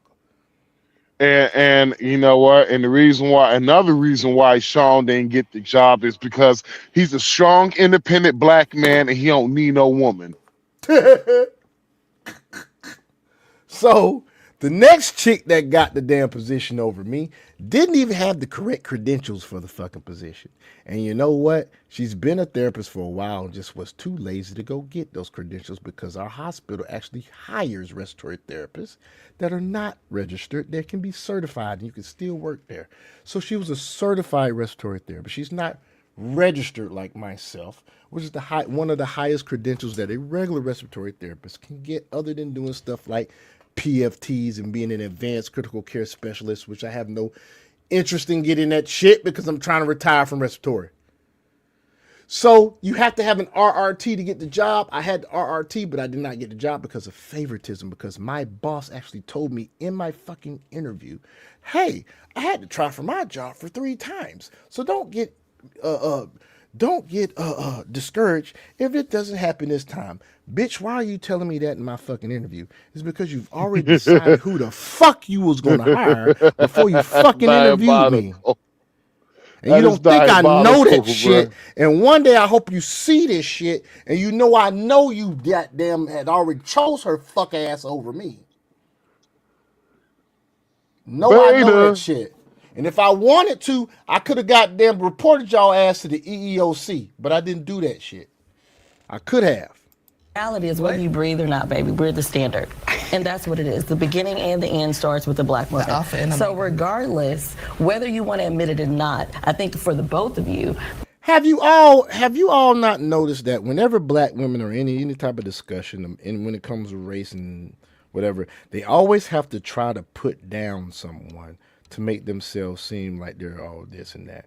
Speaker 1: And you know what? And another reason why Sean didn't get the job is because he's a strong, independent black man and he don't need no woman.
Speaker 16: So the next chick that got the damn position over me didn't even have the correct credentials for the fucking position. And you know what? She's been a therapist for a while and just was too lazy to go get those credentials because our hospital actually hires respiratory therapists that are not registered. They can be certified and you can still work there. So she was a certified respiratory therapist. She's not registered like myself, which is one of the highest credentials that a regular respiratory therapist can get other than doing stuff like PFTs and being an advanced critical care specialist, which I have no interest in getting that shit because I'm trying to retire from respiratory. So you have to have an RRT to get the job. I had the RRT, but I did not get the job because of favoritism, because my boss actually told me in my fucking interview, hey, I had to try for my job for 3 times. So don't get Don't get discouraged if it doesn't happen this time. Bitch, why are you telling me that in my fucking interview? It's because you've already decided who the fuck you was going to hire before you fucking interviewed me. And you don't think I know that shit. And one day I hope you see this shit and you know I know you goddamn had already chose her fuck ass over me. No, I know that shit. And if I wanted to, I could have goddamn reported y'all ass to the EEOC, but I didn't do that shit. I could have.
Speaker 5: Reality is whether you breathe or not, baby. We're the standard. And that's what it is. The beginning and the end starts with the black woman. So regardless, whether you want to admit it or not, I think for the both of you.
Speaker 16: Have you all not noticed that whenever black women are in any type of discussion, and when it comes to race and whatever, they always have to try to put down someone to make themselves seem like they're all this and that.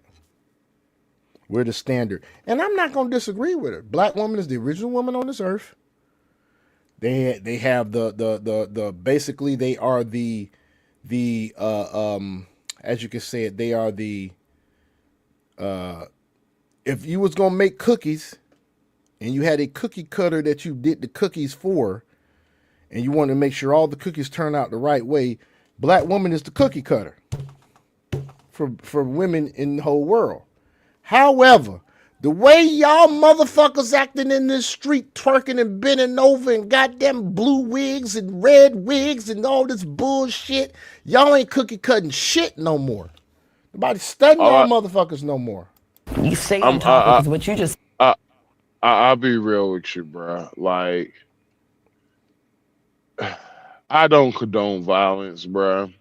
Speaker 16: We're the standard. And I'm not going to disagree with her. Black woman is the original woman on this earth. They have the basically they are the as you can say it, they are the if you was going to make cookies and you had a cookie cutter that you did the cookies for and you want to make sure all the cookies turn out the right way, black woman is the cookie cutter for women in the whole world. However, the way y'all motherfuckers acting in this street, twerking and bending over and goddamn blue wigs and red wigs and all this bullshit, y'all ain't cookie cutting shit no more. Nobody studying y'all motherfuckers no more.
Speaker 5: You say on topic is what you just.
Speaker 1: I'll be real with you, bro. Like, I don't condone violence, bro.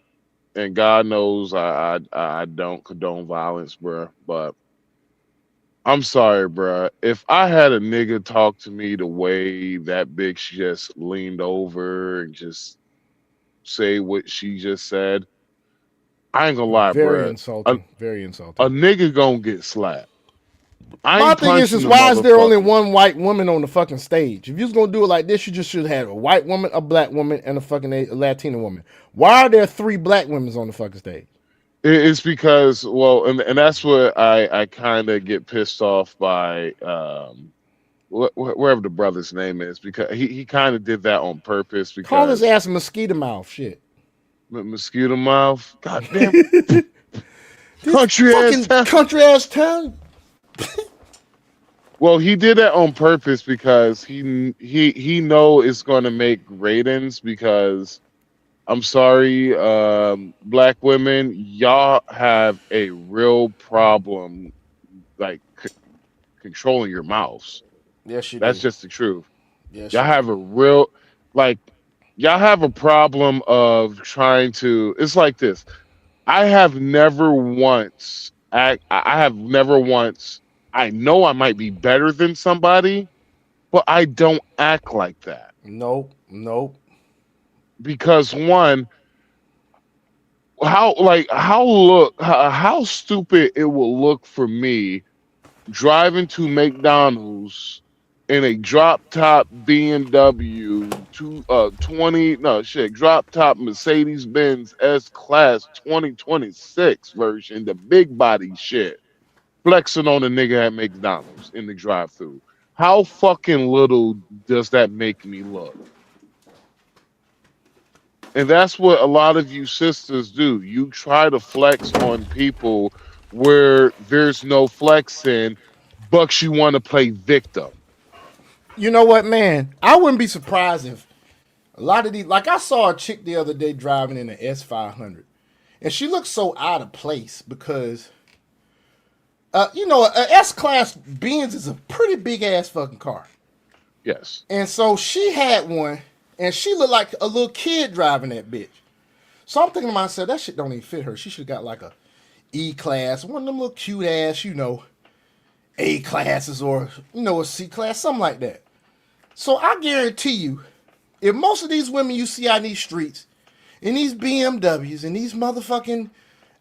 Speaker 1: And God knows I don't condone violence, bro. But I'm sorry, bro. If I had a nigga talk to me the way that bitch just leaned over and just say what she just said, I ain't gonna lie, bro.
Speaker 16: Very insulting. Very insulting.
Speaker 1: A nigga gonna get slapped.
Speaker 16: My thing is why is there only one white woman on the fucking stage? If you was gonna do it like this, you just should have a white woman, a black woman, and a fucking Latina woman. Why are there 3 black women on the fucking stage?
Speaker 1: It's because, well, and that's what I kind of get pissed off by wherever the brother's name is, because he kind of did that on purpose. Because
Speaker 16: call his ass mosquito mouth, shit.
Speaker 1: Mosquito mouth, goddamn country ass town. Well, he did that on purpose because he know it's going to make ratings. Because I'm sorry, black women, y'all have a real problem, like controlling your mouths.
Speaker 16: Yes, you
Speaker 1: That's
Speaker 16: do.
Speaker 1: just the truth.
Speaker 16: Yes,
Speaker 1: y'all have a real, like, y'all have a problem of trying to. It's like this. I have never once. I have never once. I know I might be better than somebody, but I don't act like that.
Speaker 16: Nope.
Speaker 1: Because one, how stupid it will look for me driving to McDonald's in a drop top BMW drop top Mercedes Benz S Class 2026 version, the big body shit, flexing on a nigga at McDonald's in the drive-thru. How fucking little does that make me look? And that's what a lot of you sisters do. You try to flex on people where there's no flexing, but you want to play victim.
Speaker 16: You know what, man? I wouldn't be surprised if a lot of these, like I saw a chick the other day driving in an S500, and she looked so out of place because, an S-Class Benz is a pretty big ass fucking car.
Speaker 1: Yes.
Speaker 16: And so she had one, and she looked like a little kid driving that bitch. So I'm thinking to myself, that shit don't even fit her. She should have got like a E-Class, one of them little cute ass, A classes or, a C class, something like that. So I guarantee you, if most of these women you see out in these streets, in these BMWs and these motherfucking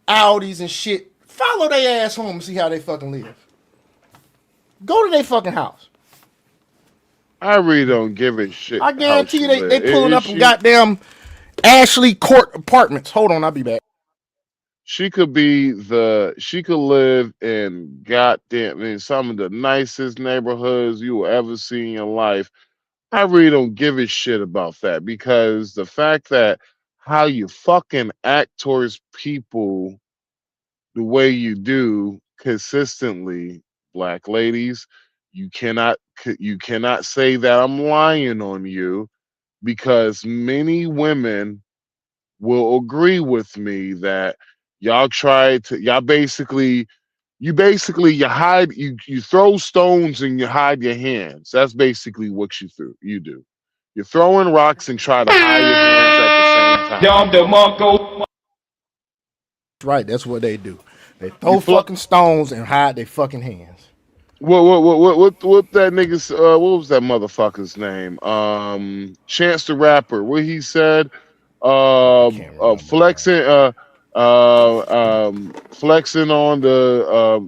Speaker 16: Audis and shit, follow their ass home and see how they fucking live. Go to their fucking house.
Speaker 1: I really don't give a shit.
Speaker 16: I guarantee you they pulling up in goddamn Ashley Court Apartments. Hold on, I'll be back.
Speaker 1: she could live in some of the nicest neighborhoods you will ever see in your life. I really don't give a shit about that, because the fact that how you fucking act towards people the way you do consistently, black ladies, you cannot say that I'm lying on you, because many women will agree with me that you throw stones and you hide your hands. That's basically what you do. You're throwing rocks and try to hide your hands at the same time.
Speaker 16: Right, that's what they do. They
Speaker 1: You
Speaker 16: throw fucking stones and hide their fucking hands.
Speaker 1: what that nigga's what was that motherfucker's name? Chance the Rapper. What he said, flexing flexing on the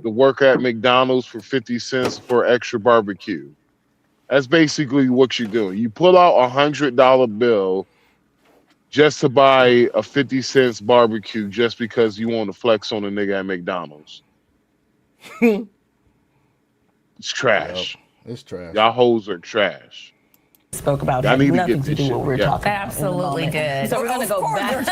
Speaker 1: worker at McDonald's for 50 cents for extra barbecue. That's basically what you're doing. You pull out $100 bill just to buy a 50 cents barbecue just because you want to flex on a nigga at McDonald's. It's trash.
Speaker 16: Yep, it's trash.
Speaker 1: Y'all hoes are trash.
Speaker 5: Spoke about
Speaker 1: I
Speaker 5: had
Speaker 1: need to
Speaker 5: nothing
Speaker 1: get
Speaker 5: to
Speaker 1: this
Speaker 5: do
Speaker 1: shit
Speaker 5: what we're
Speaker 1: together.
Speaker 5: talking about.
Speaker 2: Absolutely did.
Speaker 5: So we're going to go back to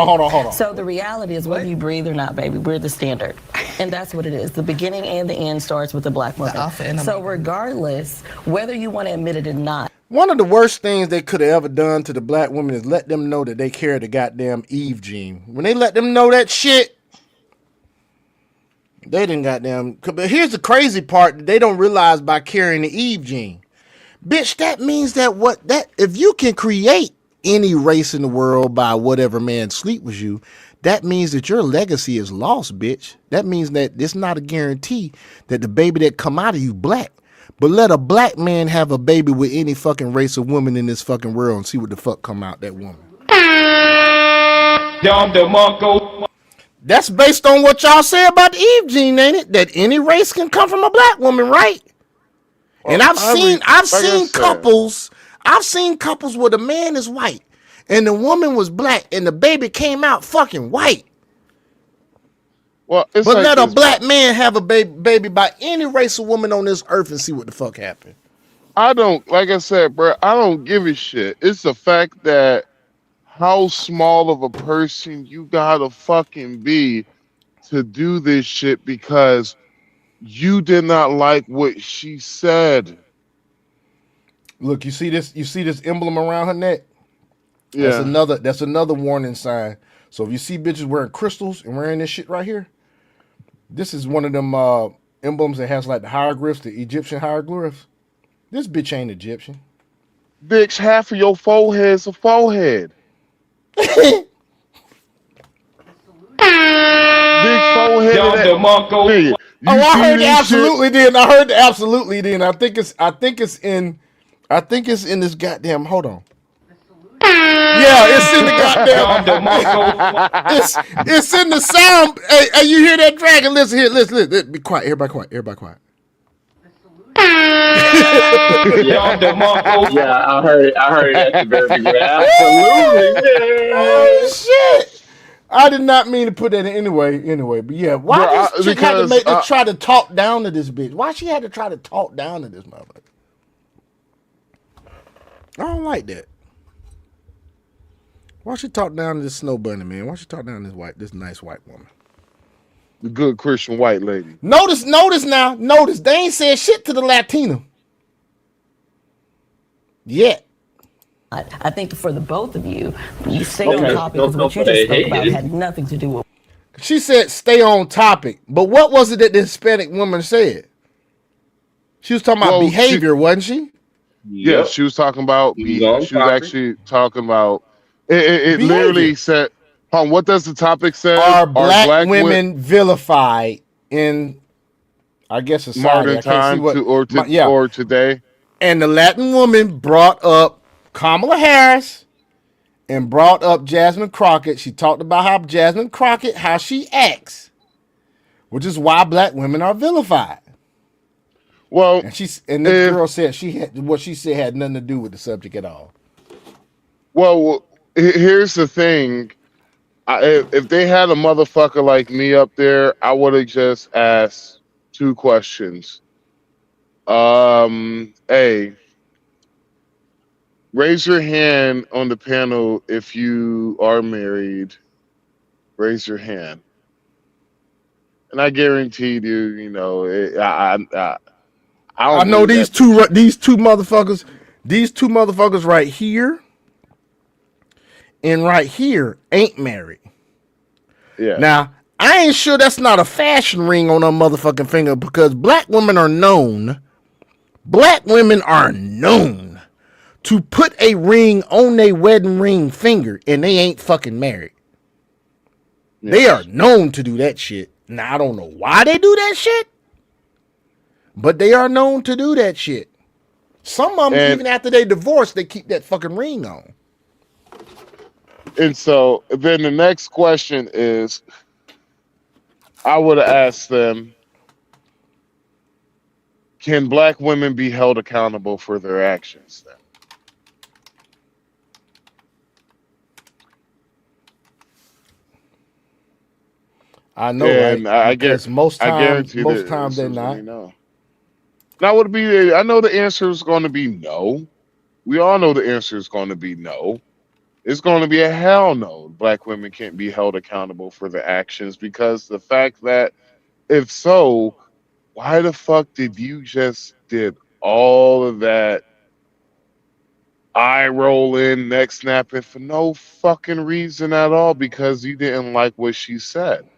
Speaker 16: Hold on.
Speaker 5: So the reality is, whether you breathe or not, baby, we're the standard. And that's what it is. The beginning and the end starts with the black woman. So regardless, whether you want to admit it or not.
Speaker 16: One of the worst things they could have ever done to the black women is let them know that they carry the goddamn Eve gene. When they let them know that shit, they didn't goddamn. But here's the crazy part that they don't realize by carrying the Eve gene. Bitch, that means that if you can create any race in the world by whatever man sleep with you, that means that your legacy is lost, bitch. That means that it's not a guarantee that the baby that come out of you black. But let a black man have a baby with any fucking race of woman in this fucking world and see what the fuck come out that woman. That's based on what y'all say about the Eve gene, ain't it? That any race can come from a black woman, right? Well, and I've seen couples where the man is white and the woman was black and the baby came out fucking white.
Speaker 1: Well,
Speaker 16: but let a black man have a baby by any race of woman on this earth and see what the fuck happened.
Speaker 1: Like I said, bro, I don't give a shit. It's the fact that how small of a person you gotta fucking be to do this shit because you did not like what she said.
Speaker 16: Look, you see this emblem around her neck?
Speaker 1: Yeah.
Speaker 16: That's another warning sign. So if you see bitches wearing crystals and wearing this shit right here, this is one of them emblems that has like the hieroglyphs, the Egyptian hieroglyphs. This bitch ain't Egyptian.
Speaker 1: Bitch, half of your forehead's a forehead. Big forehead.
Speaker 16: I heard the absolutely then. I heard the absolutely then. I think it's in this goddamn. Hold on. Yeah, it's in the goddamn. it's in the sound. Hey, you hear that dragon? Listen here. Listen. Be quiet. Everybody quiet.
Speaker 10: Yeah, I heard it at the very beginning. Absolutely.
Speaker 16: Oh shit! I did not mean to put that in anyway. But yeah, why does chick had to try to talk down to this bitch? Why she had to try to talk down to this motherfucker? I don't like that. Why she talk down to this snow bunny, man? Why she talk down to this nice white woman?
Speaker 1: The good Christian white lady.
Speaker 16: Notice now. They ain't said shit to the Latina. Yet.
Speaker 5: I think for the both of you, you stay on topic because what you just spoke about had nothing to do with.
Speaker 16: She said stay on topic. But what was it that the Hispanic woman said? She was talking about behavior, wasn't she?
Speaker 1: Yeah, she was talking about. She was actually talking about. It literally said. What does the topic say?
Speaker 16: Are black women vilified in, I guess, society?
Speaker 1: Modern time or today?
Speaker 16: And the Latin woman brought up Kamala Harris and brought up Jasmine Crockett. She talked about how Jasmine Crockett, how she acts, which is why black women are vilified.
Speaker 1: Well,
Speaker 16: and this girl said what she said had nothing to do with the subject at all.
Speaker 1: Well, here's the thing. If they had a motherfucker like me up there, I would have just asked 2 questions. A, raise your hand on the panel if you are married. Raise your hand. And I guaranteed you, you know, I don't
Speaker 16: know
Speaker 1: believe
Speaker 16: these two motherfuckers right here and right here ain't married.
Speaker 1: Yeah.
Speaker 16: Now, I ain't sure that's not a fashion ring on her motherfucking finger because black women are known to put a ring on their wedding ring finger and they ain't fucking married. Yes. They are known to do that shit. Now, I don't know why they do that shit, but they are known to do that shit. Some of them, even after they divorce, they keep that fucking ring on.
Speaker 1: And so then the next question is, I would have asked them, can black women be held accountable for their actions then?
Speaker 16: I know, and right? Because most times they're not.
Speaker 1: No. Now, would it be? I know the answer is going to be no. We all know the answer is going to be no. It's going to be a hell no. Black women can't be held accountable for their actions because the fact that if so, why the fuck did you just did all of that eye rolling, neck snapping for no fucking reason at all because you didn't like what she said?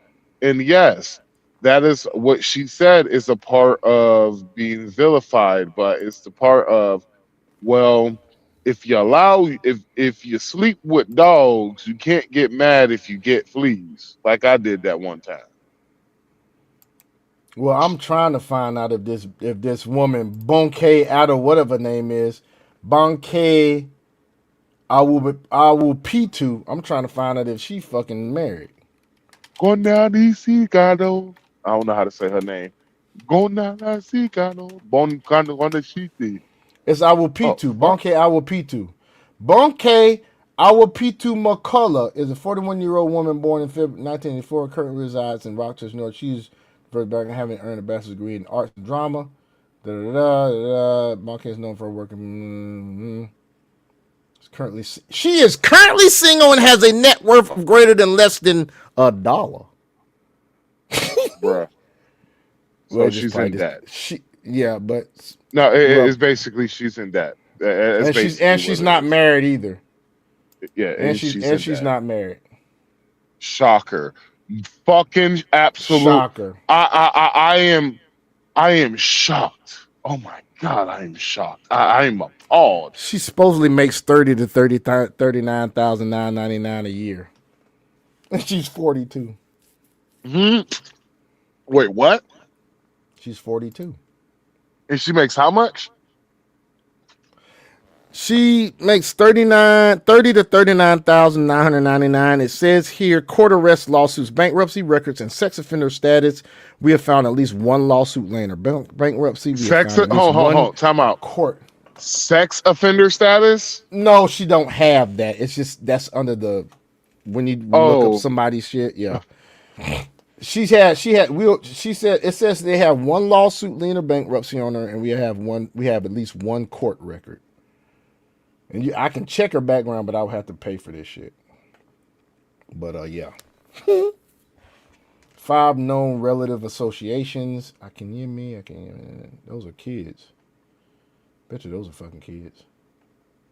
Speaker 1: And yes, that is what she said is a part of being vilified, but it's the part of, well, if you sleep with dogs, you can't get mad if you get fleas. Like I did that one time.
Speaker 16: Well, I'm trying to find out if this woman Bonke out of whatever her name is, Bonke Awupitu, I'm trying to find out if she fucking married.
Speaker 1: I don't know how to say her name.
Speaker 16: It's Awupitu. Bonke Awupitu. Bonke Awupitu McCullough is a 41-year-old woman born in 1984, currently resides in Rochester, New York. She's first back having earned a bachelor's degree in arts and drama. Bonke is known for working. She is currently single and has a net worth of greater than less than $1.
Speaker 1: Bruh. So she's in debt.
Speaker 16: But
Speaker 1: no, it's basically she's in debt.
Speaker 16: And she's not married either.
Speaker 1: Yeah,
Speaker 16: and she's not married.
Speaker 1: Shocker. Fucking absolute
Speaker 16: shocker.
Speaker 1: I am shocked. Oh my god, I am shocked. I am appalled.
Speaker 16: She supposedly makes $30,000 to $39,999 a year. And she's 42.
Speaker 1: Wait, what?
Speaker 16: She's 42.
Speaker 1: And she makes how much?
Speaker 16: She makes $30,000 to $39,999. It says here, court arrest lawsuits, bankruptcy records, and sex offender status. We have found at least one lawsuit laying her bankruptcy.
Speaker 1: Hold on. Time out.
Speaker 16: Court.
Speaker 1: Sex offender status?
Speaker 16: No, she don't have that. It's just that's under the when you look up somebody's shit. Yeah. She said it says they have one lawsuit laying her bankruptcy on her, and we have at least one court record. And I can check her background, but I'll have to pay for this shit. But yeah. 5 known relative associations. Those are kids. Bet you those are fucking kids.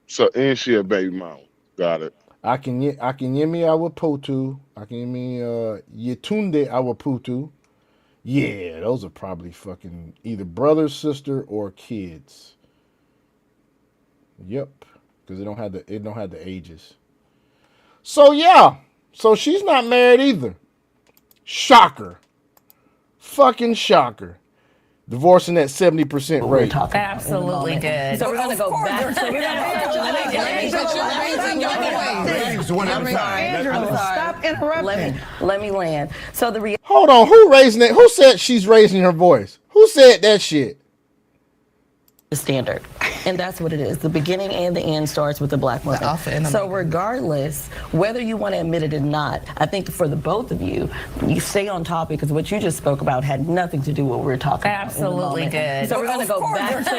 Speaker 1: So and she a baby mom. Got it.
Speaker 16: Akinyemi Awaputu. Akinyemi Yetunde Awaputu. Yeah, those are probably fucking either brother, sister, or kids. Yep. Because it don't have the ages. So yeah. So she's not married either. Shocker. Fucking shocker. Divorcing at 70% rate.
Speaker 2: Absolutely did.
Speaker 5: So we're going to go back.
Speaker 15: Stop interrupting.
Speaker 5: Let me land. So
Speaker 16: Hold on. Who raising it? Who said she's raising her voice? Who said that shit?
Speaker 5: the standard. And that's what it is. The beginning and the end starts with the black woman. So regardless, whether you want to admit it or not, I think for the both of you, you stay on topic because what you just spoke about had nothing to do with what we're talking about.
Speaker 2: Absolutely did.
Speaker 5: So we're going to go back to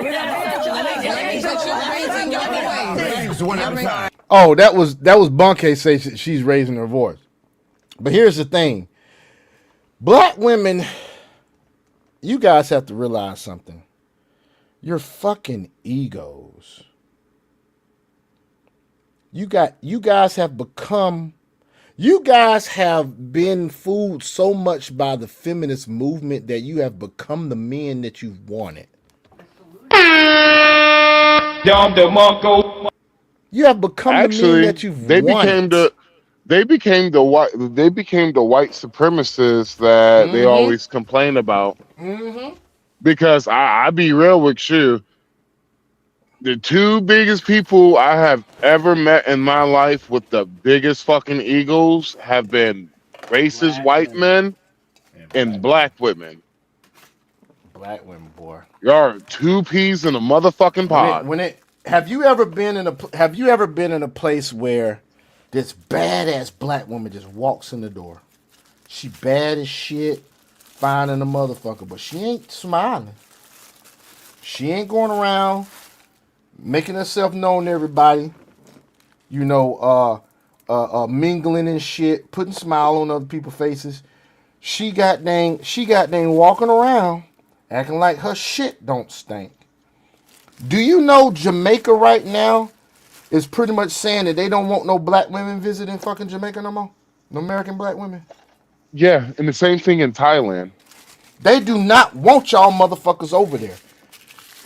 Speaker 16: Oh, that was Bunke say she's raising her voice. But here's the thing. Black women, you guys have to realize something. Your fucking egos. You guys have been fooled so much by the feminist movement that you have become the men that you've wanted. You have become the men that you've wanted.
Speaker 1: They became the white supremacists that they always complain about. Because I be real with you, the two biggest people I have ever met in my life with the biggest fucking egos have been racist white men and black women.
Speaker 16: Black women, boy.
Speaker 1: Y'all two peas in a motherfucking pod.
Speaker 16: Have you ever been in a place where this badass black woman just walks in the door? She bad as shit, fine in a motherfucker, but she ain't smiling. She ain't going around making herself known to everybody. You know, mingling and shit, putting smile on other people's faces. She got dang walking around acting like her shit don't stink. Do you know Jamaica right now is pretty much saying that they don't want no black women visiting fucking Jamaica no more? No American black women?
Speaker 1: Yeah, and the same thing in Thailand.
Speaker 16: They do not want y'all motherfuckers over there.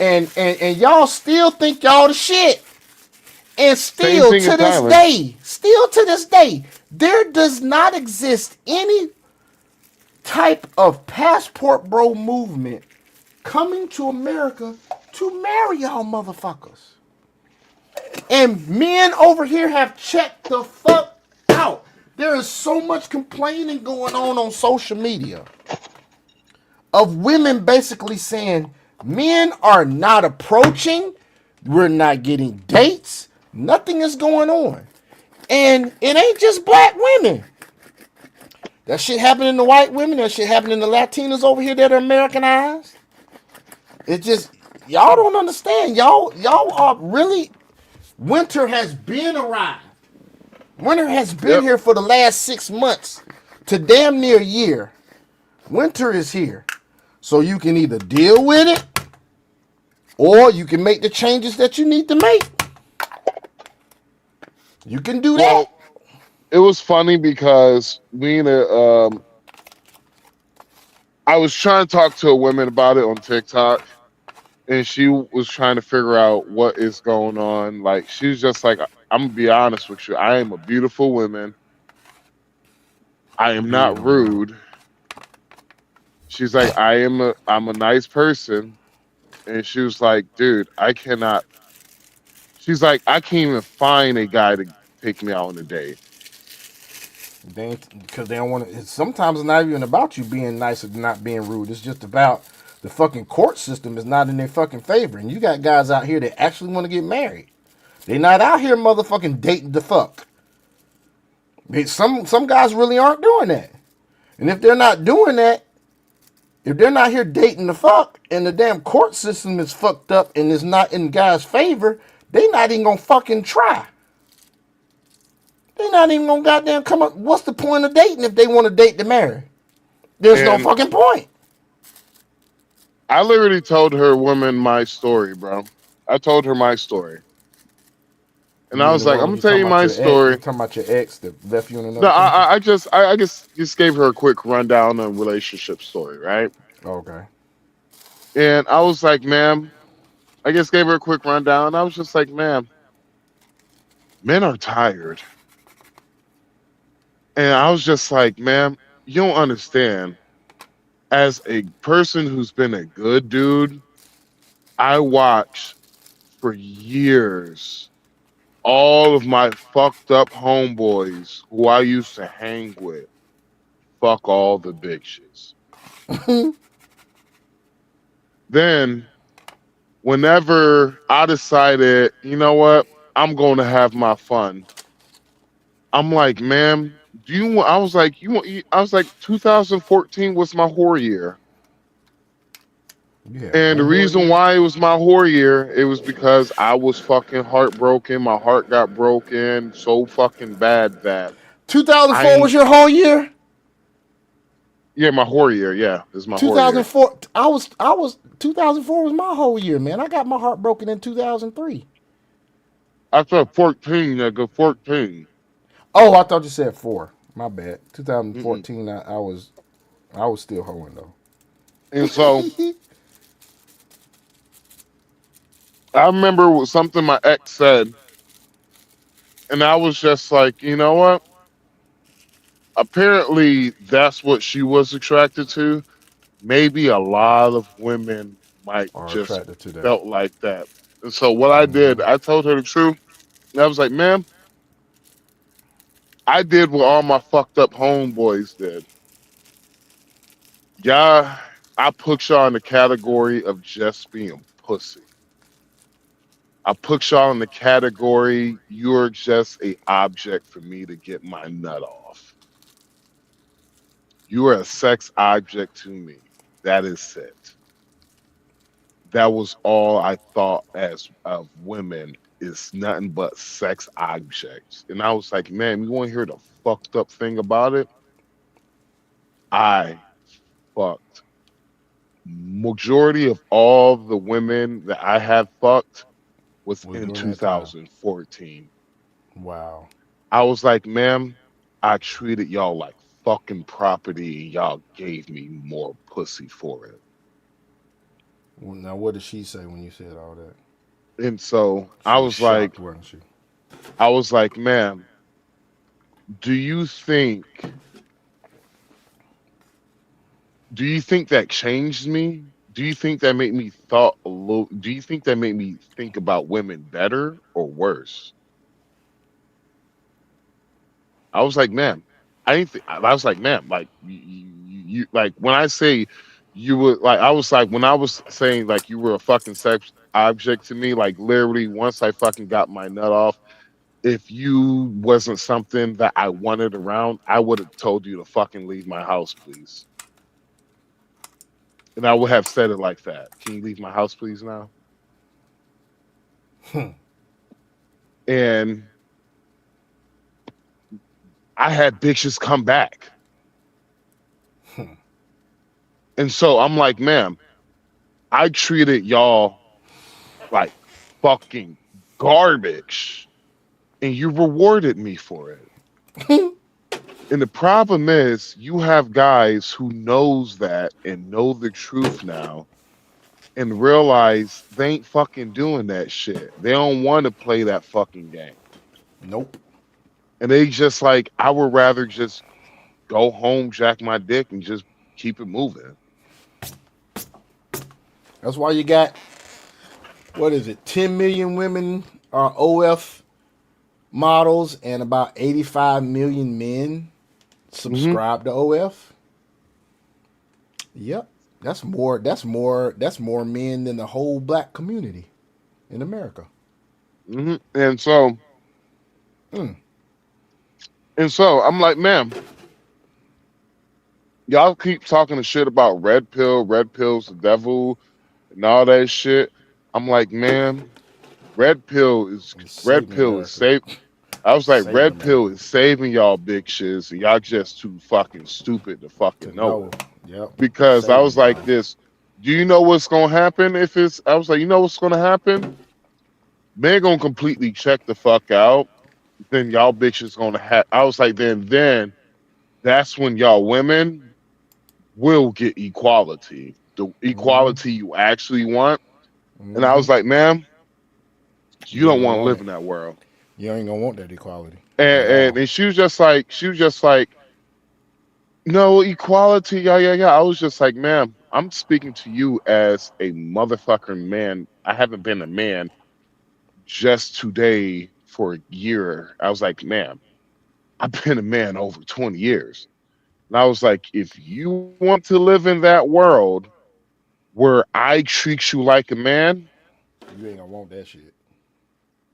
Speaker 16: And y'all still think y'all the shit. And still to this day, there does not exist any type of passport bro movement coming to America to marry y'all motherfuckers. And men over here have checked the fuck out. There is so much complaining going on social media of women basically saying men are not approaching, we're not getting dates, nothing is going on. And it ain't just black women. That shit happening to white women, that shit happening to Latinas over here that are Americanized. It just, y'all don't understand. Y'all are really, winter has been arrived. Winter has been here for the last 6 months to damn near a year. Winter is here. So you can either deal with it or you can make the changes that you need to make. You can do that.
Speaker 1: It was funny because I was trying to talk to a woman about it on TikTok, and she was trying to figure out what is going on. Like, she was just like, I'm gonna be honest with you. I am a beautiful woman. I am not rude. She's like, I'm a nice person. And she was like, dude, I cannot. She's like, I can't even find a guy to take me out on a date.
Speaker 16: Because they don't want to. Sometimes it's not even about you being nice or not being rude. It's just about the fucking court system is not in their fucking favor. And you got guys out here that actually want to get married. They not out here motherfucking dating the fuck. Some guys really aren't doing that. And if they're not doing that, if they're not here dating the fuck and the damn court system is fucked up and is not in guys' favor, they not even gonna fucking try. They not even gonna goddamn come up. What's the point of dating if they want to date to marry? There's no fucking point.
Speaker 1: I literally told her woman my story, bro. I told her my story. And I was like, I'm gonna tell you my story.
Speaker 16: You're talking about your ex that left you in another
Speaker 1: No, I just gave her a quick rundown on relationship story, right?
Speaker 16: Okay.
Speaker 1: And I was like, ma'am, I just gave her a quick rundown. I was just like, ma'am, men are tired. And I was just like, ma'am, you don't understand. As a person who's been a good dude, I watched for years all of my fucked up homeboys who I used to hang with fuck all the bitches. Then whenever I decided, you know what, I'm going to have my fun. I'm like, ma'am, do you want? I was like, you want? I was like, 2014 was my whore year,
Speaker 16: You had
Speaker 1: and the
Speaker 16: one whore
Speaker 1: reason
Speaker 16: year?
Speaker 1: why it was my whore year, it was because I was fucking heartbroken. My heart got broken so fucking bad that
Speaker 16: 2004
Speaker 1: I,
Speaker 16: was your whole year?
Speaker 1: yeah, my whore year, yeah, this is my whore year.
Speaker 16: 2004, I was 2004 was my whole year, man. I got my heart broken in 2003.
Speaker 1: I said 14, nigga, 14.
Speaker 16: Oh, I thought you said 4. My bad.
Speaker 1: Mm-mm.
Speaker 16: 2014, I was still hoeing though.
Speaker 1: And so I remember something my ex said, and I was just like, you know what? Apparently, that's what she was attracted to. Maybe a lot of women might
Speaker 16: Are
Speaker 1: just
Speaker 16: attracted to that.
Speaker 1: felt like that. And so what I did, I told her the truth. And I was like, ma'am, I did what all my fucked up homeboys did. Yeah, I put y'all in the category of just being pussy. I put y'all in the category, you're just a object for me to get my nut off. You are a sex object to me. That is it. That was all I thought as of women is nothing but sex objects. And I was like, man, you want to hear the fucked up thing about it? I fucked majority of all the women that I have fucked was
Speaker 16: Was
Speaker 1: in
Speaker 16: during that time.
Speaker 1: 2014.
Speaker 16: Wow.
Speaker 1: I was like, ma'am, I treated y'all like fucking property and y'all gave me more pussy for it.
Speaker 16: Well, now, what did she say when you said all that?
Speaker 1: And so
Speaker 16: She was shocked, wasn't she?
Speaker 1: I was like, ma'am, do you think that changed me? Do you think that made me thought a little, do you think that made me think about women better or worse? I was like, ma'am, I didn't think, I was like, ma'am, like you like when I say you were like, I was like, when I was saying like you were a fucking sex object to me, like literally once I fucking got my nut off, if you wasn't something that I wanted around, I would have told you to fucking leave my house, please. And I would have said it like that. Can you leave my house, please, now? And I had bitches come back. And so I'm like, ma'am, I treated y'all like fucking garbage and you rewarded me for it. And the problem is you have guys who knows that and know the truth now and realize they ain't fucking doing that shit. They don't want to play that fucking game.
Speaker 16: Nope.
Speaker 1: And they just like, I would rather just go home, jack my dick, and just keep it moving.
Speaker 16: That's why you got, what is it, 10 million women are OF models and about 85 million men subscribe to OF. Yep. That's more men than the whole black community in America.
Speaker 1: And so I'm like, ma'am, y'all keep talking the shit about red pill's the devil and all that shit. I'm like, ma'am, red pill is safe. I was like, red pill is saving y'all big shiz, and y'all just too fucking stupid to fucking know it.
Speaker 16: Yep.
Speaker 1: Because I was like this, do you know what's gonna happen if it's I was like, you know what's gonna happen? Men gonna completely check the fuck out. Then y'all bitches gonna have I was like, then that's when y'all women will get equality. The equality you actually want. And I was like, ma'am, you don't want to live in that world.
Speaker 16: You ain't gonna want that equality.
Speaker 1: And she was just like, no equality, yeah. I was just like, ma'am, I'm speaking to you as a motherfucking man. I haven't been a man just today for a year. I was like, ma'am, I've been a man over 20 years. And I was like, if you want to live in that world where I treat you like a man,
Speaker 16: You ain't gonna want that shit.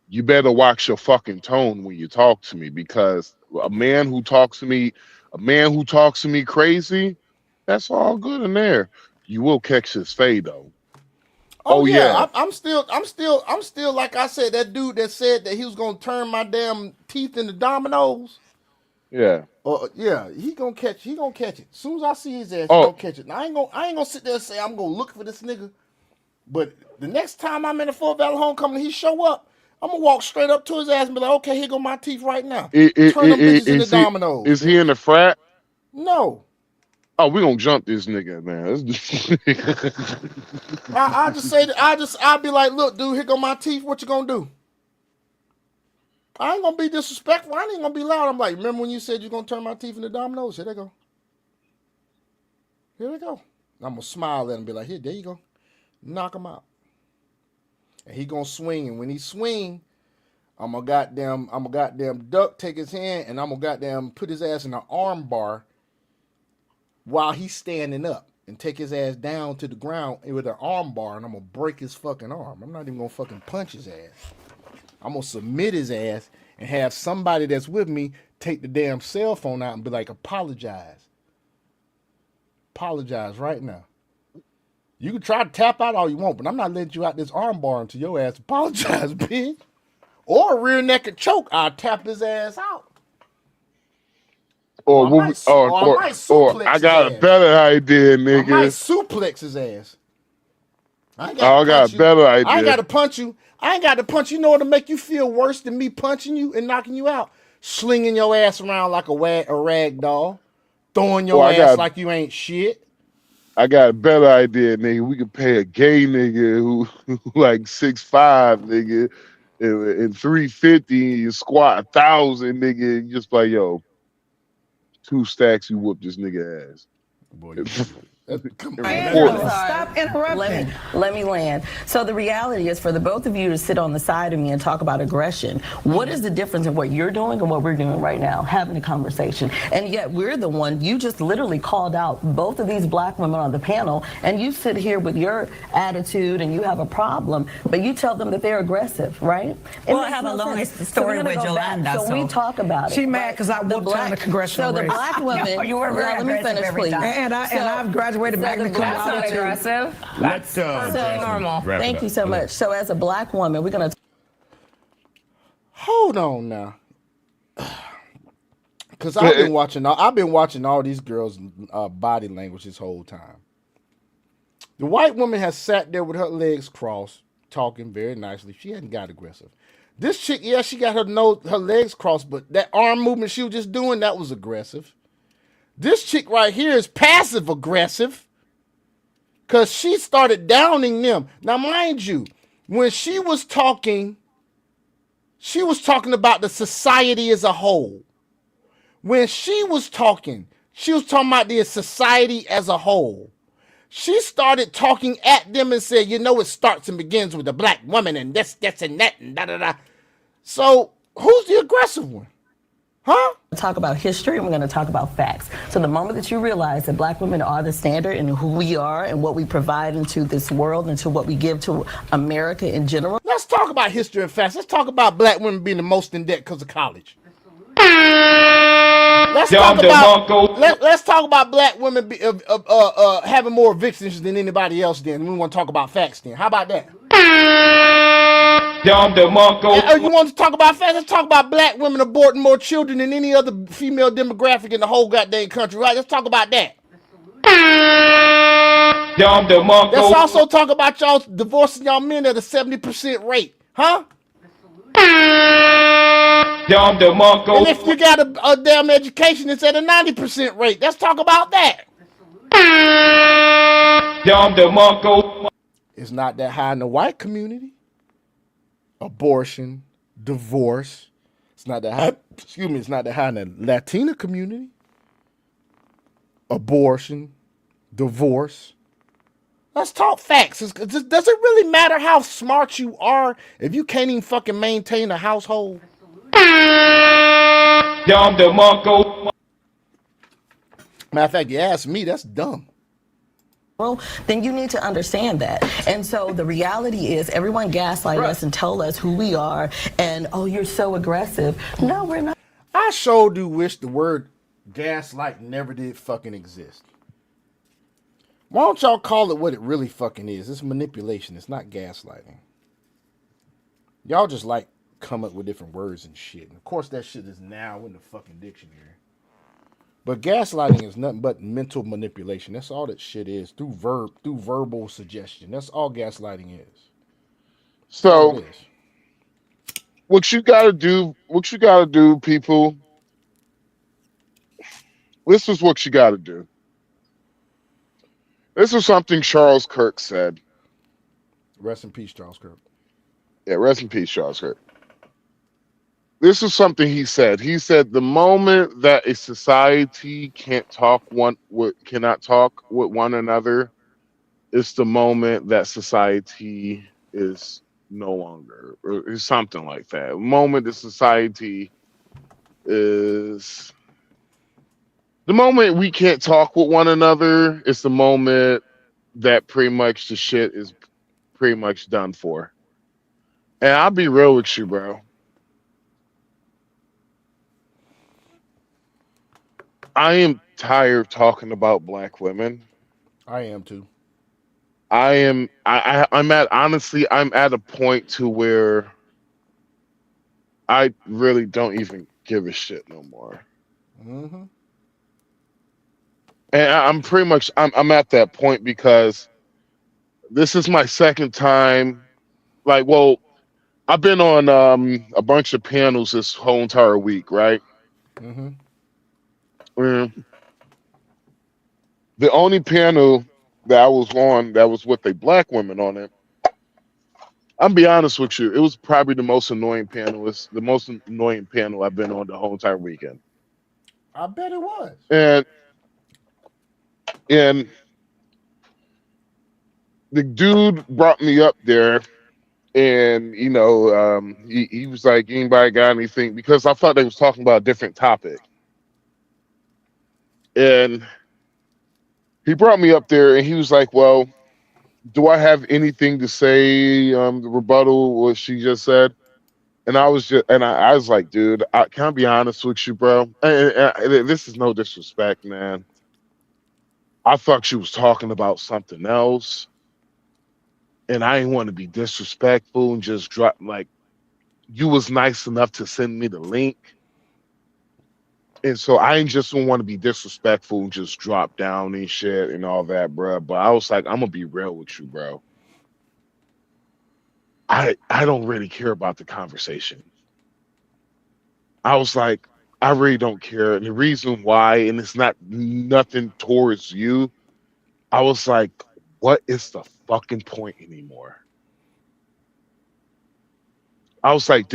Speaker 1: You better watch your fucking tone when you talk to me, because a man who talks to me crazy, that's all good in there. You will catch his fade though.
Speaker 16: Oh yeah,
Speaker 1: Yeah.
Speaker 16: I'm still like I said, that dude that said that he was gonna turn my damn teeth into dominoes.
Speaker 1: Yeah.
Speaker 16: Yeah, he gonna catch it. As soon as I see his ass, he
Speaker 1: Oh.
Speaker 16: gonna catch it. Now, I ain't gonna sit there and say I'm gonna look for this nigga. But the next time I'm in the Fort Valley homecoming, he show up, I'm gonna walk straight up to his ass and be like, okay, here go my teeth right now. Turn them bitches into dominoes.
Speaker 1: Is he in the frat?
Speaker 16: No.
Speaker 1: Oh, we gonna jump this nigga, man.
Speaker 16: I'll be like, look, dude, here go my teeth. What you gonna do? I ain't gonna be disrespectful. I ain't gonna be loud. I'm like, remember when you said you're gonna turn my teeth into dominoes? Here they go. Here we go. I'm gonna smile at him and be like, here, there you go. Knock him out. And he gonna swing, and when he swing, I'm a goddamn duck, take his hand, and I'm gonna goddamn put his ass in an arm bar while he's standing up, and take his ass down to the ground with an arm bar, and I'm gonna break his fucking arm. I'm not even gonna fucking punch his ass. I'm gonna submit his ass and have somebody that's with me take the damn cell phone out and be like, apologize. Apologize right now. You can try to tap out all you want, but I'm not letting you out this arm bar until your ass apologize, bitch. Or a rear naked choke, I'll tap his ass out.
Speaker 1: Or I got a better idea, nigga.
Speaker 16: I might suplex his ass.
Speaker 1: I got a better idea.
Speaker 16: I ain't got to punch you. You know what'll make you feel worse than me punching you and knocking you out? Slinging your ass around like a rag doll. Throwing your ass like you ain't shit.
Speaker 1: I got a better idea, nigga. We could pay a gay nigga who like 6'5", nigga, and 350, and squat 1,000, nigga. And just like, yo, 2 stacks, you whoop this nigga ass.
Speaker 16: Boy,
Speaker 5: Stop interrupting. Let me land. So the reality is, for the both of you to sit on the side of me and talk about aggression, what is the difference in what you're doing and what we're doing right now? Having a conversation. And yet we're the one, you just literally called out both of these black women on the panel, and you sit here with your attitude and you have a problem, but you tell them that they're aggressive, right?
Speaker 19: Well, I have a long story with Yolanda.
Speaker 5: So we talk about it.
Speaker 15: She mad because I whooped her in the congressional race.
Speaker 5: So the black women,
Speaker 19: you were very
Speaker 5: let me finish, please.
Speaker 15: And I've graduated back to
Speaker 2: That's not aggressive. That's perfectly normal.
Speaker 5: Thank you so much. So as a black woman, we're going to...
Speaker 16: Hold on now. Because I've been watching all these girls' body language this whole time. The white woman has sat there with her legs crossed, talking very nicely. She hadn't got aggressive. This chick, yeah, she got her legs crossed, but that arm movement she was just doing, that was aggressive. This chick right here is passive aggressive because she started downing them. Now, mind you, when she was talking about the society as a whole. When she was talking about the society as a whole. She started talking at them and said, you know, it starts and begins with a black woman and this, and that, and da-da-da. So, who's the aggressive one? Huh?
Speaker 5: Talk about history, and we're going to talk about facts. So the moment that you realize that black women are the standard in who we are and what we provide into this world and to what we give to America in general.
Speaker 16: Let's talk about history and facts. Let's talk about black women being the most in debt because of college. Let's talk about black women having more evictions than anybody else. Then we want to talk about facts. Then how about that? You want to talk about facts? Let's talk about black women aborting more children than any other female demographic in the whole goddamn country, right? Let's talk about that. Let's also talk about y'all divorcing y'all men at a 70% rate, huh? And if you got a damn education, it's at a 90% rate. Let's talk about that. It's not that high in the white community. Abortion, divorce. It's not that high. Excuse me. It's not that high in the Latina community. Abortion, divorce. Let's talk facts. Does it really matter how smart you are if you can't even fucking maintain a household? Matter of fact, you ask me, that's dumb.
Speaker 5: then you need to understand that. And so the reality is everyone gaslight us and tell us who we are and, oh, you're so aggressive. No, we're not.
Speaker 16: I sure do wish the word gaslight never did fucking exist. Why don't y'all call it what it really fucking is? It's manipulation. It's not gaslighting. Y'all just like come up with different words and shit. And of course that shit is now in the fucking dictionary. But gaslighting is nothing but mental manipulation. That's all that shit is. Through verbal suggestion. That's all gaslighting is.
Speaker 1: So what you gotta do, people, this is what you gotta do. This is something Charles Kirk said.
Speaker 16: Rest in peace, Charles Kirk.
Speaker 1: Yeah, rest in peace, Charles Kirk. This is something he said. He said the moment that a society cannot talk with one another, it's the moment that society is no longer, or something like that. The moment the society is, the moment we can't talk with one another, it's the moment that pretty much the shit is pretty much done for. And I'll be real with you, bro. I am tired of talking about black women.
Speaker 16: I am too.
Speaker 1: I'm at a point to where I really don't even give a shit no more.
Speaker 16: Mm-hmm.
Speaker 1: And I'm at that point because this is my second time. Like, well, I've been on a bunch of panels this whole entire week, right?
Speaker 16: Mm-hmm.
Speaker 1: The only panel that I was on that was with a black woman on it, I'm be honest with you, it was probably the most annoying panel I've been on the whole entire weekend.
Speaker 16: I bet it was.
Speaker 1: And the dude brought me up there, and he was like, anybody got anything? Because I thought they was talking about a different topic. And he brought me up there and he was like, well, do I have anything to say, the rebuttal what she just said? And I was like, dude, can I be honest with you, bro? And this is no disrespect, man. I thought she was talking about something else. And I didn't want to be disrespectful and just drop, like, you was nice enough to send me the link. And so I just don't want to be disrespectful and just drop down and shit and all that, bro. But I was like, I'm gonna be real with you, bro. I don't really care about the conversation. I was like, I really don't care. And the reason why, and it's not nothing towards you, I was like, what is the fucking point anymore? I was like,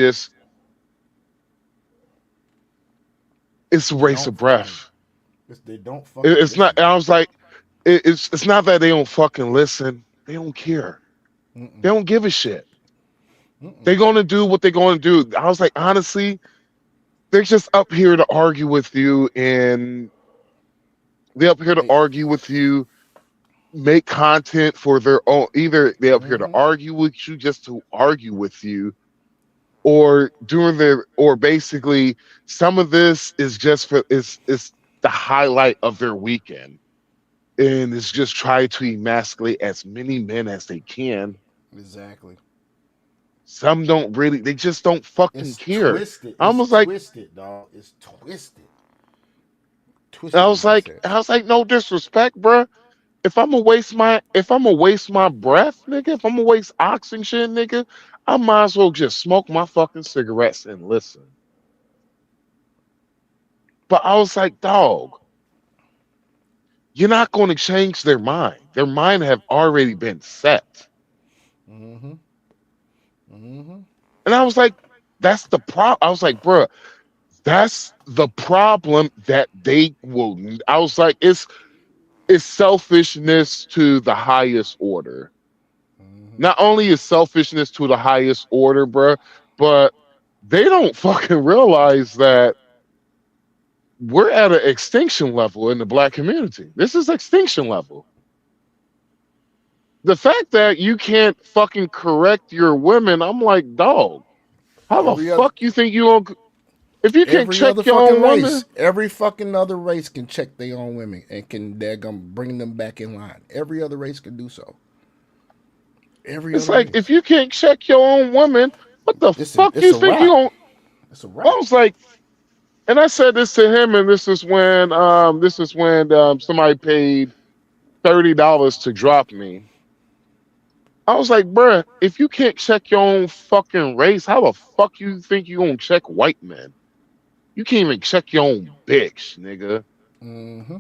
Speaker 1: it's a waste of breath.
Speaker 16: They don't fucking
Speaker 1: It's not. I was like, it's not that they don't fucking listen. They don't care.
Speaker 16: Mm-mm.
Speaker 1: They don't give a shit.
Speaker 16: Mm-mm.
Speaker 1: They're gonna do what they're gonna do. I was like, honestly, they're just up here to argue with you, and they're up here to argue with you, make content for their own. Either they're up here to argue with you just to argue with you, or basically some of this is just for it's the highlight of their weekend, and it's just try to emasculate as many men as they can.
Speaker 16: Exactly.
Speaker 1: Some don't really, they just don't fucking care.
Speaker 16: Twisted.
Speaker 1: Almost
Speaker 16: like twisted, dog. It's twisted.
Speaker 1: I was like, no disrespect, bro. If I'm gonna waste my breath, nigga, if I'm gonna waste oxygen, nigga, I might as well just smoke my fucking cigarettes and listen. But I was like, dog, you're not going to change their mind. Their mind have already been set.
Speaker 16: Mm-hmm. Mm-hmm.
Speaker 1: And I was like, that's the problem. I was like, bro, that's the problem that they will. I was like, it's selfishness to the highest order. Not only is selfishness to the highest order, bro, but they don't fucking realize that we're at an extinction level in the black community. This is extinction level. the fact that you can't fucking correct your women, I'm like, dog, how the fuck you think you gonna? If you can't
Speaker 16: Every
Speaker 1: check
Speaker 16: other
Speaker 1: your
Speaker 16: fucking
Speaker 1: own woman,
Speaker 16: race, every fucking other race can check their own women and can bring them back in line. Every other race can do so. Every
Speaker 1: it's
Speaker 16: other
Speaker 1: like
Speaker 16: race.
Speaker 1: if you can't check your own woman, what the fuck
Speaker 16: It's
Speaker 1: you
Speaker 16: a
Speaker 1: think you
Speaker 16: wrap.
Speaker 1: gonna?
Speaker 16: It's a
Speaker 1: I
Speaker 16: wrap.
Speaker 1: was like, and I said this to him, and this is when somebody paid $30 to drop me. I was like, bruh, if you can't check your own fucking race, how the fuck you think you gonna check white men? You can't even check your own bitch, nigga.
Speaker 16: Mm-hmm.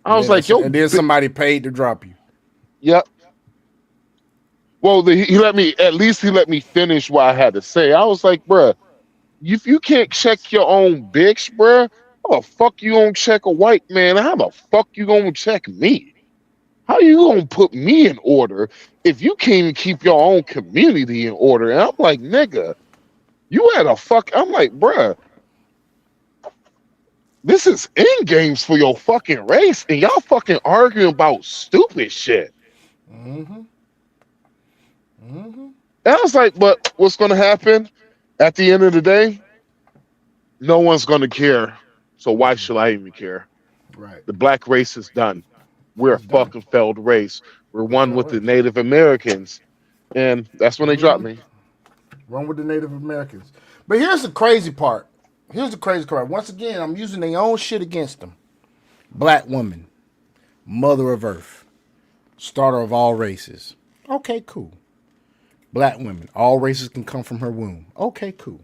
Speaker 1: I was like, yo,
Speaker 16: And then somebody paid to drop you.
Speaker 1: yep. Well, he let me, at least he let me finish what I had to say. I was like, bruh, if you can't check your own bitch, bruh, how the fuck you gonna check a white man? How the fuck you gonna check me? How you gonna put me in order if you can't even keep your own community in order? And I'm like, nigga, you had a fuck. I'm like, bruh, this is end games for your fucking race, and y'all fucking arguing about stupid shit.
Speaker 16: Mm-hmm. Mm-hmm.
Speaker 1: And I was like, but what's gonna happen at the end of the day? No one's gonna care. So why should I even care?
Speaker 16: Right.
Speaker 1: The black race is done. We're a
Speaker 16: It's done.
Speaker 1: fucking failed race. We're
Speaker 16: We're a
Speaker 1: one
Speaker 16: failed
Speaker 1: with the
Speaker 16: race.
Speaker 1: Native Americans. And that's when they dropped
Speaker 16: Mm-hmm.
Speaker 1: me.
Speaker 16: Wrong with the Native Americans. But here's the crazy part. Here's the crazy part. Once again, I'm using their own shit against them. Black woman, mother of earth, starter of all races. Okay, cool. Black women, all races can come from her womb. Okay, cool.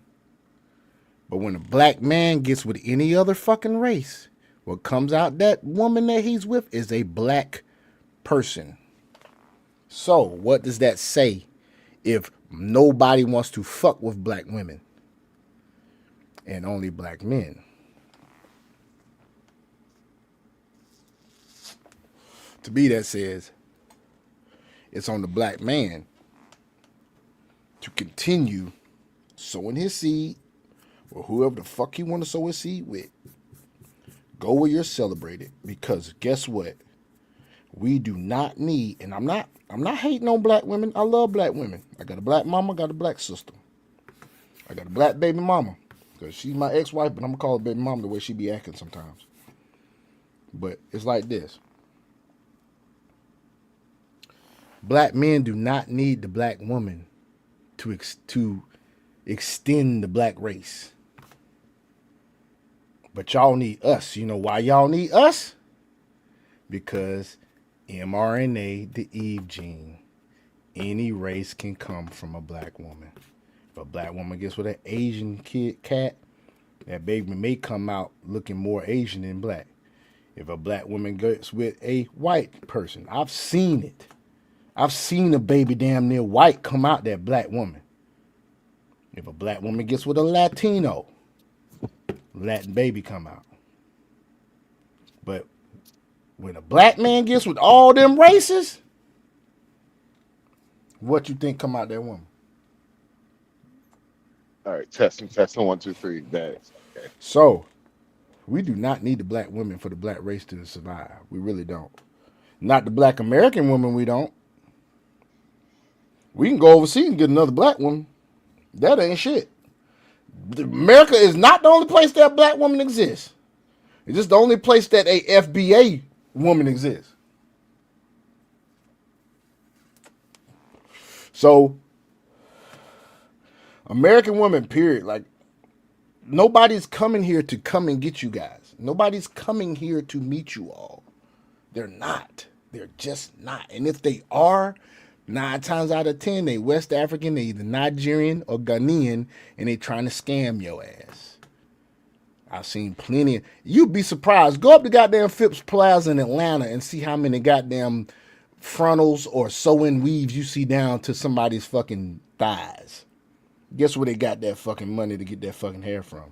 Speaker 16: But when a black man gets with any other fucking race, what comes out that woman that he's with is a black person. So, what does that say if nobody wants to fuck with black women and only black men? To me, that says it's on the black man to continue sowing his seed, or whoever the fuck he want to sow his seed with. Go where you're celebrated, because guess what? We do not need, and I'm not hating on black women. I love black women. I got a black mama, got a black sister. I got a black baby mama, because she's my ex-wife, but I'm gonna call her baby mama the way she be acting sometimes. But it's like this. Black men do not need the black woman to extend the black race. But y'all need us. You know why y'all need us? Because mRNA, the Eve gene, any race can come from a black woman. If a black woman gets with an Asian cat, that baby may come out looking more Asian than black. If a black woman gets with a white person, I've seen it. I've seen a baby damn near white come out that black woman. If a black woman gets with a Latino, Latin baby come out. But when a black man gets with all them races, what you think come out that woman?
Speaker 1: All right, testing, 1, 2, 3. Days. Okay.
Speaker 16: So, we do not need the black women for the black race to survive. We really don't. Not the black American woman, we don't. We can go overseas and get another black woman. That ain't shit. America is not the only place that black woman exists. It's just the only place that a FBA woman exists. So, American women, period. Like, nobody's coming here to come and get you guys. Nobody's coming here to meet you all. They're not. They're just not. And if they are, 9 times out of 10, they West African, they either Nigerian or Ghanaian, and they trying to scam your ass. I've seen plenty. You'd be surprised. Go up to goddamn Phipps Plaza in Atlanta and see how many goddamn frontals or sew-in weaves you see down to somebody's fucking thighs. Guess where they got that fucking money to get that fucking hair from?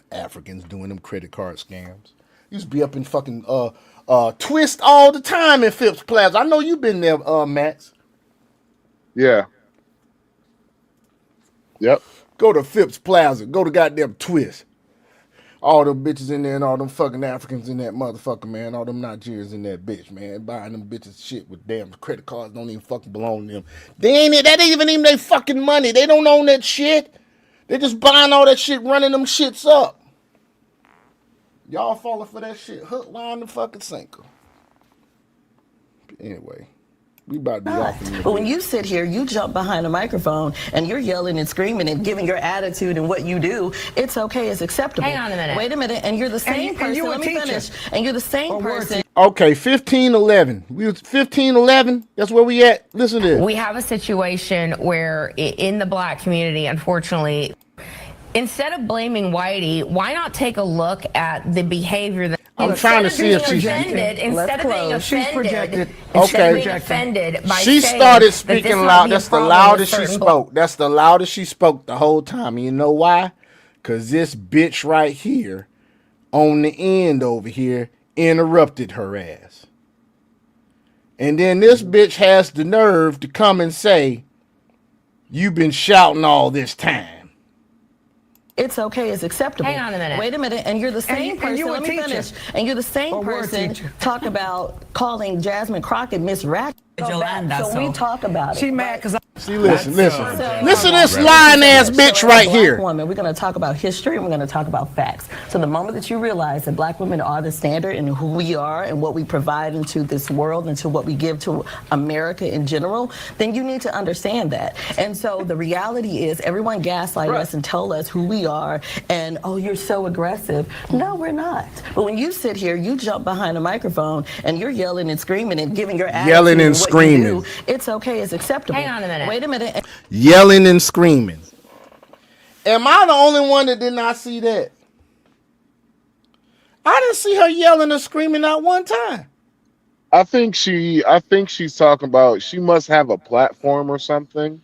Speaker 16: Africans doing them credit card scams. Used to be up in fucking Twist all the time in Phipps Plaza. I know you've been there, Max.
Speaker 1: Yeah. Yep.
Speaker 16: Go to Phipps Plaza. Go to goddamn Twist. all them bitches in there and all them fucking Africans in that motherfucker, man. All them Nigerians in that bitch, man. Buying them bitches shit with damn credit cards don't even fucking belong to them. That ain't even their fucking money. They don't own that shit. They just buying all that shit, running them shits up. Y'all falling for that shit. Hook, line, and fucking sinker. Anyway. We about to be off in
Speaker 5: But when you sit here, you jump behind a microphone and you're yelling and screaming and giving your attitude and what you do, it's okay, it's acceptable.
Speaker 2: Hang on a minute.
Speaker 5: Wait a minute, and you're the same person.
Speaker 15: you a
Speaker 5: Let me
Speaker 15: teacher.
Speaker 5: finish. And you're the same person.
Speaker 16: Okay, 1511. We was 1511. That's where we at. Listen to this.
Speaker 2: We have a situation where in the black community, unfortunately, instead of blaming Whitey, why not take a look at the behavior that
Speaker 16: I'm trying to see if she's
Speaker 2: offended, instead of being
Speaker 15: She's projected.
Speaker 2: offended by
Speaker 16: she
Speaker 2: saying
Speaker 16: started
Speaker 2: that
Speaker 16: speaking
Speaker 2: this might
Speaker 16: loud.
Speaker 2: be a
Speaker 16: That's the
Speaker 2: problem
Speaker 16: loudest
Speaker 2: with
Speaker 16: she
Speaker 2: certain
Speaker 16: spoke. That's the loudest she spoke the whole time. And you know why? Because this bitch right here on the end over here interrupted her ass. And then this bitch has the nerve to come and say, you've been shouting all this time.
Speaker 5: It's okay, it's acceptable.
Speaker 2: Hang on a minute.
Speaker 5: Wait a minute, and you're the same person.
Speaker 15: you a
Speaker 5: Let me
Speaker 15: teacher.
Speaker 5: finish. And you're the same
Speaker 15: Or were a
Speaker 5: person
Speaker 15: teacher.
Speaker 5: talk about calling Jasmine Crockett Miss Rat.
Speaker 19: Yolanda,
Speaker 5: So we talk about it.
Speaker 15: She mad because
Speaker 16: See, listen. Listen to
Speaker 5: So-
Speaker 16: this lying ass bitch
Speaker 5: So as a
Speaker 16: right
Speaker 5: black
Speaker 16: here.
Speaker 5: Woman, we're going to talk about history and we're going to talk about facts. So the moment that you realize that black women are the standard in who we are and what we provide into this world and to what we give to America in general, then you need to understand that. And so the reality is everyone gaslight us and tell us who we are and, oh, you're so aggressive. No, we're not. But when you sit here, you jump behind a microphone and you're yelling and screaming and giving your attitude
Speaker 16: Yelling and
Speaker 5: what you
Speaker 16: screaming.
Speaker 5: do, it's okay, it's acceptable.
Speaker 2: Hang on a minute.
Speaker 5: Wait a minute.
Speaker 16: Yelling and screaming. Am I the only one that did not see that? I didn't see her yelling or screaming not one time.
Speaker 1: I think she's talking about she must have a platform or something.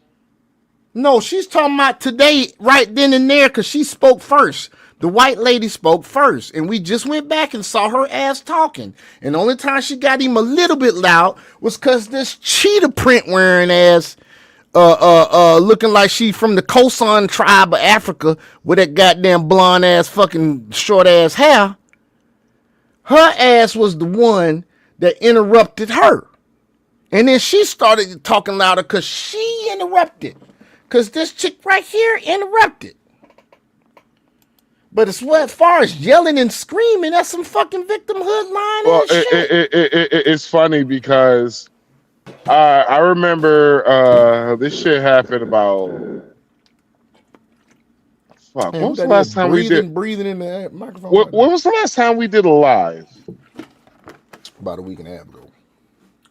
Speaker 16: No, she's talking about today, right then and there, because she spoke first. The white lady spoke first, and we just went back and saw her ass talking. And the only time she got him a little bit loud was because this cheetah print wearing ass, looking like she from the Khoisan tribe of Africa with that goddamn blonde ass, fucking short ass hair. Her ass was the one that interrupted her, and then she started talking louder because she interrupted. Because this chick right here interrupted. But as far as yelling and screaming, that's some fucking victimhood line
Speaker 1: Well,
Speaker 16: and shit.
Speaker 1: it's funny because I remember this shit happened about fuck.
Speaker 16: Man,
Speaker 1: When was the last time we did?
Speaker 16: Breathing in the microphone.
Speaker 1: When was the last time we did a live?
Speaker 16: About a week and a half ago.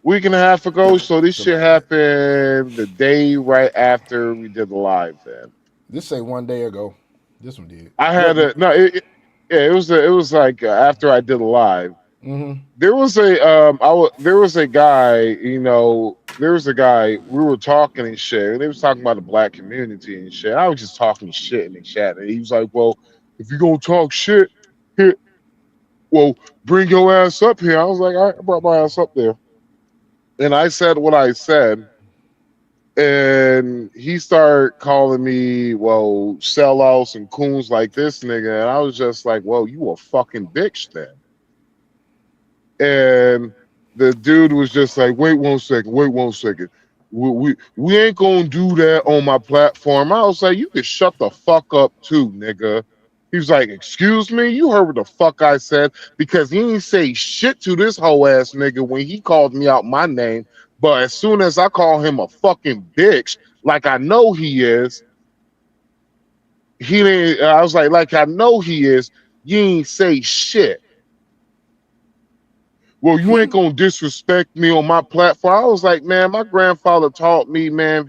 Speaker 1: Week and a half ago. So this shit happened the day right after we did the live. Then
Speaker 16: This say 1 day ago. This one did.
Speaker 1: I had it was like after I did a live.
Speaker 16: Mm-hmm.
Speaker 1: There was a guy, we were talking and shit, and they was talking about the black community and shit. I was just talking shit in the chat, and he was like, well, if you're gonna talk shit here, well, bring your ass up here. I was like, all right, I brought my ass up there, and I said what I said, and he started calling me, well, sellouts and coons like this nigga, and I was just like, well, you a fucking bitch then. And the dude was just like, wait 1 second. We ain't gonna do that on my platform. I was like, you can shut the fuck up too, nigga. He was like, excuse me? You heard what the fuck I said? Because he didn't say shit to this hoe ass nigga when he called me out my name. But as soon as I call him a fucking bitch, like I know he is, he didn't. I was like I know he is, you ain't say shit. Well, you ain't gonna disrespect me on my platform. I was like, man, my grandfather taught me, man.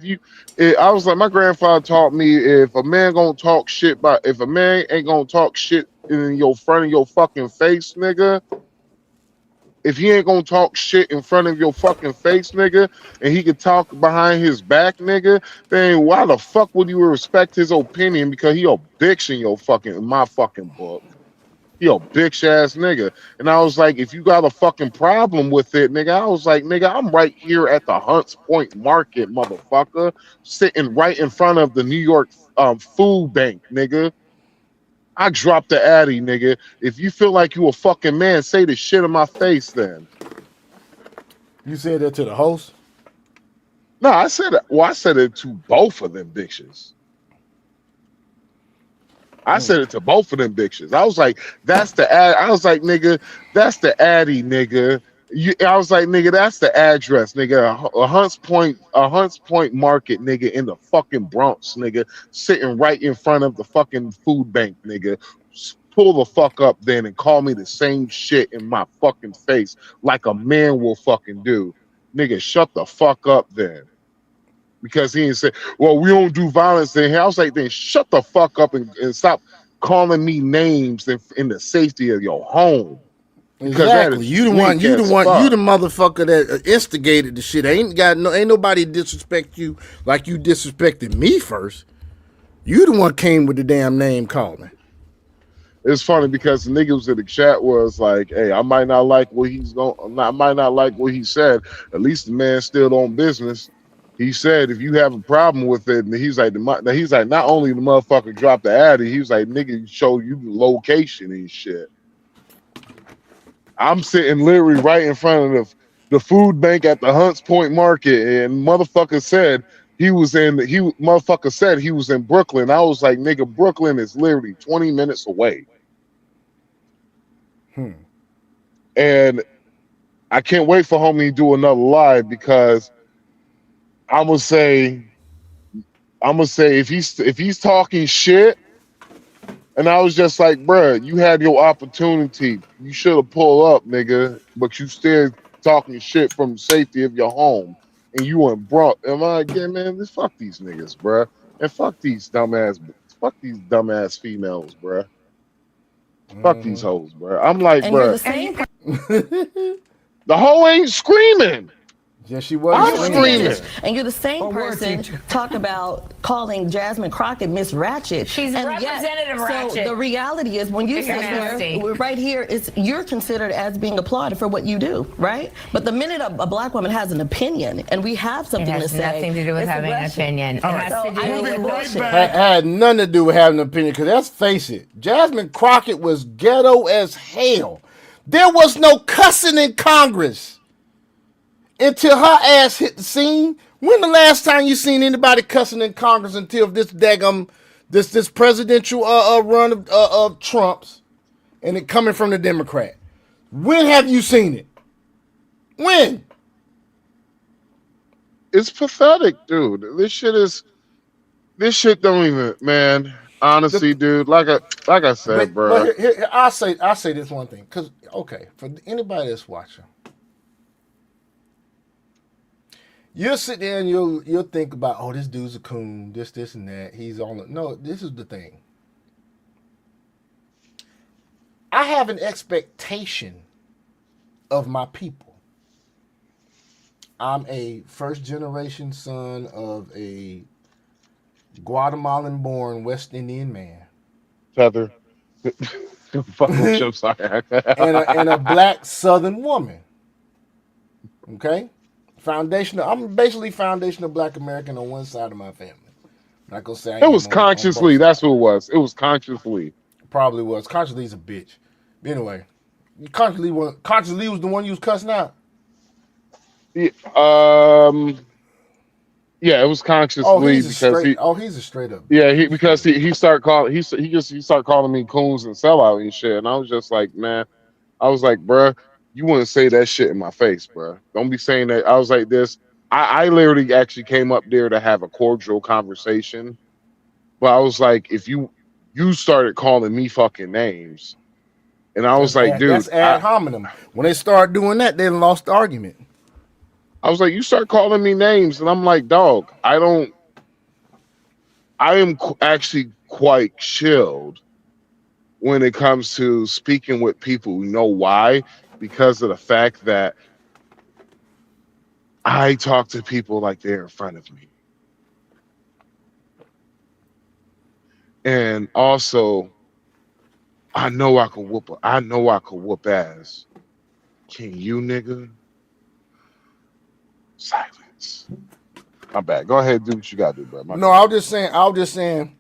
Speaker 1: My grandfather taught me if a man gonna talk shit if a man ain't gonna talk shit in your front of your fucking face, nigga. If he ain't gonna talk shit in front of your fucking face, nigga, and he could talk behind his back, nigga, then why the fuck would you respect his opinion? Because he a bitch in my fucking book. He a bitch ass nigga. And I was like, if you got a fucking problem with it, nigga, I was like, nigga, I'm right here at the Hunts Point Market, motherfucker, sitting right in front of the New York food bank, nigga. I dropped the Addy, nigga. If you feel like you a fucking man, say the shit in my face then.
Speaker 16: You said that to the host?
Speaker 1: No, I said it. Well, I said it to both of them bitches. I said it to both of them bitches. I was like, that's the ad. I was like, nigga, that's the Addy, nigga. I was like, nigga, that's the address, nigga. A Hunts Point Market, nigga, in the fucking Bronx, nigga, sitting right in front of the fucking food bank, nigga. Pull the fuck up then and call me the same shit in my fucking face like a man will fucking do. Nigga, shut the fuck up then. Because he didn't say, well, we don't do violence in here. I was like, then shut the fuck up and stop calling me names in the safety of your home. Because
Speaker 16: exactly. You the motherfucker that instigated the shit. Ain't nobody disrespect you like you disrespected me first. You the one came with the damn name calling.
Speaker 1: It's funny because the niggas in the chat was like, hey, I might not like what I might not like what he said. At least the man still on business. He said, if you have a problem with it, and he's like, not only the motherfucker dropped the Addy, he was like, nigga, show you the location and shit. I'm sitting literally right in front of the food bank at the Hunts Point Market, and motherfucker said he was in Brooklyn. I was like, nigga, Brooklyn is literally 20 minutes away. And I can't wait for homie to do another live because I'm gonna say if he's talking shit, and I was just like, bruh, you had your opportunity. You should have pulled up, nigga, but you still talking shit from the safety of your home, and you went brought. Am I again, man? Fuck these niggas, bruh, and fuck these dumbass females, bruh. Fuck these hoes, bruh. I'm like,
Speaker 5: and
Speaker 1: bruh, the hoe ain't screaming.
Speaker 16: Yeah, she was.
Speaker 1: I'm screaming.
Speaker 5: And you're the same person talk about calling Jasmine Crockett Miss Ratchet.
Speaker 2: She's Representative Ratchet.
Speaker 5: So the reality is when you sit there, right here, you're considered as being applauded for what you do, right? But the minute a black woman has an opinion and we have something to say,
Speaker 2: it has nothing to do with having an opinion. It has to do with bullshit.
Speaker 16: Had nothing to do with having an opinion, because let's face it, Jasmine Crockett was ghetto as hell. There was no cussing in Congress until her ass hit the scene. When the last time you seen anybody cussing in Congress until this this presidential run of Trump's, and it coming from the Democrat? When have you seen it? When?
Speaker 1: It's pathetic, dude. This shit don't even, man. Honestly, dude, like I said, bro.
Speaker 16: But here, I'll say this one thing, because for anybody that's watching, you'll sit there and you'll think about, oh, this dude's a coon, this and that. He's on it. No, this is the thing. I have an expectation of my people. I'm a first generation son of a Guatemalan-born West Indian man.
Speaker 1: Feather. Fuck with you, I'm sorry.
Speaker 16: and a black Southern woman. Okay? I'm basically foundational black American on one side of my family. I'm not gonna say
Speaker 1: it was consciously. That's who it was. It was consciously.
Speaker 16: Probably was. Consciously's a bitch. Anyway, consciously was the one you was cussing out.
Speaker 1: Yeah, yeah, it was consciously
Speaker 16: he's a straight up.
Speaker 1: Yeah, because he started calling me coons and sellout and shit, and I was just like, man, I was like, bruh, you wouldn't say that shit in my face, bruh. Don't be saying that. I was like this. I literally actually came up there to have a cordial conversation, but I was like, if you started calling me fucking names, and I was like, dude,
Speaker 16: that's ad hominem. When they start doing that, they lost the argument.
Speaker 1: I was like, you start calling me names, and I'm like, dog, I am actually quite chilled when it comes to speaking with people. You know why? Because of the fact that I talk to people like they're in front of me. And also, I know I could whoop ass. Can you, nigga? Silence. My bad. Go ahead, do what you gotta do, bro.
Speaker 16: No, I was just saying,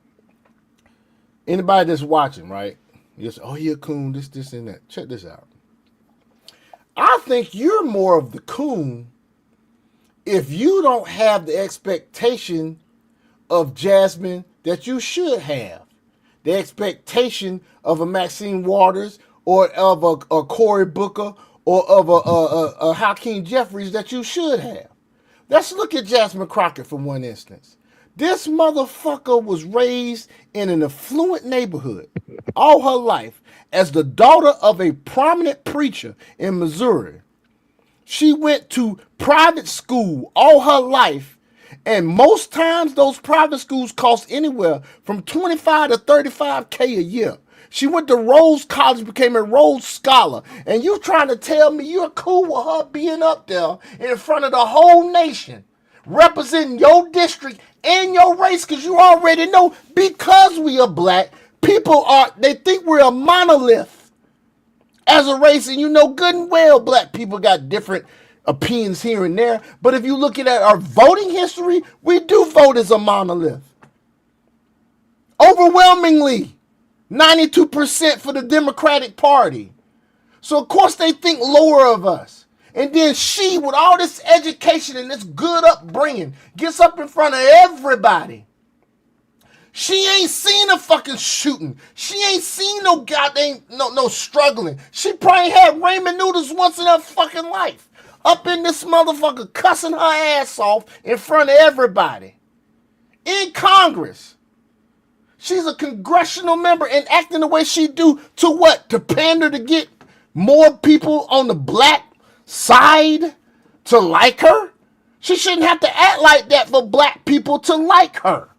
Speaker 16: anybody that's watching, right? Yes, oh, he a coon, this, and that. Check this out. I think you're more of the coon if you don't have the expectation of Jasmine that you should have. The expectation of a Maxine Waters or of a Cory Booker or of a Hakeem Jeffries that you should have. Let's look at Jasmine Crockett for one instance. This motherfucker was raised in an affluent neighborhood all her life as the daughter of a prominent preacher in Missouri. She went to private school all her life, and most times those private schools cost anywhere from 25 to 35K a year. She went to Rhodes College, became a Rhodes Scholar, and you trying to tell me you're cool with her being up there in front of the whole nation, representing your district and your race, because you already know because we are black, they think we're a monolith as a race, and you know good and well black people got different opinions here and there. But if you look at our voting history, we do vote as a monolith. Overwhelmingly, 92% for the Democratic Party. So of course they think lower of us. And then she, with all this education and this good upbringing, gets up in front of everybody. She ain't seen a fucking shooting. She ain't seen no goddamn no struggling. She probably had ramen noodles once in her fucking life. Up in this motherfucker cussing her ass off in front of everybody. In Congress. She's a congressional member and acting the way she do to what? To pander to get more people on the black side to like her? She shouldn't have to act like that for black people to like her.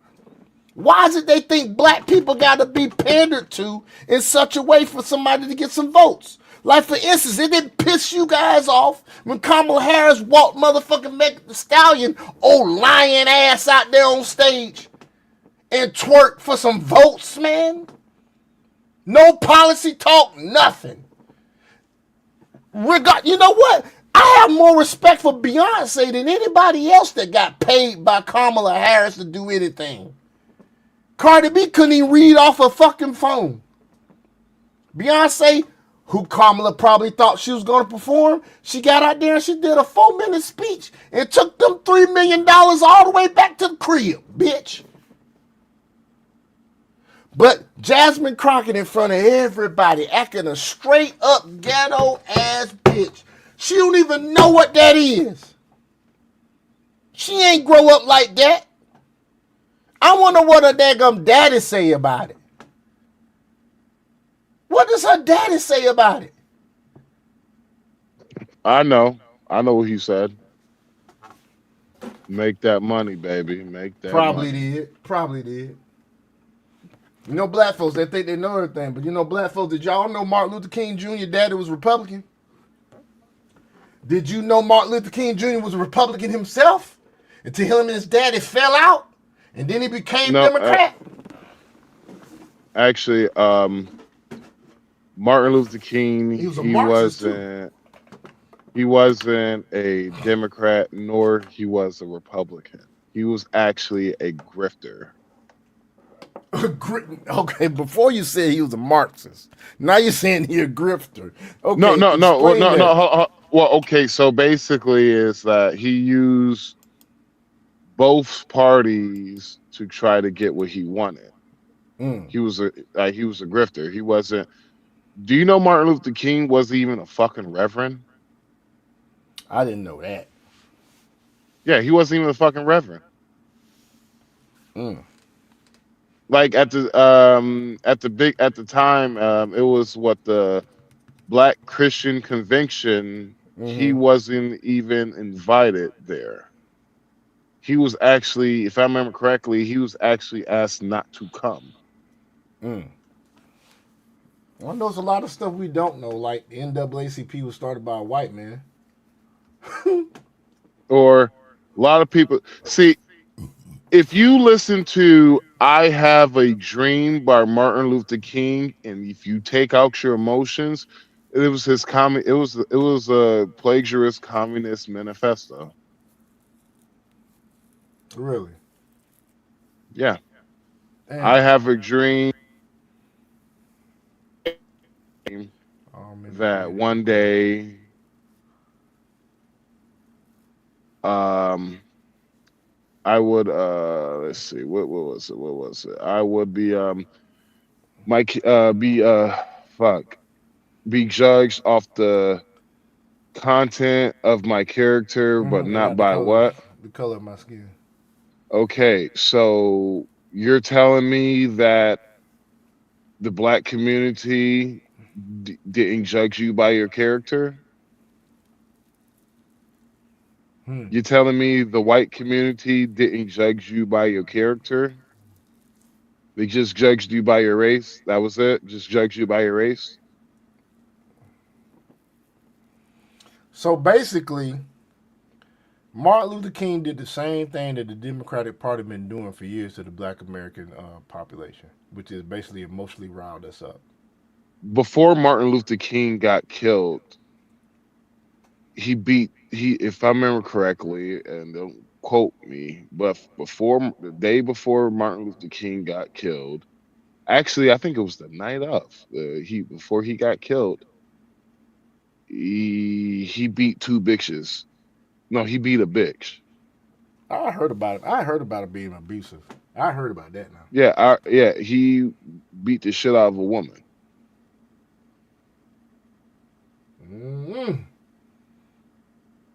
Speaker 16: Why is it they think black people got to be pandered to in such a way for somebody to get some votes? Like, for instance, it didn't piss you guys off when Kamala Harris walked motherfucking Megan Thee Stallion, old lying ass out there on stage and twerk for some votes, man? No policy talk, nothing. You know what? I have more respect for Beyonce than anybody else that got paid by Kamala Harris to do anything. Cardi B couldn't even read off a fucking phone. Beyonce, who Kamala probably thought she was going to perform, she got out there and she did a 4-minute speech and took them $3 million all the way back to the crib, bitch. But Jasmine Crockett in front of everybody acting a straight up ghetto ass bitch. She don't even know what that is. She ain't grow up like that. I wonder what her daggum daddy say about it. What does her daddy say about it?
Speaker 1: I know what he said. Make that money, baby. Make that money.
Speaker 16: Probably did. You know black folks, they think they know everything. But you know black folks, did y'all know Martin Luther King Jr. daddy was Republican? Did you know Martin Luther King Jr. was a Republican himself? Until him and his daddy fell out? And then he became Democrat?
Speaker 1: Actually, Martin Luther King, he wasn't a Democrat, nor he was a Republican. He was actually a grifter.
Speaker 16: Okay, before you said he was a Marxist. Now you're saying he's a grifter. Okay,
Speaker 1: no. Well, okay, so basically is that he used both parties to try to get what he wanted. He was a grifter. He wasn't. Do you know Martin Luther King wasn't even a fucking reverend?
Speaker 16: I didn't know that.
Speaker 1: Yeah, he wasn't even a fucking reverend. Like at the time, it was what the Black Christian Convention. He wasn't even invited there. He was actually, if I remember correctly, he was actually asked not to come.
Speaker 16: Well, there's a lot of stuff we don't know, like the NAACP was started by a white man.
Speaker 1: Or a lot of people see, if you listen to I Have a Dream by Martin Luther King, and if you take out your emotions, it was his it was a plagiarist communist manifesto.
Speaker 16: Really?
Speaker 1: Yeah. Damn. I Have a Dream. that one day, I would let's see, what was it? I would be be judged off the content of my character, but
Speaker 16: And
Speaker 1: not
Speaker 16: not
Speaker 1: by what?
Speaker 16: the color of my skin.
Speaker 1: Okay, so you're telling me that the black community didn't judge you by your character? You're telling me the white community didn't judge you by your character? They just judged you by your race? That was it? Just judged you by your race?
Speaker 16: So basically, Martin Luther King did the same thing that the Democratic Party been doing for years to the black American population, which is basically emotionally riled us up.
Speaker 1: Before Martin Luther King got killed, if I remember correctly, and don't quote me, but the day before Martin Luther King got killed, actually I think it was the night of, before he got killed, he beat two bitches. No, he beat a bitch.
Speaker 16: I heard about it. I heard about it being abusive. I heard about that now.
Speaker 1: Yeah, he beat the shit out of a woman.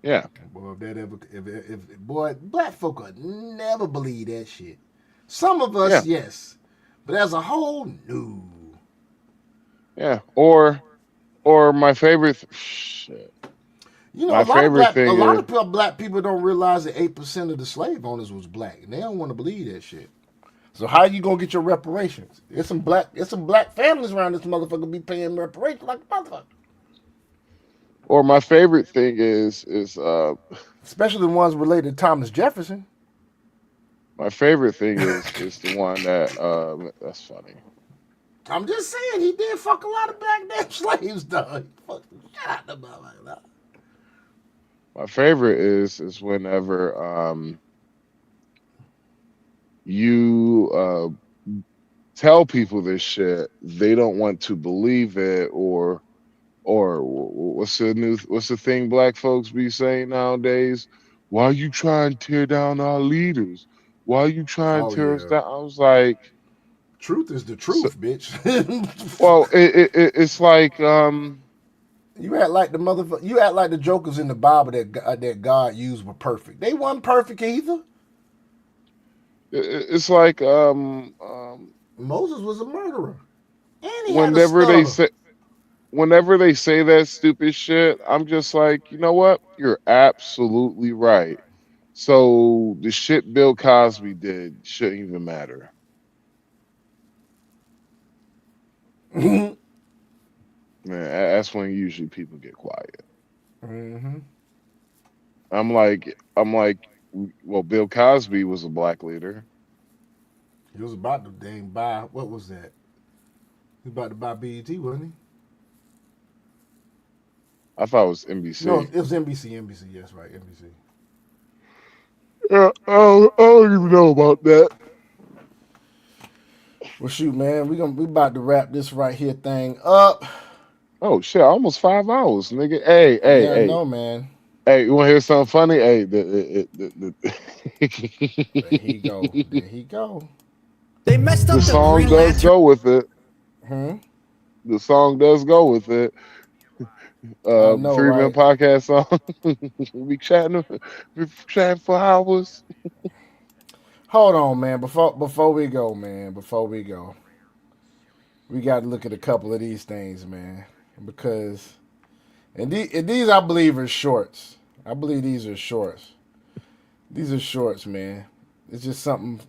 Speaker 1: Yeah.
Speaker 16: Boy, if boy, black folk would never believe that shit. Some of us, yes, but as a whole, no.
Speaker 1: Yeah, or my favorite shit.
Speaker 16: You know, a lot of black people don't realize that 8% of the slave owners was black, and they don't want to believe that shit. So how you gonna get your reparations? There's some black families around this motherfucker be paying reparations like a motherfucker.
Speaker 1: Or my favorite thing is
Speaker 16: especially the ones related to Thomas Jefferson.
Speaker 1: My favorite thing is the one that that's funny.
Speaker 16: I'm just saying he did fuck a lot of black damn slaves, though. Shut out the motherfucker.
Speaker 1: My favorite is whenever you tell people this shit, they don't want to believe it, or what's the thing black folks be saying nowadays? Why you trying to tear down our leaders? Why you trying to tear us down? I was like,
Speaker 16: truth is the truth, bitch.
Speaker 1: Well, it's like
Speaker 16: you act like the motherfucker. You act like the jokers in the Bible that God used were perfect. They weren't perfect either.
Speaker 1: It's like
Speaker 16: Moses was a murderer, and he
Speaker 1: whenever they say that stupid shit, I'm just like, you know what? You're absolutely right. So the shit Bill Cosby did shouldn't even matter. Man, that's when usually people get quiet.
Speaker 16: Mm-hmm.
Speaker 1: I'm like, well, Bill Cosby was a black leader.
Speaker 16: He was about to buy, what was that? He was about to buy BET, wasn't he?
Speaker 1: I thought it was NBC.
Speaker 16: No, it was NBC. Yes, right, NBC.
Speaker 1: Yeah, I don't even know about that.
Speaker 16: Well, shoot, man, we about to wrap this right here thing up.
Speaker 1: Oh shit, almost 5 hours, nigga. Hey,
Speaker 16: I know, man.
Speaker 1: Hey, you want to hear something funny? Hey,
Speaker 16: There he go.
Speaker 3: They messed up
Speaker 1: the song does go with it. The song does go with it. 3 Man podcast song. we chatting for hours.
Speaker 16: Hold on, man. Before we go, we got to look at a couple of these things, man, because and these I believe are shorts. I believe these are shorts. These are shorts, man. It's just something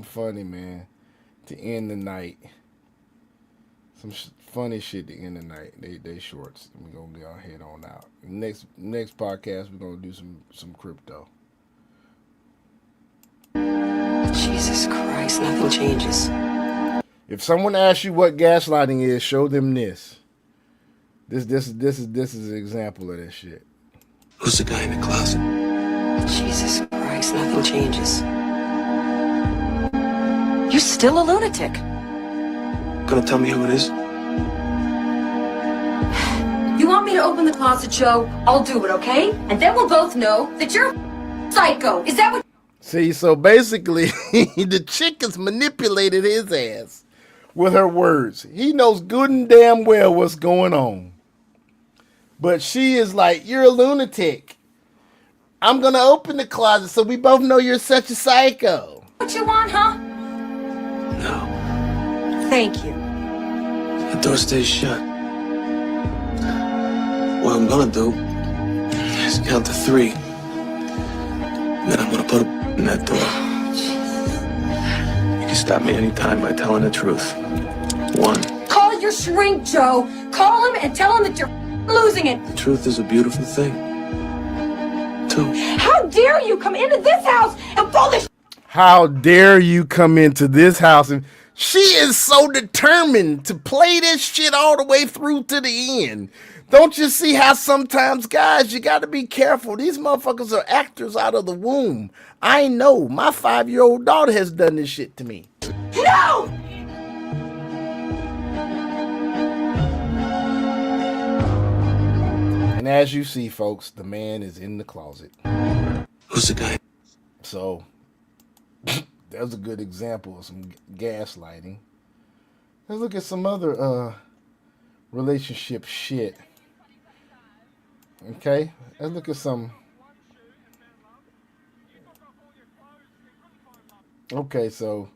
Speaker 16: funny, man, to end the night. Some funny shit to end the night. They shorts. We're gonna go ahead on out. Next podcast we're gonna do some crypto.
Speaker 4: Jesus Christ, nothing changes.
Speaker 16: If someone asks you what gaslighting is, show them this. This is an example of that shit.
Speaker 4: Who's the guy in the closet? Jesus Christ, nothing changes. You're still a lunatic.
Speaker 20: Gonna tell me who it is?
Speaker 3: You want me to open the closet, Joe? I'll do it, okay? And then we'll both know that you're a psycho. Is that what?
Speaker 16: See, so basically, the chick has manipulated his ass with her words. He knows good and damn well what's going on. But she is like, you're a lunatic. I'm going to open the closet so we both know you're such a psycho.
Speaker 3: What you want, huh?
Speaker 4: No.
Speaker 3: Thank you.
Speaker 4: The door stays shut. What I'm gonna do is count to 3. And then I'm gonna put a in that door. You can stop me anytime by telling the truth. 1.
Speaker 3: Call your shrink, Joe. Call him and tell him that you're losing it.
Speaker 4: The truth is a beautiful thing. 2.
Speaker 3: How dare you come into this house and pull this?
Speaker 16: How dare you come into this house? And she is so determined to play this shit all the way through to the end. Don't you see how sometimes, guys, you got to be careful. These motherfuckers are actors out of the womb. I know. My 5-year-old daughter has done this shit to me.
Speaker 3: No!
Speaker 16: And as you see, folks, the man is in the closet.
Speaker 4: Who's the guy?
Speaker 16: So, that's a good example of some gaslighting. Let's look at some other relationship shit. Okay, let's look at some. Okay, so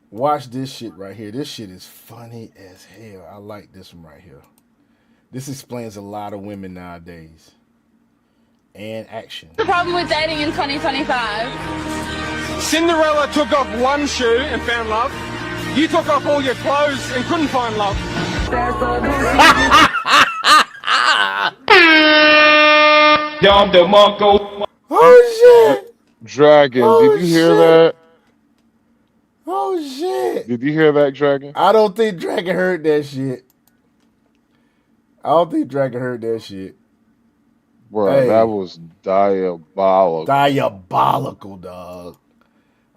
Speaker 16: watch this shit right here. This shit is funny as hell. I like this one right here. This explains a lot of women nowadays. And action.
Speaker 20: The problem with dating in 2025.
Speaker 21: Cinderella took off one shoe and found love. You took off all your clothes and couldn't find love.
Speaker 16: Oh shit!
Speaker 1: Dragon, did you hear that?
Speaker 16: Oh shit!
Speaker 1: Did you hear that, Dragon?
Speaker 16: I don't think Dragon heard that shit.
Speaker 1: Bro,
Speaker 16: Hey.
Speaker 1: that was diabolical.
Speaker 16: Diabolical, dog.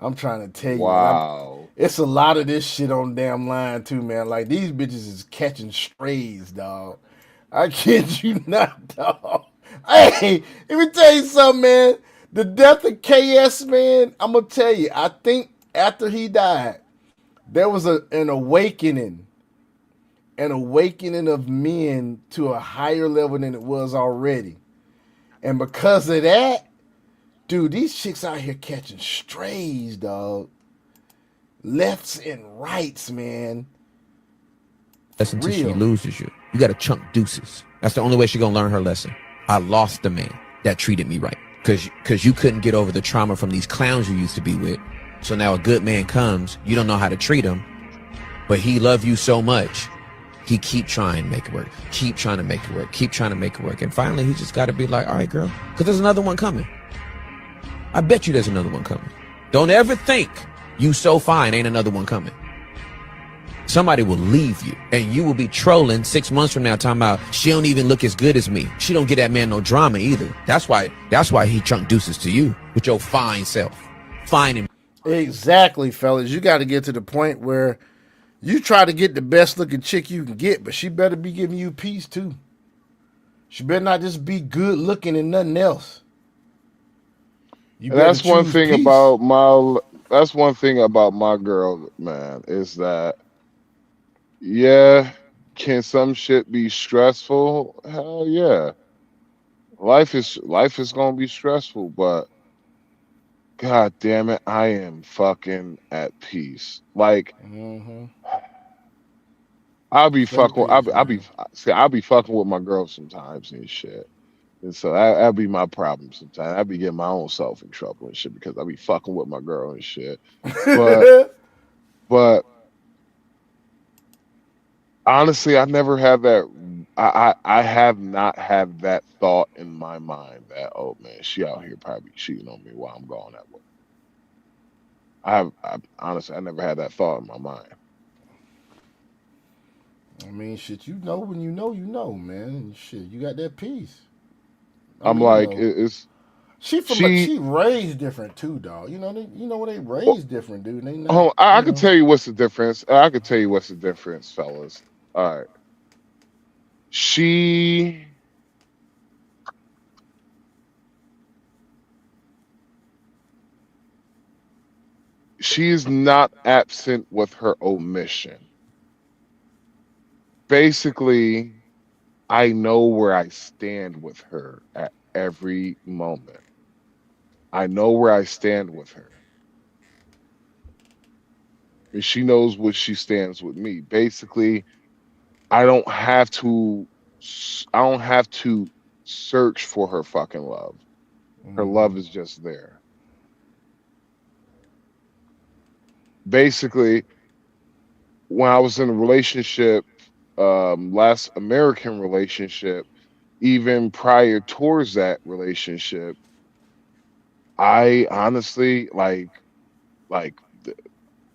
Speaker 16: I'm trying to tell you.
Speaker 1: Wow.
Speaker 16: It's a lot of this shit on damn line too, man. Like these bitches is catching strays, dog. I kid you not, dog. Hey, let me tell you something, man. The death of KS, man, I'm gonna tell you, I think after he died, there was an awakening of men to a higher level than it was already. And because of that, dude, these chicks out here catching strays, dog. Lefts and rights, man.
Speaker 24: Lesson until she loses you. You got to chunk deuces. That's the only way she's going to learn her lesson. I lost the man that treated me right. Because you couldn't get over the trauma from these clowns you used to be with. So now a good man comes, you don't know how to treat him, but he loved you so much. He keep trying to make it work. Keep trying to make it work. Keep trying to make it work. And finally, he just got to be like, all right, girl, because there's another one coming. I bet you there's another one coming. Don't ever think you so fine, ain't another one coming. Somebody will leave you, and you will be trolling 6 months from now talking about, she don't even look as good as me. She don't get that man no drama either. That's why he chunked deuces to you with your fine self. Fine and
Speaker 16: Exactly, fellas. You got to get to the point where you try to get the best looking chick you can get, but she better be giving you peace too. She better not just be good looking and nothing else.
Speaker 1: And that's one thing about my girl, man, is that yeah, can some shit be stressful? Hell yeah. Life is gonna be stressful, but God damn it, I am fucking at peace. Like I'll be fucking with my girl sometimes and shit. And so that'd be my problem sometimes. I'd be getting my own self in trouble and shit because I be fucking with my girl and shit. But honestly, I never had that. I have not had that thought in my mind that, oh man, she out here probably cheating on me while I'm going at work. I honestly, I never had that thought in my mind.
Speaker 16: I mean, shit, you know when you know, man. And shit, you got that peace.
Speaker 1: I'm like, it's.
Speaker 16: She raised different too, dog. You know when they raised different, dude. They not,
Speaker 1: Oh, I can tell you what's the difference. I can tell you what's the difference, fellas. All right. She is not absent with her omission. Basically, I know where I stand with her at every moment. I know where I stand with her. And she knows what she stands with me. Basically, I don't have to search for her fucking love. Her love is just there. Basically, when I was in a relationship, last American relationship, even prior towards that relationship, I honestly like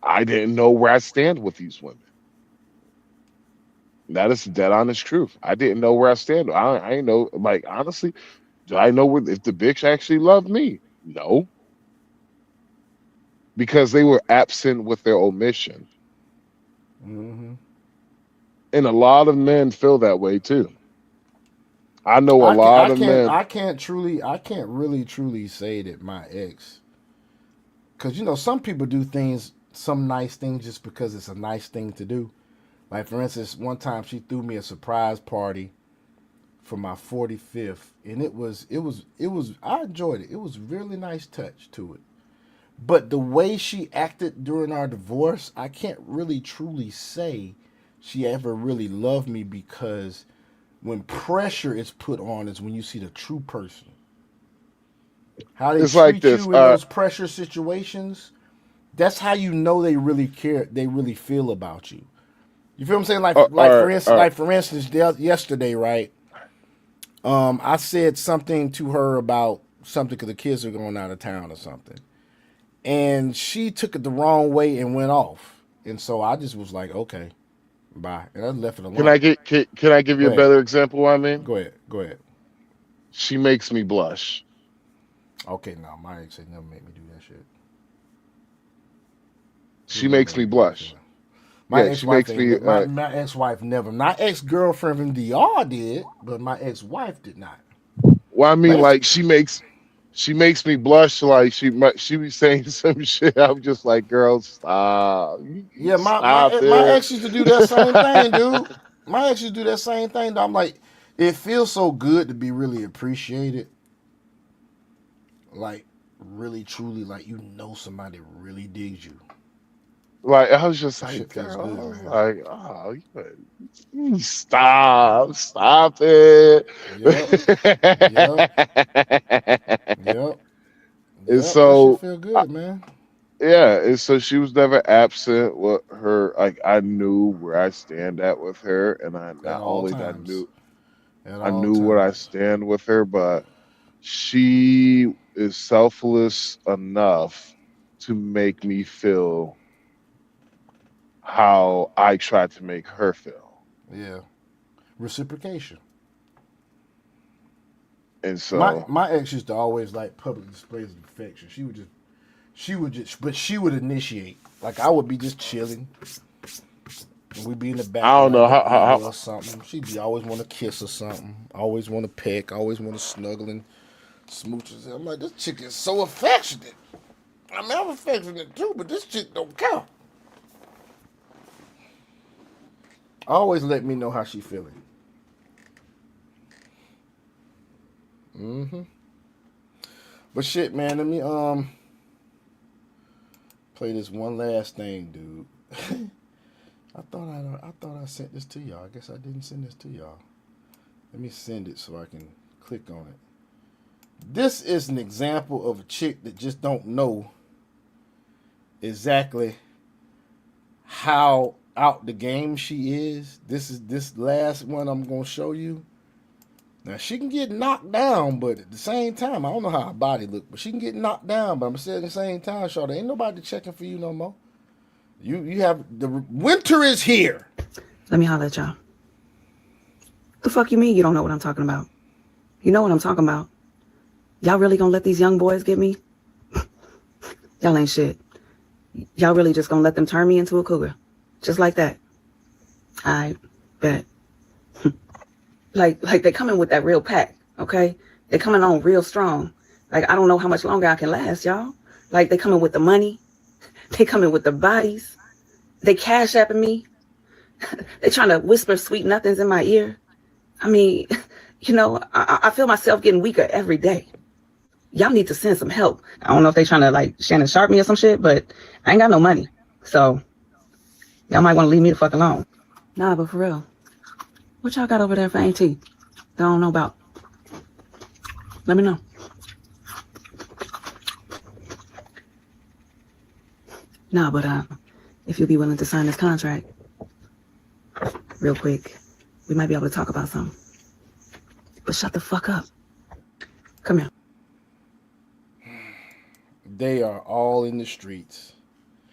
Speaker 1: I didn't know where I stand with these women. That is the dead honest truth. I didn't know where I stand. I didn't know, like, honestly, do I know if the bitch actually loved me? No, because they were absent with their omission.
Speaker 16: Mm-hmm.
Speaker 1: And a lot of men feel that way too. I know a lot of men.
Speaker 16: I can't really truly say that my ex, because some people do some nice things just because it's a nice thing to do. Like, for instance, one time she threw me a surprise party for my 45th, and it was I enjoyed it. It was a really nice touch to it. But the way she acted during our divorce, I can't really truly say she ever really loved me, because when pressure is put on is when you see the true person. How they
Speaker 1: It's
Speaker 16: treat
Speaker 1: like this.
Speaker 16: you in those pressure situations, that's how you know they really care, they really feel about you. You feel what I'm saying? Like for instance, yesterday, right? I said something to her about something because the kids are going out of town or something, and she took it the wrong way and went off. And so I just was like, okay, bye, and I left it alone.
Speaker 1: Can I give you a better example? I mean,
Speaker 16: go ahead.
Speaker 1: She makes me blush.
Speaker 16: Okay, no, my ex ain't never made me do that shit.
Speaker 1: She makes me blush.
Speaker 16: My ex-wife my ex-wife never. My ex-girlfriend from DR did, but my ex-wife did not.
Speaker 1: Well, I mean, like, she makes me blush. Like, she be saying some shit. I'm just like, girl, stop.
Speaker 16: Yeah, my ex used to do that same thing, dude. My ex used to do that same thing. I'm like, it feels so good to be really appreciated. Like, really, truly, like, somebody really digs you.
Speaker 1: Like, I was just like, girl, good, I was like, oh, you stop it.
Speaker 16: Yep.
Speaker 1: And so,
Speaker 16: that shit feel good, man.
Speaker 1: Yeah, and so she was never absent with her. Like, I knew where I stand at with her, and I knew where I stand with her, but she is selfless enough to make me feel how I tried to make her feel.
Speaker 16: Yeah. Reciprocation.
Speaker 1: And so
Speaker 16: my ex used to always like public displays of affection. But she would initiate. Like, I would be just chilling, and we'd be in the back.
Speaker 1: I don't know how
Speaker 16: or something. She'd be always want to kiss or something. Always want to peck. Always want to snuggle and smooches. I'm like, this chick is so affectionate. I mean, I'm affectionate too, but this chick don't count. Always let me know how she feeling. But shit, man, let me play this one last thing, dude. I thought I sent this to y'all. I guess I didn't send this to y'all. Let me send it so I can click on it. This is an example of a chick that just don't know exactly how out the game she is. This last one I'm gonna show you. Now, she can get knocked down, but at the same time, I don't know how her body look, but she can get knocked down. But I'm saying at the same time, Shawty, ain't nobody checking for you no more. You have, the winter is here.
Speaker 8: Let me holler at y'all. The fuck you mean you don't know what I'm talking about? You know what I'm talking about. Y'all really gonna let these young boys get me? Y'all ain't shit. Y'all really just gonna let them turn me into a cougar? Just like that? I bet. Like they coming with that real pack, okay? They coming on real strong. Like I don't know how much longer I can last, y'all. Like they coming with the money. They coming with the bodies. They cash apping me. They trying to whisper sweet nothings in my ear. I mean, I feel myself getting weaker every day. Y'all need to send some help. I don't know if they trying to like Shannon Sharp me or some shit, but I ain't got no money. So y'all might want to leave me the fuck alone. Nah, but for real. What y'all got over there for AT that I don't know about? Let me know. Nah, but if you'll be willing to sign this contract real quick, we might be able to talk about something. But shut the fuck up. Come here.
Speaker 16: They are all in the streets.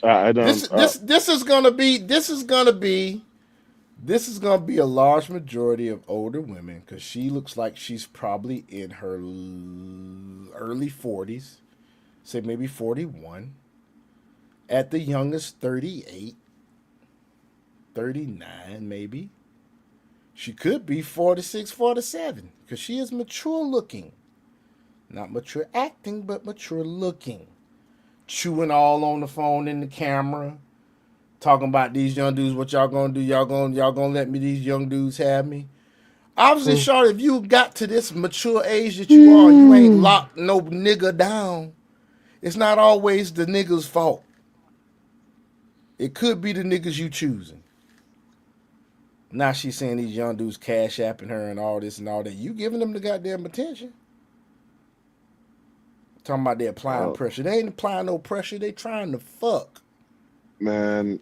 Speaker 1: I don't.
Speaker 16: This is gonna be a large majority of older women because she looks like she's probably in her early 40s, say maybe 41. At the youngest, 38, 39 maybe. She could be 46, 47 because she is mature looking. Not mature acting, but mature looking. Chewing all on the phone in the camera. Talking about these young dudes, what y'all gonna do? Y'all gonna let me, these young dudes have me? Obviously, Charlotte, if you got to this mature age that you are, you ain't locked no nigga down. It's not always the nigga's fault. It could be the niggas you choosing. Now she's saying these young dudes cash apping her and all this and all that. You giving them the goddamn attention. Talking about they applying pressure. They ain't applying no pressure. They trying to fuck.
Speaker 1: Man,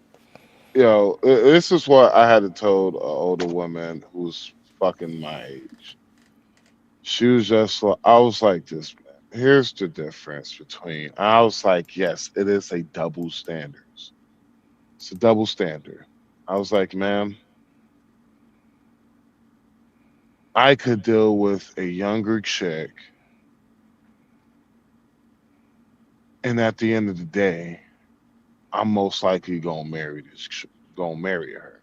Speaker 1: this is what I had to tell an older woman who's fucking my age. She was just like, I was like this, man. Here's the difference between, I was like, yes, it is a double standard. It's a double standard. I was like, ma'am, I could deal with a younger chick, and at the end of the day, I'm most likely gonna marry her.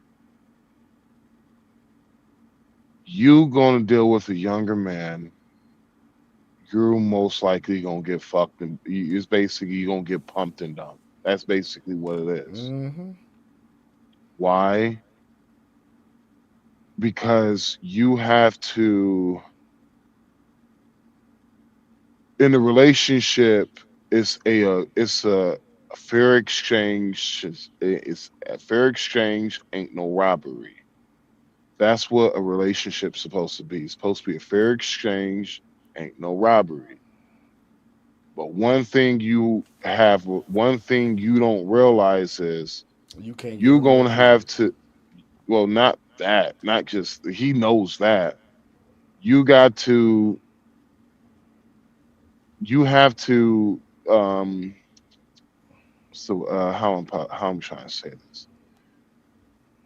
Speaker 1: You gonna deal with a younger man, you're most likely gonna get fucked, and it's basically you're gonna get pumped and dumped. That's basically what it is.
Speaker 16: Mm-hmm.
Speaker 1: Why? Because you have to, in a relationship, it's a fair exchange. It's a fair exchange, ain't no robbery. That's what a relationship's supposed to be. It's supposed to be a fair exchange, ain't no robbery. But one thing you don't realize is
Speaker 16: You can't give
Speaker 1: you're
Speaker 16: them no
Speaker 1: gonna
Speaker 16: pussy.
Speaker 1: have to, well, not that, not just, he knows that. You got to, you have to, how I'm trying to say this.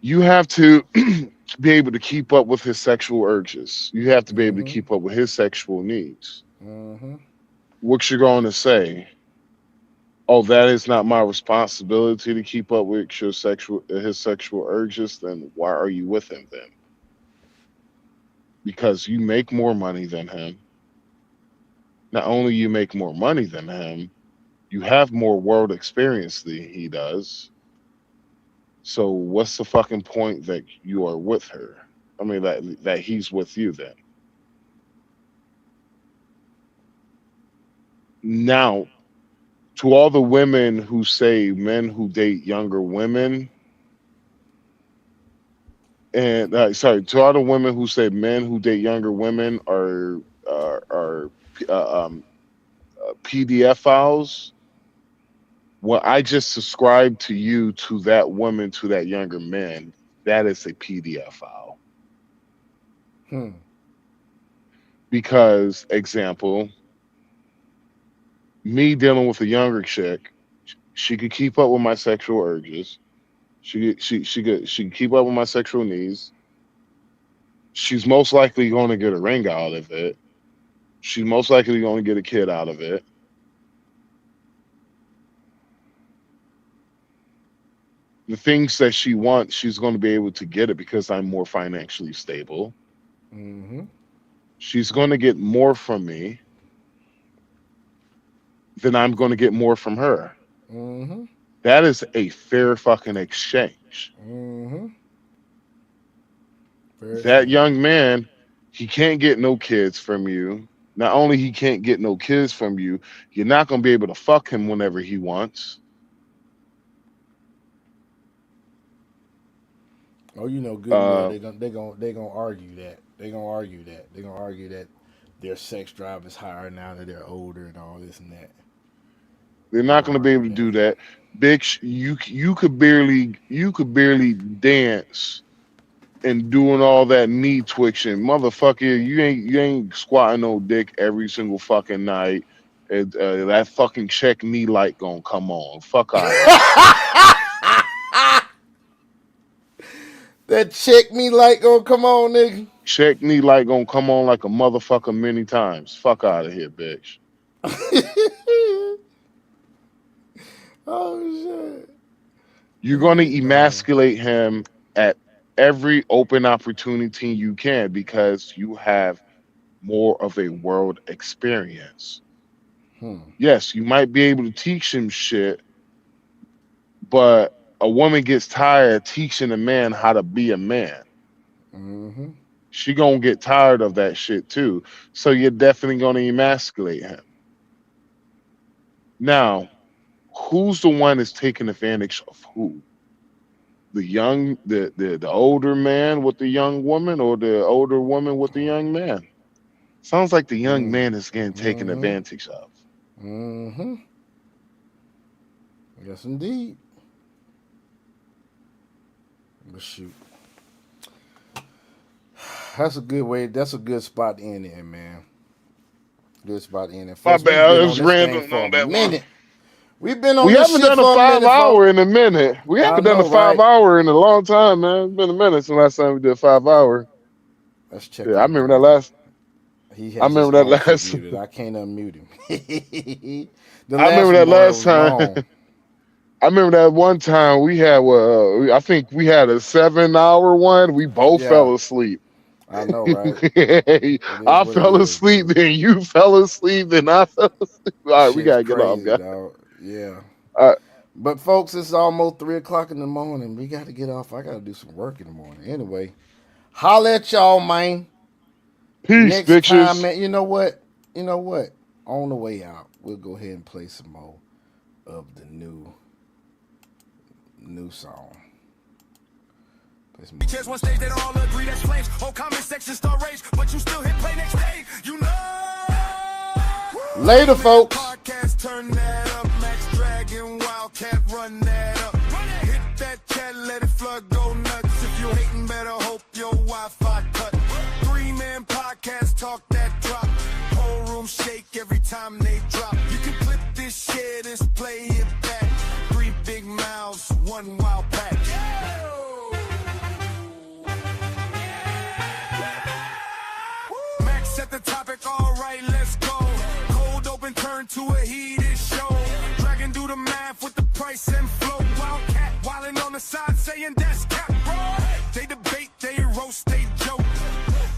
Speaker 1: You have to be able to keep up with his sexual urges. You have to be able to keep up with his sexual needs.
Speaker 16: Mm-hmm.
Speaker 1: What you're going to say? Oh, that is not my responsibility to keep up with his sexual urges. Then why are you with him then? Because you make more money than him. Not only you make more money than him, you have more world experience than he does. So what's the fucking point that you are with her? I mean that he's with you then. Now, to all the women who say men who date younger women, and to all the women who say men who date younger women are PDF files. Well, I just subscribed to you, to that woman, to that younger man. That is a PDF file. Because, example, me dealing with a younger chick, she could keep up with my sexual urges. She could keep up with my sexual needs. She's most likely going to get a ring out of it. She's most likely going to get a kid out of it. The things that she wants, she's going to be able to get it because I'm more financially stable. She's going to get more from me than I'm going to get more from her. That is a fair fucking exchange. That young man, he can't get no kids from you. Not only he can't get no kids from you, you're not going to be able to fuck him whenever he wants.
Speaker 16: Oh, you know good and well, they gonna argue that. They're gonna argue that their sex drive is higher now that they're older and all this and that.
Speaker 1: They're not going to be able to do that. Bitch, you could barely dance and doing all that knee twitching. Motherfucker, you ain't squatting no dick every single fucking night. That fucking check knee light gonna come on. Fuck out of here.
Speaker 16: That check me light gonna come on, nigga.
Speaker 1: Check knee light gonna come on like a motherfucker many times. Fuck out of here, bitch.
Speaker 16: Oh shit.
Speaker 1: You're gonna emasculate him at every open opportunity you can because you have more of a world experience. Yes, you might be able to teach him shit, but a woman gets tired of teaching a man how to be a man. She gonna get tired of that shit too. So you're definitely gonna emasculate him. Now, who's the one that's taking advantage of who? The older man with the young woman, or the older woman with the young man? Sounds like the young man is getting taken advantage of.
Speaker 16: Yes, indeed. But shoot, that's a good way. That's a good spot to end it, man. Good spot to end it.
Speaker 1: My bad, I was random on that
Speaker 16: minute.
Speaker 1: one.
Speaker 16: We've been on.
Speaker 1: We
Speaker 16: this
Speaker 1: haven't
Speaker 16: shit
Speaker 1: done a
Speaker 16: for
Speaker 1: 5 hour
Speaker 16: minute,
Speaker 1: in a minute. We haven't done a 5
Speaker 16: right?
Speaker 1: hour in a long time, man. It's been a minute since last time we did 5 hour.
Speaker 16: Let's check.
Speaker 1: Yeah, I remember that last.
Speaker 16: I remember that last. I can't unmute him.
Speaker 1: I remember that last time. I remember that one time we had. I think we had a 7 hour one. We both fell asleep.
Speaker 16: I know, right?
Speaker 1: I fell asleep, then you fell asleep, then I fell asleep. All right, we gotta get off, guys.
Speaker 16: Dog. Yeah.
Speaker 1: All right.
Speaker 16: But folks, it's almost 3 o'clock in the morning. We got to get off. I got to do some work in the morning. Anyway, holla at y'all, man.
Speaker 1: Peace,
Speaker 16: Next
Speaker 1: bitches.
Speaker 16: time, man. You know what? On the way out, we'll go ahead and play some more of the new song.
Speaker 12: Because one stage they don't all agree, that's flames. Whole comment section start rage, but you still hit play next day. You know.
Speaker 16: Later, folks.
Speaker 12: Podcast, turn that up. Max Dragon, Wildcat, run that up. Hit that chat, let it flood, go nuts. If you hating, better hope your Wi-Fi cut. 3-man podcast, talk that drop. Whole room shake every time they drop. You can clip this shit, just play it back. 3 big mouths, 1 wild pack. Set the topic, all right, let's go. Cold open, turn to a heated show. Dragon do the math with the price and flow. Wildcat wildin' on the side, saying that's cap, bro. They debate, they roast, they joke.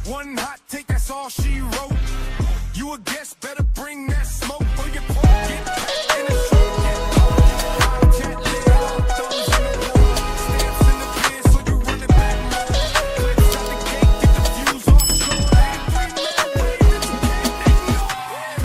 Speaker 12: One hot take, that's all she wrote. You a guest, better